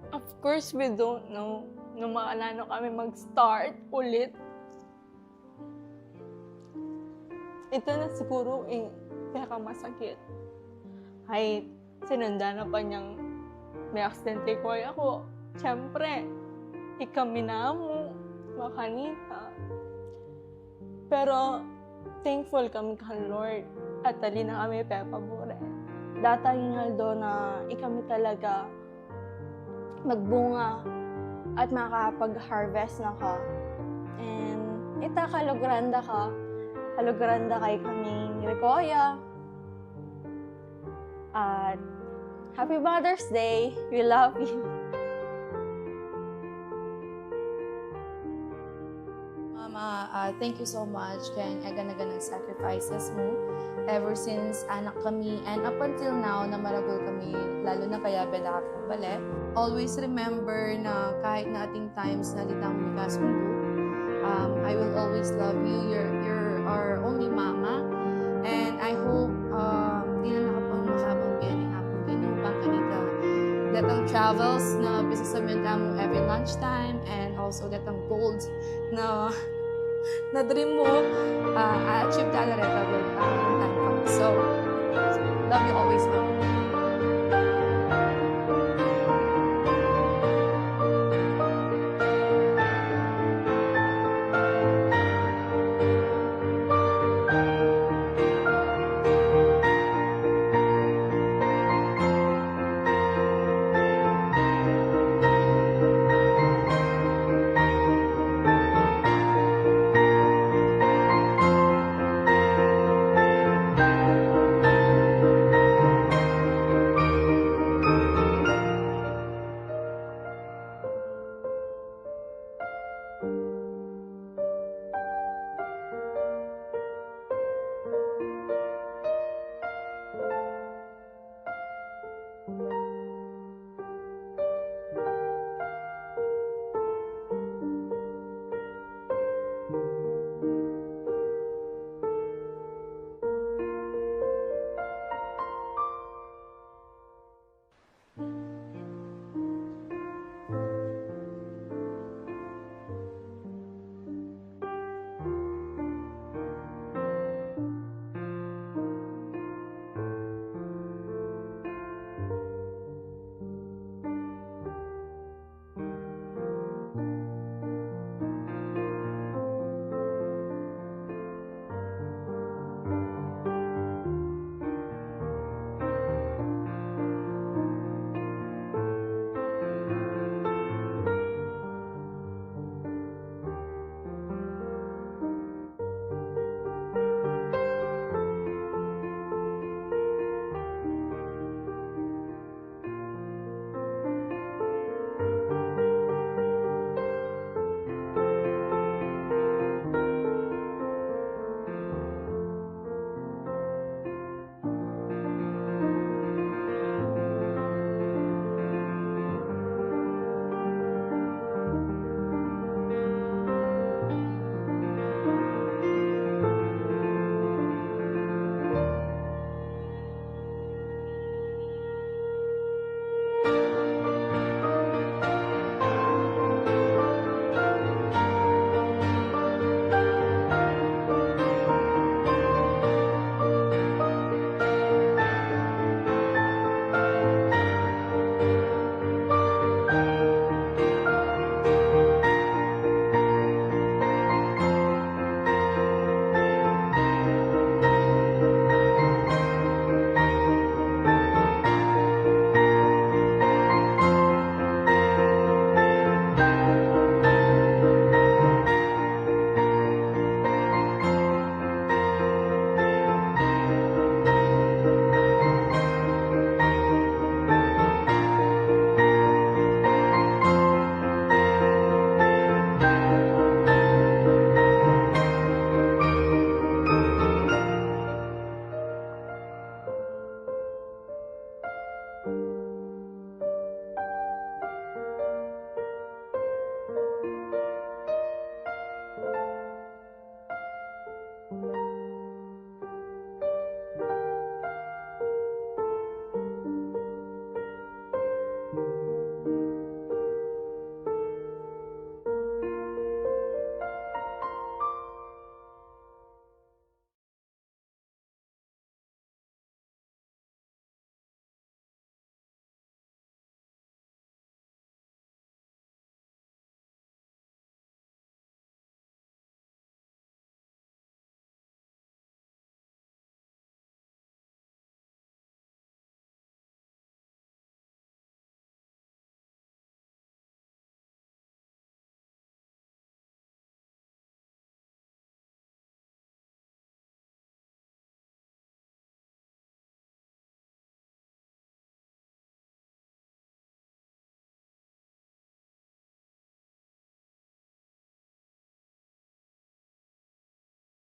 Of course, we don't know no makanano kami mag-start ulit. Ito na siguro yung pinakamasakit. Ay, sinunda na pa niyang may aksidente ko ako. Siyempre, ikami na mo, makanita. Pero, thankful kami kay Lord at tali na kami pepabure. Datang Aldo na ikami talaga magbunga at makakapag-harvest na ka. And ita kalogranda ka. Kalogranda kay kaming Ricoya. At Happy Mother's Day. We love you. Mama, thank you so much kay aga-aga ng sacrifices mo ever since anak kami and up until now na maragol kami, lalo na kaya beda akong bale. Always remember na kahit na ating times na litang mikasundo, I will always love you. You're our only mama. And I hope di na nakapang makabang biyaning apong ginubang kanita. Datang travels na bisa sa mo every lunchtime and also datang goals na dream mo achieve talareta with time comes. So, love you always, Mama.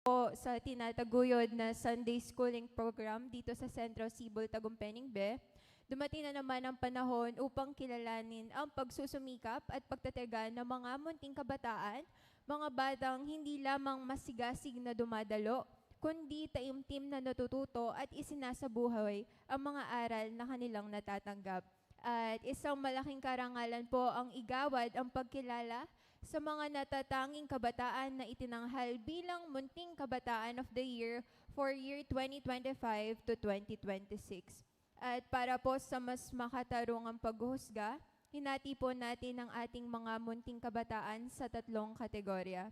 po sa tinataguyod na Sunday Schooling Program dito sa Sentro Sibol, Tagumpay, Be. Dumating na naman ang panahon upang kilalanin ang pagsusumikap at pagtataga ng mga munting kabataan, mga batang hindi lamang masigasig na dumadalo, kundi taimtim na natututo at isinasabuhay ang mga aral na kanilang natatanggap. At isang malaking karangalan po ang igawad ang pagkilala sa mga natatanging kabataan na itinanghal bilang Munting Kabataan of the Year for year 2025 to 2026. At para po sa mas makatarungang paghuhusga, hinati po natin ang ating mga munting kabataan sa 3 kategorya,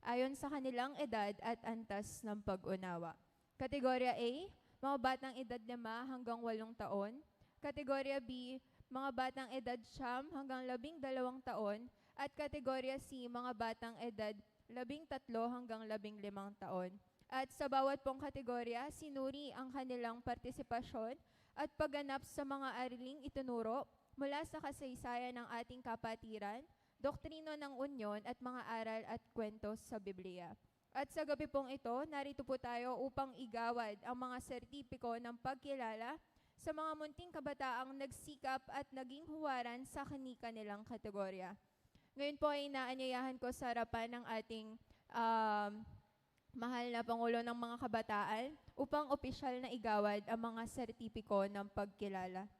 ayon sa kanilang edad at antas ng pag-unawa. Kategorya A, mga batang edad 5 hanggang 8 taon. Kategorya B, mga batang edad 9 hanggang 12 taon. At kategorya C, mga batang edad 13 hanggang 15 taon. At sa bawat pong kategorya, sinuri ang kanilang partisipasyon at pagganap sa mga ariling itinuro mula sa kasaysayan ng ating kapatiran, doktrino ng unyon at mga aral at kwento sa Biblia. At sa gabi pong ito, narito po tayo upang igawad ang mga sertipiko ng pagkilala sa mga munting kabataang nagsikap at naging huwaran sa kanilang kategorya. Ngayon po ay inaanyayahan ko sa harapan ng ating mahal na Pangulo ng mga Kabataan upang opisyal na igawad ang mga sertipiko ng pagkilala.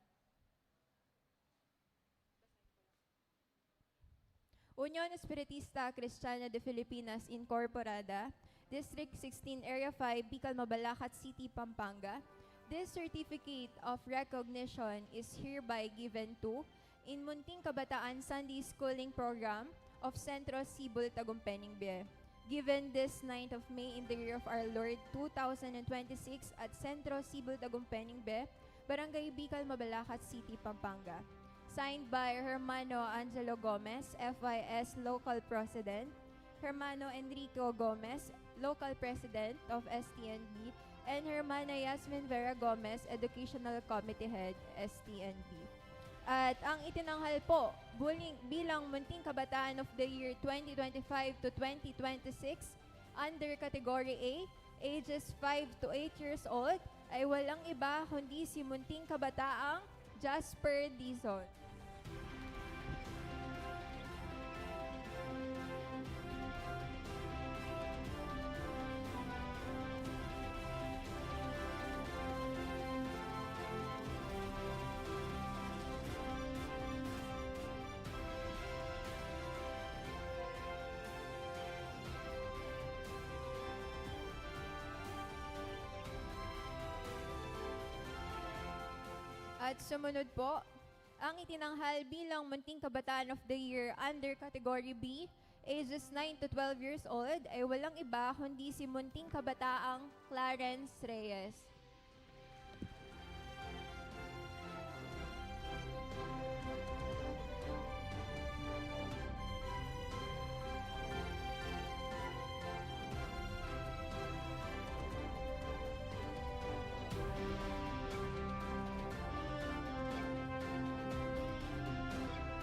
Union Espiritista Cristiana de Filipinas Incorporada, District 16, Area 5, Bicol, Mabalacat City, Pampanga. This certificate of recognition is hereby given to in Munting Kabataan Sunday Schooling Program of Sentro Sibol, Tagumpay, Be. Given this 9th of May in the year of our Lord 2026 at Sentro Sibol, Tagumpay, Be, Barangay Bicol, Mabalacat City, Pampanga. Signed by Hermano Angelo Gomez, FYS Local President, Hermano Enrico Gomez, Local President of STNB, and Hermana Yasmin Vera Gomez, Educational Committee Head, STNB. At ang itinanghal po bilang Munting Kabataan of the Year 2025 to 2026 under Category A, ages 5 to 8 years old, ay walang iba kundi si Munting Kabataang Jasper Dizon. At sumunod po, ang itinanghal bilang Munting Kabataan of the Year under Category B, ages 9 to 12 years old, ay walang iba kundi si Munting Kabataang Clarence Reyes.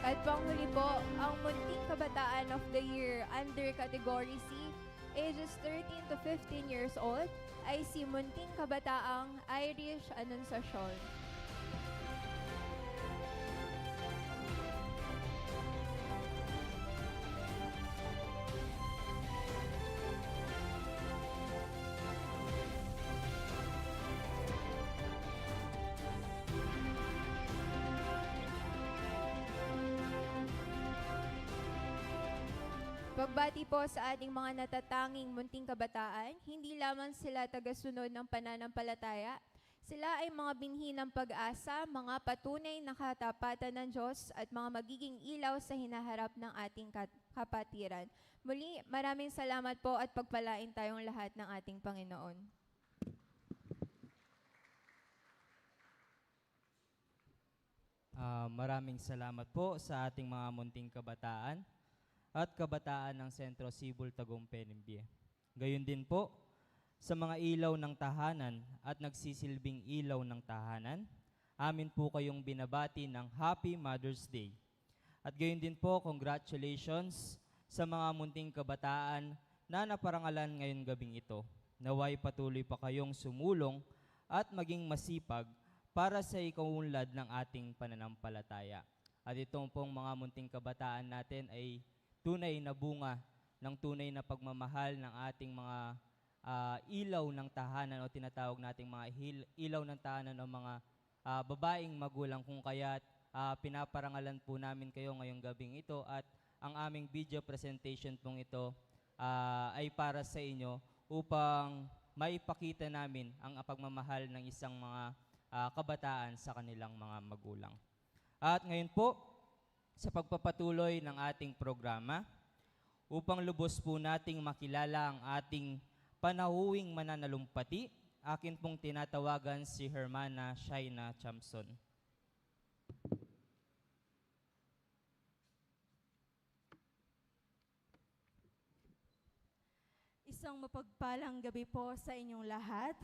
At panghuli po, ang Munting Kabataan of the Year under Category C, ages 13 to 15 years old, ay si Munting Kabataang Irish Annunciation. Pagbati po sa ating mga natatanging munting kabataan, hindi lamang sila tagasunod ng pananampalataya, sila ay mga binhi ng pag-asa, mga patunay na katapatan ng Diyos at mga magiging ilaw sa hinaharap ng ating kapatiran. Muli, maraming salamat po at pagpalain tayong lahat ng ating Panginoon. Maraming salamat po sa ating mga munting kabataan at kabataan ng Sentro Sibol, Tagumpay, Be. Gayon din po sa mga ilaw ng tahanan at nagsisilbing ilaw ng tahanan, amin po kayong binabati ng Happy Mother's Day. At gayon din po, congratulations sa mga munting kabataan na naparangalan ngayong gabing ito. Naway patuloy pa kayong sumulong at maging masipag para sa ikaunlad ng ating pananampalataya. At itong pong mga munting kabataan natin ay tunay na bunga ng tunay na pagmamahal ng ating mga ilaw ng tahanan o tinatawag nating mga ilaw ng tahanan o mga babaeng magulang, kung kaya't pinaparangalan po namin kayo ngayong gabing ito at ang aming video presentation pong ito ay para sa inyo upang maipakita namin ang pagmamahal ng isang mga kabataan sa kanilang mga magulang. At ngayon po, sa pagpapatuloy ng ating programa, upang lubos po nating makilala ang ating panahuing mananalumpati, akin pong tinatawagan si Hermana Shaina Chamson. Isang mapagpalang gabi po sa inyong lahat.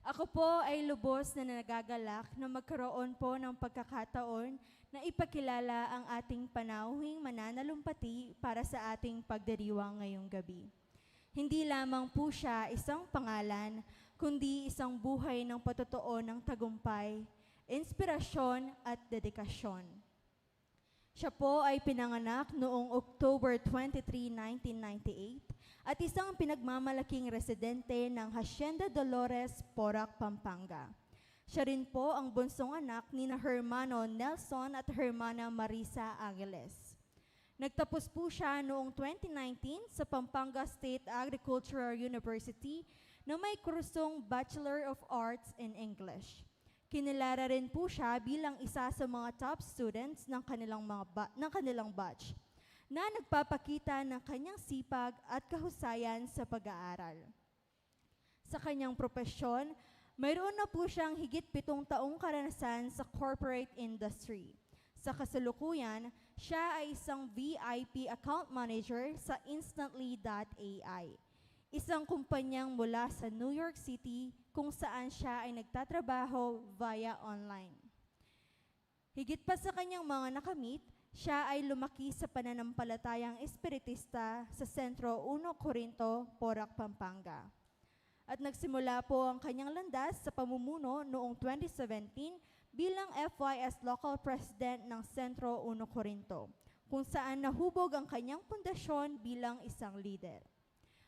Ako po ay lubos na nagagalak na magkaroon po ng pagkakataon na ipakilala ang ating panauhing mananalumpati para sa ating pagdiriwang ngayong gabi. Hindi lamang po siya isang pangalan, kundi isang buhay ng patotoo ng tagumpay, inspirasyon at dedikasyon. Siya po ay pinanganak noong October 23, 1998 at isang pinagmamalaking residente ng Hacienda Dolores, Porac, Pampanga. Siya rin po ang bunsong anak ni Hermano Nelson at Hermana Marisa Angeles. Nagtapos po siya noong 2019 sa Pampanga State Agricultural University na may kursong Bachelor of Arts in English. Kinilara rin po siya bilang isa sa mga top students ng kanilang batch na nagpapakita ng kanyang sipag at kahusayan sa pag-aaral. Sa kanyang propesyon, mayroon na po siyang higit 7 taong karanasan sa corporate industry. Sa kasalukuyan, siya ay isang VIP account manager sa Instantly.ai, isang kumpanyang mula sa New York City kung saan siya ay nagtatrabaho via online. Higit pa sa kanyang mga nakamit, siya ay lumaki sa pananampalatayang espiritista sa Sentro 1 Corinto, Porac, Pampanga. At nagsimula po ang kanyang landas sa pamumuno noong 2017 bilang FYS Local President ng Sentro 1 Corinto, kung saan nahubog ang kanyang pundasyon bilang isang leader.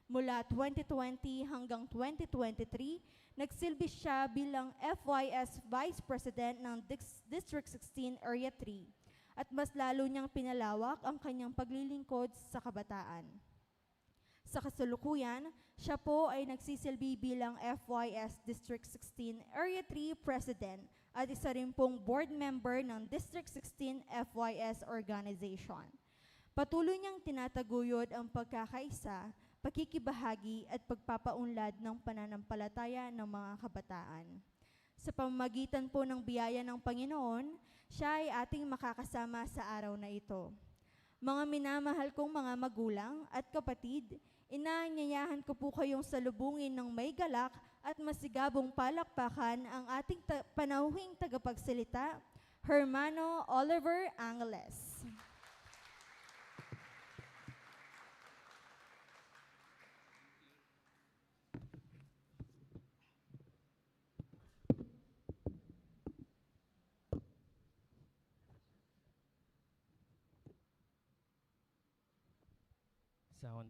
Mula 2020 hanggang 2023, nagsilbi siya bilang FYS Vice President ng District 16 Area 3 at mas lalo niyang pinalawak ang kanyang paglilingkod sa kabataan. Sa kasalukuyan, siya po ay nagsisilbi bilang FYS District 16 Area 3 President at isa rin pong board member ng District 16 FYS Organization. Patuloy niyang tinataguyod ang pagkakaisa, pakikibahagi at pagpapaunlad ng pananampalataya ng mga kabataan. Sa pamamagitan po ng biyaya ng Panginoon, siya ay ating makakasama sa araw na ito. Mga minamahal kong mga magulang at kapatid, inaanyayahan ko po kayong salubungin ng may galak at masigabong palakpakan ang ating panauhing tagapagsalita, Hermano Oliver Angeles. Sound.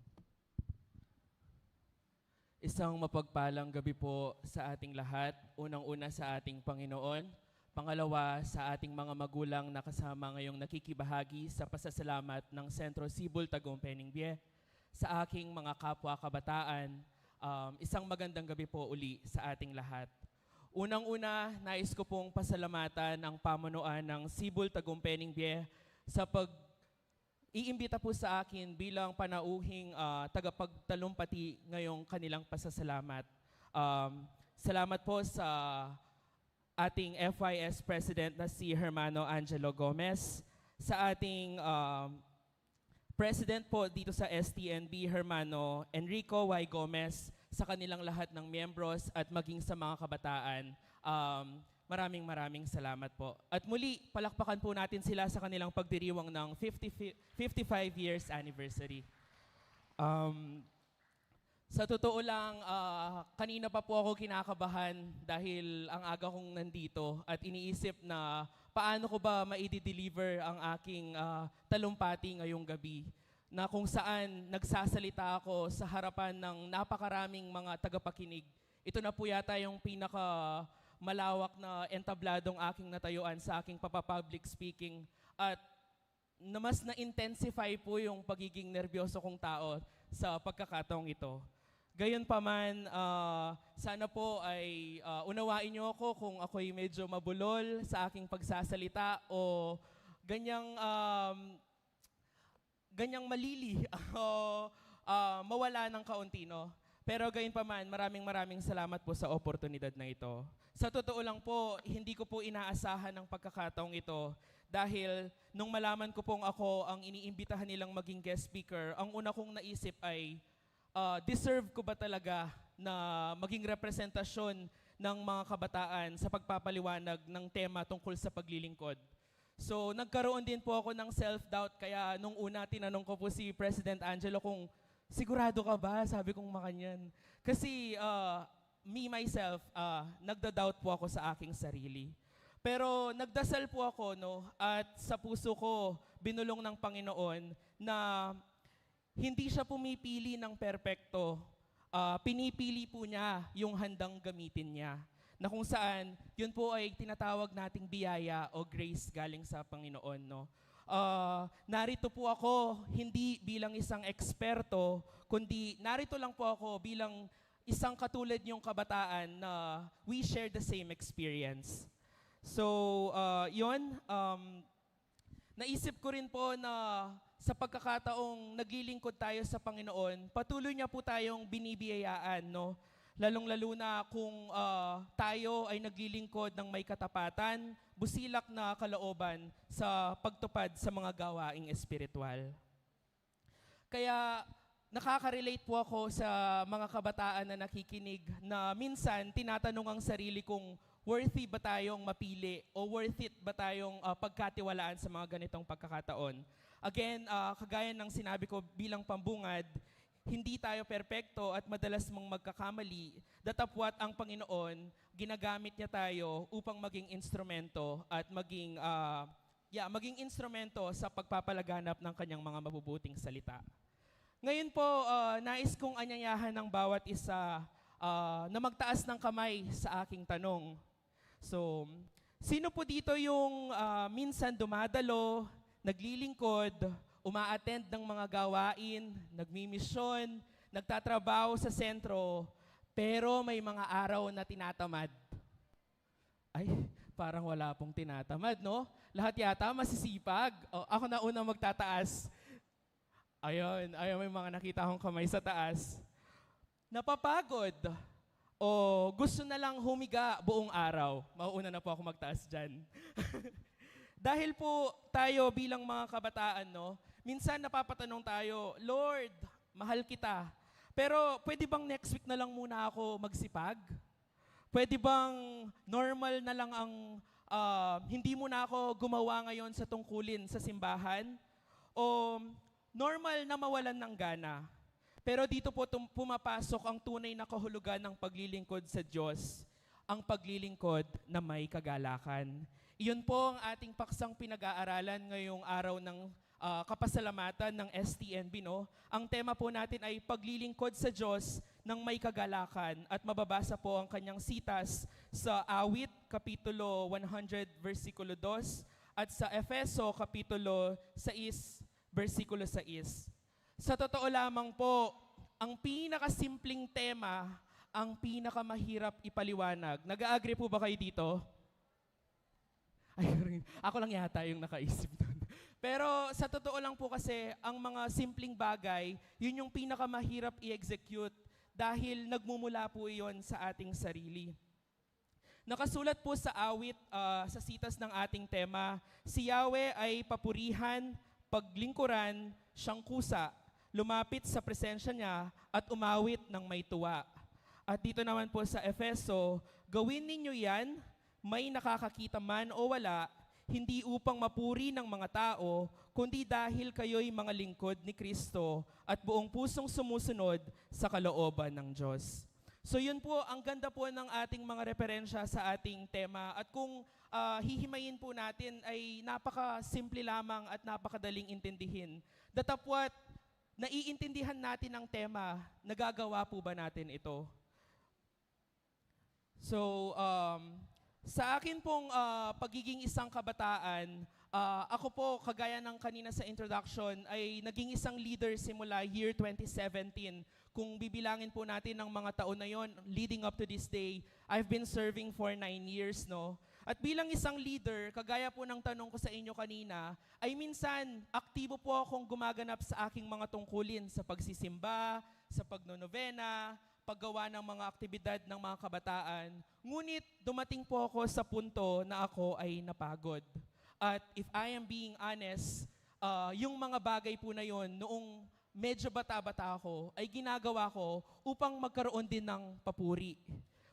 Isang mapagpalang gabi po sa ating lahat. Unang-una sa ating Panginoon. Pangalawa sa ating mga magulang na kasama ngayong nakikibahagi sa pasasalamat ng Sentro Sibol Tagumpay Bie. Sa aking mga kapwa kabataan, isang magandang gabi po uli sa ating lahat. Unang-una, nais ko pong pasalamatan ang pamunuan ng Sibol Tagumpay Bie sa iimbita po sa akin bilang panauhing tagapagtalumpati ngayong kanilang pasasalamat. Salamat po sa ating FYS President na si Hermano Angelo Gomez, sa ating President po dito sa STNB, Hermano Enrico Y. Gomez, sa kanilang lahat ng miyembros at maging sa mga kabataan. Maraming salamat po. At muli, palakpakan po natin sila sa kanilang pagdiriwang ng 55 years anniversary. Sa totoo lang, kanina pa po ako kinakabahan dahil ang aga kong nandito at iniisip na paano ko ba maidi-deliver ang aking talumpati ngayong gabi, na kung saan nagsasalita ako sa harapan ng napakaraming mga tagapakinig. Ito na po yata yung pinaka malawak na entabladong aking natayuan sa aking papapublic speaking, at na mas na-intensify po yung pagiging nervyoso kong tao sa pagkakataong ito. Gayunpaman, sana po ay unawain niyo ako kung ako'y medyo mabulol sa aking pagsasalita o ganyang malili o mawala ng kaunti, no? Pero gayunpaman, maraming salamat po sa oportunidad na ito. Sa totoo lang po, hindi ko po inaasahan ang pagkakataong ito dahil nung malaman ko pong ako ang iniimbitahan nilang maging guest speaker, ang una kong naisip ay, deserve ko ba talaga na maging representasyon ng mga kabataan sa pagpapaliwanag ng tema tungkol sa paglilingkod? So nagkaroon din po ako ng self-doubt, kaya nung una tinanong ko po si President Angelo kung sigurado ka ba? Sabi kong makanyan. Kasi me myself, nagda-doubt po ako sa aking sarili. Pero nagdasal po ako, no, at sa puso ko binulong ng Panginoon na hindi siya pumipili ng perpekto. Pinipili po niya yung handang gamitin niya. Na kung saan, yun po ay tinatawag nating biyaya o grace galing sa Panginoon, no? Narito po ako hindi bilang isang eksperto, kundi narito lang po ako bilang isang katulad niyong kabataan na we share the same experience. So, naisip ko rin po na sa pagkakataong naglilingkod tayo sa Panginoon, patuloy niya po tayong binibiyayaan, no? Lalong-lalo na kung tayo ay naglilingkod ng may katapatan, busilak na kalooban sa pagtupad sa mga gawaing espiritual. Kaya nakaka-relate po ako sa mga kabataan na nakikinig na minsan tinatanong ang sarili kung worthy ba tayong mapili o worth it ba tayong pagkatiwalaan sa mga ganitong pagkakataon. Again, kagaya ng sinabi ko bilang pambungad, hindi tayo perpekto at madalas mong magkakamali. Datapwat ang Panginoon, ginagamit niya tayo upang maging instrumento at maging instrumento sa pagpapalaganap ng kanyang mga mabubuting salita. Ngayon po, nais kong anyayahan ng bawat isa na magtaas ng kamay sa aking tanong. So, sino po dito yung minsan dumadalo, naglilingkod, uma-attend ng mga gawain, nagmimisyon, nagtatrabaho sa sentro, pero may mga araw na tinatamad? Ay, parang wala pong tinatamad, no? Lahat yata masisipag. Ako na unang magtataas. Ayun, may mga nakita akong kamay sa taas. Napapagod o gusto na lang humiga buong araw? Mauuna na po ako magtaas dyan. Dahil po tayo bilang mga kabataan, no, minsan napapatanong tayo, Lord, mahal kita, pero pwede bang next week na lang muna ako magsipag? Pwede bang normal na lang ang, hindi muna ako gumawa ngayon sa tungkulin sa simbahan? O normal na mawalan ng gana? Pero dito po pumapasok ang tunay na kahulugan ng paglilingkod sa Diyos, ang paglilingkod na may kagalakan. Iyon po ang ating paksang pinag-aaralan ngayong araw ng kapasalamatan ng STNB, no? Ang tema po natin ay paglilingkod sa Diyos ng may kagalakan, at mababasa po ang kanyang sitas sa Awit, Kapitulo 100, versikulo 2, at sa Efeso, Kapitulo 6, versikulo 6. Sa totoo lamang po, ang pinakasimpleng tema, ang pinakamahirap ipaliwanag. Nag-agree po ba kayo dito? Ay, ako lang yata yung nakaisip doon. Pero sa totoo lang po kasi, ang mga simpleng bagay, yun yung pinakamahirap i-execute dahil nagmumula po iyon sa ating sarili. Nakasulat po sa awit, sa sitas ng ating tema, si Yahweh ay papurihan, paglingkuran, siyang kusa, lumapit sa presensya niya at umawit ng may tuwa. At dito naman po sa Efeso, gawin ninyo yan, may nakakakita man o wala, hindi upang mapuri ng mga tao, kundi dahil kayo'y mga lingkod ni Kristo at buong pusong sumusunod sa kalooban ng Diyos. So yun po, ang ganda po ng ating mga referensya sa ating tema. At kung hihimayin po natin ay napaka-simple lamang at napakadaling intindihin. Datapwat, naiintindihan natin ang tema, nagagawa po ba natin ito? So, sa akin pong pagiging isang kabataan, ako po, kagaya ng kanina sa introduction, ay naging isang leader simula year 2017. Kung bibilangin po natin ang mga taon na yon, leading up to this day, I've been serving for 9 years, no? At bilang isang leader, kagaya po ng tanong ko sa inyo kanina, ay minsan, aktibo po akong gumaganap sa aking mga tungkulin sa pagsisimba, sa pagnonovena, paggawa ng mga aktibidad ng mga kabataan. Ngunit dumating po ako sa punto na ako ay napagod. At if I am being honest, yung mga bagay po na yon noong medyo bata-bata ako, ay ginagawa ko upang magkaroon din ng papuri.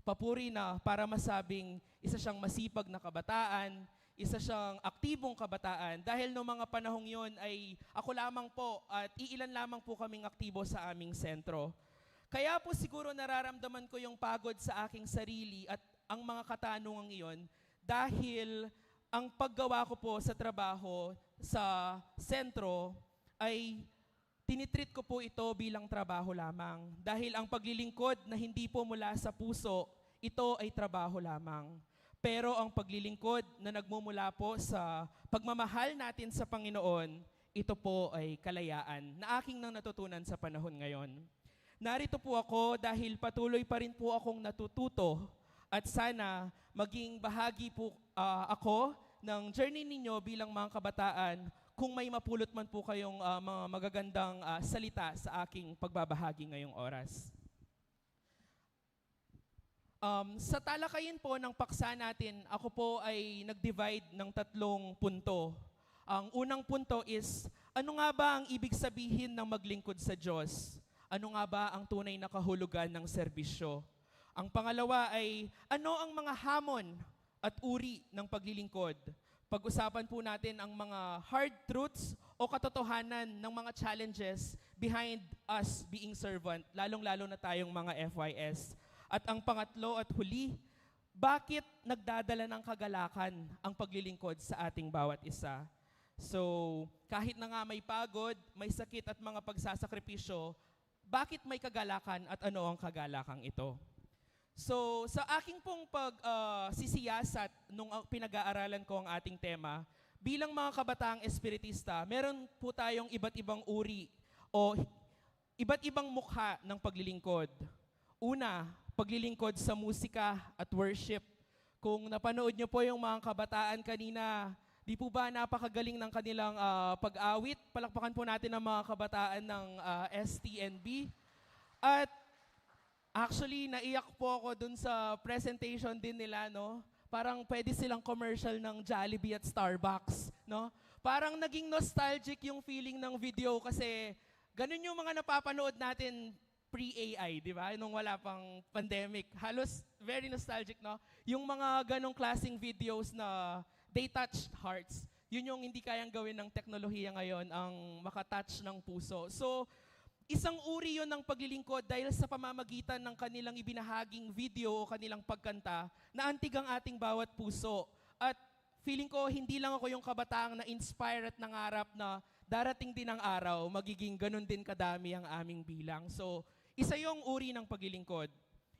Papuri na para masabing isa siyang masipag na kabataan, isa siyang aktibong kabataan. Dahil noong mga panahong yon ay ako lamang po at iilan lamang po kaming aktibo sa aming sentro. Kaya po siguro nararamdaman ko yung pagod sa aking sarili at ang mga katanungang iyon dahil ang paggawa ko po sa trabaho sa sentro ay tinitreat ko po ito bilang trabaho lamang. Dahil ang paglilingkod na hindi po mula sa puso, ito ay trabaho lamang. Pero ang paglilingkod na nagmumula po sa pagmamahal natin sa Panginoon, ito po ay kalayaan na aking nang natutunan sa panahon ngayon. Narito po ako dahil patuloy pa rin po akong natututo at sana maging bahagi po ako ng journey ninyo bilang mga kabataan kung may mapulot man po kayong mga magagandang salita sa aking pagbabahagi ngayong oras. Sa talakayin po ng paksa natin, ako po ay nag-divide ng 3 punto. Ang unang punto is, ano nga ba ang ibig sabihin ng maglingkod sa Diyos? Ano nga ba ang tunay na kahulugan ng serbisyo? Ang pangalawa ay, ano ang mga hamon at uri ng paglilingkod? Pag-usapan po natin ang mga hard truths o katotohanan ng mga challenges behind us being servant, lalong-lalo na tayong mga FYS. At ang pangatlo at huli, bakit nagdadala ng kagalakan ang paglilingkod sa ating bawat isa? So, kahit na nga may pagod, may sakit at mga pagsasakripisyo, bakit may kagalakan at ano ang kagalakang ito? So, sa aking pong pagsisiyasat nung pinag-aaralan ko ang ating tema, bilang mga kabataang espiritista, meron po tayong iba't ibang uri o iba't ibang mukha ng paglilingkod. Una, paglilingkod sa musika at worship. Kung napanood nyo po yung mga kabataan kanina, di po ba napakagaling ng kanilang pag-awit? Palakpakan po natin ang mga kabataan ng STNB. At actually, naiyak po ako dun sa presentation din nila, no? Parang pwede silang commercial ng Jollibee at Starbucks, no? Parang naging nostalgic yung feeling ng video kasi ganun yung mga napapanood natin pre-AI, di ba? Nung wala pang pandemic. Halos very nostalgic, no? Yung mga ganong klaseng videos na they touched hearts. Yun yung hindi kayang gawin ng teknolohiya ngayon, ang makatouch ng puso. So, isang uri yun ng paglilingkod dahil sa pamamagitan ng kanilang ibinahaging video o kanilang pagkanta na antig ang ating bawat puso. At feeling ko, hindi lang ako yung kabataang na-inspire at nangarap na darating din ang araw, magiging ganun din kadami ang aming bilang. So, isa yung uri ng paglilingkod.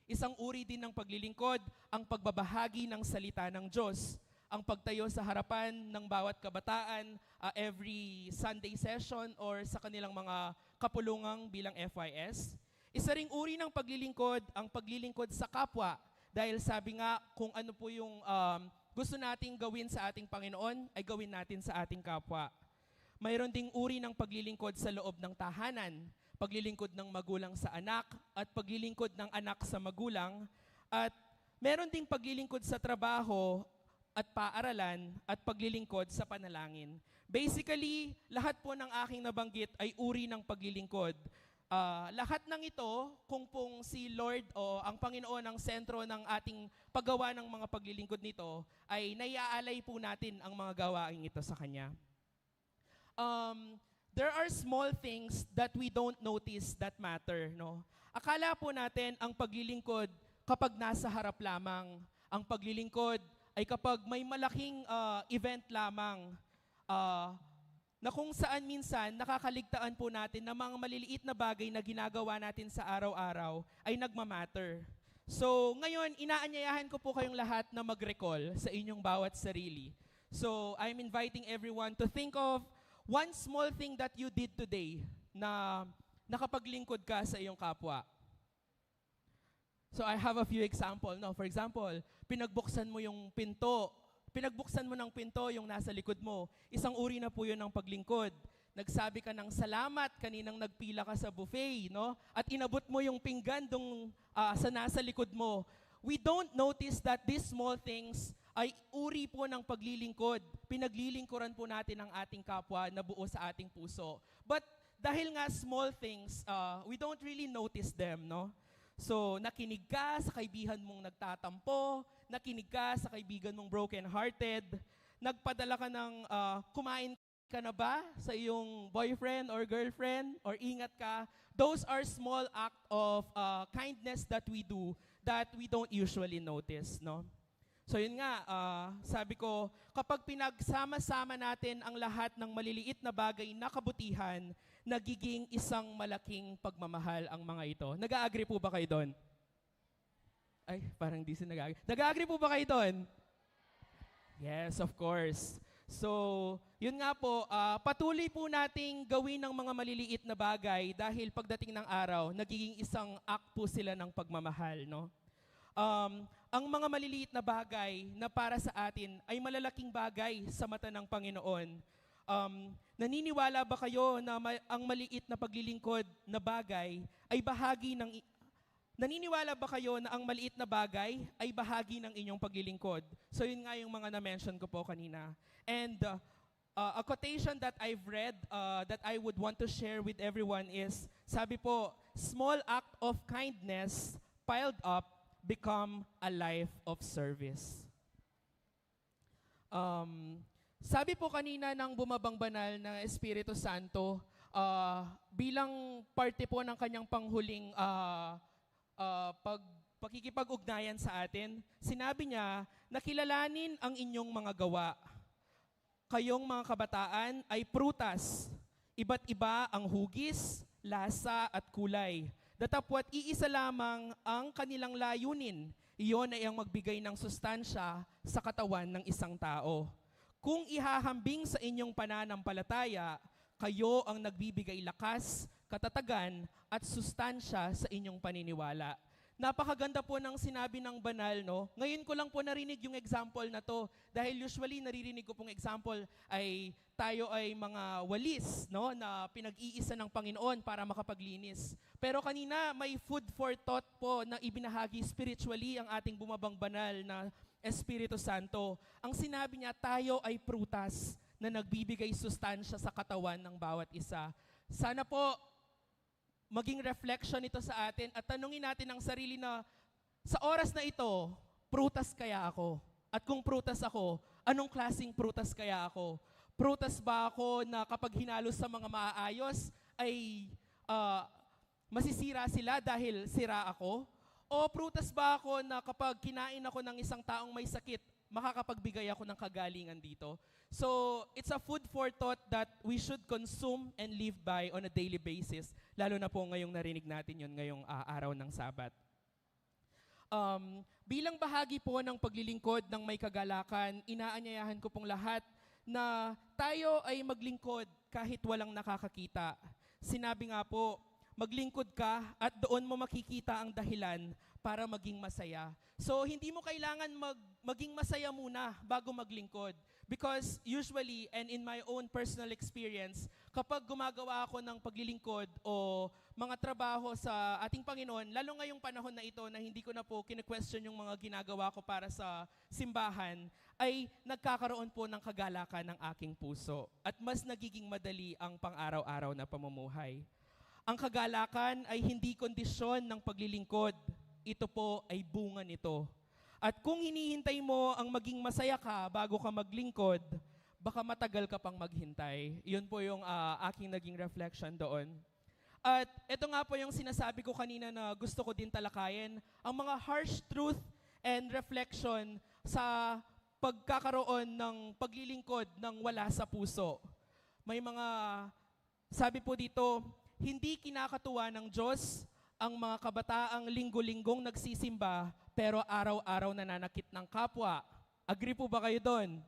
Isang uri din ng paglilingkod ang pagbabahagi ng salita ng Diyos. Ang pagtayo sa harapan ng bawat kabataan every Sunday session or sa kanilang mga kapulungang bilang FYS. Isa ring uri ng paglilingkod, ang paglilingkod sa kapwa. Dahil sabi nga, kung ano po yung gusto nating gawin sa ating Panginoon, ay gawin natin sa ating kapwa. Mayroon ding uri ng paglilingkod sa loob ng tahanan, paglilingkod ng magulang sa anak, at paglilingkod ng anak sa magulang. At meron ding paglilingkod sa trabaho, at paaralan, at paglilingkod sa panalangin. Basically, lahat po ng aking nabanggit ay uri ng paglilingkod. Lahat ng ito, kung pong si Lord o ang Panginoon ang sentro ng ating paggawa ng mga paglilingkod nito, ay naiaalay po natin ang mga gawain ito sa Kanya. There are small things that we don't notice that matter. No? Akala po natin ang paglilingkod kapag nasa harap lamang. Ang paglilingkod ay kapag may malaking event lamang, na kung saan minsan nakakaligtaan po natin na mga maliliit na bagay na ginagawa natin sa araw-araw ay nagmamatter. So ngayon, inaanyayahan ko po kayong lahat na mag-recall sa inyong bawat sarili. So I'm inviting everyone to think of one small thing that you did today na nakapaglingkod ka sa iyong kapwa. So I have a few example. No? For example, pinagbuksan mo yung pinto. Pinagbuksan mo ng pinto yung nasa likod mo. Isang uri na po yun ng paglingkod. Nagsabi ka ng salamat kaninang nagpila ka sa buffet, no? At inabot mo yung pinggan sa nasa likod mo. We don't notice that these small things ay uri po ng paglilingkod. Pinaglilingkuran po natin ang ating kapwa na buo sa ating puso. But dahil nga small things, we don't really notice them, no? So, nakinig ka sa kaibigan mong nagtatampo, nakinig ka sa kaibigan mong broken-hearted, nagpadala ka ng kumain ka na ba sa iyong boyfriend or girlfriend, or ingat ka. Those are small act of kindness that we do that we don't usually notice, no? So yun nga, sabi ko, kapag pinagsama-sama natin ang lahat ng maliliit na bagay na kabutihan, nagiging isang malaking pagmamahal ang mga ito. Nag-a-agree po ba kayo doon? Ay, parang di sila nag-a-agree. Nag-a-agree po ba kayo doon? Yes, of course. So, yun nga po, patuloy po nating gawin ng mga maliliit na bagay dahil pagdating ng araw, nagiging isang act po sila ng pagmamahal, no? Ang mga maliliit na bagay na para sa atin ay malalaking bagay sa mata ng Panginoon. Naniniwala ba kayo na ang maliit na paglilingkod na bagay ay bahagi ng naniniwala ba kayo na ang maliit na bagay ay bahagi ng inyong paglilingkod? So yun nga yung mga na-mention ko po kanina. And a quotation that I've read that I would want to share with everyone is, sabi po, small act of kindness piled up become a life of service. Sabi po kanina ng bumabang banal na Espiritu Santo, bilang parte po ng kanyang panghuling pakikipag-ugnayan sa atin, sinabi niya na kilalanin ang inyong mga gawa. Kayong mga kabataan ay prutas, iba't iba ang hugis, lasa at kulay. Datapwat iisa lamang ang kanilang layunin, iyon ay ang magbigay ng sustansya sa katawan ng isang tao. Kung ihahambing sa inyong pananampalataya, kayo ang nagbibigay lakas, katatagan, at sustansya sa inyong paniniwala. Napakaganda po ng sinabi ng banal, no? Ngayon ko lang po narinig yung example na to. Dahil usually naririnig ko pong example ay tayo ay mga walis, no? Na pinag-iisa ng Panginoon para makapaglinis. Pero kanina may food for thought po na ibinahagi spiritually ang ating bumabang banal na Espiritu Santo. Ang sinabi niya, tayo ay prutas na nagbibigay sustansya sa katawan ng bawat isa. Sana po maging reflection ito sa atin at tanungin natin ang sarili na sa oras na ito, prutas kaya ako? At kung prutas ako, anong klaseng prutas kaya ako? Prutas ba ako na kapag hinalo sa mga maayos ay masisira sila dahil sira ako? O prutas ba ako na kapag kinain ako ng isang taong may sakit, makakapagbigay ako ng kagalingan dito? So, it's a food for thought that we should consume and live by on a daily basis, lalo na po ngayong narinig natin yun ngayong araw ng Sabat. Bilang bahagi po ng paglilingkod ng may kagalakan, inaanyayahan ko pong lahat na tayo ay maglingkod kahit walang nakakakita. Sinabi nga po, maglingkod ka at doon mo makikita ang dahilan para maging masaya. So, hindi mo kailangan maging masaya muna bago maglingkod. Because usually, and in my own personal experience, kapag gumagawa ako ng paglilingkod o mga trabaho sa ating Panginoon, lalo ngayong panahon na ito na hindi ko na po kine-question yung mga ginagawa ko para sa simbahan, ay nagkakaroon po ng kagalakan ng aking puso at mas nagiging madali ang pang-araw-araw na pamumuhay. Ang kagalakan ay hindi kondisyon ng paglilingkod. Ito po ay bunga nito. At kung hinihintay mo ang maging masaya ka bago ka maglingkod, baka matagal ka pang maghintay. Yun po yung aking naging reflection doon. At ito nga po yung sinasabi ko kanina na gusto ko din talakayin, ang mga harsh truth and reflection sa pagkakaroon ng paglilingkod ng wala sa puso. May mga, sabi po dito, hindi kinakatuwa ng Diyos ang mga kabataang linggo-linggong nagsisimba pero araw-araw nananakit ng kapwa. Agree po ba kayo doon?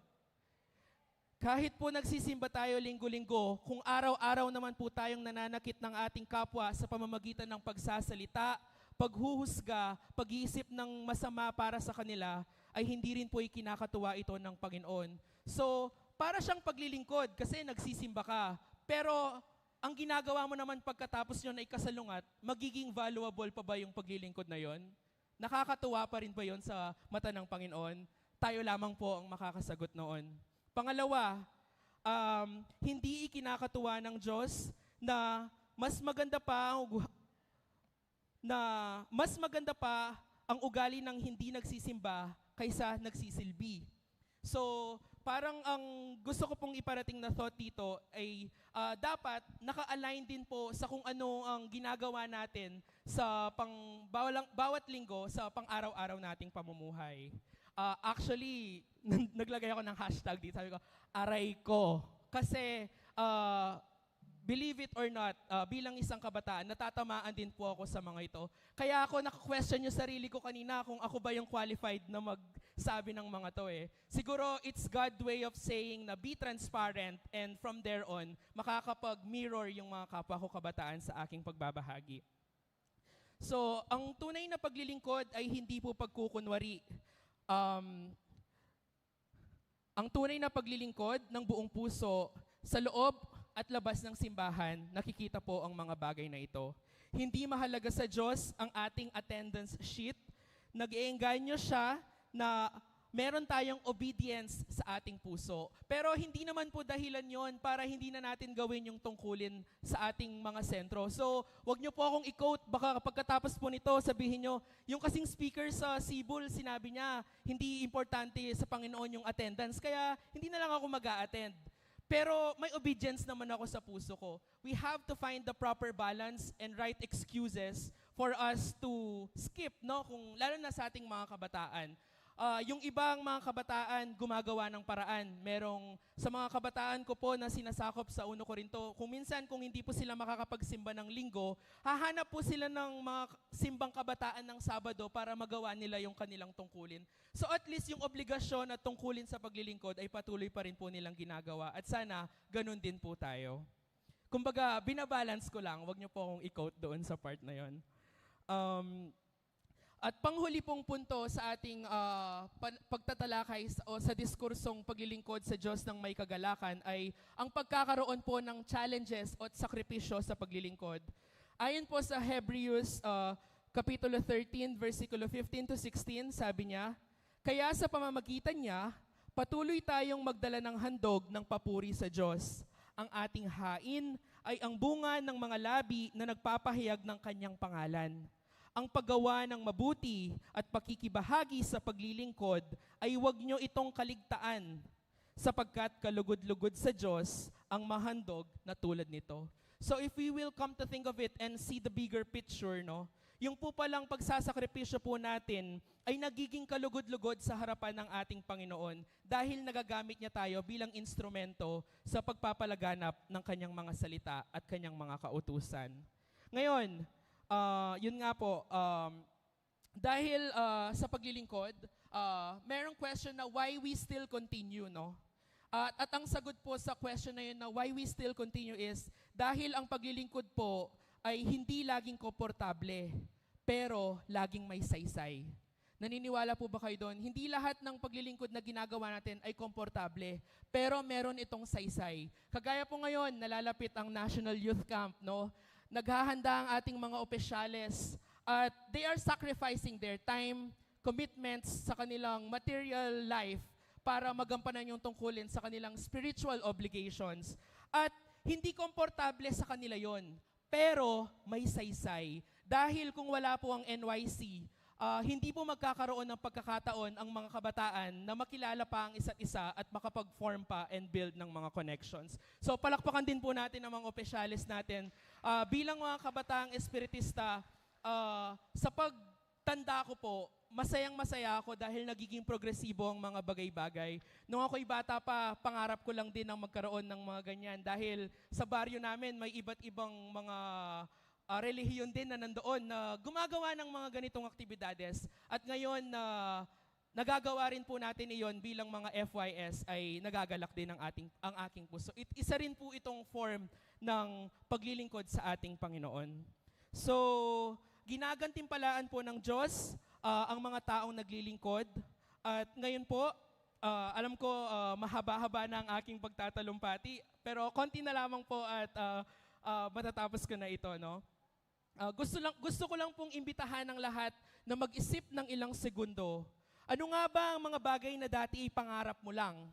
Kahit po nagsisimba tayo linggo-linggo, kung araw-araw naman po tayong nananakit ng ating kapwa sa pamamagitan ng pagsasalita, paghuhusga, pag-iisip ng masama para sa kanila, ay hindi rin po ikinakatuwa ito ng Panginoon. So, para siyang paglilingkod kasi nagsisimba ka. Pero, ang ginagawa mo naman pagkatapos yun ay kasalungat, magiging valuable pa ba yung paglilingkod na yon? Nakakatuwa pa rin ba yon sa mata ng Panginoon? Tayo lamang po ang makakasagot noon. Pangalawa, hindi ikinakatuwa ng Diyos na mas maganda pa ang ugali ng hindi nagsisimba kaysa nagsisilbi. So, parang ang gusto ko pong iparating na thought dito ay dapat naka-align din po sa kung ano ang ginagawa natin sa bawat linggo sa pang-araw-araw nating pamumuhay. Actually, naglagay ako ng hashtag dito. Sabi ko, aray ko. Kasi, believe it or not, bilang isang kabataan, natatamaan din po ako sa mga ito. Kaya ako naka-question yung sarili ko kanina kung ako ba yung qualified na magsabi ng mga to eh. Siguro, it's God's way of saying na be transparent and from there on, makakapag-mirror yung mga kapwa ko kabataan sa aking pagbabahagi. So, ang tunay na paglilingkod ay hindi po pagkukunwari. Ang tunay na paglilingkod ng buong puso sa loob at labas ng simbahan, nakikita po ang mga bagay na ito. Hindi mahalaga sa Diyos ang ating attendance sheet. Nag-iengganyo siya na meron tayong obedience sa ating puso. Pero hindi naman po dahilan yon para hindi na natin gawin yung tungkulin sa ating mga sentro. So, wag nyo po akong i-quote. Baka pagkatapos po nito, sabihin nyo, yung kasing speaker sa Cebu, sinabi niya, hindi importante sa Panginoon yung attendance. Kaya, hindi na lang ako mag-a-attend. Pero may obedience naman ako sa puso ko. We have to find the proper balance and right excuses for us to skip, no? Lalo na sa ating mga kabataan. Yung ibang mga kabataan gumagawa ng paraan. Sa mga kabataan ko po na sinasakop sa 1 Corinto, kung hindi po sila makakapagsimba ng linggo, hahanap po sila ng mga simbang kabataan ng Sabado para magawa nila yung kanilang tungkulin. So at least yung obligasyon at tungkulin sa paglilingkod ay patuloy pa rin po nilang ginagawa. At sana, ganun din po tayo. Kumbaga, binabalance ko lang. Huwag niyo po akong i-quote doon sa part na yon. At panghuli pong punto sa ating pagtatalakay sa diskursong paglilingkod sa Diyos ng may kagalakan ay ang pagkakaroon po ng challenges at sakripisyo sa paglilingkod. Ayon po sa Hebrews Kapitulo 13, versikulo 15 to 16, sabi niya, kaya sa pamamagitan niya, patuloy tayong magdala ng handog ng papuri sa Diyos. Ang ating hain ay ang bunga ng mga labi na nagpapahayag ng kanyang pangalan. Ang paggawa ng mabuti at pakikibahagi sa paglilingkod ay huwag nyo itong kaligtaan sapagkat kalugod-lugod sa Diyos ang mahandog na tulad nito. So if we will come to think of it and see the bigger picture, no, yung po palang pagsasakripisyo po natin ay nagiging kalugod-lugod sa harapan ng ating Panginoon dahil nagagamit niya tayo bilang instrumento sa pagpapalaganap ng kanyang mga salita at kanyang mga kautusan. Ngayon, yun nga po, dahil sa paglilingkod, merong question na why we still continue, no? At ang sagot po sa question na yun na why we still continue is dahil ang paglilingkod po ay hindi laging komportable, pero laging may saysay. Naniniwala po ba kayo doon? Hindi lahat ng paglilingkod na ginagawa natin ay komportable, pero meron itong saysay. Kagaya po ngayon, nalalapit ang National Youth Camp, no? Naghahanda ang ating mga opisyales at they are sacrificing their time, commitments sa kanilang material life para magampanan yung tungkulin sa kanilang spiritual obligations. At hindi komportable sa kanila yon. pero may saysay. Dahil kung wala po ang NYC, hindi po magkakaroon ng pagkakataon ang mga kabataan na makilala pa ang isa't isa at makapag-form pa and build ng mga connections. So palakpakan din po natin ang mga opisyalis natin. Bilang mga kabataang espiritista, sa pagtanda ko po, masayang-masaya ako dahil nagiging progresibo ang mga bagay-bagay. Nung ako'y bata pa, pangarap ko lang din ang magkaroon ng mga ganyan dahil sa baryo namin may iba't ibang mga relihiyon din na nandoon na gumagawa ng mga ganitong aktibidades. At ngayon nagagawa rin po natin iyon bilang mga FYS ay nagagalak din ang aking puso. Isa rin po itong form ng paglilingkod sa ating Panginoon. So, ginagantimpalaan po ng Diyos ang mga taong naglilingkod. At ngayon po, alam ko mahaba-haba na ang aking pagtatalumpati, pero konti na lamang po at matatapos ko na ito, no? Gusto ko lang pong imbitahan ng lahat na mag-isip ng ilang segundo. Ano nga ba ang mga bagay na dati pangarap mo lang?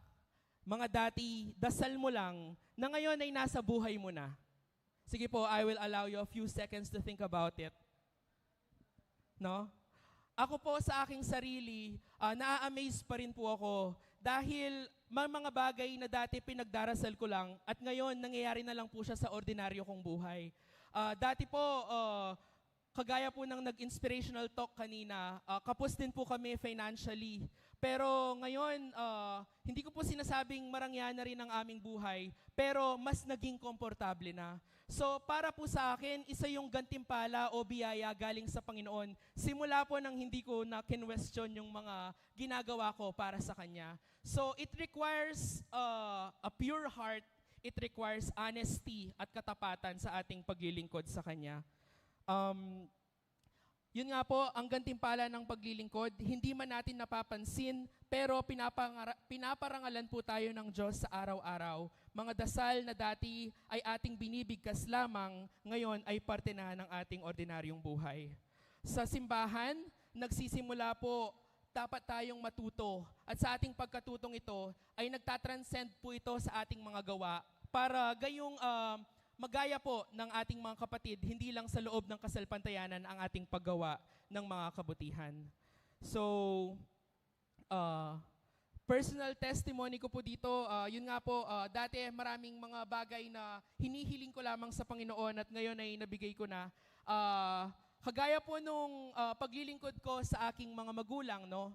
Mga dati dasal mo lang na ngayon ay nasa buhay mo na. Sige po, I will allow you a few seconds to think about it. No? Ako po sa aking sarili, naa-amaze pa rin po ako dahil may mga bagay na dati pinagdarasal ko lang at ngayon nangyayari na lang po siya sa ordinaryo kong buhay. Dati po, kagaya po ng nag-inspirational talk kanina, kapos din po kami financially. Pero ngayon, hindi ko po sinasabing marangya na rin ang aming buhay, pero mas naging komportable na. So para po sa akin, isa yung gantimpala o biyaya galing sa Panginoon. Simula po nang hindi ko na kinwestiyon yung mga ginagawa ko para sa Kanya. So it requires a pure heart, it requires honesty at katapatan sa ating paglilingkod sa Kanya. Yun nga po, ang gantimpala ng paglilingkod, hindi man natin napapansin, pero pinaparangalan po tayo ng Diyos sa araw-araw. Mga dasal na dati ay ating binibigkas lamang, ngayon ay parte na ng ating ordinaryong buhay. Sa simbahan, nagsisimula po, dapat tayong matuto. At sa ating pagkatutong ito, ay nagtatranscend po ito sa ating mga gawa para gayong magaya po ng ating mga kapatid, hindi lang sa loob ng kasalpantayanan ang ating paggawa ng mga kabutihan. So, personal testimony ko po dito, yun nga po, dati maraming mga bagay na hinihiling ko lamang sa Panginoon at ngayon ay nabigay ko na. Kagaya po nung paglilingkod ko sa aking mga magulang, no?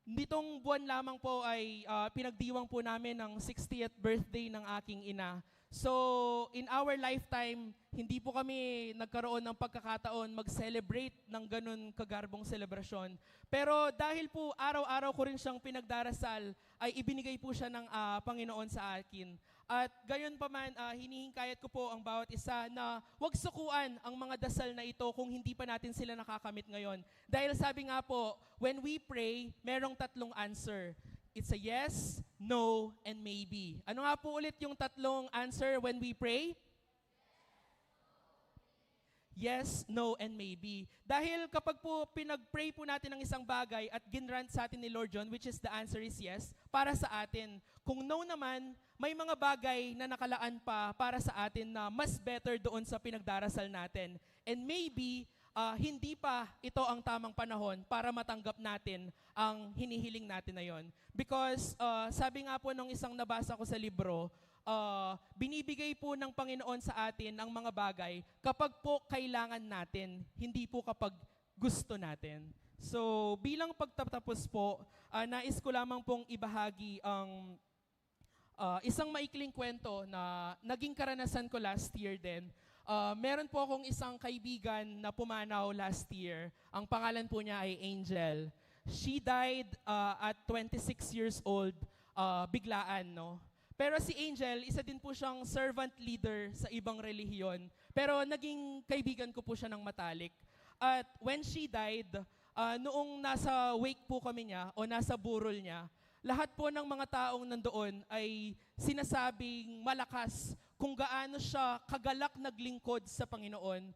Nitong buwan lamang po ay pinagdiwang po namin ang 60th birthday ng aking ina. So, in our lifetime, hindi po kami nagkaroon ng pagkakataon mag-celebrate ng ganun kagarbong selebrasyon. Pero dahil po araw-araw ko rin siyang pinagdarasal, ay ibinigay po siya ng Panginoon sa akin. At gayon pa man, hinihingkayat ko po ang bawat isa na huwag sukuan ang mga dasal na ito kung hindi pa natin sila nakakamit ngayon. Dahil sabi nga po, when we pray, merong tatlong answer. It's a yes, no, and maybe. Ano nga po ulit yung tatlong answer when we pray? Yes, no, and maybe. Dahil kapag po pinag-pray po natin ng isang bagay at ginrant sa atin ni Lord John, which is the answer is yes, para sa atin. Kung no naman, may mga bagay na nakalaan pa para sa atin na mas better doon sa pinagdarasal natin. And maybe, hindi pa ito ang tamang panahon para matanggap natin ang hinihiling natin na yon. Because sabi nga po nung isang nabasa ko sa libro, binibigay po ng Panginoon sa atin ang mga bagay kapag po kailangan natin, hindi po kapag gusto natin. So bilang pagtatapos po, nais ko lamang pong ibahagi ang isang maikling kwento na naging karanasan ko last year din. Meron po akong isang kaibigan na pumanaw last year. Ang pangalan po niya ay Angel. She died at 26 years old, biglaan, no? Pero si Angel, isa din po siyang servant leader sa ibang relihiyon. Pero naging kaibigan ko po siya ng matalik. At when she died, noong nasa wake po kami niya o nasa burol niya, lahat po ng mga taong nandoon ay sinasabing malakas kung gaano siya kagalak naglingkod sa Panginoon.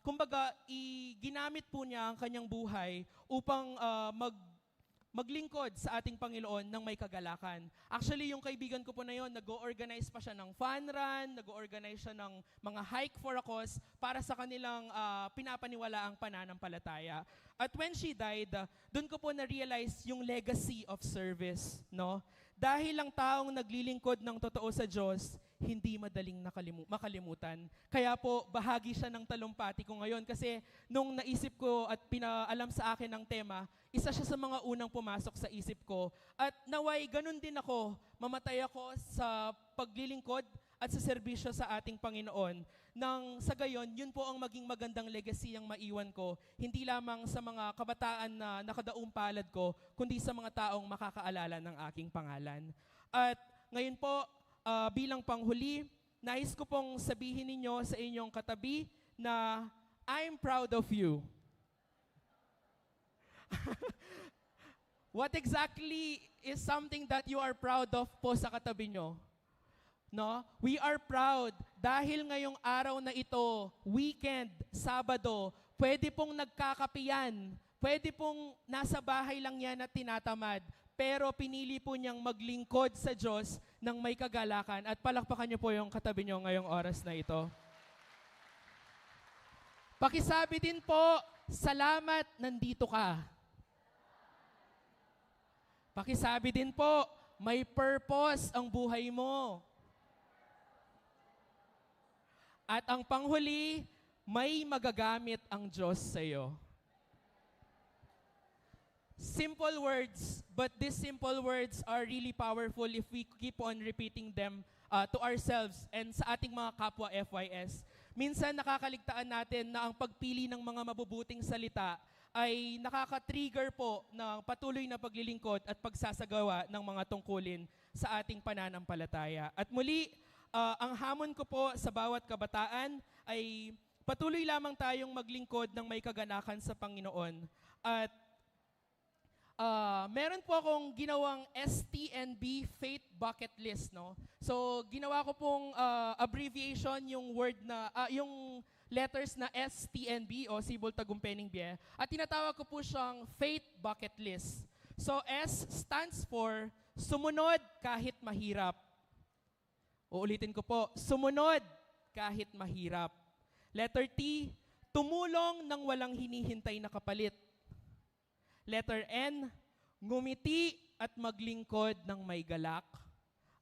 Kumbaga, ginamit po niya ang kanyang buhay upang maglingkod sa ating Panginoon ng may kagalakan. Actually, yung kaibigan ko po na yon, nag-organize pa siya ng fun run, nag-organize siya ng mga hike for a cause para sa kanilang pinapaniwalaang pananampalataya. At when she died, doon ko po na-realize yung legacy of service, no? Dahil ang taong naglilingkod ng totoo sa Diyos, hindi madaling makalimutan. Kaya po, bahagi siya ng talumpati ko ngayon kasi nung naisip ko at pinaalam sa akin ng tema, isa siya sa mga unang pumasok sa isip ko. At naway, ganun din ako, mamatay ako sa paglilingkod at sa serbisyo sa ating Panginoon. Nang sa gayon, yun po ang maging magandang legacy ang maiwan ko, hindi lamang sa mga kabataan na nakadaong palad ko, kundi sa mga taong makakaalala ng aking pangalan. At ngayon po, bilang panghuli, nais ko pong sabihin ninyo sa inyong katabi na I'm proud of you. What exactly is something that you are proud of po sa katabi nyo? No? We are proud dahil ngayong araw na ito, weekend, Sabado, pwede pong nagkakapiyan, pwede pong nasa bahay lang yan at tinatamad, pero pinili po niyang maglingkod sa Diyos ng may kagalakan at palakpakan niyo po yung katabi niyo ngayong oras na ito. Pakisabi din po, salamat, nandito ka. Pakisabi din po, may purpose ang buhay mo. At ang panghuli, may magagamit ang Diyos sa iyo. Simple words, but these simple words are really powerful if we keep on repeating them to ourselves and sa ating mga kapwa FYS. Minsan nakakaligtaan natin na ang pagpili ng mga mabubuting salita ay nakaka-trigger po ng patuloy na paglilingkod at pagsasagawa ng mga tungkulin sa ating pananampalataya. At muli, ang hamon ko po sa bawat kabataan ay patuloy lamang tayong maglingkod ng may kaganakan sa Panginoon. At meron po akong ginawang STNB Faith Bucket List, no? So, ginawa ko pong abbreviation yung word na yung letters na STNB o Sibol Tagumpay Bie. At tinatawag ko po siyang Faith Bucket List. So, S stands for sumunod kahit mahirap. Uulitin ko po, sumunod kahit mahirap. Letter T, tumulong nang walang hinihintay na kapalit. Letter N, ngumiti at maglingkod ng may galak.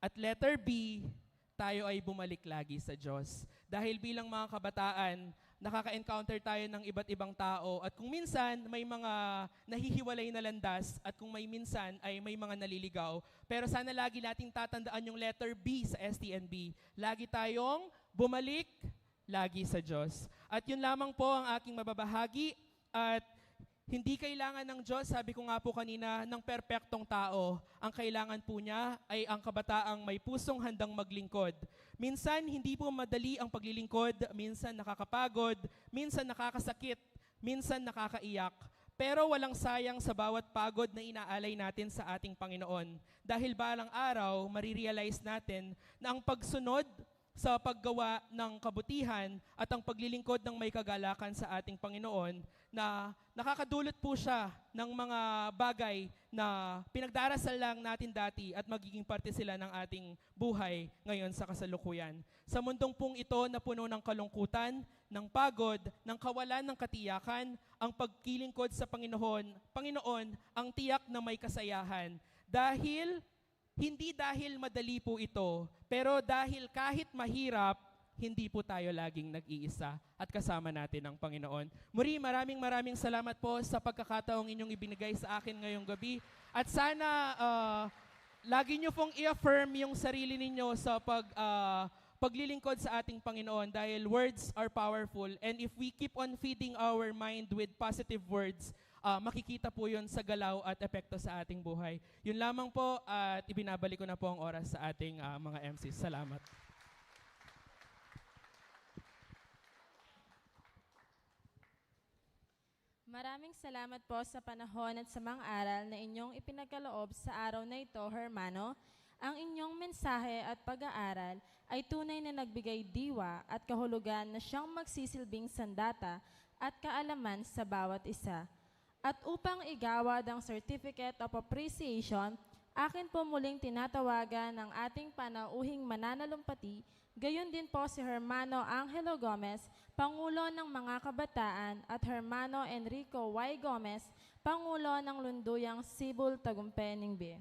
At letter B, tayo ay bumalik lagi sa Diyos. Dahil bilang mga kabataan, nakaka-encounter tayo ng iba't ibang tao at kung minsan may mga nahihiwalay na landas at kung may minsan ay may mga naliligaw. Pero sana lagi nating tatandaan yung letter B sa STNB. Lagi tayong bumalik lagi sa Diyos. At yun lamang po ang aking mababahagi at hindi kailangan ng Diyos, sabi ko nga po kanina, ng perpektong tao. Ang kailangan po niya ay ang kabataang may pusong handang maglingkod. Minsan, hindi po madali ang paglilingkod, minsan nakakapagod, minsan nakakasakit, minsan nakakaiyak. Pero walang sayang sa bawat pagod na inaalay natin sa ating Panginoon. Dahil balang araw, marirealize natin na ang pagsunod sa paggawa ng kabutihan at ang paglilingkod ng may kagalakan sa ating Panginoon na nakakadulot po siya ng mga bagay na pinagdarasal lang natin dati at magiging parte sila ng ating buhay ngayon sa kasalukuyan. Sa mundong pong ito na puno ng kalungkutan, ng pagod, ng kawalan ng katiyakan, ang pagkilingkod sa Panginoon ang tiyak na may kasayahan. Hindi dahil madali po ito, pero dahil kahit mahirap, hindi po tayo laging nag-iisa at kasama natin ang Panginoon. Muli, maraming salamat po sa pagkakataong inyong ibinigay sa akin ngayong gabi. At sana lagi nyo pong i-affirm yung sarili ninyo sa paglilingkod sa ating Panginoon dahil words are powerful and if we keep on feeding our mind with positive words, makikita po yun sa galaw at epekto sa ating buhay. Yun lamang po at ibinabalik ko na po ang oras sa ating mga MCs. Salamat. Maraming salamat po sa panahon at sa mga aral na inyong ipinagkaloob sa araw na ito, Hermano. Ang inyong mensahe at pag-aaral ay tunay na nagbigay diwa at kahulugan na siyang magsisilbing sandata at kaalaman sa bawat isa. At upang igawad ang Certificate of Appreciation, akin po muling tinatawagan ang ating panauhing mananalumpati, gayon din po si Hermano Angelo Gomez, Pangulo ng mga Kabataan, at Hermano Enrico Y. Gomez, Pangulo ng Lunduyang Sibol Tagumpay B.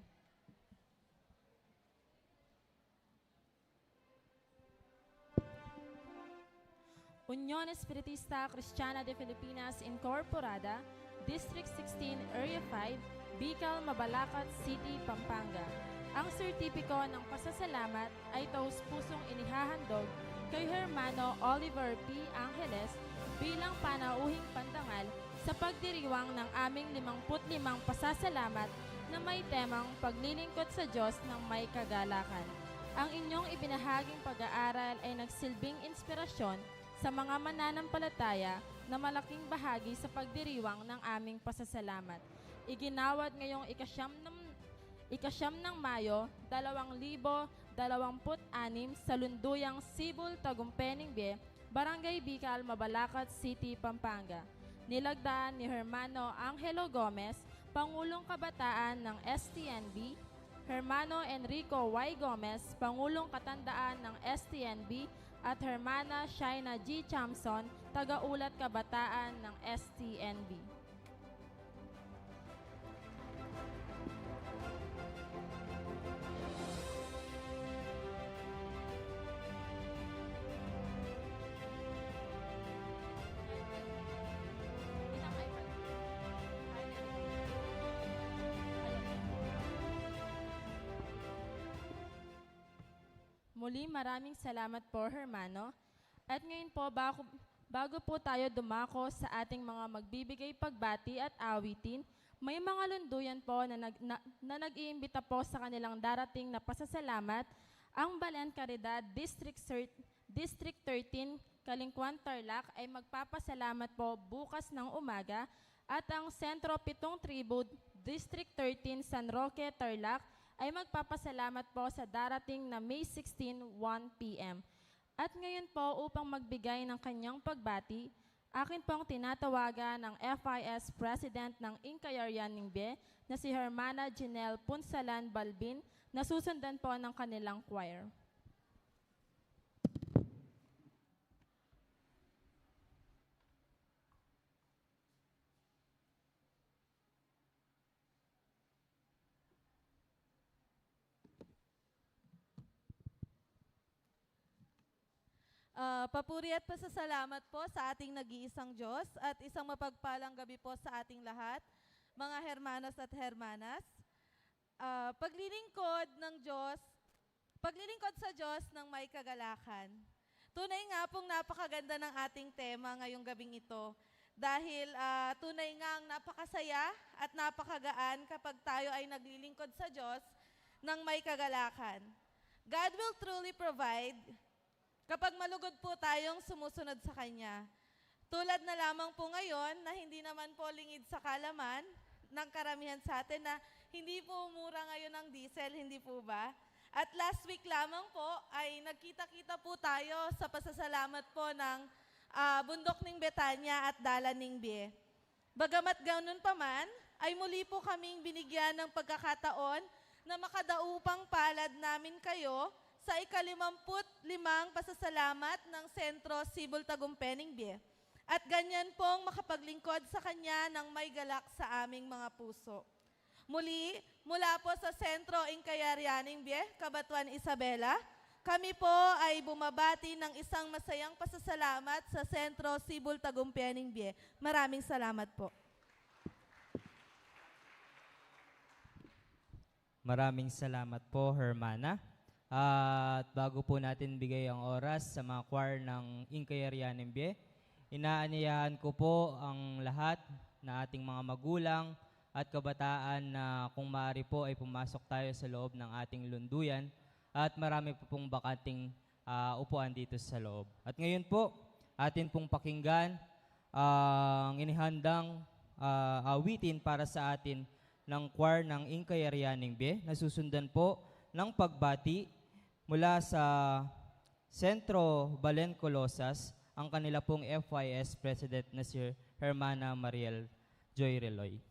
Unión Espiritista Cristiana de Filipinas Incorporada, District 16, Area 5, Bicol, Mabalacat City, Pampanga. Ang sertipiko ng pasasalamat ay taus-pusong inihahandog kay Hermano Oliver P. Angeles bilang panauhing pandangal sa pagdiriwang ng aming 55 pasasalamat na may temang paglilingkod sa Diyos ng may kagalakan. Ang inyong ibinahaging pag-aaral ay nagsilbing inspirasyon sa mga mananampalataya na malaking bahagi sa pagdiriwang ng aming pasasalamat. Iginawad ngayong ikasyam ng Mayo, 2026 sa Lunduyang Sibol, Tagumpay B, Barangay Bicol, Mabalacat City, Pampanga. Nilagdaan ni Hermano Angelo Gomez, Pangulong Kabataan ng STNB, Hermano Enrico Y. Gomez, Pangulong Katandaan ng STNB, at Hermana Shaina G. Chamson, Tagaulat Kabataan ng STNB. Muli, maraming salamat po, Hermano. At ngayon po, bago po tayo dumako sa ating mga magbibigay pagbati at awitin, may mga lunduyan po na nag-iimbita po sa kanilang darating na pasasalamat. Ang Balen Caridad District 13, Kalingkuan, Tarlac ay magpapasalamat po bukas ng umaga, at ang Sentro 7 Tribu District 13, San Roque, Tarlac ay magpapasalamat po sa darating na May 16, 1 p.m. At ngayon po, upang magbigay ng kanyang pagbati, akin pong tinatawagan ng FIS President ng Incayarian Ningbe na si Hermana Janelle Punsalan Balbin, na susundan po ng kanilang choir. Papuri at pasasalamat po sa ating nag-iisang Diyos at isang mapagpalang gabi po sa ating lahat, mga hermanos at hermanas. Paglilingkod sa Diyos ng may kagalakan. Tunay nga pong napakaganda ng ating tema ngayong gabing ito dahil tunay nga ang napakasaya at napakagaan kapag tayo ay naglilingkod sa Diyos ng may kagalakan. God will truly provide kapag malugod po tayong sumusunod sa Kanya. Tulad na lamang po ngayon na hindi naman po lingid sa kalaman ng karamihan sa atin na hindi po mura ngayon ang diesel, hindi po ba? At last week lamang po ay nagkita-kita po tayo sa pasasalamat po ng Bundok ng Betania at Dala ng Bie. Bagamat ganoon pa man, ay muli po kaming binigyan ng pagkakataon na makadaupang palad namin kayo sa ika-55 pasasalamat ng Sentro Sibol Tagumpay B. At ganyan pong makapaglingkod sa Kanya ng may galak sa aming mga puso. Muli, mula po sa Sentro Incayarian B, Cabanatuan Isabela, kami po ay bumabati ng isang masayang pasasalamat sa Sentro Sibol Tagumpay B. Maraming salamat po. Maraming salamat po, Hermana. At bago po natin bigay ang oras sa mga choir ng Incayarian B, inaanyayahan ko po ang lahat na ating mga magulang at kabataan na kung maaari po ay pumasok tayo sa loob ng ating lunduyan, at marami po pong bakanting upuan dito sa loob. At ngayon po, atin pong pakinggan ang inihandang awitin para sa atin ng choir ng Incayarian B, na susundan po ng pagbati mula sa Sentro Balen Colosas, ang kanila pong FIS President na si Hermana Mariel Joy Reloy.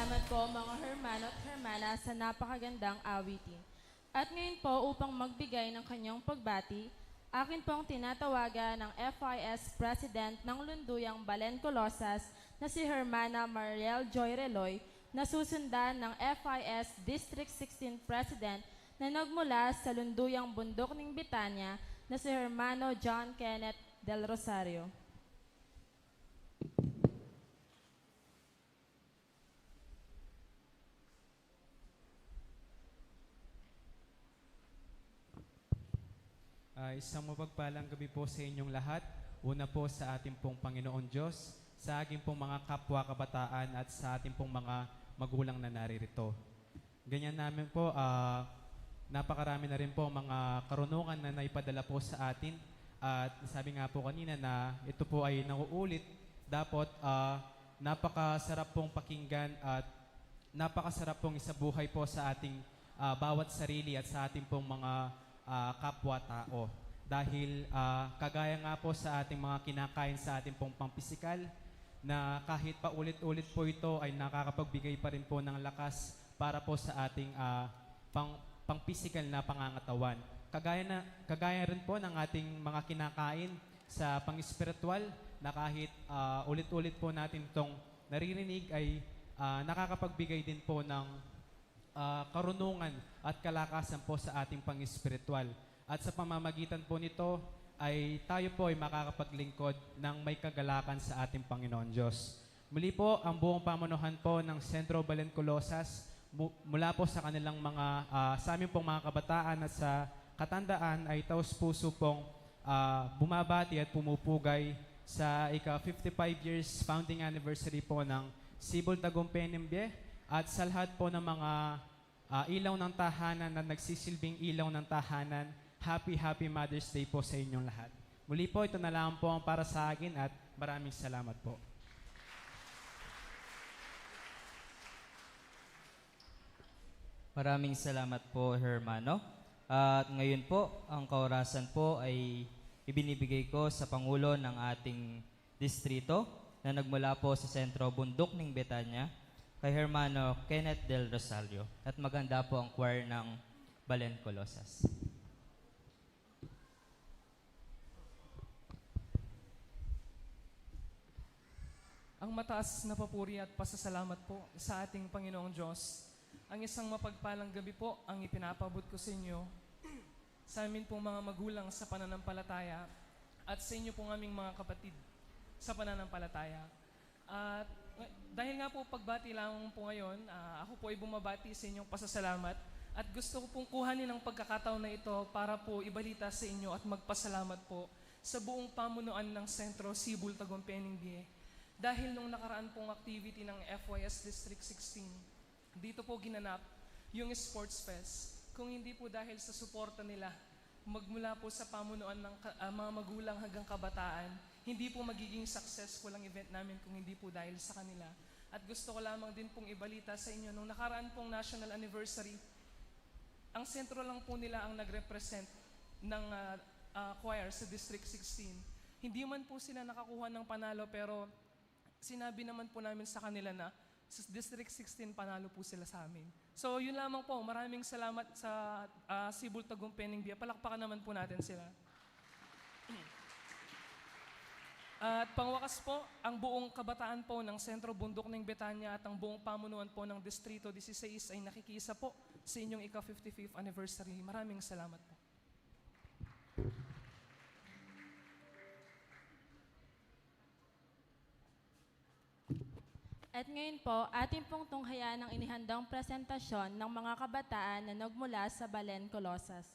Salamat po mga hermano at hermana sa napakagandang awitin. At ngayon po upang magbigay ng kanyang pagbati, akin pong tinatawagan ng FIS President ng Lunduyang Balen Colosas na si Hermana Mariel Joy Reloy na susundan ng FIS District 16 President na nagmula sa Lunduyang Bundok ng Bitanya na si Hermano John Kenneth Del Rosario. Isang mapagpalang gabi po sa inyong lahat. Una po sa ating pong Panginoon Diyos, sa ating pong mga kapwa kabataan at sa ating pong mga magulang na naririto. Ganyan namin po, napakarami na rin po mga karunungan na naipadala po sa atin. At sabi nga po kanina na ito po ay nauulit. Dapat napakasarap pong pakinggan at napakasarap pong isabuhay po sa ating bawat sarili at sa ating pong mga kapwa-tao. Dahil kagaya nga po sa ating mga kinakain sa ating pong pampisikal, na kahit pa ulit-ulit po ito ay nakakapagbigay pa rin po ng lakas para po sa ating pang-physical na pangangatawan. Kagaya rin po ng ating mga kinakain sa pang-spiritual na kahit ulit-ulit po natin itong naririnig ay nakakapagbigay din po ng karunungan at kalakasan po sa ating pang-spiritual. At sa pamamagitan po nito ay tayo po ay makakapaglingkod ng may kagalakan sa ating Panginoon Diyos. Muli po, ang buong pamunuhan po ng Sentro Balen Colosas mula po sa kanilang mga, sa aming pong mga kabataan at sa katandaan ay taos-puso pong bumabati at pumupugay sa ika-55 years founding anniversary po ng Sibol Tagumpay Nimbe at sa lahat po ng mga ilaw ng tahanan na nagsisilbing ilaw ng tahanan. Happy Mother's Day po sa inyong lahat. Muli po, ito na lang po ang para sa akin at maraming salamat po. Maraming salamat po, Hermano. At ngayon po, ang kaorasan po ay ibinibigay ko sa Pangulo ng ating distrito na nagmula po sa Sentro Bundok ng Betanya, kay Hermano Kenneth Del Rosario. At maganda po ang choir ng Balen Colosas. Ang mataas na papuri at pasasalamat po sa ating Panginoong Diyos. Ang isang mapagpalang gabi po ang ipinapabot ko sa inyo, sa amin pong mga magulang sa pananampalataya at sa inyo pong aming mga kapatid sa pananampalataya. At dahil nga po pagbati lamang po ngayon, ako po ay bumabati sa inyong pasasalamat at gusto ko pong kuhanin ang pagkakataon na ito para po ibalita sa inyo at magpasalamat po sa buong pamunuan ng Sentro Sibol Tagumpay Nimbe. Dahil nung nakaraan pong activity ng FYS District 16, dito po ginanap yung Sports Fest. Kung hindi po dahil sa suporta nila, magmula po sa pamunuan ng mga magulang hanggang kabataan, hindi po magiging successful ang event namin kung hindi po dahil sa kanila. At gusto ko lamang din pong ibalita sa inyo, nung nakaraan pong national anniversary, ang sentro lang po nila ang nag-represent ng choir sa District 16. Hindi man po sila nakakuha ng panalo, pero sinabi naman po namin sa kanila na sa District 16 panalo po sila sa amin. So yun lamang po, maraming salamat sa Sibol Tagumpay Nimbe. Palakpakan naman po natin sila. At pangwakas po, ang buong kabataan po ng Sentro Bundok ng Betanya at ang buong pamunuan po ng Distrito 16 ay nakikisa po sa inyong ika-55th anniversary. Maraming salamat po. At ngayon po, ating pong tunghayan ang inihandang presentasyon ng mga kabataan na nagmula sa Balen Colosas.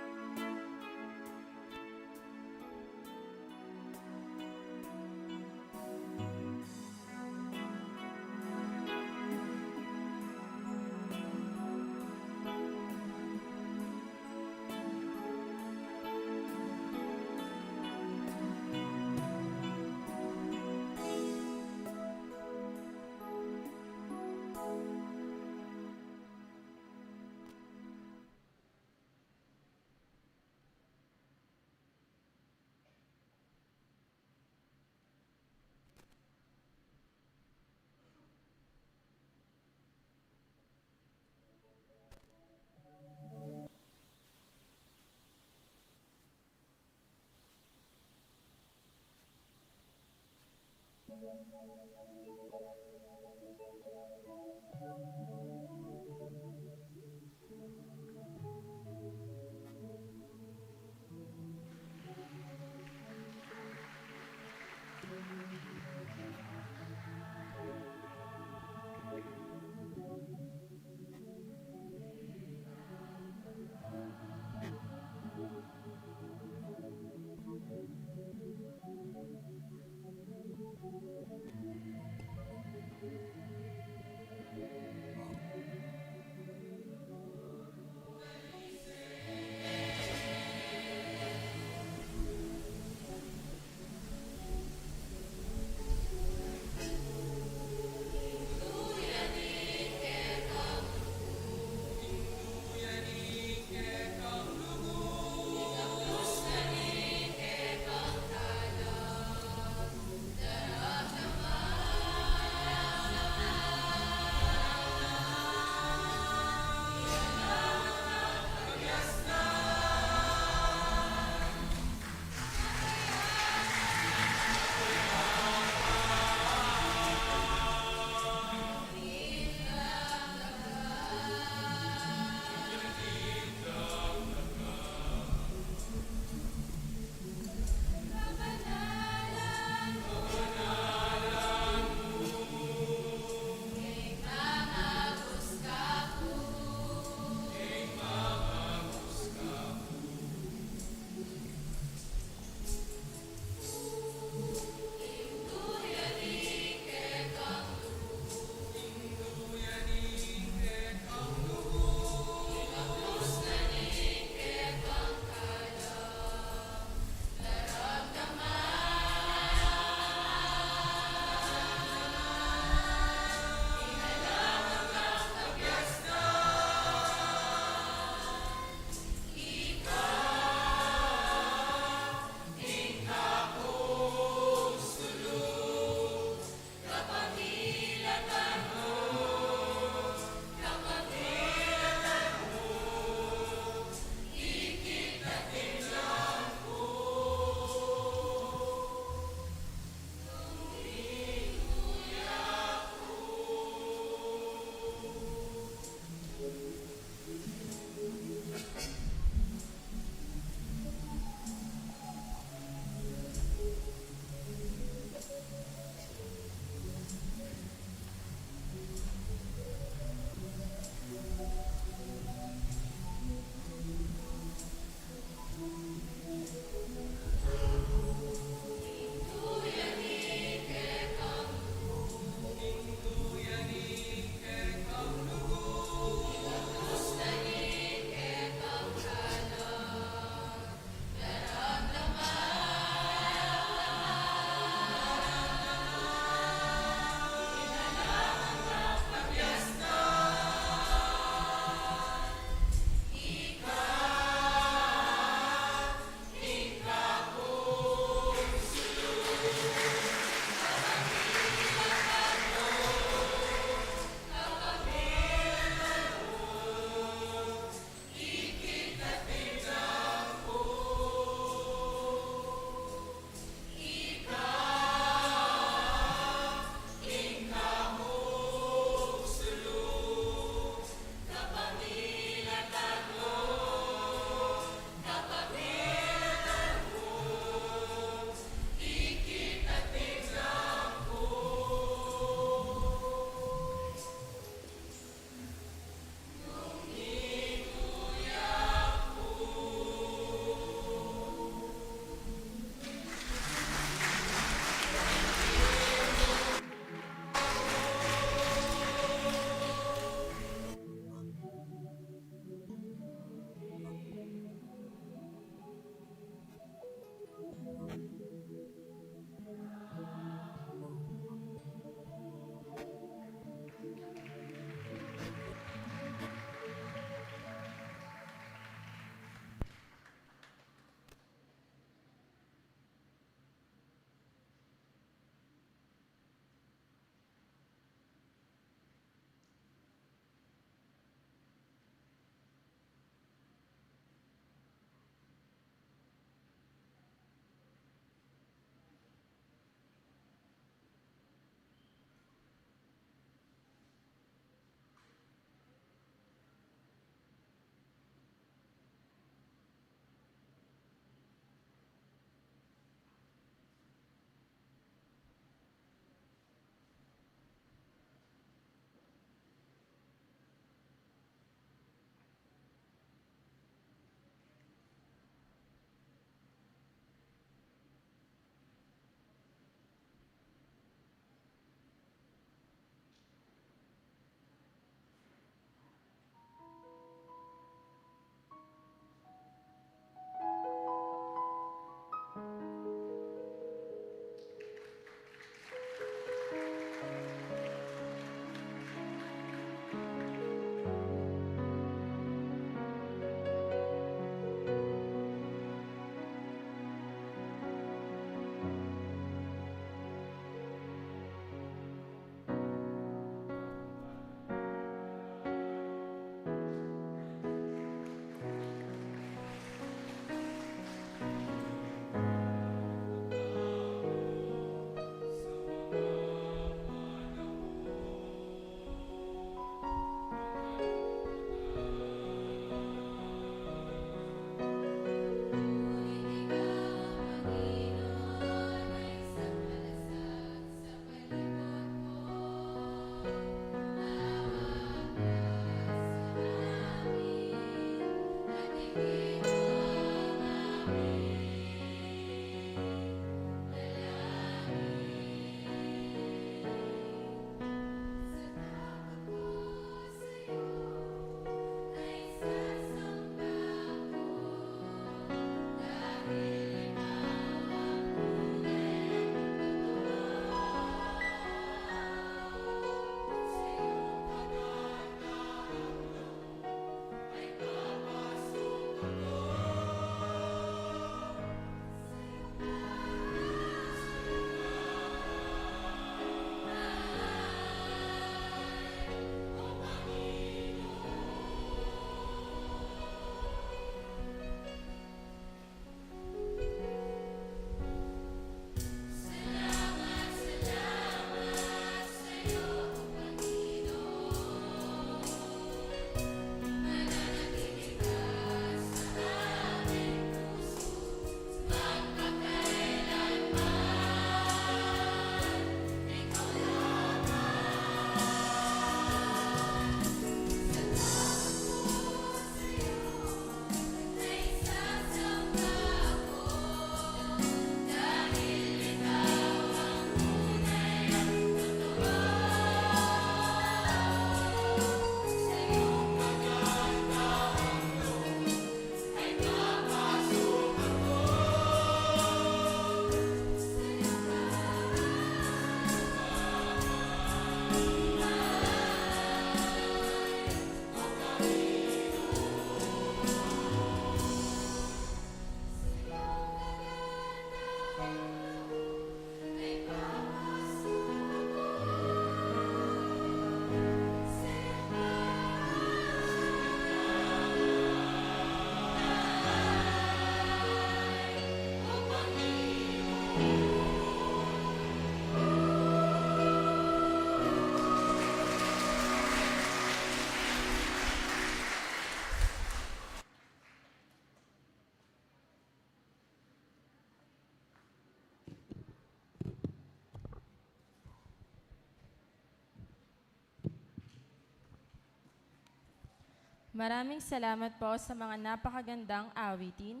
Maraming salamat po sa mga napakagandang awitin.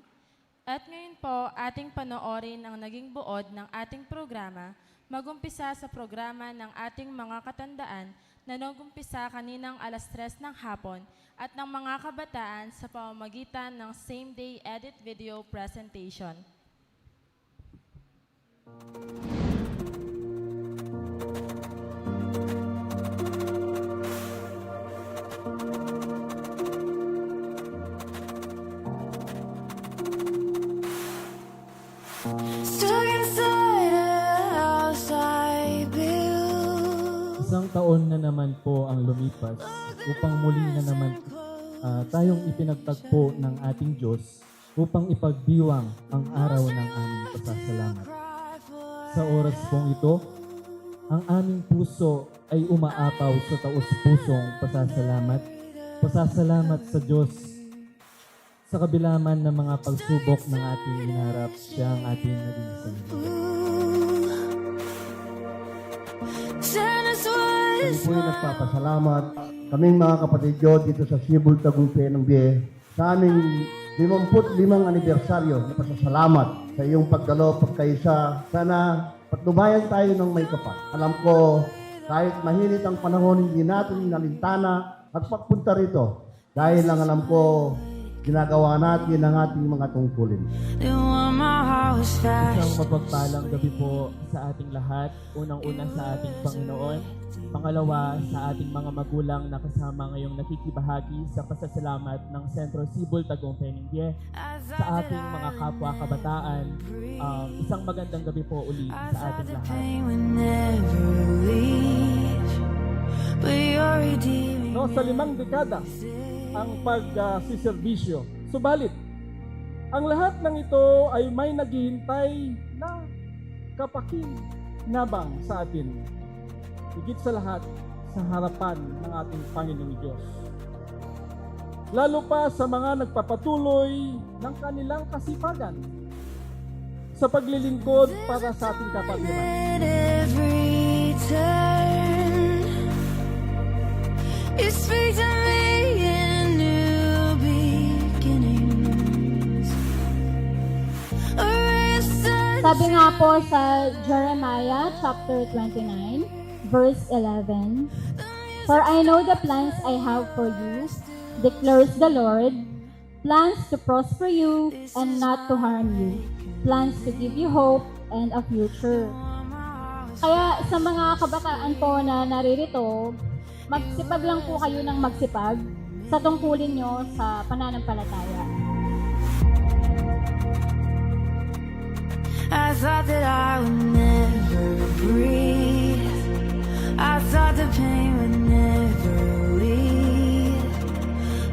At ngayon po, ating panoorin ang naging buod ng ating programa, magumpisa sa programa ng ating mga katandaan na nagumpisa kaninang 3:00 ng hapon at ng mga kabataan sa pamamagitan ng same-day edit video presentation. Isang taon na naman po ang lumipas upang muli na naman tayong ipinagtagpo ng ating Diyos upang ipagdiwang ang araw ng aming pasasalamat. Sa oras pong ito, ang aming puso ay umaapaw sa taos-pusong pasasalamat. Pasasalamat sa Diyos. Sa kabila man ng mga pagsubok ng ating inarap, siya ang ating naging Panginoon. Kami po ay nagpapasalamat. Kaming mga kapatid ko dito sa Sibol Tagumpay ng Biye sa aming 55 anibersaryo na pasasalamat sa iyong pagdalo, pagkaisa. Sana patnubayan tayo ng may kapal. Alam ko, kahit mahinit ang panahon, hindi natin nalintana at pagpunta rito. Dahil lang alam ko, ginagawa natin ang ating mga tungkulin. Isang mapagpalang gabi po sa ating lahat. Unang-una sa ating Panginoon. Pangalawa, sa ating mga magulang na kasama ngayong nakikibahagi sa pasasalamat ng Sentro Sibol Tagumpay ng Biye. Sa ating mga kapwa kabataan, isang magandang gabi po uli sa ating lahat. No, sa 5 dekada ang pagsiserbisyo. Subalit, ang lahat ng ito ay may naghihintay na kapakinabang sa atin. Higit sa lahat, sa harapan ng ating Panginoong Diyos. Lalo pa sa mga nagpapatuloy ng kanilang kasipagan sa paglilingkod para sa ating kapatiran. Sabi nga po sa Jeremiah chapter 29, verse 11, "For I know the plans I have for you, declares the Lord, plans to prosper you and not to harm you, plans to give you hope and a future." Kaya sa mga kabataan po na naririto, magsipag lang po kayo ng magsipag sa tungkulin nyo sa pananampalataya. I thought that I would never breathe. I thought the pain would never leave.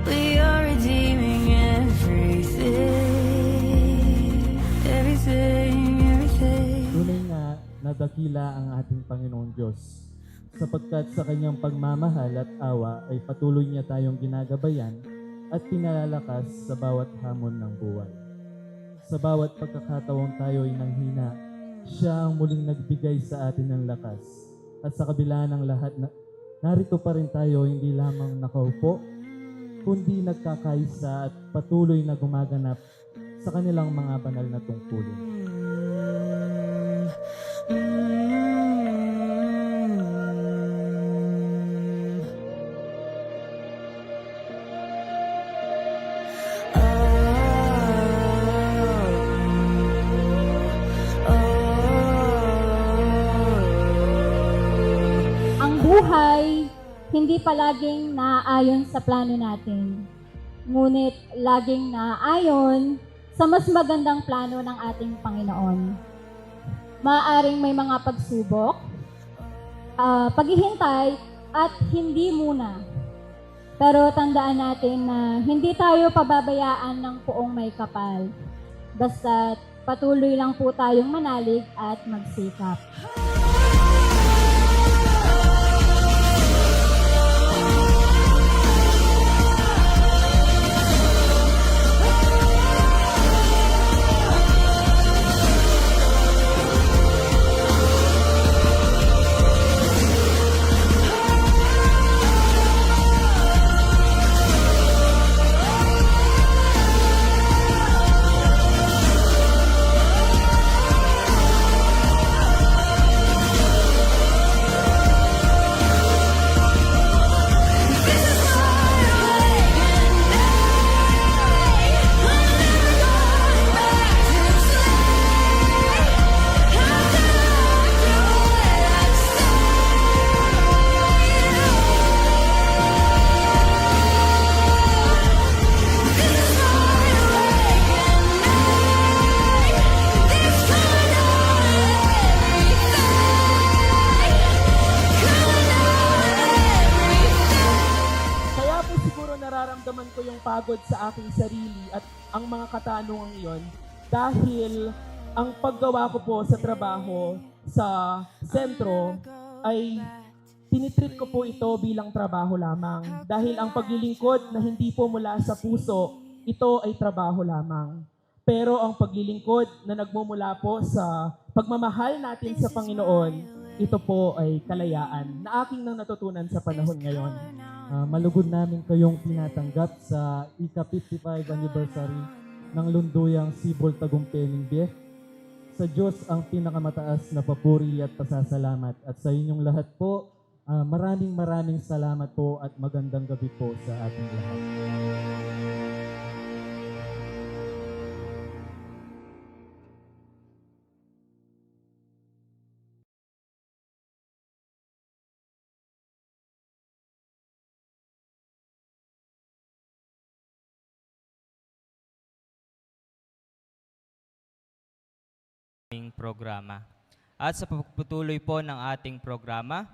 But you're redeeming everything. Everything. Tunay nga nadakila ang ating Panginoong Diyos, sapagkat sa kanyang pagmamahal at awa ay patuloy niya tayong ginagabayan at pinalalakas sa bawat hamon ng buhay. Sa bawat pagkakataong tayo ay nanghina, siya ang muling nagbigay sa atin ng lakas. At sa kabila ng lahat, narito pa rin tayo hindi lamang nakaupo, kundi nagkakaisa at patuloy na gumaganap sa kanilang mga banal na tungkulin. Buhay, hindi palaging naaayon sa plano natin. Ngunit laging naaayon sa mas magandang plano ng ating Panginoon. Maaaring may mga pagsubok, paghihintay at hindi muna. Pero tandaan natin na hindi tayo pababayaan ng puong may kapal. Basta patuloy lang po tayong manalig at magsikap. pagod sa aking sarili at ang mga katanungan iyon dahil ang paggawa ko po sa trabaho sa sentro ay tinitreat ko po ito bilang trabaho lamang. Dahil ang paglilingkod na hindi po mula sa puso, ito ay trabaho lamang. Pero ang paglilingkod na nagmumula po sa pagmamahal natin sa Panginoon, ito po ay kalayaan na aking nang natutunan sa panahon ngayon. Malugod namin kayong tinatanggap sa ika-55 anniversary ng Lunduyang Sibol Tagumpeng B. Sa Diyos ang pinakamataas na papuri at pasasalamat. At sa inyong lahat po, maraming salamat po at magandang gabi po sa ating lahat. Programa. At sa pagpatuloy po ng ating programa,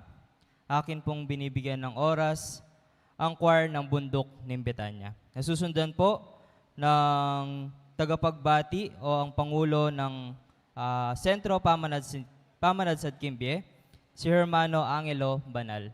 akin pong binibigyan ng oras ang choir ng Bundok ng Betanya. Nasusundan po ng tagapagbati o ang Pangulo ng Sentro Pamanadsad Kimbie, si Hermano Angelo Banal.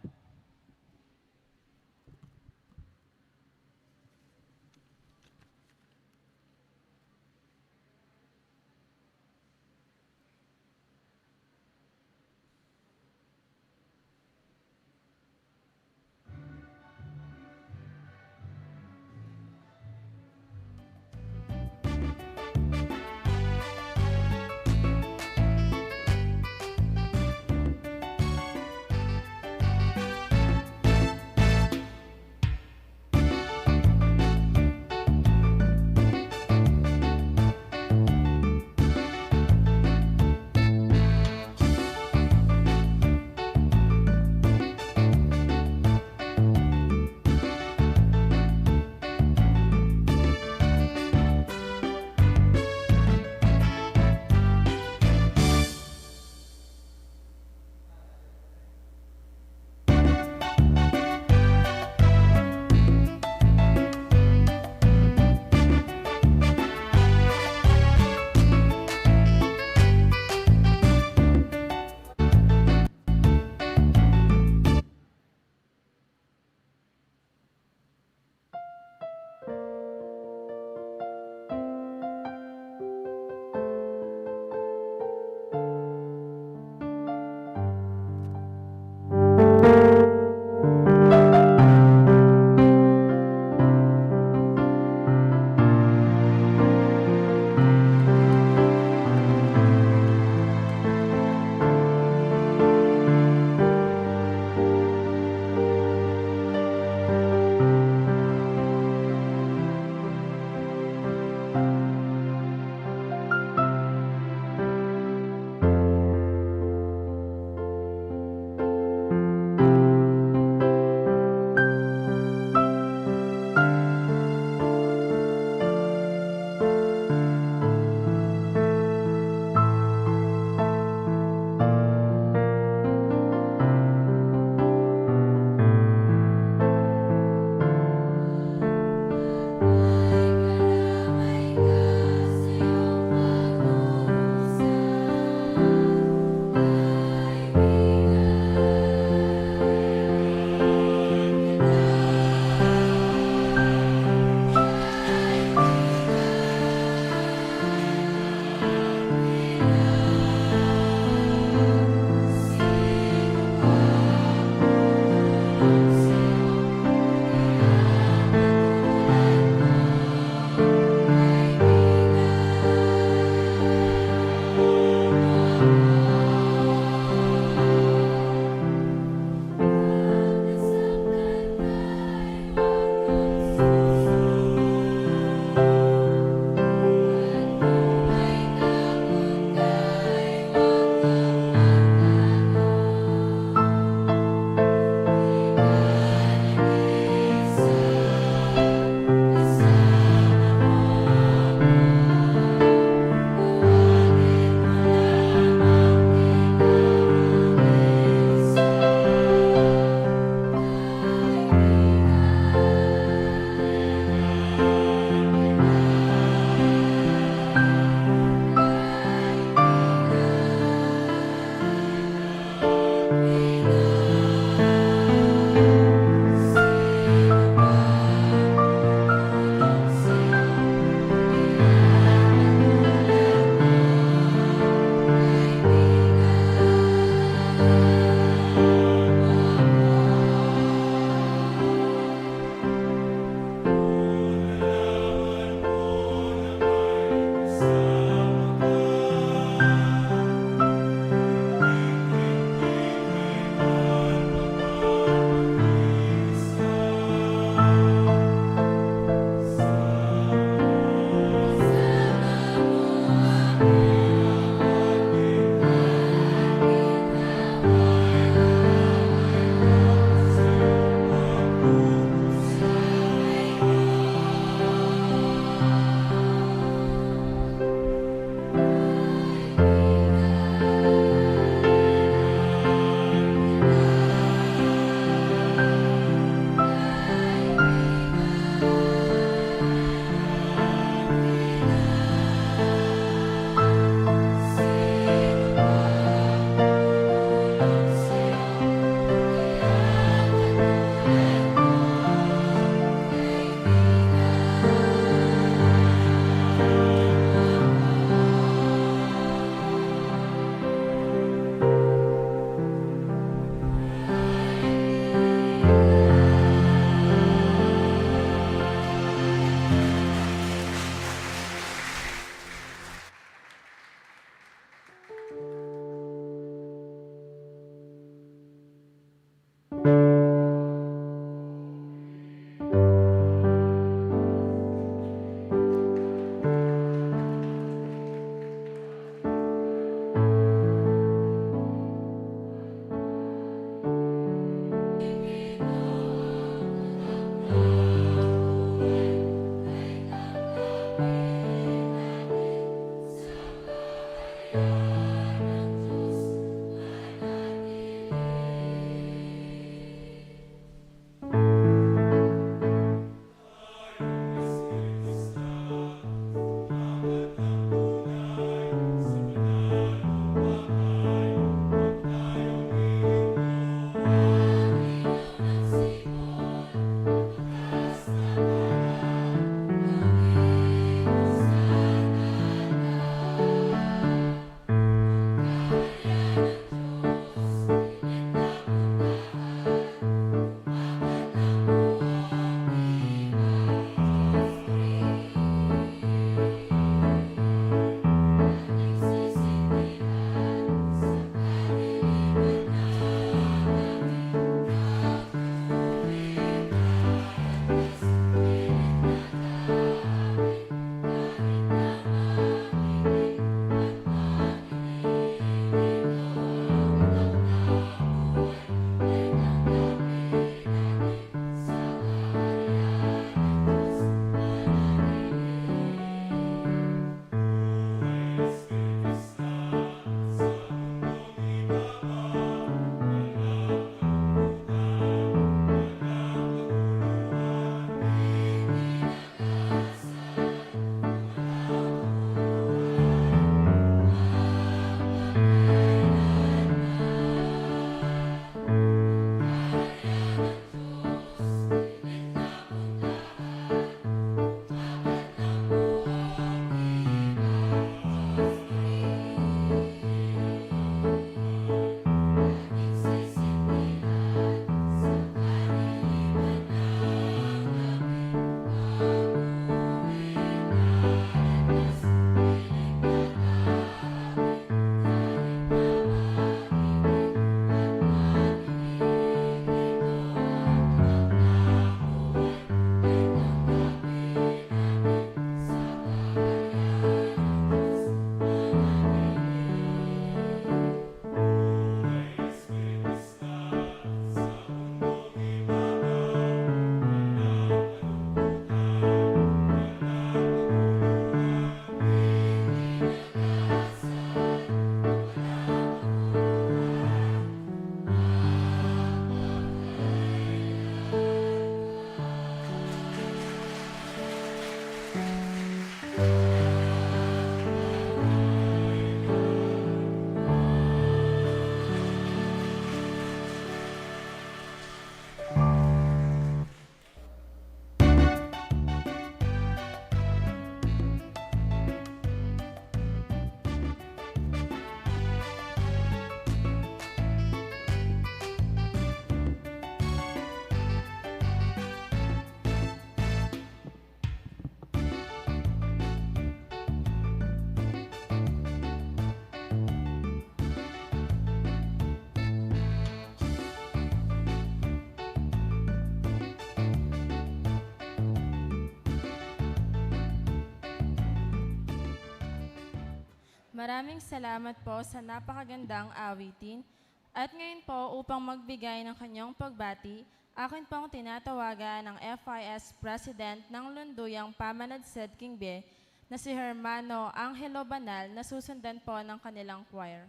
Maraming salamat po sa napakagandang awitin. At ngayon po, upang magbigay ng kanyang pagbati, akin pong tinatawagan ng FIS President ng Lunduyang Pamanadsed Kingbe na si Hermano Angelo Banal na susundan po ng kanilang choir.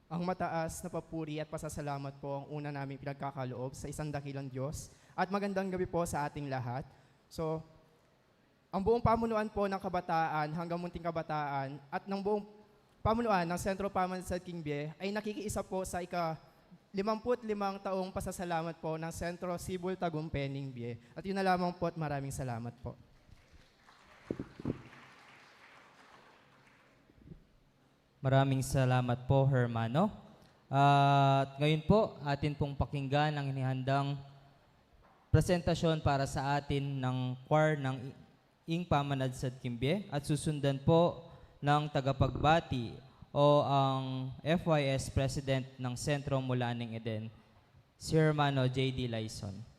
Ang mataas na papuri at pasasalamat po ang una naming pinagkakaloob sa isang dakilang Diyos. At magandang gabi po sa ating lahat. So, ang buong pamunuan po ng kabataan hanggang munting kabataan at ng buong pamunuan ng Sentro Pamanadsed Kingbe ay nakikiisa po sa ika-55 taong pasasalamat po ng Sentro Sibol Tagumpay Bie. At yun na lamang po at maraming salamat po. Maraming salamat po, Hermano. At ngayon po, atin pong pakinggan ang inihandang presentasyon para sa atin ng choir ng Ing Pamanadsed Kingbe at susundan po ng tagapagbati o ang FYS President ng Sentro Mulaning Eden, si Hermano J.D. Lyson.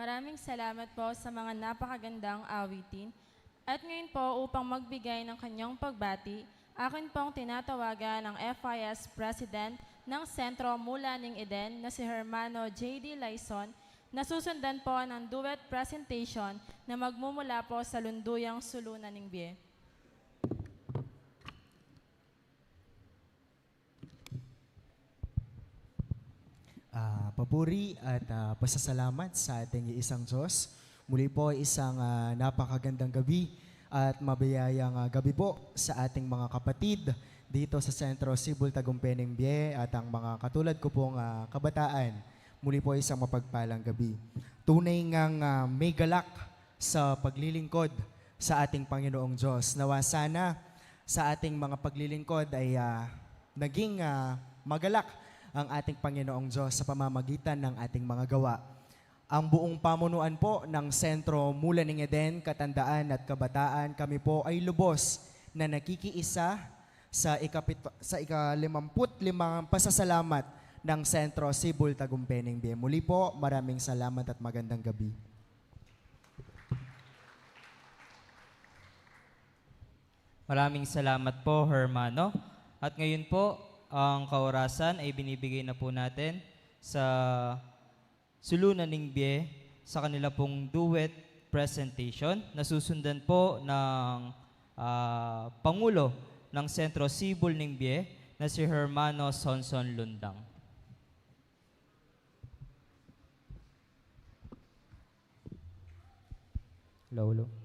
Maraming salamat po sa mga napakagandang awitin. At ngayon po, upang magbigay ng kanyang pagbati, akin pong tinatawagan ang FIS President ng Sentro Mula ng Eden na si Hermano J.D. Laison, na susundan po ng duet presentation na magmumula po sa Lunduyang Sulunan ng Bie. Papuri at pasasalamat sa ating isang Diyos. Muli po isang napakagandang gabi at mabiyayang gabi po sa ating mga kapatid dito sa Sentro Sibol Tagumpay-ng Bie at ang mga katulad ko pong kabataan. Muli po isang mapagpalang gabi. Tunay ngang may galak sa paglilingkod sa ating Panginoong Diyos. Nawa sana sa ating mga paglilingkod ay naging magalak ang ating Panginoong Diyos sa pamamagitan ng ating mga gawa. Ang buong pamunuan po ng Sentro Mula ng Eden, Katandaan at Kabataan, kami po ay lubos na nakikiisa sa ika-55 pasasalamat ng Sentro Sibol Tagumpay-ng Bie. Muli po, maraming salamat at magandang gabi. Maraming salamat po, Hermano. At ngayon po, ang kaorasan ay binibigay na po natin sa Sulunan ng Bie sa kanila pong duet presentation. Nasusundan po ng Pangulo ng Sentro Sibol ng Bie na si Hermano Sonson Lundang. Lolo.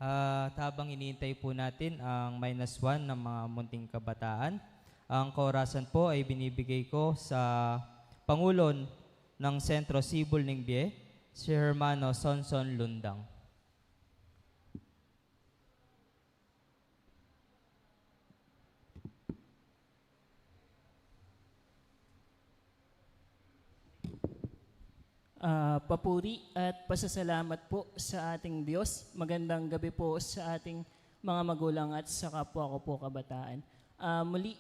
At habang iniintay po natin ang -1 ng mga munting kabataan, ang kaorasan po ay binibigay ko sa Pangulo ng Sentro Sibol ng Bie, si Hermano Sonson Lundang. Papuri at pasasalamat po sa ating Diyos. Magandang gabi po sa ating mga magulang at sa kapwa ko po kabataan. Muli,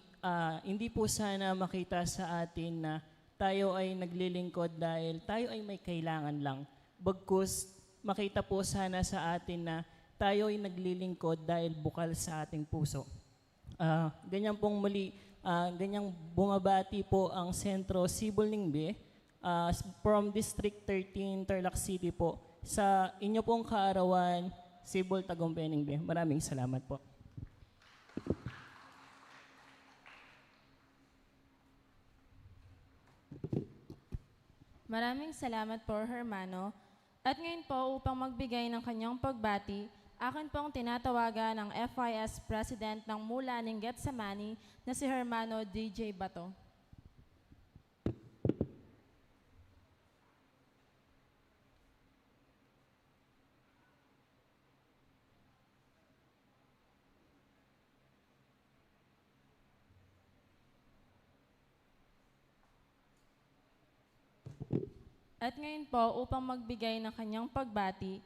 hindi po sana makita sa atin na tayo ay naglilingkod dahil tayo ay may kailangan lang. Bagkus, makita po sana sa atin na tayo ay naglilingkod dahil bukal sa ating puso. Ganyan pong muli, ganyang bumabati po ang Sentro Sibol ng Bie, from District 13, Tarlac City po, sa inyo pong kaarawan, Sibol Tagumpay-ng Bie. Maraming salamat po. Maraming salamat po, Hermano. At ngayon po, upang magbigay ng kanyang pagbati, akin pong tinatawagan ang FIS President ng Mula ng Getsemani na si Hermano DJ Bato. At ngayon po, upang magbigay ng kanyang pagbati,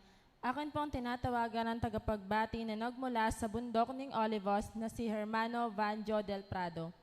Akin pong tinatawagan ng tagapagbati na nagmula sa bundok ng Olivos na si Hermano Vanjo del Prado.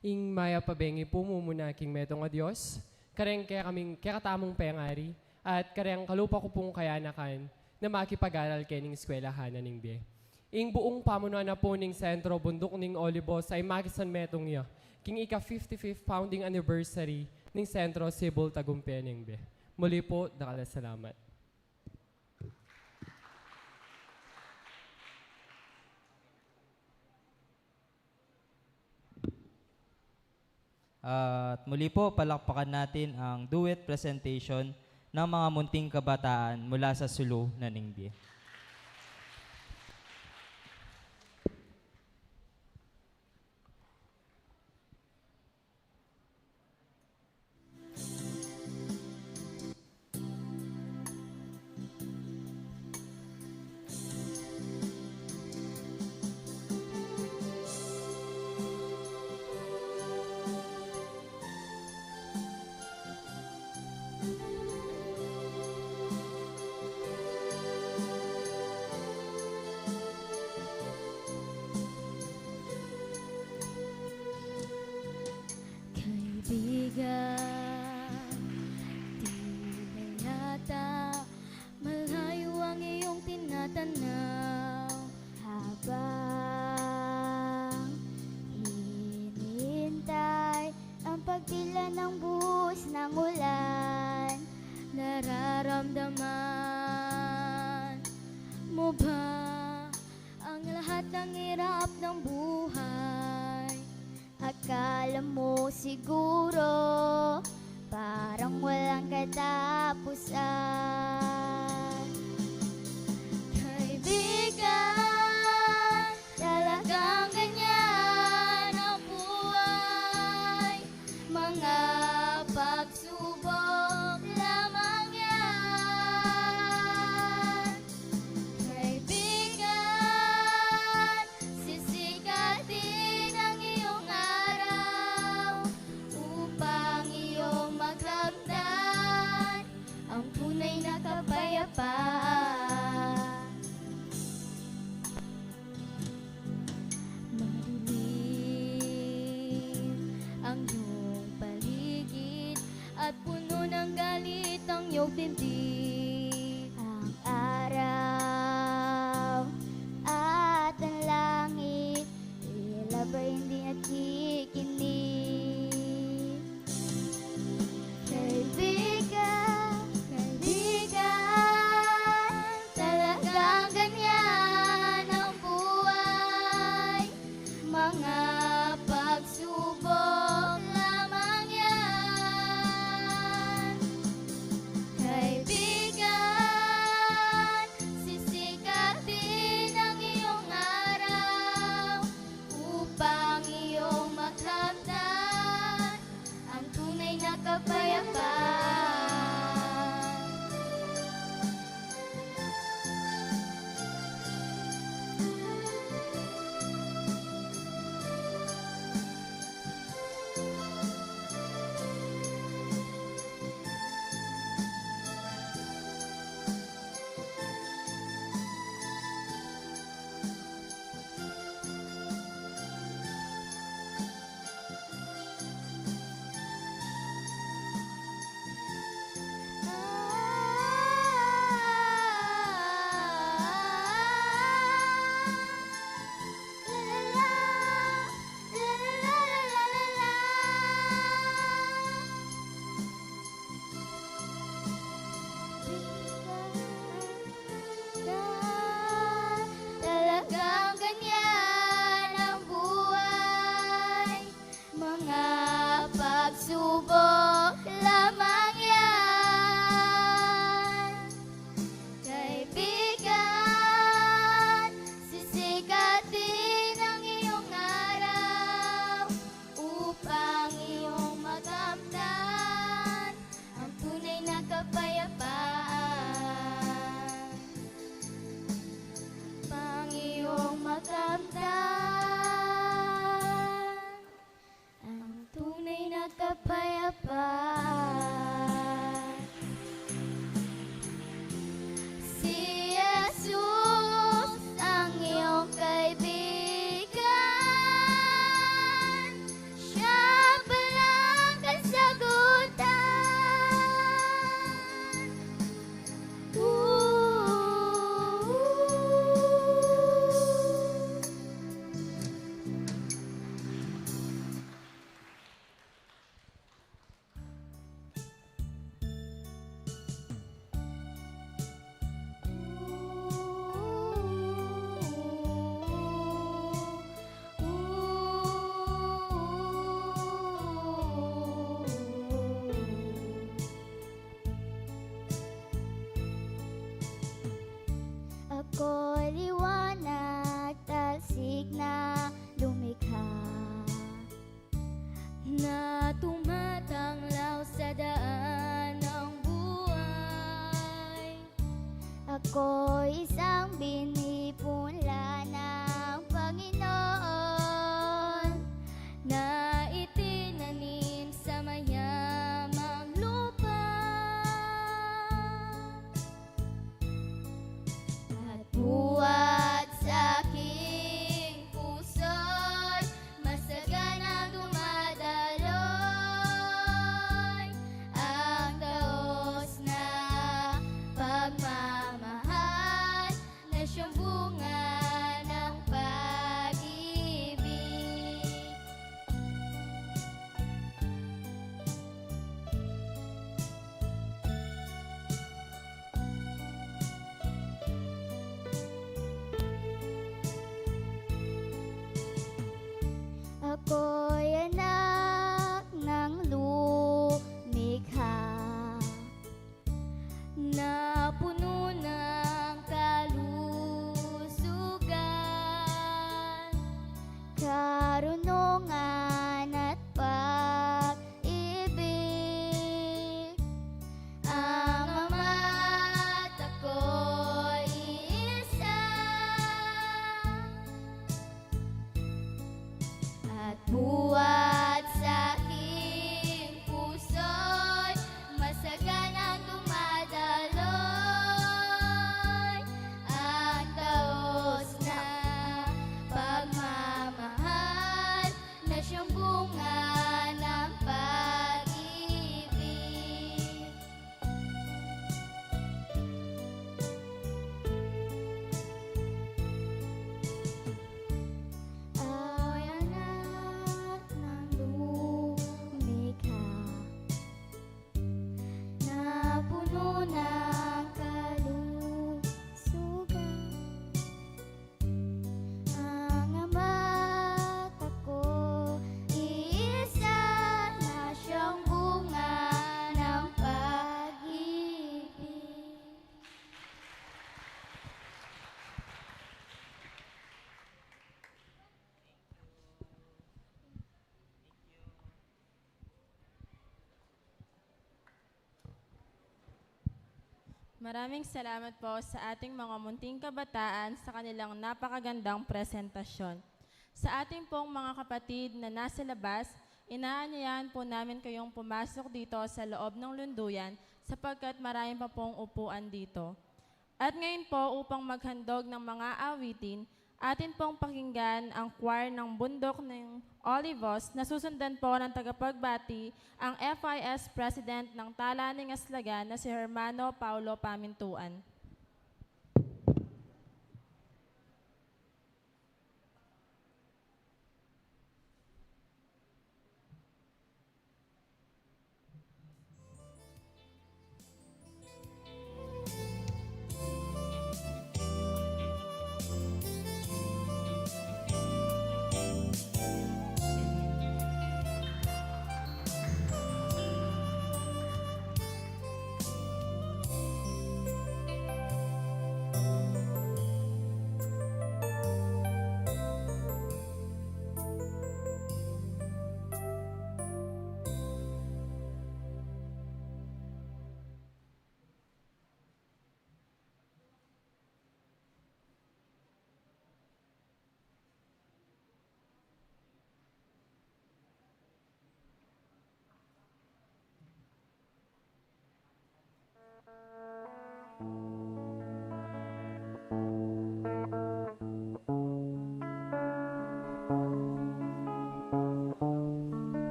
Ing maya pabengi pumumuna king metong a Diyos, kareng kaya kaming kakatamong pengari, at kareng kalupa ko pong kayanakan na makipag-aral kening eskwelahan ning be. Ing buong pamunuan na po ning sentro bundok ning Olivos ay makisan metong ya, king ika 55th founding anniversary ning sentro Cebu Tagumpay ning be. Muli po, dakala salamat. At muli po, palakpakan natin ang duet presentation ng mga munting kabataan mula sa Sulu na Ningbi. Kaibigan, di na yata malayo ang iyong tinatanaw habang hinihintay ang pagtila ng buhos ng ulan. Nararamdaman mo ba ang lahat ng hirap ng buhay? Akala mo siguro parang walang katapusan. Kaibigan, talagang ganyan ang buhay. Mga pagsubok lamang yan. Kaibigan, sisikatin ang iyong araw upang iyong magkamtan ang tunay na kapayapaan. Madilim ang iyong paligid at puno ng galit ang iyong dibdib. Ang araw at ang langit tila ba hindi nakikinig? Kaibigan, talagang ganyan ang buhay. Mga pagsubok lamang yan. Kaibigan, karunungan at pag-ibig. Ang ama't ako'y iisa, at buhat sa aking puso'y masaganang dumadaloy. Ang taos na pagmamahal na siyang bunga ng pag-ibig. Ako'y anak ng lumikha na puno ng kalusugan. Ang ama't ako, iisa na siyang bunga ng pag-ibig. Maraming salamat po sa ating mga munting kabataan sa kanilang napakagandang presentasyon. Sa ating pong mga kapatid na nasa labas, inaanyayahan po namin kayong pumasok dito sa loob ng lunduyan sapagkat marami pa pong upuan dito. At ngayon po, upang maghandog ng mga awitin, atin pong pakinggan ang choir ng Bundok ng Olivos na susundan po ng tagapagbati ang FIS President ng Talaning Aslagan na si Hermano Paulo Pamintuan.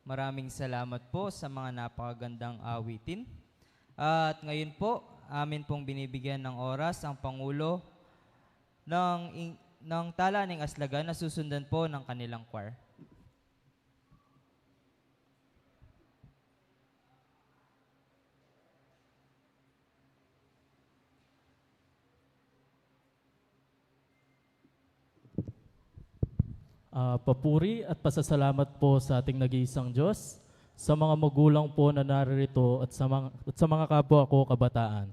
Maraming salamat po sa mga napakagandang awitin. At ngayon po, amin pong binibigyan ng oras ang Pangulo ng Tala ng Aslagan na susundan po ng kanilang choir. Papuri at pasasalamat po sa ating nag-iisang Diyos, sa mga magulang po na naririto at sa mga kapwa ko kabataan.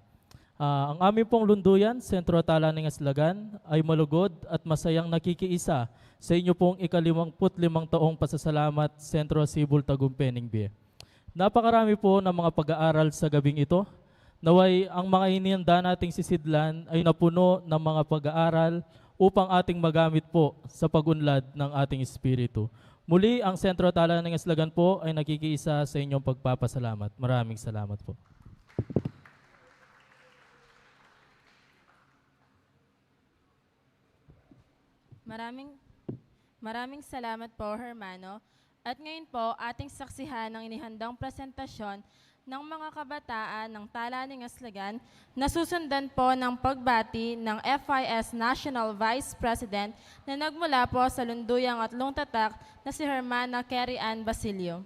Ang aming pong lunduyan, Sentro Tala ng Aslagan, ay malugod at masayang nakikiisa sa inyo pong ika-55 taong pasasalamat Sentro Sibol Tagumpay-Pening B. Napakarami po ng mga pag-aaral sa gabing ito. Naway ang mga hinihanda nating sisidlan ay napuno ng mga pag-aaral upang ating magamit po sa pag-unlad ng ating espiritu. Muli, ang Sentro Tala ng Aslagan po ay nakikiisa sa inyong pagpapasalamat. Maraming salamat po. Maraming salamat po, Hermano. At ngayon po, ating saksihan ang inihandang presentasyon ng mga kabataan ng Tala ng Aslagan na susundan po ng pagbati ng FIS National Vice President na nagmula po sa Lunduyang at Lungtatak na si Hermana Kerry Ann Basilio.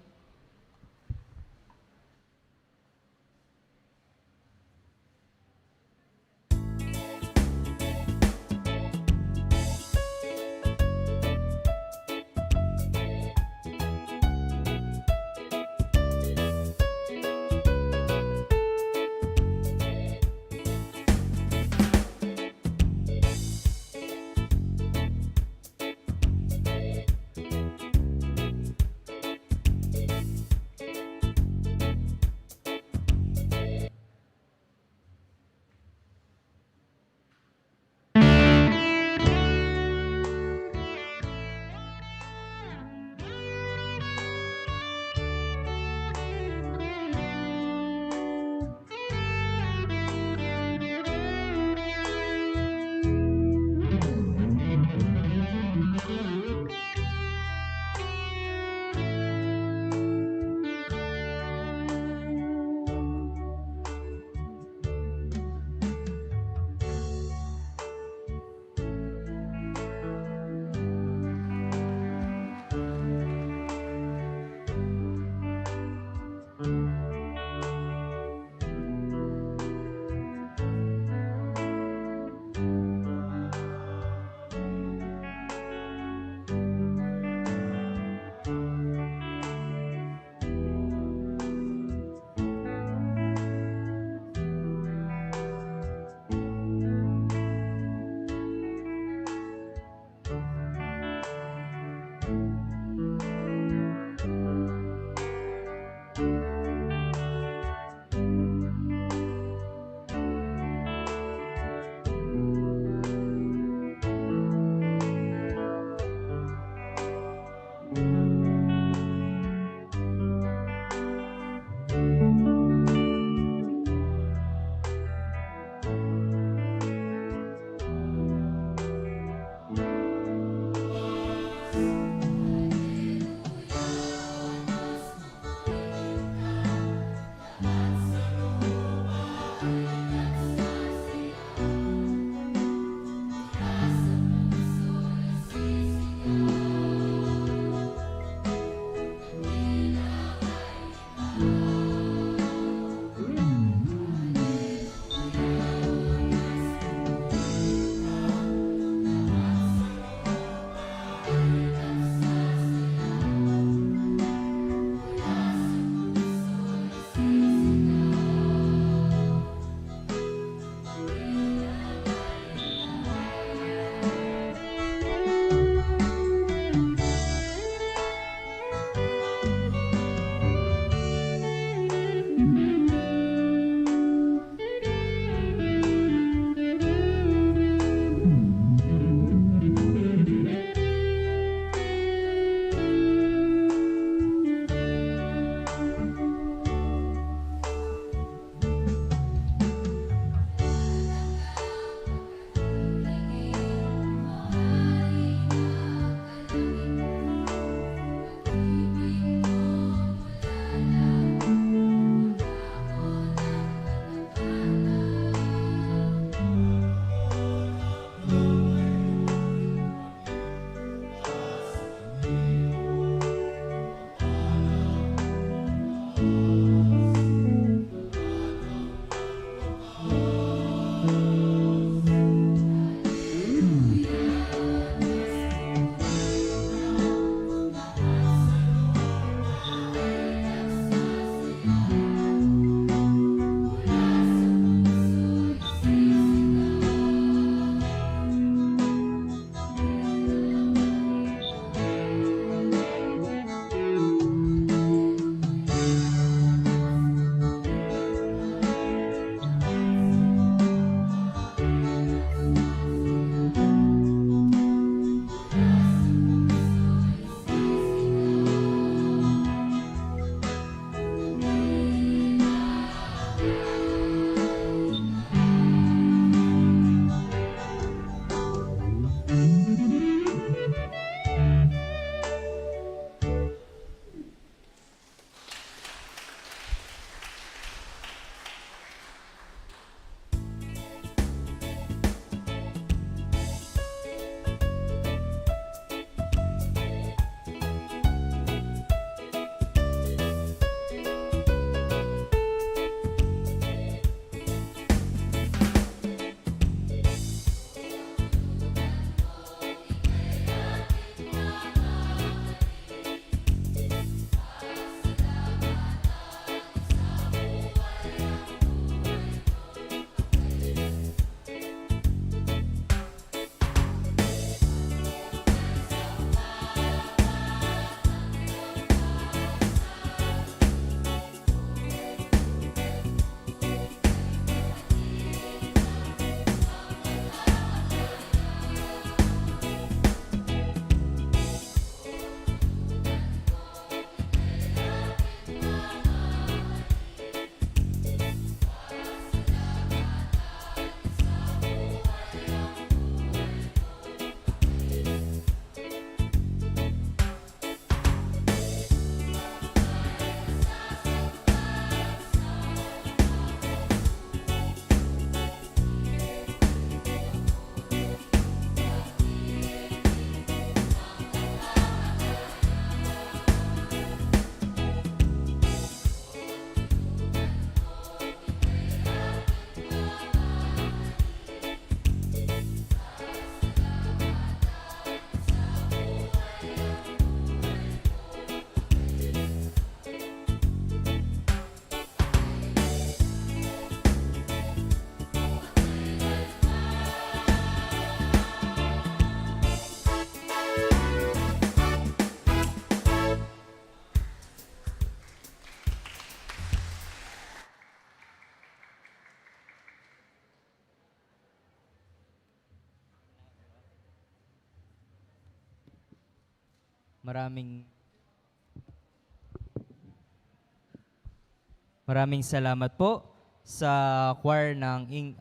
Maraming salamat po sa choir ng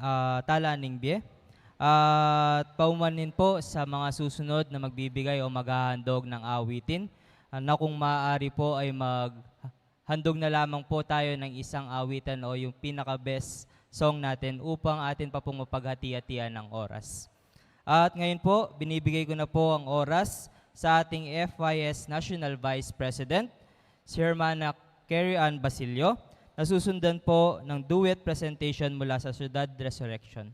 Tala Ningbe. At paumanin po sa mga susunod na magbibigay o maghahandog ng awitin na kung maaari po ay maghandog na lamang po tayo ng isang awitan o yung pinaka-best song natin upang atin pa pong mapaghati-hatian ng oras. At ngayon po, binibigay ko na po ang oras sa ating FYS National Vice President, si Hermana Carrie Ann Basilio, nasusundan po ng duet presentation mula sa Ciudad Resurrection.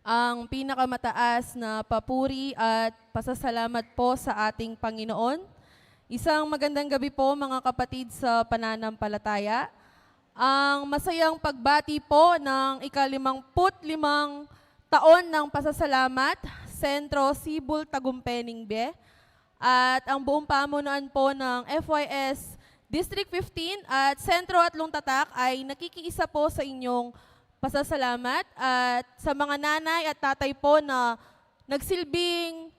Ang pinakamataas na papuri at pasasalamat po sa ating Panginoon. Isang magandang gabi po mga kapatid sa pananampalataya. Ang masayang pagbati po ng ika-55 taon ng pasasalamat, Sentro Sibul Tagumpay Ningbe, at ang buong pamunuan po ng FYS District 15 at Sentro Atlong Tatak ay nakikiisa po sa inyong pasasalamat at sa mga nanay at tatay po na nagsilbing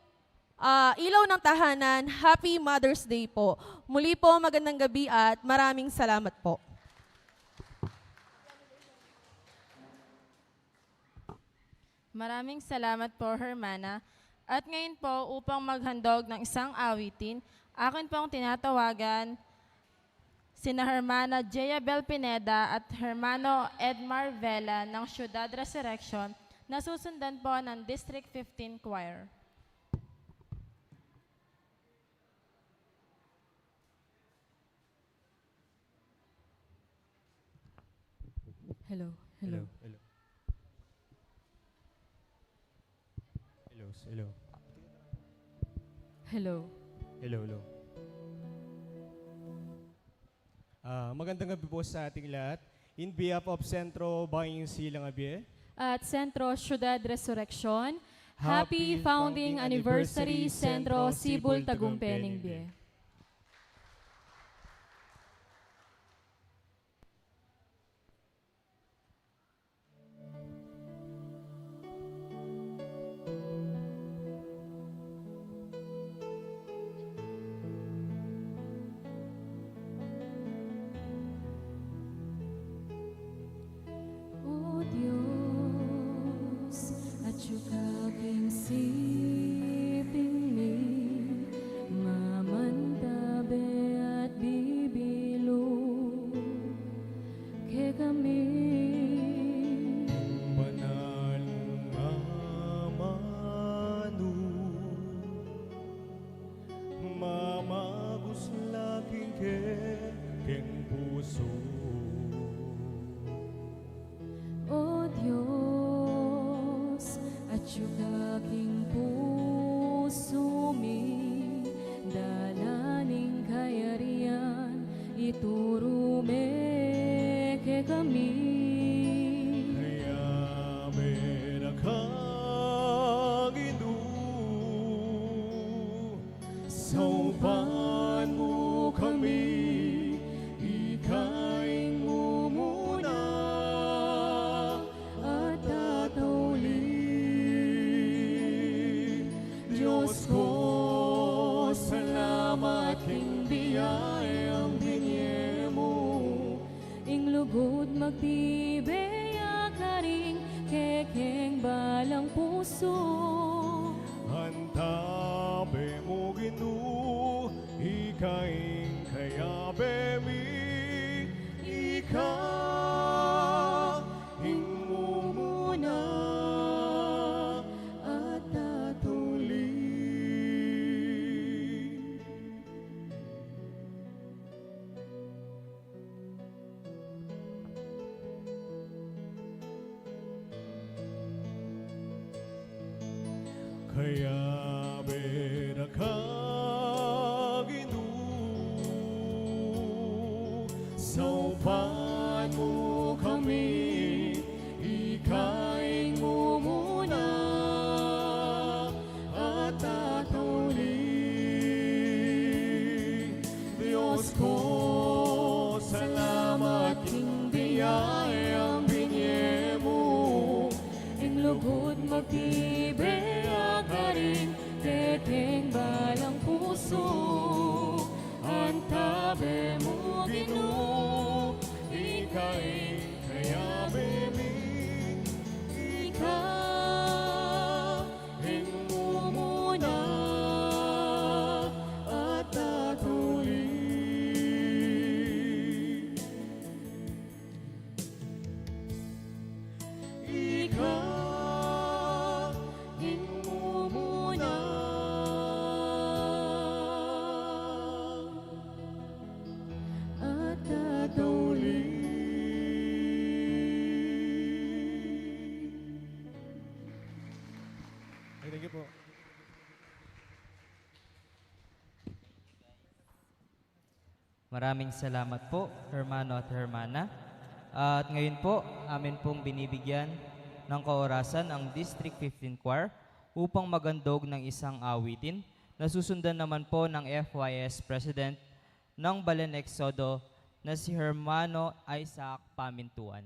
ilaw ng tahanan, Happy Mother's Day po. Muli po, magandang gabi at maraming salamat po. Maraming salamat po, Hermana. At ngayon po, upang maghandog ng isang awitin, akin pong tinatawagan sina Hermana Jayabel Pineda at Hermano Edmar Vela ng Ciudad Resurrection na susundan po ng District 15 Choir. Hello. Hello. Magandang gabi po sa ating lahat. In behalf of Sentro Banging Silang Abie, At Sentro Ciudad Resurrection, Happy Founding Anniversary Sentro Sibul Tagumpay Ningbe. O Diyos, at siyukaping siping ni mamantabe at bibilo ke kami. banal mamanu, mamaguslaking keng puso. O Diyos, at siyukaping puso mi dalaning kayarian ituro me ke kami. Kaya merakang inu, saupan mo kami, ika'y mumuna At tatawli, Diyos ko, salamat hindi ay ang binye mo. ing lugod magtibeya ka ring kekeng balang puso. Hantabe mo ginu, ikaing kaya bemi, ikaing mo muna At tatawli, kaya merakang inu, saupan mo kami, ika'y mumuna at tatawli. Diyos ko, Bangkod magtibay ka rin, teteng balang puso, antabe mo Ginoo, ika'y kayabe mi, ikahin mo muna at tatuli. Ikahin mo muna at tatuli. Thank you po. Maraming salamat po, Hermano at Hermana. At ngayon po, amin pong binibigyan ng kaorasan ang District 15 Choir upang magandog ng isang awitin na susundan naman po ng FYS President ng Balen Exodo na si Hermano Isaac Pamintuan.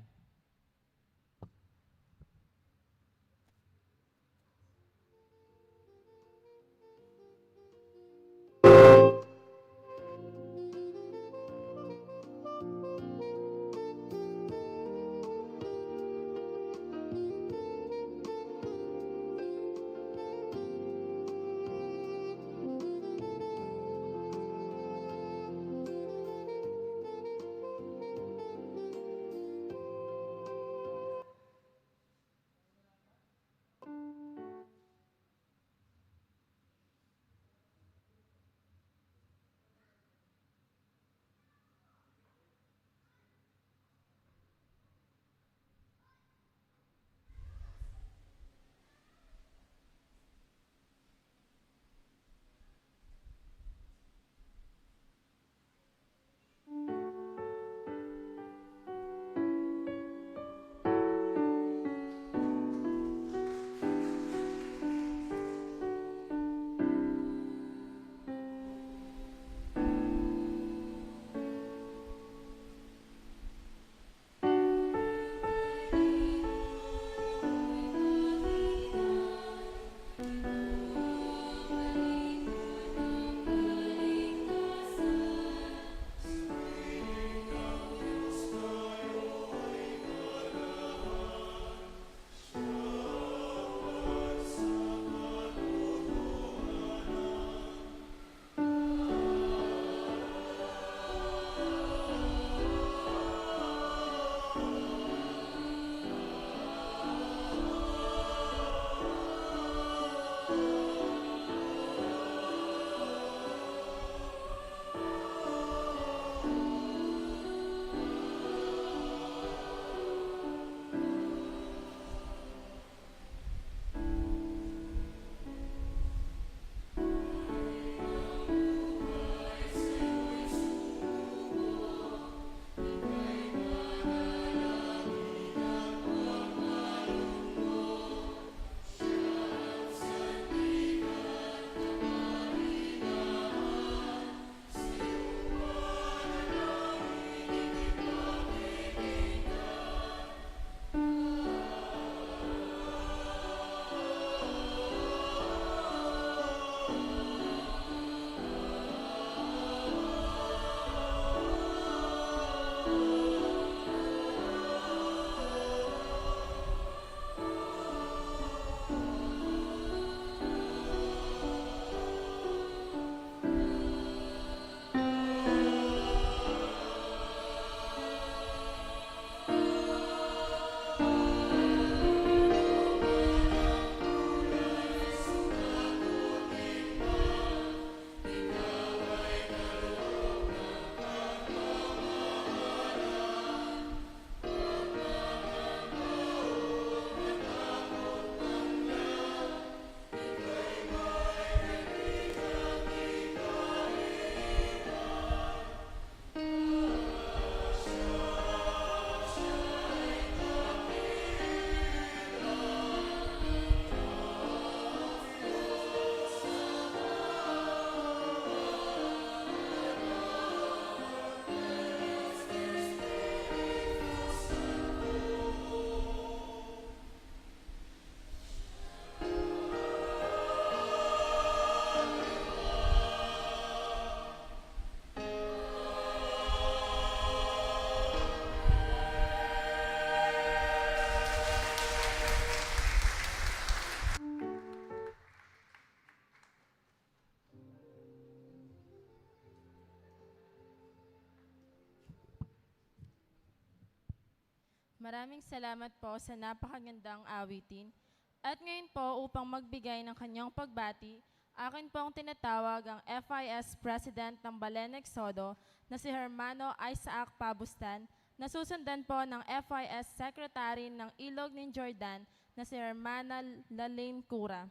Maraming salamat po sa napakagandang awitin. At ngayon po, upang magbigay ng kanyang pagbati, akin pong tinatawag ang FIS President ng Balen Exodo na si Hermano Isaac Pabustan, na susundan po ng FIS Secretary ng Ilog ng Jordan na si Hermana Lalaine Cura.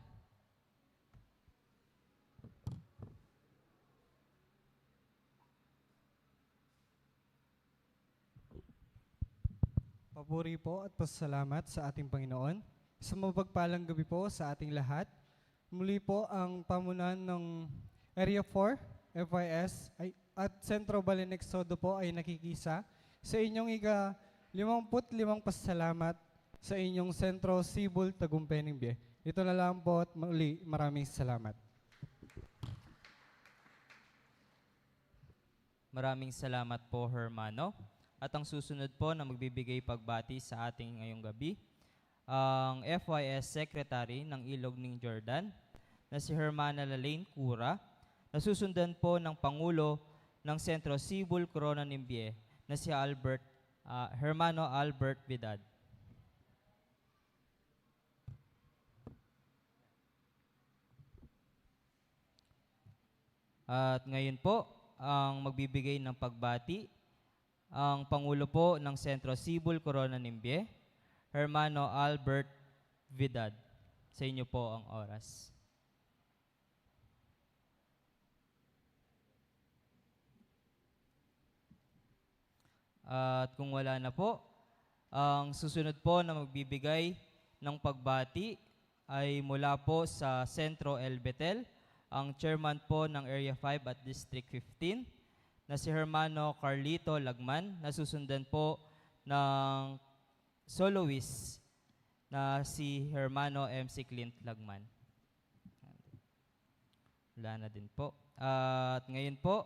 Papuri po at pasalamat sa ating Panginoon. Isang mapagpalang gabi po sa ating lahat. Muli po ang pamunan ng Area 4, FIS at Centro Balen Exodo po ay nakikisa sa inyong ika-55 pasalamat sa inyong Sentro Sibol Tagumpay Bie. Ito na lang po at muli maraming salamat. Maraming salamat po, Hermano. At ang susunod po na magbibigay pagbati sa ating ngayong gabi, ang FYS Secretary ng Ilog ng Jordan na si Hermana Lalaine Cura, na susundan po ng Pangulo ng Sentro Sibol Corona Nimbie na si Hermano Albert Vidal. At ngayon po, ang magbibigay ng pagbati, ang Pangulo po ng Sentro Sibol Corona Nimbie, Hermano Albert Vidal. Sa inyo po ang oras. At kung wala na po, ang susunod po na magbibigay ng pagbati ay mula po sa Sentro El Betel, ang chairman po ng Area 5 at District 15, na si Hermano Carlito Lagman, na susundan po ng soloist na si Hermano MC Clint Lagman. Wala na din po. At ngayon po,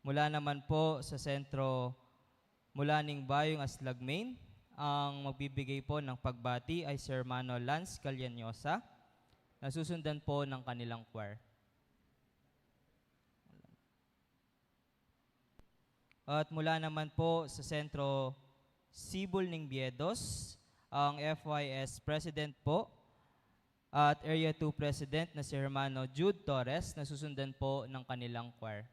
mula naman po sa Sentro Mulaning Bayong Aslagmain, ang magbibigay po ng pagbati ay si Hermano Lance Calyanyosa, na susundan po ng kanilang choir. At mula naman po sa Sentro Sibol ng Biedos, ang FYS President po at Area 2 President na si Hermano Jude Torres, na susundan po ng kanilang choir.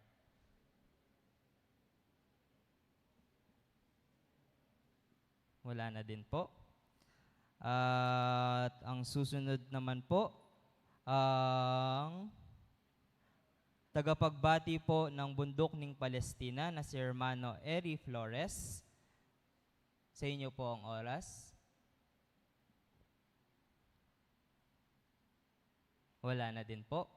Wala na din po. At ang susunod naman po, ang tagapagbati po ng Bundok ng Palestina na si Hermano Eri Flores. Sa inyo po ang oras. Wala na din po.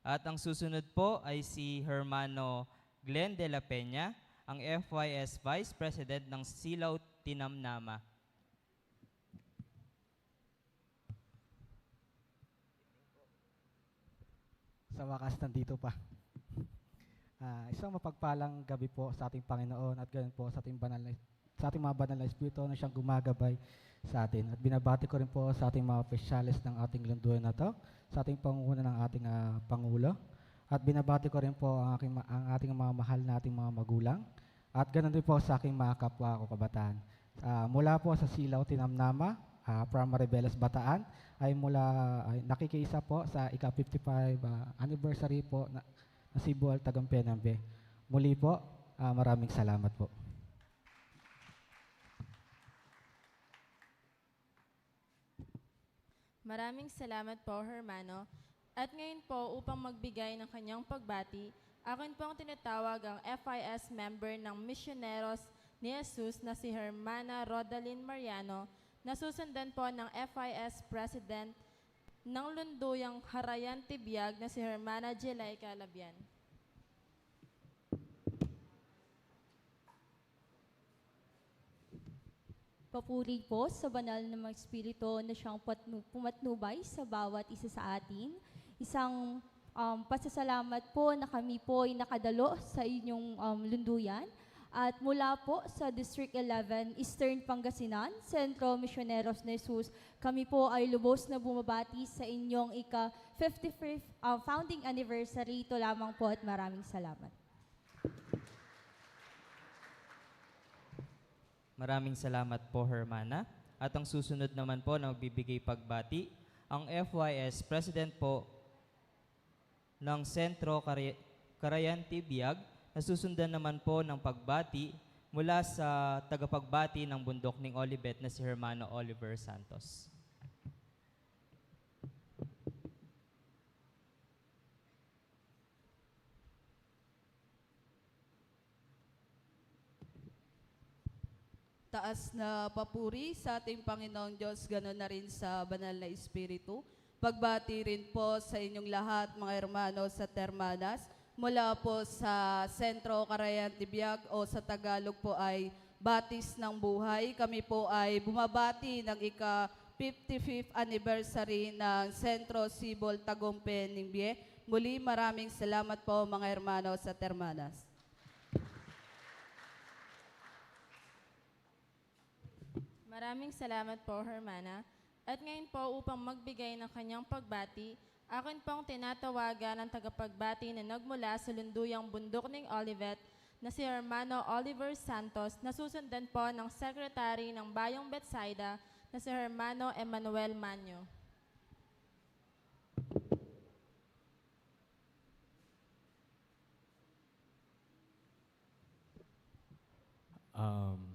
At ang susunod po ay si Hermano Glenn de la Peña, ang FYS Vice President ng Silaw Tinamnama. Sa wakas, nandito pa. Isang mapagpalang gabi po sa ating Panginoon at ganun po sa ating mga banal na espiritu na siyang gumagabay sa atin. At binabati ko rin po sa ating mga opisyalis ng ating lunduan na to, sa ating pangunguna ng ating Pangulo. At binabati ko rin po ang ating mga mahal na ating mga magulang. At ganun din po sa aking mga kapwa ko kabataan. Mula po sa Silaw Tinamnama, Primary Beles Bataan, ay nakikiisa po sa ika-55 anniversary po na Sibol Tagumpay Bie. Muli po, maraming salamat po. Maraming salamat po, Hermano. At ngayon po, upang magbigay ng kanyang pagbati, akin po ang tinatawag ang FIS member ng Misioneros ni Jesus na si Hermana Rodaline Mariano, na susundan po ng FIS President ng Lunduyang Harayan Tibiag na si Hermana Jelaica Labian. Papuri po sa banal na mga espiritu na siyang pumatnubay sa bawat isa sa atin. Isang pasasalamat po na kami po ay nakadalo sa inyong lunduyan. At mula po sa District 11, Eastern Pangasinan, Sentro Misioneros ni Jesus, kami po ay lubos na bumabati sa inyong ika-55th founding anniversary. Ito lamang po at maraming salamat. Maraming salamat po, Hermana. At ang susunod naman po na magbibigay pagbati, ang FYS President po ng Sentro Carayan Tibiag, nasusundan naman po ng pagbati mula sa tagapagbati ng Bundok ng Olivet na si Hermano Oliver Santos. Taas na papuri sa ating Panginoong Diyos, ganoon na rin sa banal na Espiritu. Pagbati rin po sa inyong lahat, mga hermanos at hermanas, mula po sa Sentro Carayan Tibiag o sa Tagalog po ay Batis ng Buhay. Kami po ay bumabati ng ika-55th anniversary ng Sentro Sibol Tagumpay Ningbe. Muli maraming salamat po mga hermanos at hermanas. Maraming salamat po, Hermana. At ngayon po, upang magbigay ng kanyang pagbati, akin pong tinatawagan ang tagapagbati na nagmula sa lunduyang Bundok ng Olivet na si Hermano Oliver Santos, na susundan po ng Secretary ng Bayong Betsaida na si Hermano Emmanuel Manyo.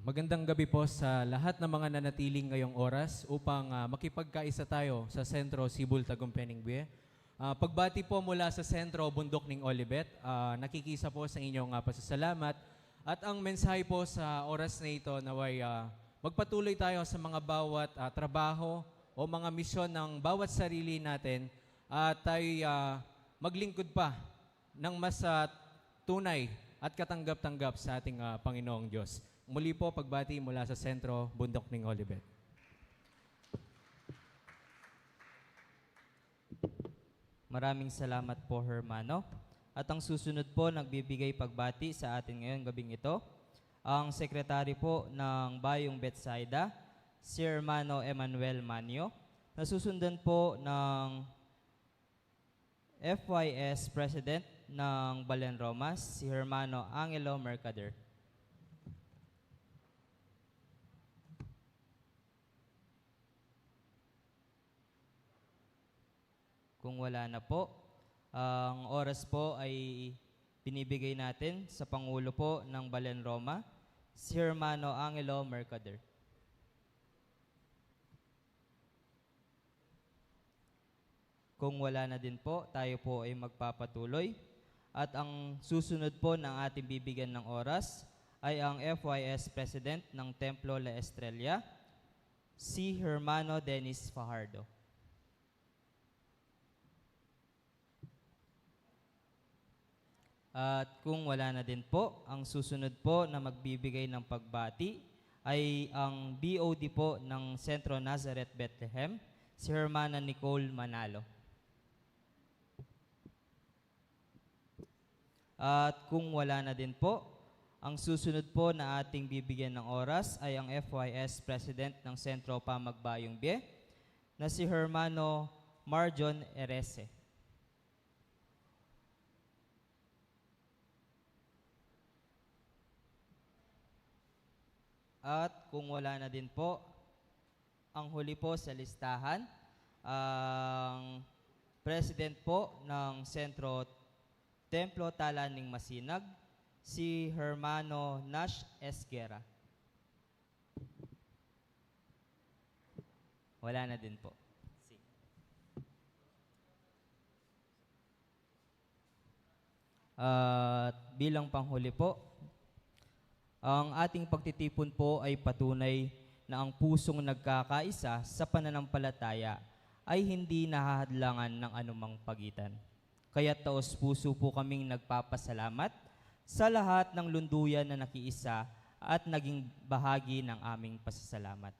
Magandang gabi po sa lahat ng mga nanatiling ngayong oras upang makipagkaisa tayo sa Sentro Sibol Tagumpay Ningbe. Pagbati po mula sa Sentro Bundok ng Olivet, nakikisa po sa inyong pasasalamat at ang mensahe po sa oras na ito naway magpatuloy tayo sa mga bawat trabaho o mga misyon ng bawat sarili natin at tayo maglingkod pa ng mas tunay at katanggap-tanggap sa ating Panginoong Diyos. Muli po, pagbati mula sa Sentro Bundok ng Olivet. Maraming salamat po, Hermano. At ang susunod po, nagbibigay pagbati sa atin ngayon gabing ito, ang Sekretary po ng Bayong Betsaida, si Hermano Emmanuel Manyo. Nasusundan po ng FYS President ng Balen Romas, si Hermano Angelo Mercader. Kung wala na po, ang oras po ay binibigay natin sa Pangulo po ng Balen Roma, si Hermano Angelo Mercader. Kung wala na din po, tayo po ay magpapatuloy. At ang susunod po ng ating bibigyan ng oras ay ang FYS President ng Templo La Estrella, si Hermano Dennis Fajardo. At kung wala na din po, ang susunod po na magbibigay ng pagbati ay ang BOD po ng Sentro Nazareth Bethlehem, si Hermana Nicole Manalo. At kung wala na din po, ang susunod po na ating bibigyan ng oras ay ang FYS President ng Sentro Pamagbayong B, na si Hermano Marjon Erese. At kung wala na din po, ang huli po sa listahan, ang President po ng Sentro Templo Talaning Masinag, si Hermano Nash Esguera. Wala na din po. At bilang panghuli po, ang ating pagtitipon po ay patunay na ang pusong nagkakaisa sa pananampalataya ay hindi nahahadlangan ng anumang pagitan. Kaya taos puso po kaming nagpapasalamat sa lahat ng lunduyan na nakiisa at naging bahagi ng aming pasasalamat.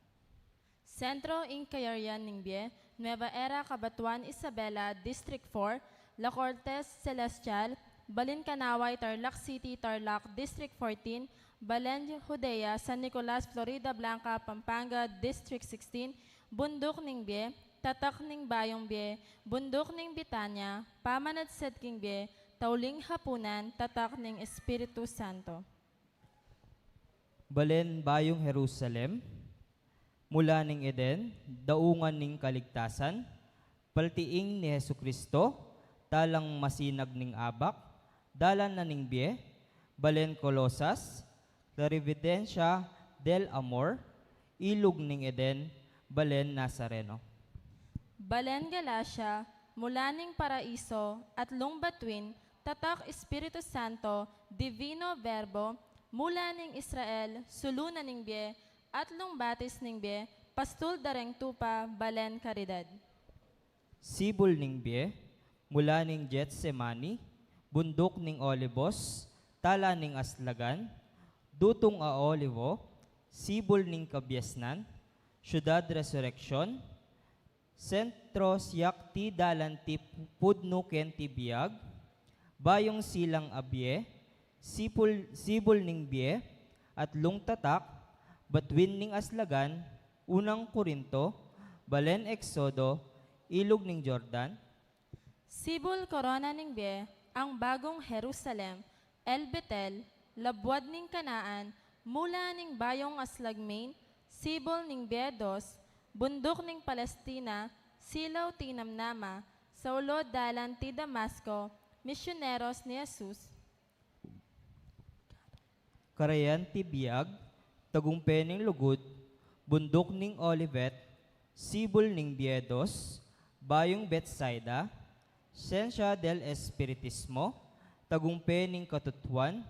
Sentro Incayarian Ningbe, Nueva Era, Cabatuan, Isabela, District 4, La Cortez, Celestial, Balincanaway, Tarlac City, Tarlac, District 14, Balen, Judea, San Nicolas, Florida Blanca, Pampanga, District 16, Bundok Ningbe, Tatak Ning Bayong Be, Bundok Ning Bitanya, Pamanat Setking Be, Tauling Hapunan, Tatak Ning Espiritu Santo. balen bayong Jerusalem, mula ning Eden, daungan ning kaligtasan, paltiing ni Hesu Kristo, talang masinag ning abak, dalan na ning biye, balen Colosas, clarividensya del amor, ilog ning Eden, balen Nazareno. Balen Galacia, mula ning paraiso at lungbatwin, tatak Espiritu Santo, Divino Verbo, mula ning Israel, sulunan ning biye, at lungbatis ning biye, pastul dareng tupa, balen karidad. Sibol ning biye, mula ning Getsemani, bundok ning Olivos, tala ning Aslagan, dutong a Olivo, sibol ning Kabiesnan, Syudad Resurrection, sentro siyak ti dalan ti pudno ken ti biag, bayong silang abye, sibol ning biye, at lungtatak, batwin ning Aslagan, unang Korinto, balen Exodo, ilog ning Jordan, Sibul korona ning biye, ang bagong Jerusalem, El Betel, labwad ning Kanaan, mula ning bayong Aslagmain, sibol ning Biedos, bundok ning Palestina, silaw ti Namnama, saulo dalan ti Damasco, misyoneros ni Jesus, karayan ti biag, tagumpe ning lugod, bundok ning Olivet, sibol ning Biedos, bayong Betsaida, Sensya del Espiritismo, tagumpe ning Katutuan,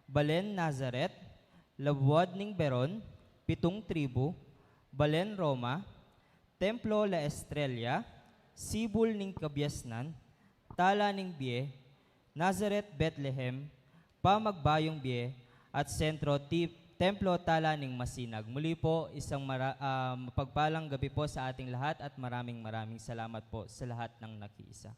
balen Nazaret, labwad ning Beron, 7 tribu, balen Roma, Templo La Estrella, sibol ning Kabiasnan, tala ning Bie, Nazaret Bethlehem, pamagbayong Bie, at sentro Templo tala ning Masinag. Muli po, isang mapagpalang gabi po sa ating lahat at maraming salamat po sa lahat ng nakiisa.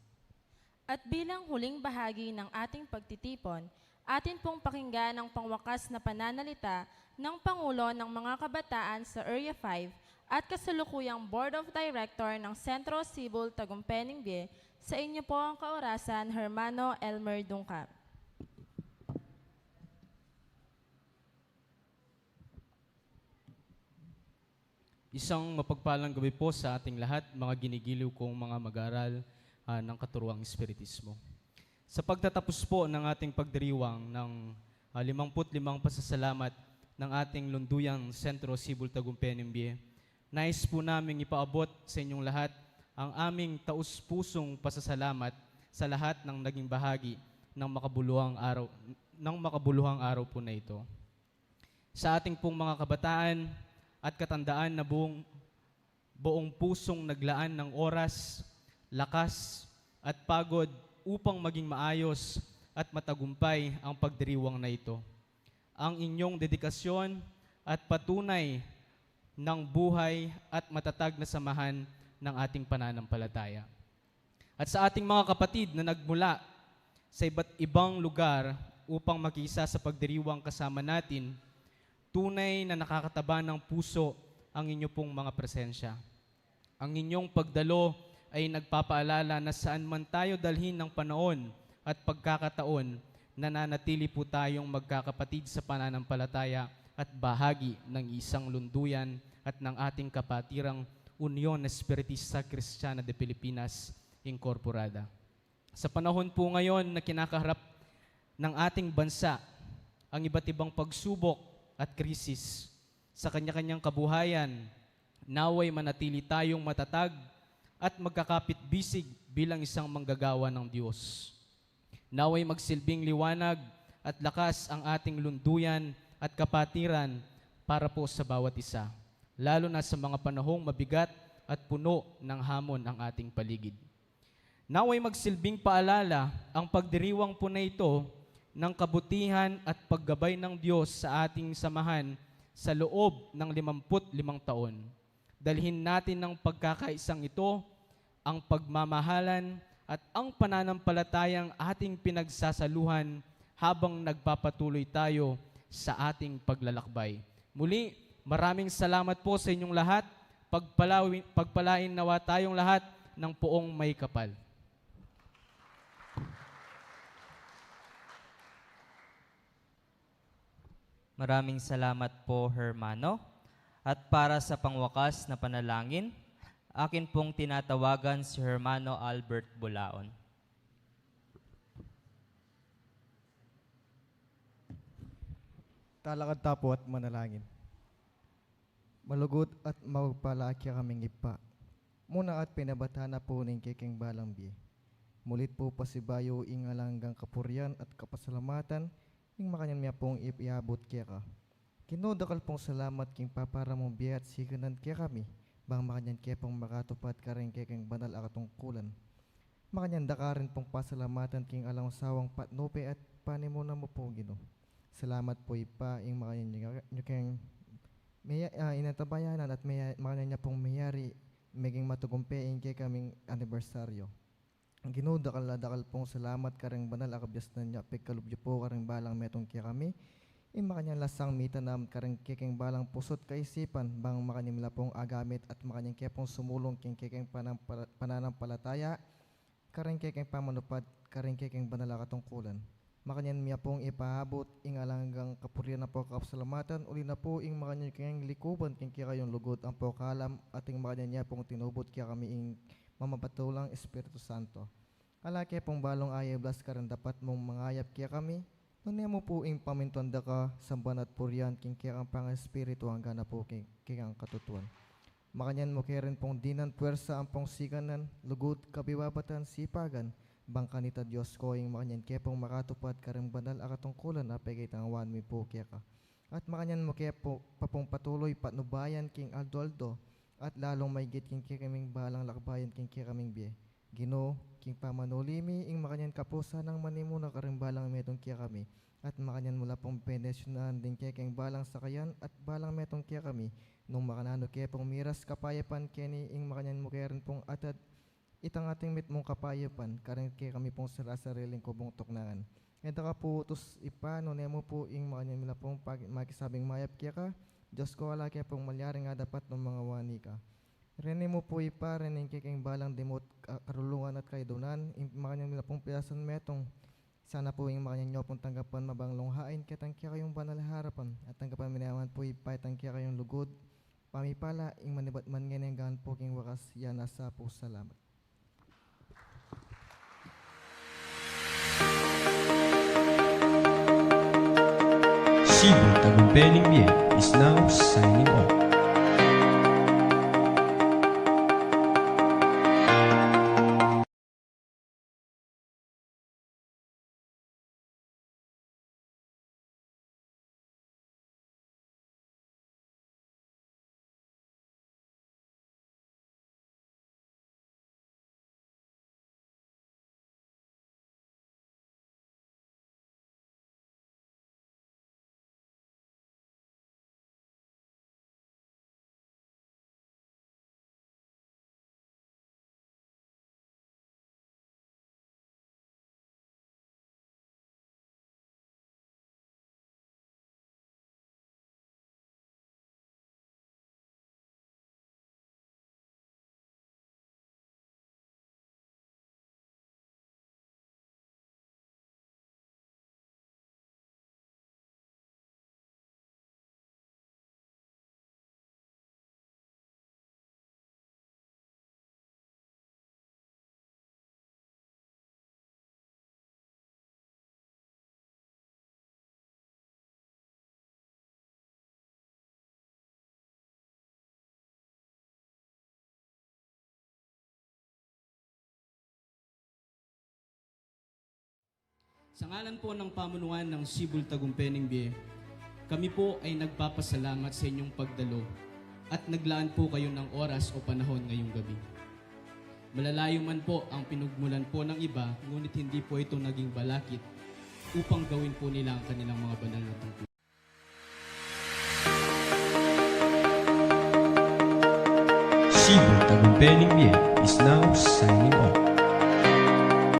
At bilang huling bahagi ng ating pagtitipon, atin pong pakinggan ang pangwakas na pananalita ng Pangulo ng mga Kabataan sa Area 5 at kasalukuyang Board of Director ng Sentro Cibul Tagumpay Bie. Sa inyo po ang kaorasan, Hermano Elmer Dungkap. Isang mapagpalang gabi po sa ating lahat, mga ginigiliw kong mga mag-aral ng katuruang Espiritismo. Sa pagtatapos po ng ating pagdiriwang ng 55 pasasalamat ng ating lunduyang Sentro Cibul Tagumpay Bie, nais po namin ipaabot sa inyong lahat ang aming taus-pusong pasasalamat sa lahat ng naging bahagi ng makabuluhang araw po na ito. Sa ating pong mga kabataan at katandaan na buong pusong naglaan ng oras, lakas at pagod upang maging maayos at matagumpay ang pagdiriwang na ito. Ang inyong dedikasyon at patunay ng buhay at matatag na samahan ng ating pananampalataya. At sa ating mga kapatid na nagmula sa iba't ibang lugar upang makisa sa pagdiriwang kasama natin, tunay na nakakataba ng puso ang inyo pong mga presensya. Ang inyong pagdalo ay nagpapaalala na saan man tayo dalhin ng panahon at pagkakataon, nananatili po tayong magkakapatid sa pananampalataya at bahagi ng isang lunduyan at ng ating kapatirang Union Espiritista Cristiana de Pilipinas Incorporada. Sa panahon po ngayon na kinakaharap ng ating bansa ang iba't ibang pagsubok at krisis sa kanya-kanyang kabuhayan, naway manatili tayong matatag at magkakapit-bisig bilang isang manggagawa ng Diyos. Naway magsilbing liwanag at lakas ang ating lunduyan at kapatiran para po sa bawat isa, lalo na sa mga panahong mabigat at puno ng hamon ang ating paligid. Naway magsilbing paalala ang pagdiriwang po na ito ng kabutihan at paggabay ng Diyos sa ating samahan sa loob ng 55 taon. Dalhin natin ng pagkakaisang ito ang pagmamahalan at ang pananampalatayang ating pinagsasaluhan habang nagpapatuloy tayo sa ating paglalakbay. Muli, maraming salamat po sa inyong lahat. Pagpalain nawa tayong lahat ng poong may kapal. Maraming salamat po, Hermano. At para sa pangwakas na panalangin, akin pong tinatawagan si Hermano Albert Bulaon. Talakad tapo at manalangin. Malugot at mapagpalakya kaming ipa. Muna at pinabata na po ng kiking balangbi. Mulit po pasibayo ingalanggang kapuryan at kapasalamatan ing makanyan niya pong iabot kaya ka. Kinudakal pong salamat king papara mong biya at siganan kaya kami, bang makanyan kaya pong makatupad ka rin kaya king banal akatungkulan. Makanyan dakarin pong pasalamatan king alang sawang patnupe at panimuna mo pong Ginoo. Salamat po ipa ing makanyan nyo kayong inatabayanan at makanyan niya pong mayari maging matugumpe ing kaya kaming anibersaryo. Ang Ginoo dakal pong salamat kareng banal akabyas na niya pagkalubyo po kareng balang metong kaya kami. Makanyang lasang mitanam kareng kiking balang pusot kaisipan bang makanyang mila pong agamit at makanyang kaya pong sumulong king kiking pananampalataya kareng kiking pamanupad kareng kiking banal akatungkulan. Makanyang miya pong ipahabot ing alanggang kapurian na po kapasalamatan uli na po ing makanyang kiking likuban king kaya kayong lugod ang po kalam ating makanyang niya pong tinubot kaya kami ing mamapatulang Espiritu Santo. Ala kaya pong balong ay blas karang dapat mong mangayap kaya kami. Nunay mo po ing pamintonda ka samban at purian king kaya ang pang-espiritu hanggang na po king ang katutuan. Makanyan mo kaya rin pong dinan puwersa ang pong sikanan, lugod, kabibabatan, sipagan, bang kanita Diyos ko ing makanyan kaya pong makatupad karang banal akatungkulan na pagkait ang awan mi po kaya ka. At makanyan mo kaya po papong patuloy patnubayan king aldo-aldo, at lalong may git king kaming balang lakbayan king kaming biye. Ginoo, king pamanulimi, ing makanyan kapusa ng manimuna karing balang metong kaya kami. At makanyan mula pong penesyonan din kaya king balang sakayan at balang metong kaya kami. Nung makanano kaya pong miras kapayapan keni ing makanyan mo kaya rin pong atad itang ating mit mong kapayapan karing kaya kami pong sarasariling kubong tuknangan. Ito ka po utos ipano nemo po ing makanyan mula pong makisabing mayap kaya ka. Diyos ko wala kaya pong malyari nga dapat ng mga wani ka. Rene mo po ipa, rening kiking balang dimot karulungan at kaidunan, makanyang nila pong piyasan metong, sana po yung makanyang nyo pong tanggapan mabanglong hain, katangkya kayong banal harapan, at tanggapan minaman po ipa, tangkya kayong lugod, pamipala, ing manibat man ganyan po king wakas, yan asa po salamat. Cebu Tagumpeng Bie is now signing off. Sa ngalan po ng pamunuan ng Cebu Tagumpeng Bie, kami po ay nagpapasalamat sa inyong pagdalo at naglaan po kayo ng oras o panahon ngayong gabi. Malalayo man po ang pinugmulan po ng iba, ngunit hindi po ito naging balakid upang gawin po nila ang kanilang mga banal na tungkol. Cebu Tagumpeng Bie is now signing off.